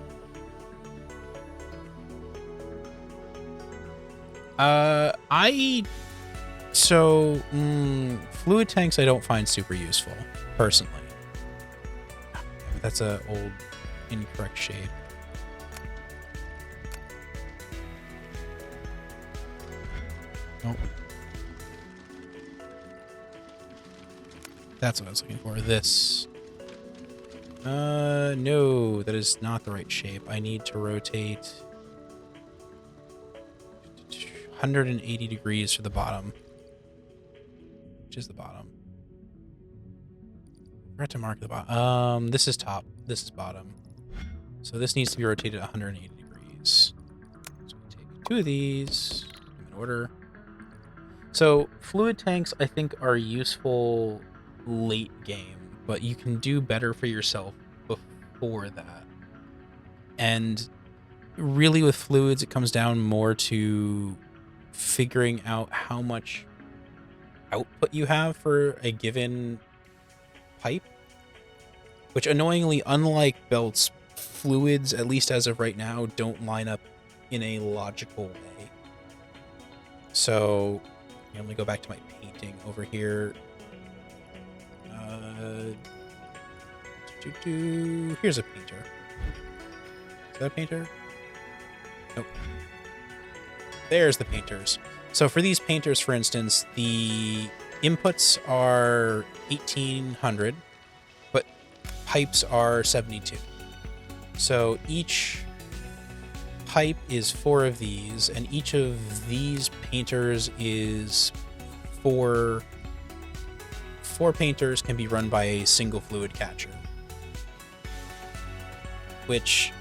Fluid tanks I don't find super useful, personally. That's a old, incorrect shade. Nope. That's what I was looking for. This. No, that is not the right shape. I need to rotate 180 degrees for the bottom. Which is the bottom? I forgot to mark the bottom. This is top. This is bottom. So this needs to be rotated 180 degrees. So we take two of these in order. So fluid tanks, I think, are useful late game, but you can do better for yourself before that. And really with fluids, it comes down more to figuring out how much output you have for a given pipe, which annoyingly, unlike belts, fluids, at least as of right now, don't line up in a logical way. So let me go back to my painting over here. Here's a painter. Is that a painter? Nope. There's the painters. So for these painters, for instance, the inputs are 1800, but pipes are 72. So each pipe is 4 of these, and each of these painters is 4 painters can be run by a single fluid catcher. Which,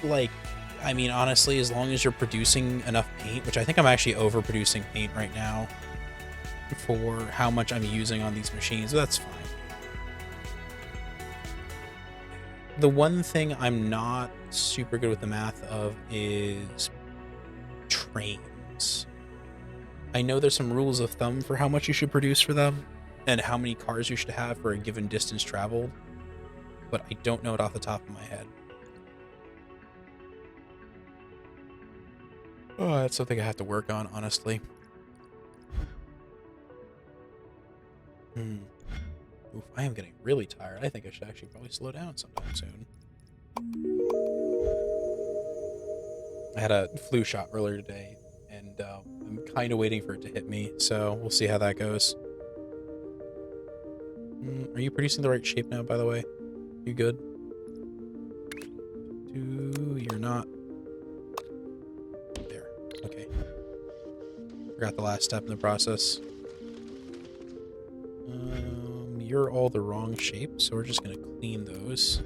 like, I mean, honestly, as long as you're producing enough paint, which I think I'm actually overproducing paint right now for how much I'm using on these machines, so that's fine. The one thing I'm not super good with the math of is trains. I know there's some rules of thumb for how much you should produce for them and how many cars you should have for a given distance traveled, but I don't know it off the top of my head. Oh, that's something I have to work on, honestly. Oof, I am getting really tired. I think I should actually probably slow down sometime soon. I had a flu shot earlier today, and and I'm kind of waiting for it to hit me, so we'll see how that goes. Are you producing the right shape now, by the way? You good? You're not. There. Okay. Forgot the last step in the process. You're all the wrong shape, so we're just gonna clean those.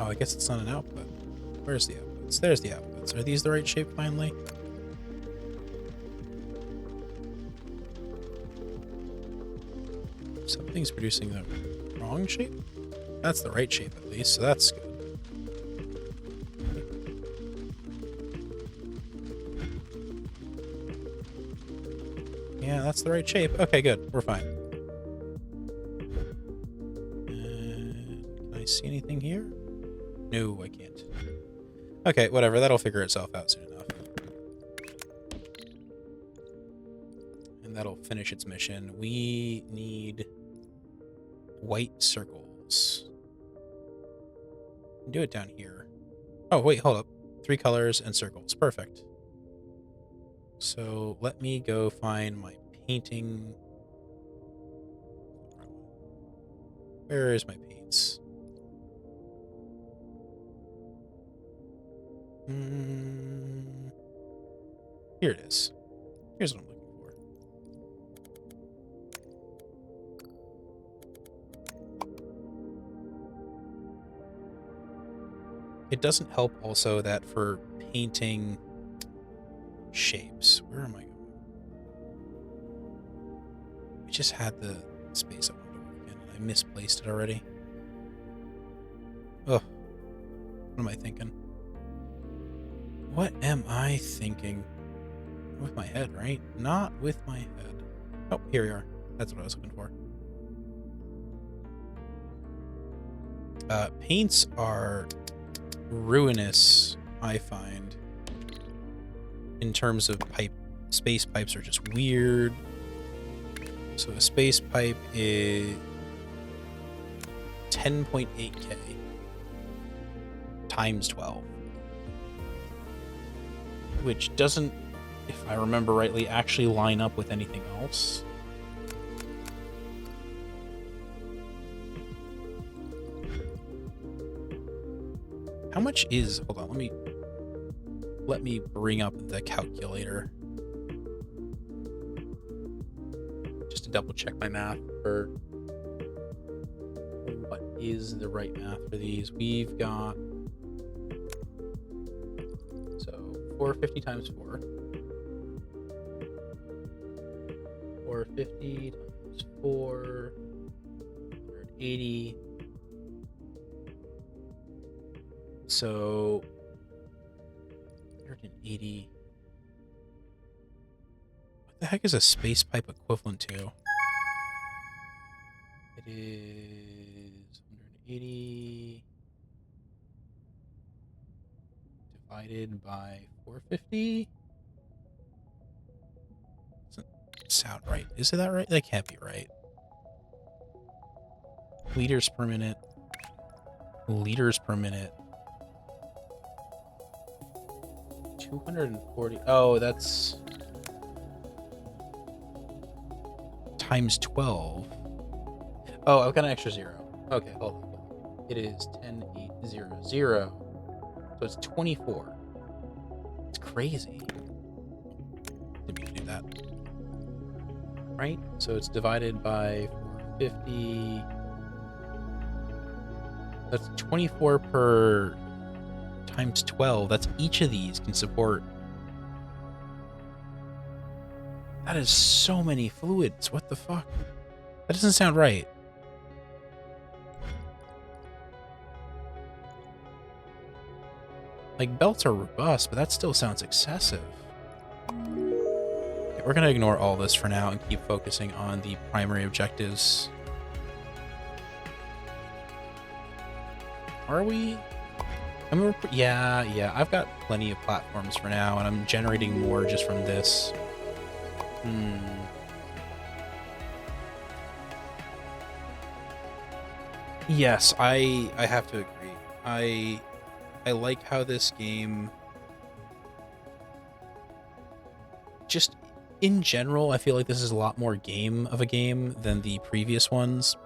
Oh, I guess it's not an output. Where's the outputs? There's the outputs. Are these the right shape finally? Something's producing the wrong shape? That's the right shape at least, so that's good. Yeah, that's the right shape. Okay, good. We're fine. Can I see anything here? No, I can't. Okay, whatever. That'll figure itself out soon enough. And that'll finish its mission. We need white circles. Do it down here. Oh, wait, hold up. 3 colors and circles. Perfect. So let me go find my painting. Where is my paints? Here it is. Here's what I'm looking for. It doesn't help also that for painting shapes, where am I going? I just had the space I wanted to work in, and I misplaced it already. Ugh. What am I thinking? What am I thinking? With my head, right? Not with my head. Oh, here we are. That's what I was looking for. Paints are ruinous, I find. In terms of pipe. Space pipes are just weird. So a space pipe is 10.8K times 12. Which doesn't, if I remember rightly, actually line up with anything else. How much is, hold on, let me bring up the calculator. Just to double check my math for what is the right math for these. We've got, so 450 times 4. 450 times 4, 180. So 180. What the heck is a space pipe equivalent to? It is 180 divided by 450. Doesn't sound right. Is it that right? That can't be right. Liters per minute. Liters per minute. 240. Oh, that's times 12. Oh, I've got an extra 0. Okay, hold on. It is 10,800. So it's 24. It's crazy. Didn't mean to do that. Right? So it's divided by 450. That's 24 per times 12. That's each of these can support. That is so many fluids. What the fuck? That doesn't sound right. Like, belts are robust, but that still sounds excessive. Okay, we're gonna ignore all this for now and keep focusing on the primary objectives. Are we? I mean, yeah, I've got plenty of platforms for now, and I'm generating more just from this. Yes, I have to agree. I like how this game, just in general, I feel like this is a lot more game of a game than the previous ones,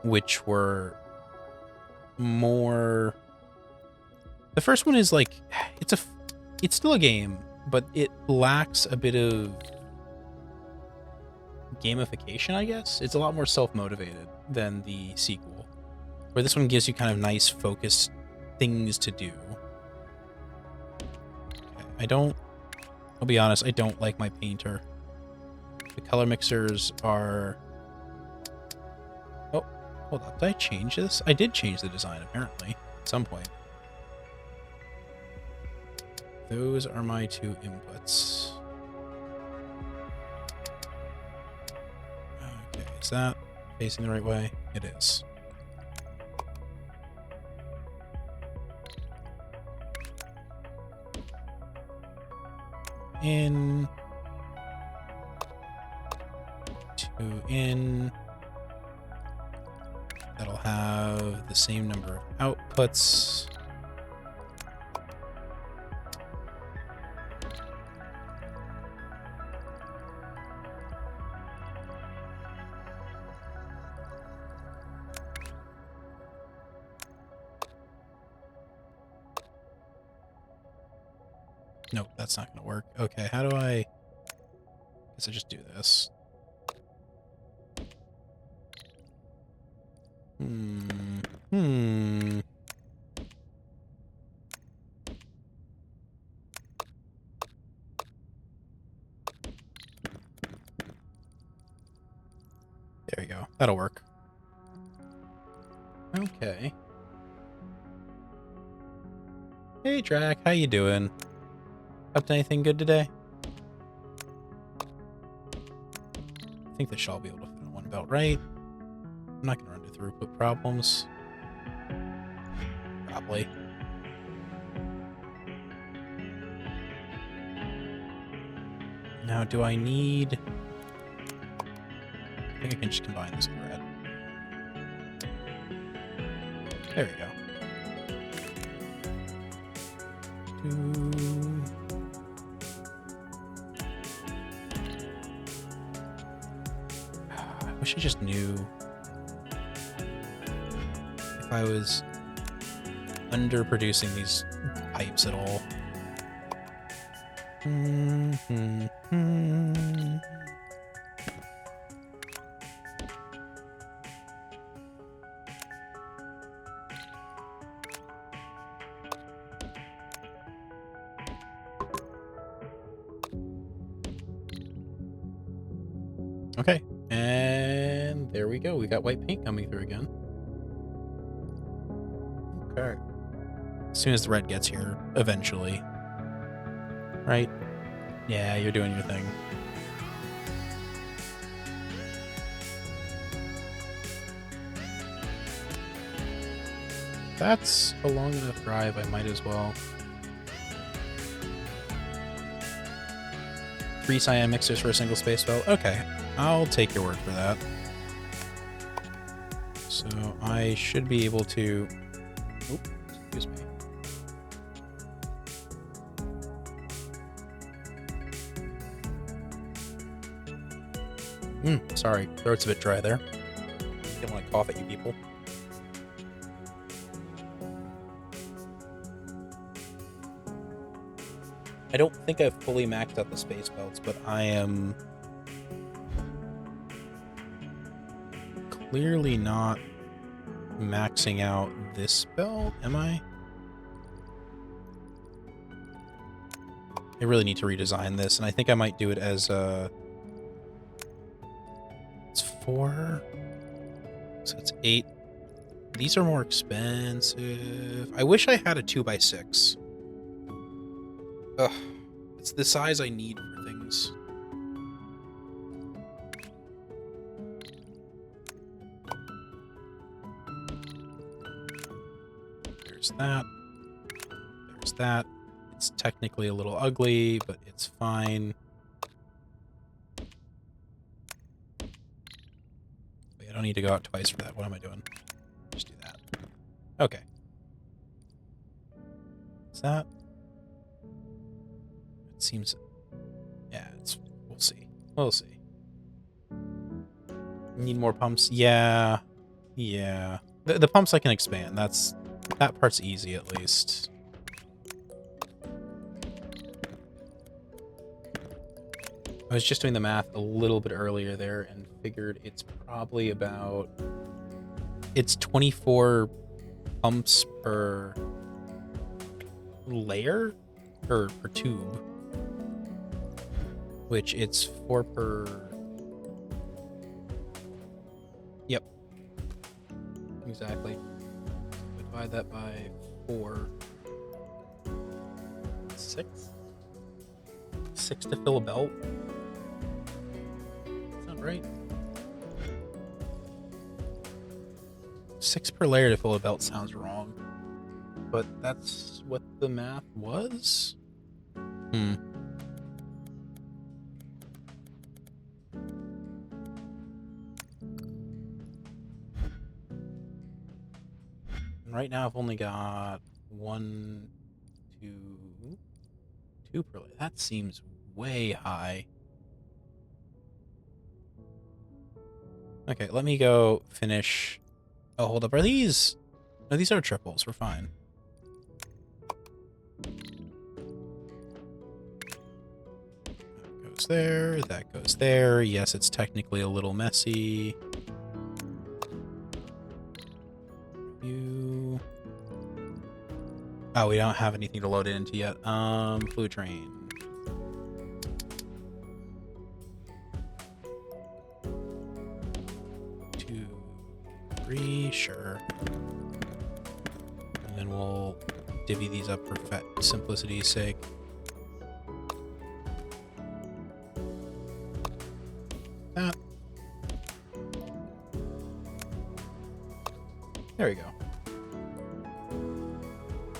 which were more. The first one is like, it's still a game, but it lacks a bit of gamification, I guess. It's a lot more self-motivated than the sequel, where this one gives you kind of nice, focused things to do. Okay, I'll be honest, I don't like my painter. The color mixers are... Oh, hold up, did I change this? I did change the design, apparently, at some point. Those are my two inputs. Okay, is that facing the right way? It is. In. 2 in. That'll have the same number of outputs. Nope, that's not going to work. Okay, how do I... guess I just do this. There you go. That'll work. Okay. Hey, Drac. How you doing? Up to anything good today? I think this shall be able to fit on one belt, right? I'm not going to run into throughput problems. Probably. Now, do I need... I think I can just combine this with red. There we go. I wish I just knew if I was underproducing these pipes at all. Okay, and there we go. We got white paint coming through again. Okay. As soon as the red gets here, eventually. Right? Yeah, you're doing your thing. That's a long enough drive, I might as well. 3 cyan mixers for a single space belt? Okay, I'll take your word for that. So I should be able to... Oh, excuse me. Sorry, throat's a bit dry there. Didn't want to cough at you people. I don't think I've fully maxed out the space belts, but I am clearly not maxing out this belt, am I? I really need to redesign this, and I think I might do it as it's 4, so it's 8. These are more expensive. I wish I had a 2x6. Ugh, it's the size I need for things. that. There's that. It's technically a little ugly, but it's fine. Wait, I don't need to go out twice for that. What am I doing? Just do that. Okay. Is that? It seems... Yeah, it's... We'll see. We'll see. Need more pumps? Yeah. Yeah. The pumps I can expand. That part's easy, at least. I was just doing the math a little bit earlier there and figured it's probably about... It's 24 pumps per layer? Or per tube. Which it's 4 per... Yep. Exactly. Divide that by 4. 6? 6 to fill a belt? That's not right. 6 per layer to fill a belt sounds wrong. But that's what the math was? Right now I've only got 1, 2 per layer. That seems way high. Okay, let me go finish. Oh, hold up. Are these? No, these are triples. We're fine. That goes there. That goes there. Yes, it's technically a little messy. You. Oh, we don't have anything to load it into yet. Fluid train. Two, 3, sure. And then we'll divvy these up for simplicity's sake. That. There we go.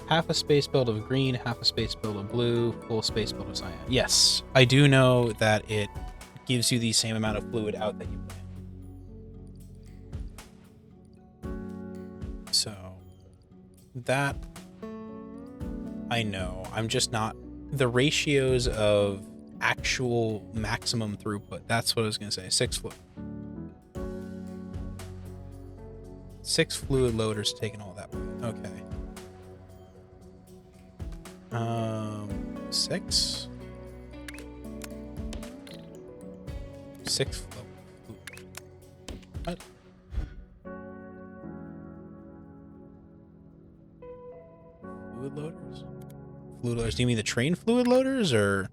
Half a space build of green, half a space build of blue, full space build of cyan. Yes, I do know that it gives you the same amount of fluid out that you put in. So, that I know. I'm just not... The ratios of actual maximum throughput, that's what I was going to say. 6 fluid. 6 fluid loaders taking all that way. Okay. 6? 6 fluid. What? Fluid loaders? Fluid loaders. Do you mean the train fluid loaders, or?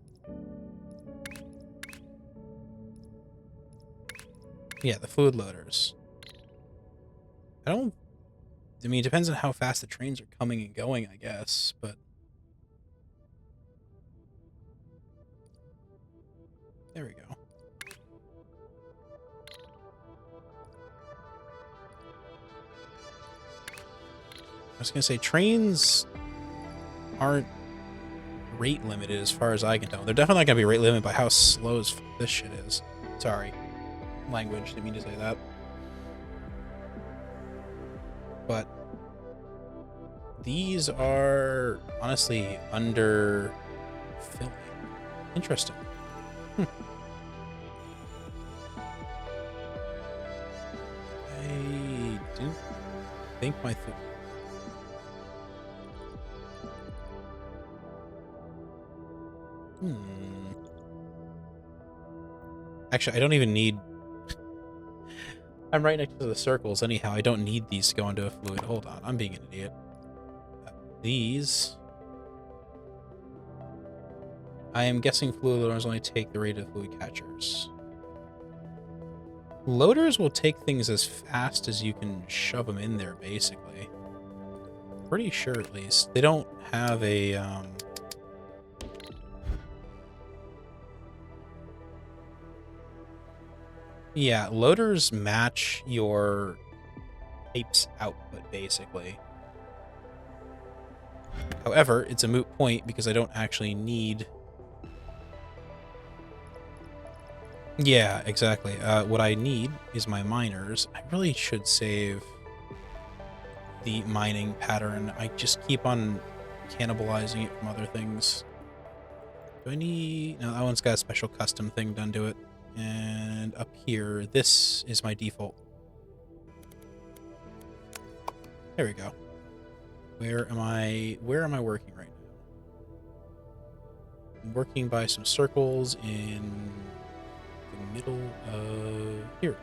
Yeah, the fluid loaders. I mean, it depends on how fast the trains are coming and going, I guess, but... There we go. I was gonna say, trains aren't rate limited as far as I can tell. They're definitely not gonna be rate limited by how slow as this shit is. Sorry. Language, didn't mean to say that. But these are honestly under filling. Interesting. I do think my Actually, I don't even need... I'm right next to the circles anyhow. I don't need these to go into a fluid. Hold on, I'm being an idiot. These... I am guessing fluid loaders only take the rate of fluid catchers. Loaders will take things as fast as you can shove them in there, basically. Pretty sure, at least. They don't have a, Yeah, loaders match your tape's output, basically. However, it's a moot point because I don't actually need... Yeah, exactly. What I need is my miners. I really should save the mining pattern. I just keep on cannibalizing it from other things. Do I need... No, that one's got a special custom thing done to it. And up here, this is my default. There we go. Where am I working right now? I'm working by some circles in the middle of here.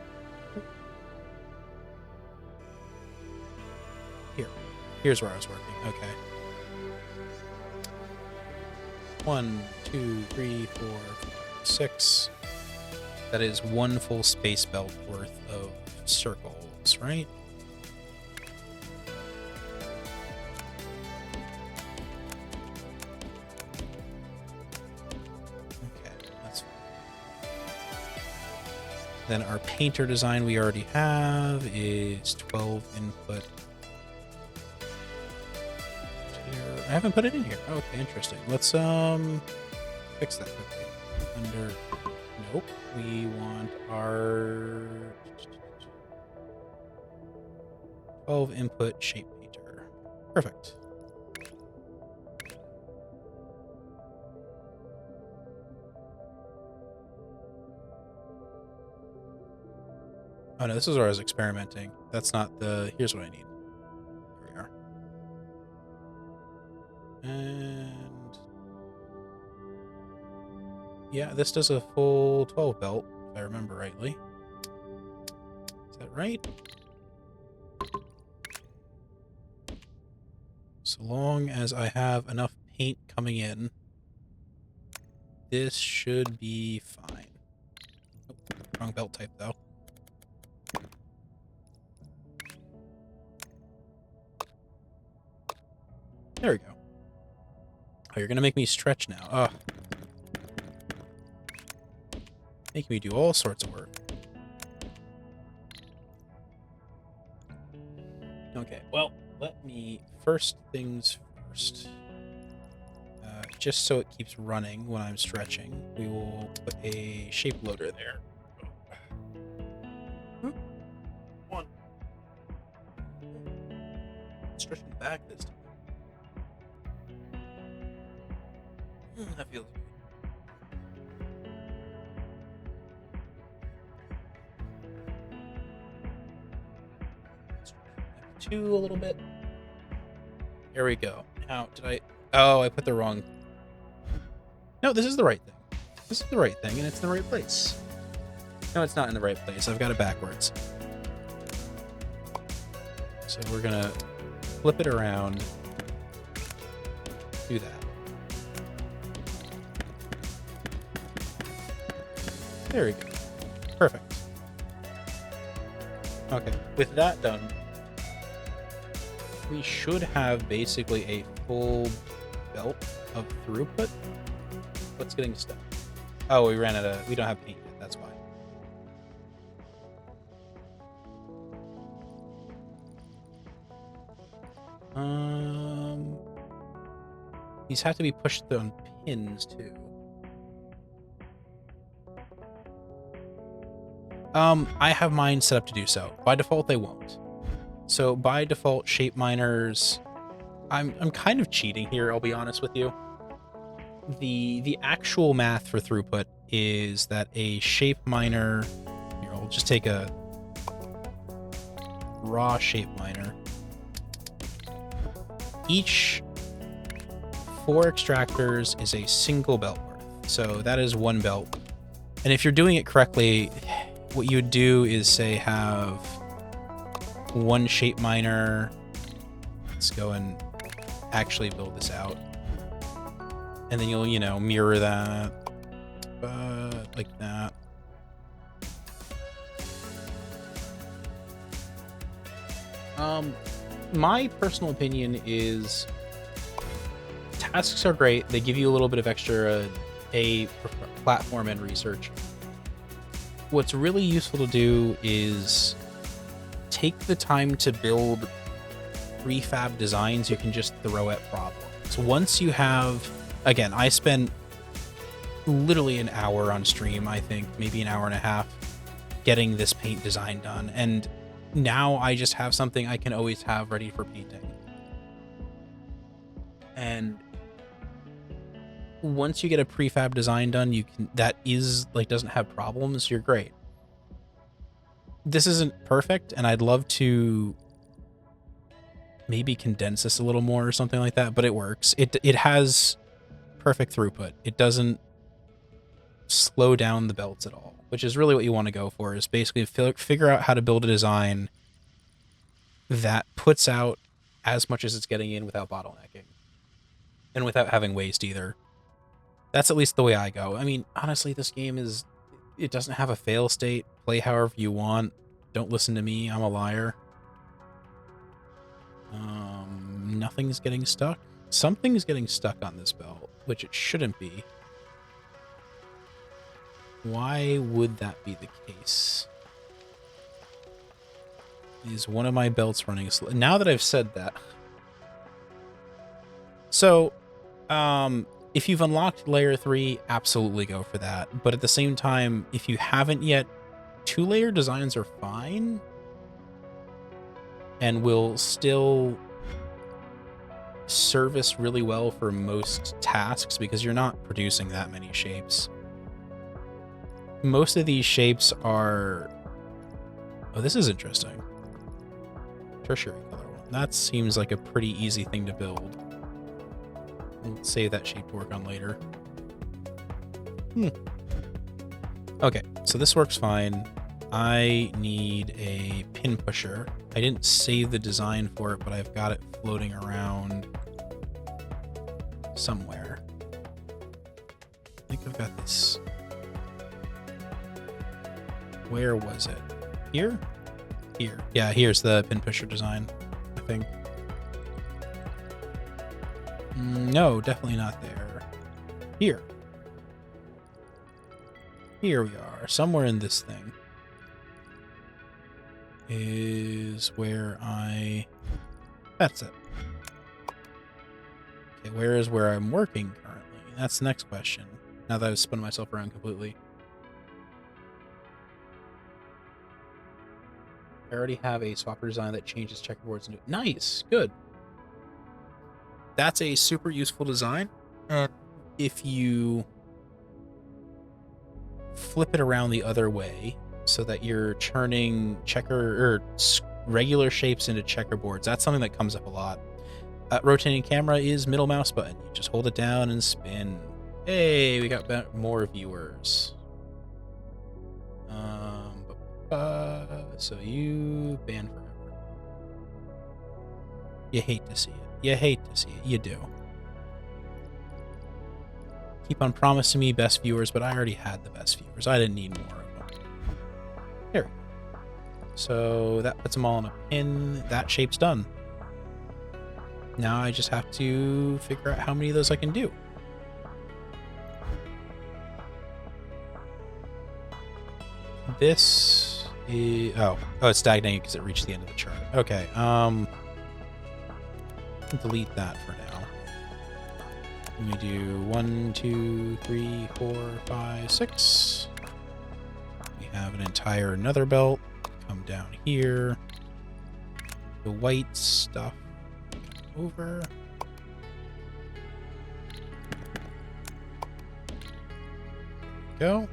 Here's where I was working. Okay. 1, 2, 3, 4, 5, 6. That is one full space belt worth of circles, right? Okay, that's fine. Then our painter design we already have is 12 input. I haven't put it in here. Okay, interesting. Let's fix that quickly. Under nope, we want our 12 input shape painter. Perfect. Oh no, this is where I was experimenting. That's not the... Here's what I need. Here we are. And... yeah, this does a full 12 belt, if I remember rightly. Is that right? So long as I have enough paint coming in, this should be fine. Oh, wrong belt type, though. There we go. Oh, you're gonna make me stretch now. Ugh. Making me do all sorts of work. Okay, well, let me... First things first. Just so it keeps running when I'm stretching, we will put a shape loader there. One. Stretching the back this time. That feels good. Two a little bit. There we go. Now, did I... Oh, I put the wrong... No, this is the right thing. This is the right thing, and it's in the right place. No, it's not in the right place. I've got it backwards. So we're gonna flip it around. Do that. There we go. Perfect. Okay, with that done, we should have basically a full belt of throughput. What's getting stuck? Oh, we ran out of... We don't have paint yet, that's why. These have to be pushed on pins, too. I have mine set up to do so. By default, they won't. So by default, shape miners... I'm kind of cheating here, I'll be honest with you. The actual math for throughput is that a shape miner... Here, I'll just take a raw shape miner. Each 4 extractors is a single belt worth. So that is 1 belt. And if you're doing it correctly, what you would do is, say, have 1 shape miner. Let's go and actually build this out. And then you'll, you know, mirror that. Like that. My personal opinion is tasks are great. They give you a little bit of extra platform and research. What's really useful to do is take the time to build prefab designs you can just throw at problems. So once you have, again, I spent literally an hour on stream, I think, maybe an hour and a half, getting this paint design done. And now I just have something I can always have ready for painting. And once you get a prefab design done, you can, that is like, doesn't have problems, you're great. This isn't perfect, and I'd love to maybe condense this a little more or something like that, but it works. It has perfect throughput. It doesn't slow down the belts at all, which is really what you want to go for, is basically figure out how to build a design that puts out as much as it's getting in without bottlenecking and without having waste either. That's at least the way I go. I mean, honestly, this game is, it doesn't have a fail state. Play however you want. Don't listen to me. I'm a liar. Nothing's getting stuck. Something's getting stuck on this belt, which it shouldn't be. Why would that be the case? Is one of my belts running slow? Now that I've said that. So, if you've unlocked layer 3, absolutely go for that. But at the same time, if you haven't yet, 2-layer designs are fine and will still service really well for most tasks because you're not producing that many shapes. Most of these shapes are... Oh, this is interesting. Tertiary color one. That seems like a pretty easy thing to build. We'll save that shape to work on later. Okay, so this works fine. I need a pin pusher. I didn't save the design for it, but I've got it floating around somewhere. I think I've got this. Where was it? Here? Here. Yeah, here's the pin pusher design, I think. No, definitely not there. Here. Here we are. Somewhere in this thing is where I... That's it. Okay, where I'm working currently? That's the next question. Now that I've spun myself around completely. I already have a swapper design that changes checkerboards into... Nice! Good. That's a super useful design. If you flip it around the other way so that you're turning regular shapes into checkerboards, that's something that comes up a lot. Rotating camera is middle mouse button. You just hold it down and spin. Hey, we got more viewers. So you ban forever. You hate to see it. You hate to see it. You do. Keep on promising me best viewers, but I already had the best viewers. I didn't need more of them. There we go. So that puts them all in a pin. That shape's done. Now I just have to figure out how many of those I can do. This is... Oh, it's stagnating because it reached the end of the chart. Okay, delete that for now. We do 1, 2, 3, 4, 5, 6. We have an entire another belt. Come down here. The white stuff over. Go.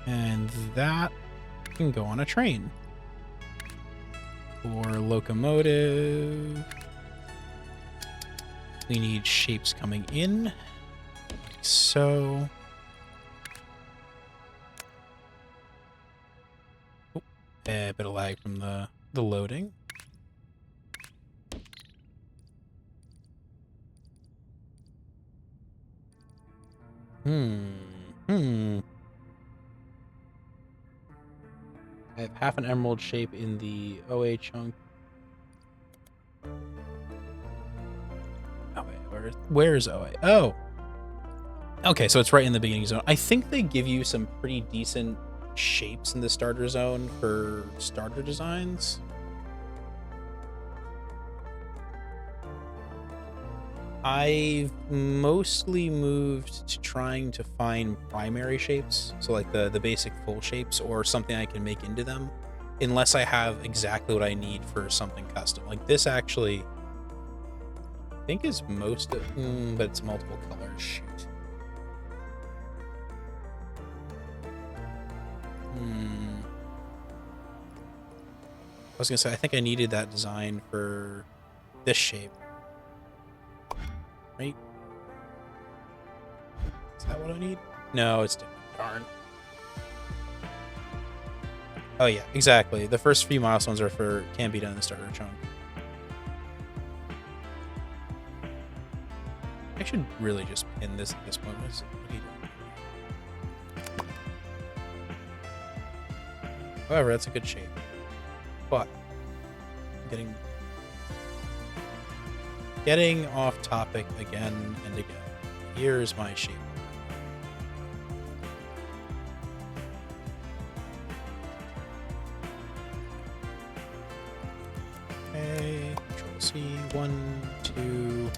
And that can go on a train. For locomotive, we need shapes coming in, like so. Oh, a bit of lag from the loading. I have half an emerald shape in the OA chunk. Oh, wait, where's OA? Oh! Okay, so it's right in the beginning zone. I think they give you some pretty decent shapes in the starter zone for starter designs. I've mostly moved to trying to find primary shapes, so like the basic full shapes or something I can make into them, unless I have exactly what I need for something custom. Like this actually, I think is most of, but it's multiple colors. Shoot. I was gonna say I think I needed that design for this shape, right? Is that what I need? No, it's different. Darn. Oh yeah, exactly. The first few milestones can be done in the starter chunk. I should really just pin this at this point. What are you doing? However, that's a good shape. But getting off topic again and again. Here's my shape. Okay, Control C, 1, 2.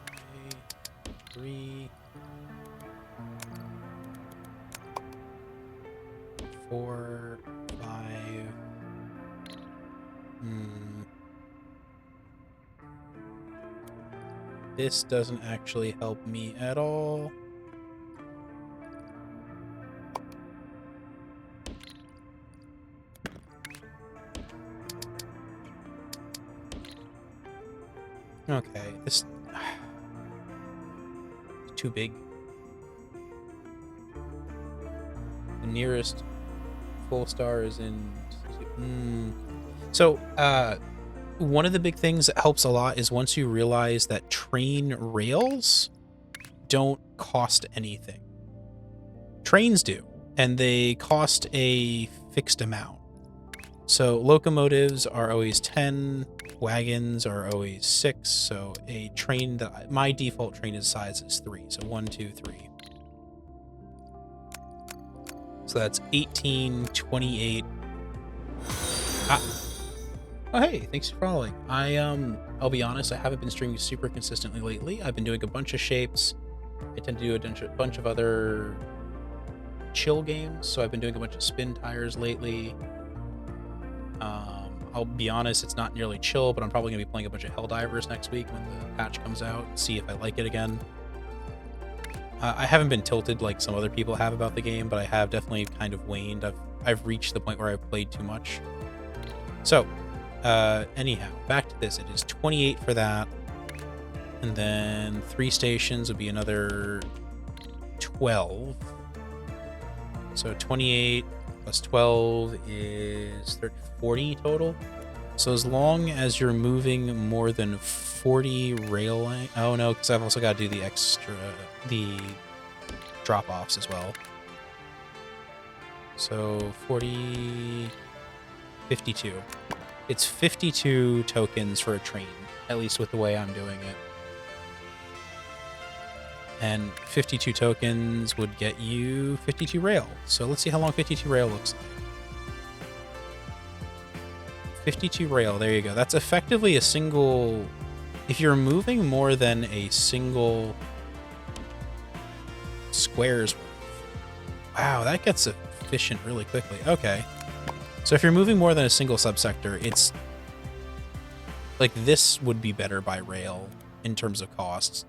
Okay, 3, 4, 5. This doesn't actually help me at all. Okay, this is too big. The nearest full star is in. So, one of the big things that helps a lot is once you realize that train rails don't cost anything. Trains do, and they cost a fixed amount. So locomotives are always 10, wagons are always 6, so a train my default train size is 3, so 1, 2, 3. So that's 18, 28. Oh hey, thanks for following. I'll be honest, I haven't been streaming super consistently lately. I've been doing a bunch of shapes. I tend to do a bunch of other chill games, so I've been doing a bunch of spin tires lately. I'll be honest, it's not nearly chill, but I'm probably gonna be playing a bunch of Helldivers next week when the patch comes out, see if I like it again. I haven't been tilted like some other people have about the game, but I have definitely kind of waned. I've reached the point where I've played too much. So, anyhow, back to this. It is 28 for that, and then 3 stations would be another 12. So 28 plus 12 is 40 total. So as long as you're moving more than 40 rail length... Oh no, because I've also got to do the drop-offs as well. So 40... 52. It's 52 tokens for a train, at least with the way I'm doing it. And 52 tokens would get you 52 rail. So let's see how long 52 rail looks like. 52 rail, there you go. That's effectively a single... If you're moving more than a single square's worth. Wow, that gets efficient really quickly. Okay. So if you're moving more than a single subsector, it's... Like, this would be better by rail in terms of costs.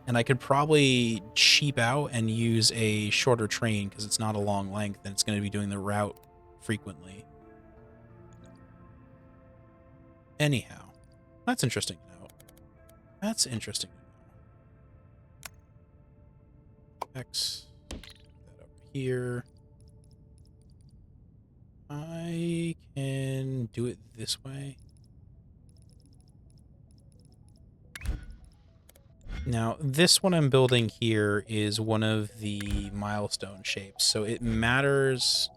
And I could probably cheap out and use a shorter train because it's not a long length and it's going to be doing the route frequently. Anyhow, that's interesting to know. That's interesting to know. X, that over here. I can do it this way. Now, this one I'm building here is one of the milestone shapes, so it matters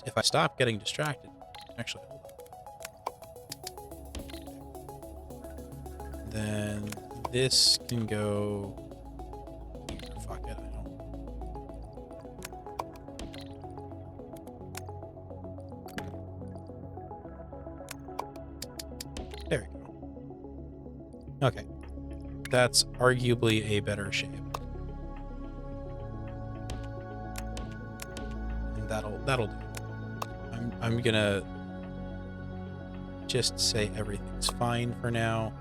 if I stop getting distracted. Actually, hold on. Then this can go here. Fuck it, I don't. Okay. That's arguably a better shape. And that'll do. I'm gonna just say everything's fine for now.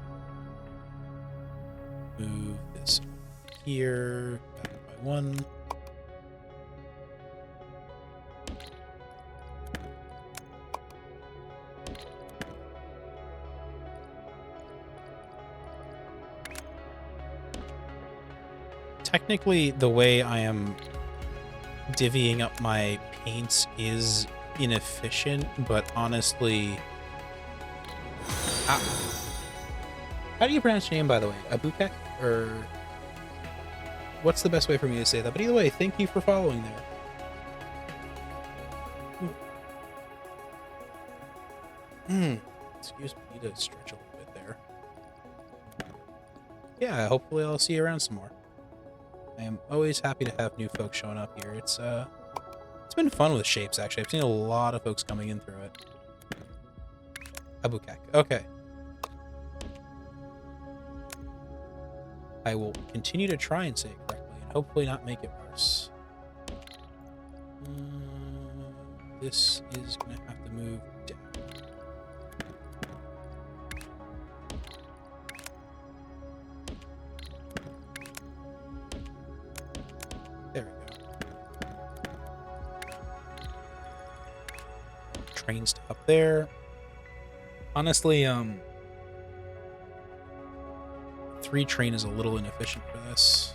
Move this here back by 1. Technically, the way I am divvying up my paints is inefficient, but honestly... How do you pronounce your name, by the way? Abukek? Or... What's the best way for me to say that? But either way, thank you for following there. Excuse me, I need to stretch a little bit there. Yeah, hopefully I'll see you around some more. I am always happy to have new folks showing up here. It's been fun with Shapes, actually. I've seen a lot of folks coming in through it. Abukek. Okay. I will continue to try and say it correctly and hopefully not make it worse. This is going to have to move down. There we go. Train stop there. Honestly, 3 train is a little inefficient for this.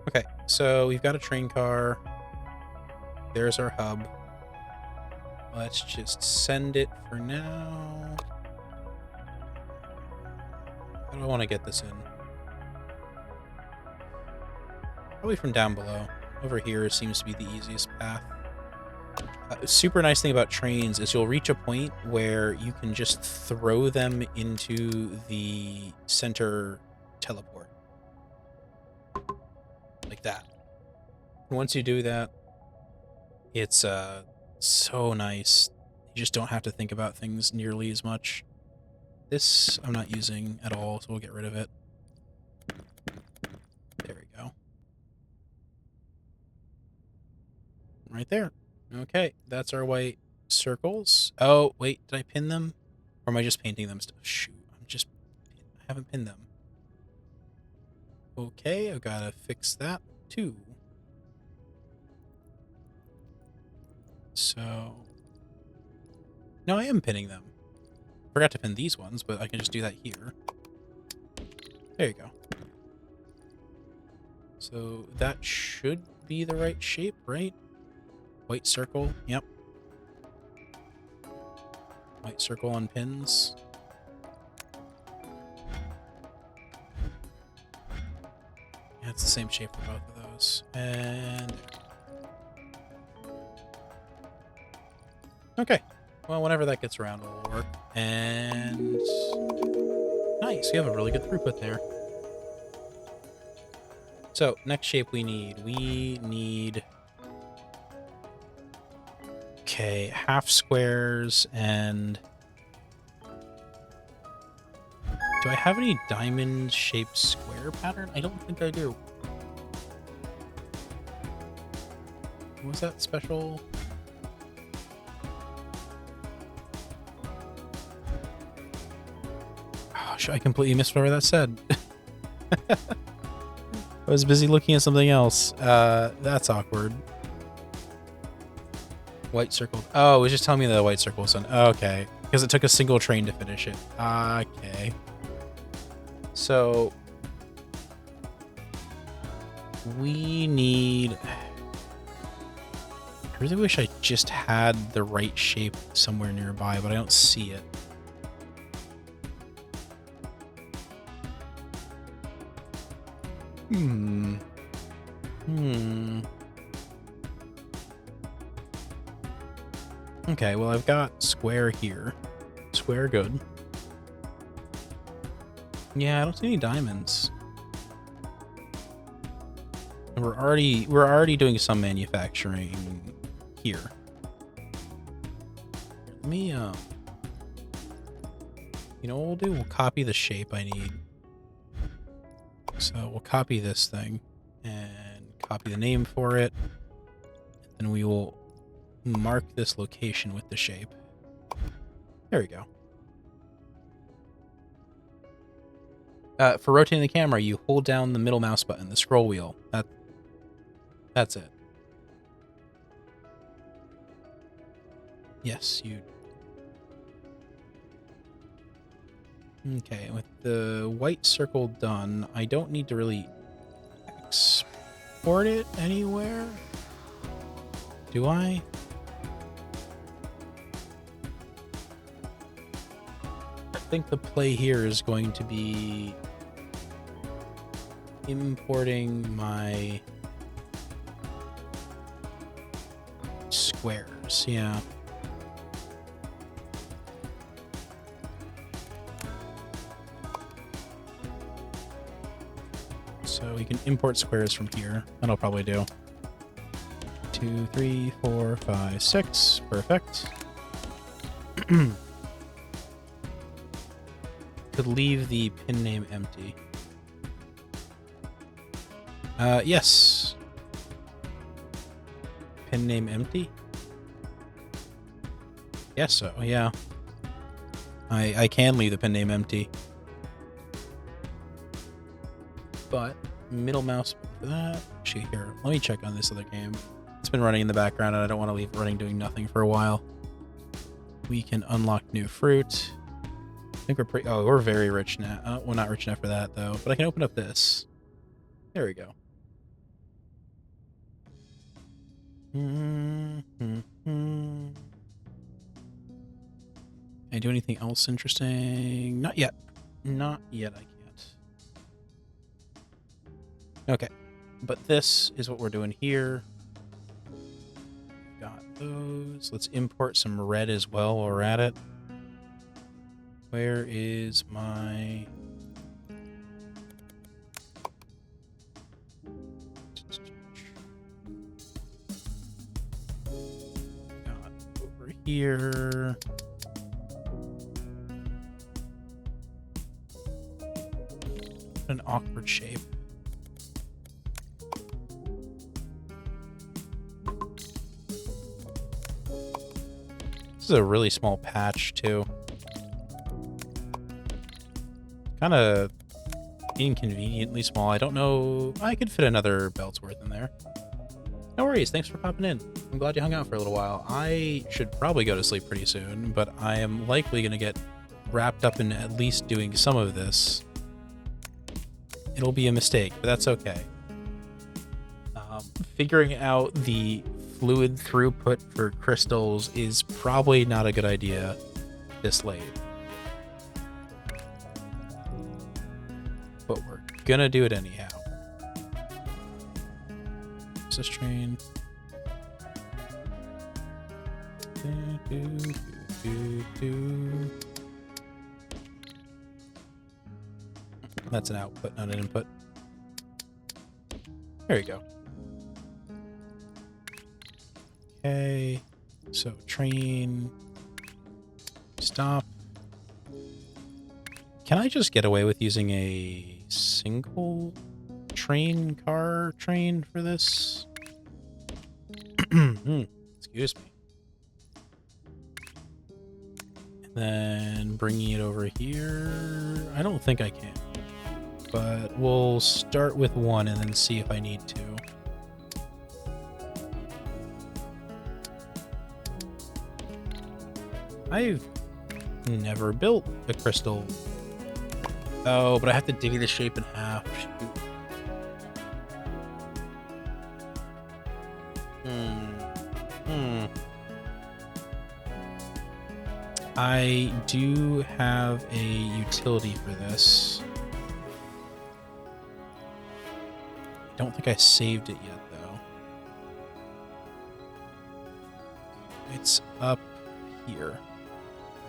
Okay, so we've got a train car. There's our hub. Let's just send it for now. How do I want to get this in? Probably from down below. Over here seems to be the easiest path. Super nice thing about trains is you'll reach a point where you can just throw them into the center teleport. Like that. And once you do that, it's so nice. You just don't have to think about things nearly as much. This I'm not using at all, so we'll get rid of it. There we go. Right there. Okay, that's our white circles. Oh, wait, did I pin them? Or am I just painting them still? Shoot, I haven't pinned them. Okay, I've got to fix that too. So, no, I am pinning them. Forgot to pin these ones, but I can just do that here. There you go. So that should be the right shape, right? White circle, yep. White circle on pins. Yeah, it's the same shape for both of those. And okay. Well, whenever that gets around, it'll work. And nice, we have a really good throughput there. So, next shape we need... Okay, half squares and... Do I have any diamond-shaped square pattern? I don't think I do. What was that special? Oh, I completely missed whatever that said. I was busy looking at something else. That's awkward. White circle. Oh, it was just telling me the white circle was done. Okay. Because it took a single train to finish it. Okay. So we need... I really wish I just had the right shape somewhere nearby, but I don't see it. Okay, well, I've got square here. Square good. Yeah, I don't see any diamonds. And we're already doing some manufacturing here. Let me you know what we'll do? We'll copy the shape I need. So we'll copy this thing and copy the name for it. And we will mark this location with the shape. There we go. For rotating the camera, you hold down the middle mouse button, the scroll wheel. That's it. Yes, you... Okay, with the white circle done, I don't need to really export it anywhere. Do I? I think the play here is going to be importing my squares, yeah. So we can import squares from here. That'll probably do. 2, 3, 4, 5, 6. Perfect. Could leave the pin name empty. Yes. Pin name empty? Yes, so, yeah. I can leave the pin name empty. But middle mouse for that. Actually, here, let me check on this other game. It's been running in the background, and I don't want to leave it running doing nothing for a while. We can unlock new fruit. I think we're pretty... Oh, we're very rich now. Well, not rich enough for that, though. But I can open up this. There we go. Can I do anything else interesting? Not yet. Not yet, I can't. Okay. But this is what we're doing here. Got those. Let's import some red as well while we're at it. Where is my... Got over here. An awkward shape. This is a really small patch, too. Kind of inconveniently small. I don't know. I could fit another belt's worth in there. No worries. Thanks for popping in. I'm glad you hung out for a little while. I should probably go to sleep pretty soon, but I am likely going to get wrapped up in at least doing some of this. It'll be a mistake, but that's okay. Figuring out the fluid throughput for crystals is probably not a good idea this late. But we're gonna do it anyhow. What's this train? That's an output, not an input. There you go. Okay, so train, stop. Can I just get away with using a single train for this? Excuse me. And then bringing it over here. I don't think I can, but we'll start with one and then see if I need to. I've never built a crystal. Oh, but I have to divvy the shape in half. Shoot. I do have a utility for this. I don't think I saved it yet, though. It's up here.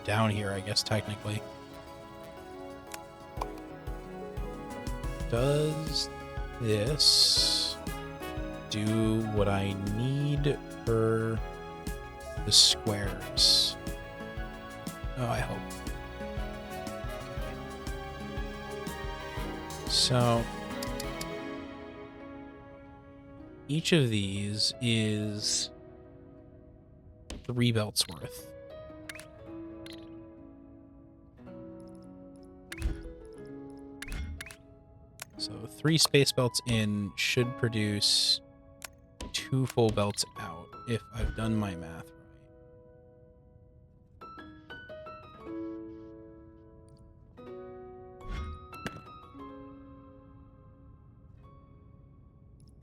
Down here, I guess, technically. Does this do what I need for the squares. Oh, I hope. So each of these is 3 belts worth. So 3 space belts in should produce 2 full belts out, if I've done my math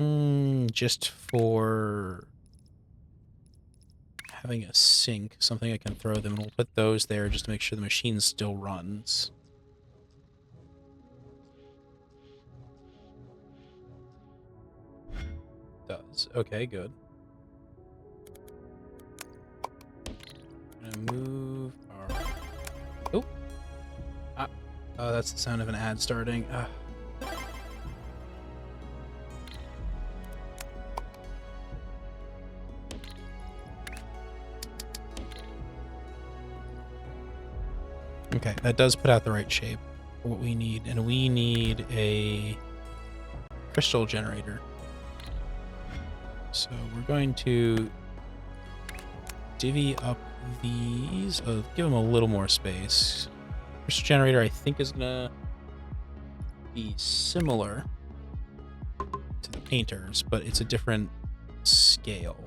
right. Just for having a sink, something I can throw them, and we'll put those there just to make sure the machine still runs. Does. Okay, good. I'm gonna move our... Oh! Ah. Oh, that's the sound of an ad starting. Ah. Okay, that does put out the right shape for what we need, and we need a crystal generator. So we're going to divvy up these, give them a little more space. Crystal generator, I think, is gonna be similar to the painters, but it's a different scale.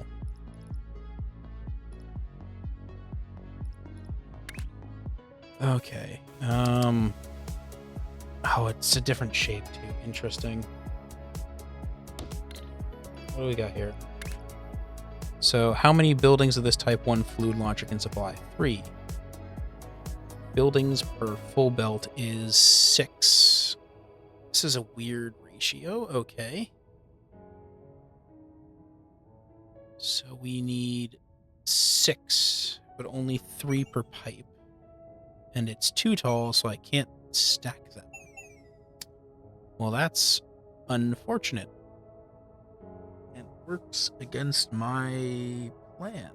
Okay. Oh, it's a different shape too. Interesting. What do we got here? So, how many buildings of this Type 1 fluid launcher can supply? 3. Buildings per full belt is 6. This is a weird ratio. Okay. So we need 6, but only 3 per pipe. And it's too tall, so I can't stack them. Well, that's unfortunate. And works against my plan.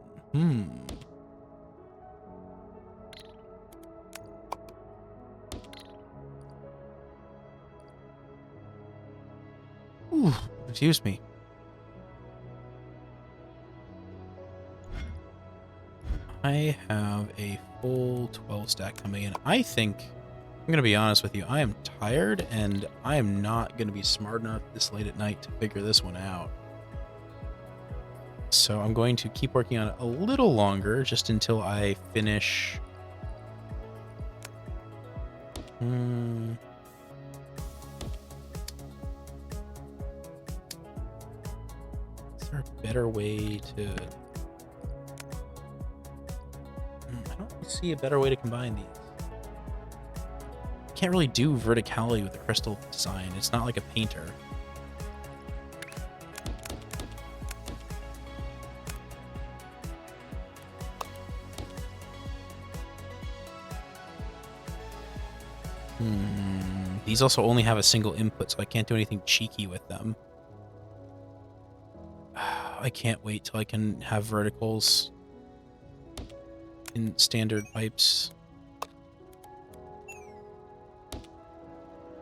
Ooh, excuse me. I have a full 12 stack coming in. I think, I'm going to be honest with you, I am tired and I am not going to be smart enough this late at night to figure this one out. So I'm going to keep working on it a little longer just until I finish. Is there a better way to... I don't see a better way to combine these. Can't really do verticality with the crystal design. It's not like a painter. These also only have a single input, so I can't do anything cheeky with them. I can't wait till I can have verticals in standard pipes.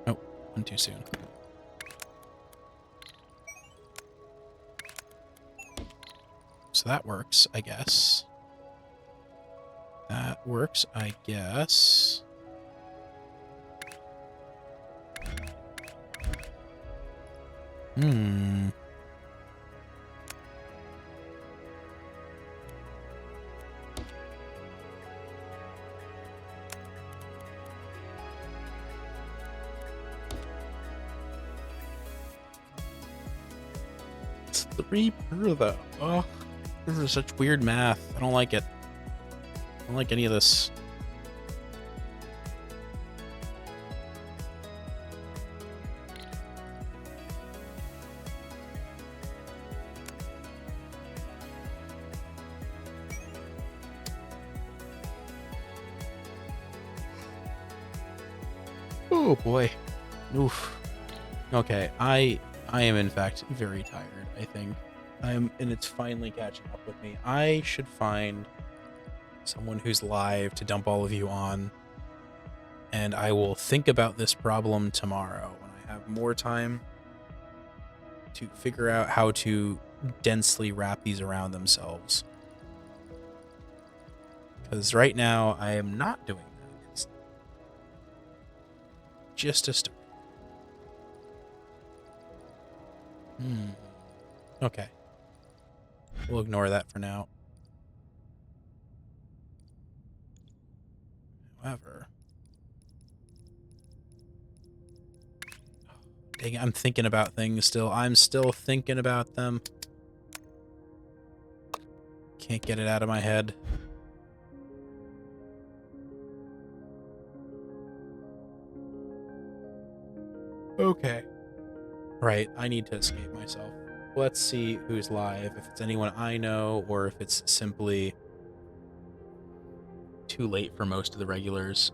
Oh, I'm too soon. So that works, I guess. That works, I guess. It's 3 per though. Oh, this is such weird math. I don't like it. I don't like any of this. Oh boy. Oof. Okay, I I am in fact very tired, I think. And it's finally catching up with me. I should find someone who's live to dump all of you on, and I will think about this problem tomorrow when I have more time to figure out how to densely wrap these around themselves. Because right now, I am not doing that. It's just a start. Okay. We'll ignore that for now. However... Dang it, I'm thinking about things still. I'm still thinking about them. Can't get it out of my head. Okay. Right, I need to escape myself. Let's see who's live, if it's anyone I know, or if it's simply too late for most of the regulars.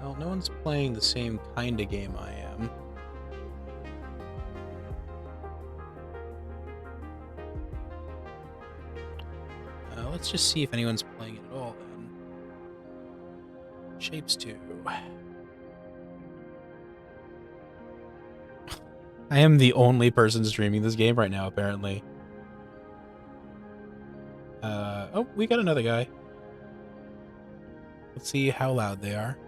Well, no one's playing the same kind of game I am. Let's just see if anyone's playing it at all, then. Shapes 2. I am the only person streaming this game right now, apparently. Oh, we got another guy. Let's see how loud they are.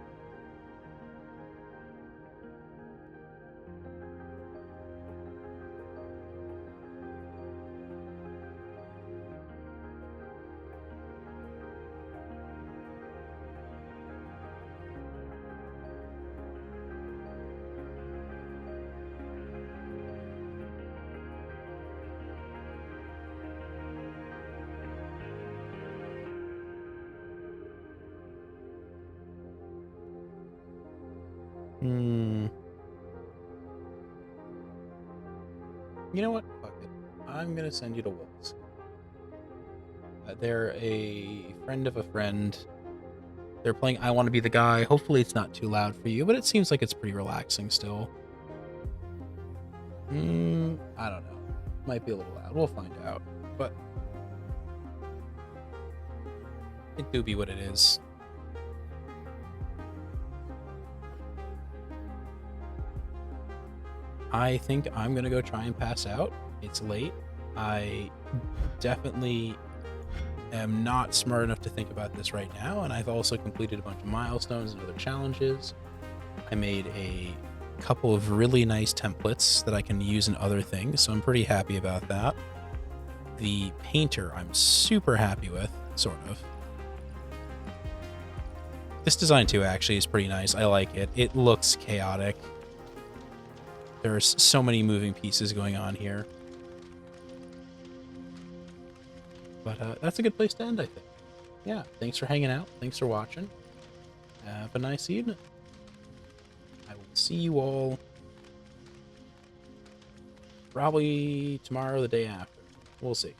You know what? Fuck it. I'm gonna send you to Wolves. They're a friend of a friend. They're playing I Want to Be the Guy. Hopefully it's not too loud for you, but it seems like it's pretty relaxing still. I don't know. Might be a little loud. We'll find out. But it do be what it is. I think I'm going to go try and pass out. It's late. I definitely am not smart enough to think about this right now, and I've also completed a bunch of milestones and other challenges. I made a couple of really nice templates that I can use in other things, so I'm pretty happy about that. The painter I'm super happy with, sort of. This design too actually is pretty nice. I like it. It looks chaotic. There's so many moving pieces going on here. But that's a good place to end, I think. Yeah, thanks for hanging out. Thanks for watching. Have a nice evening. I will see you all probably tomorrow or the day after. We'll see.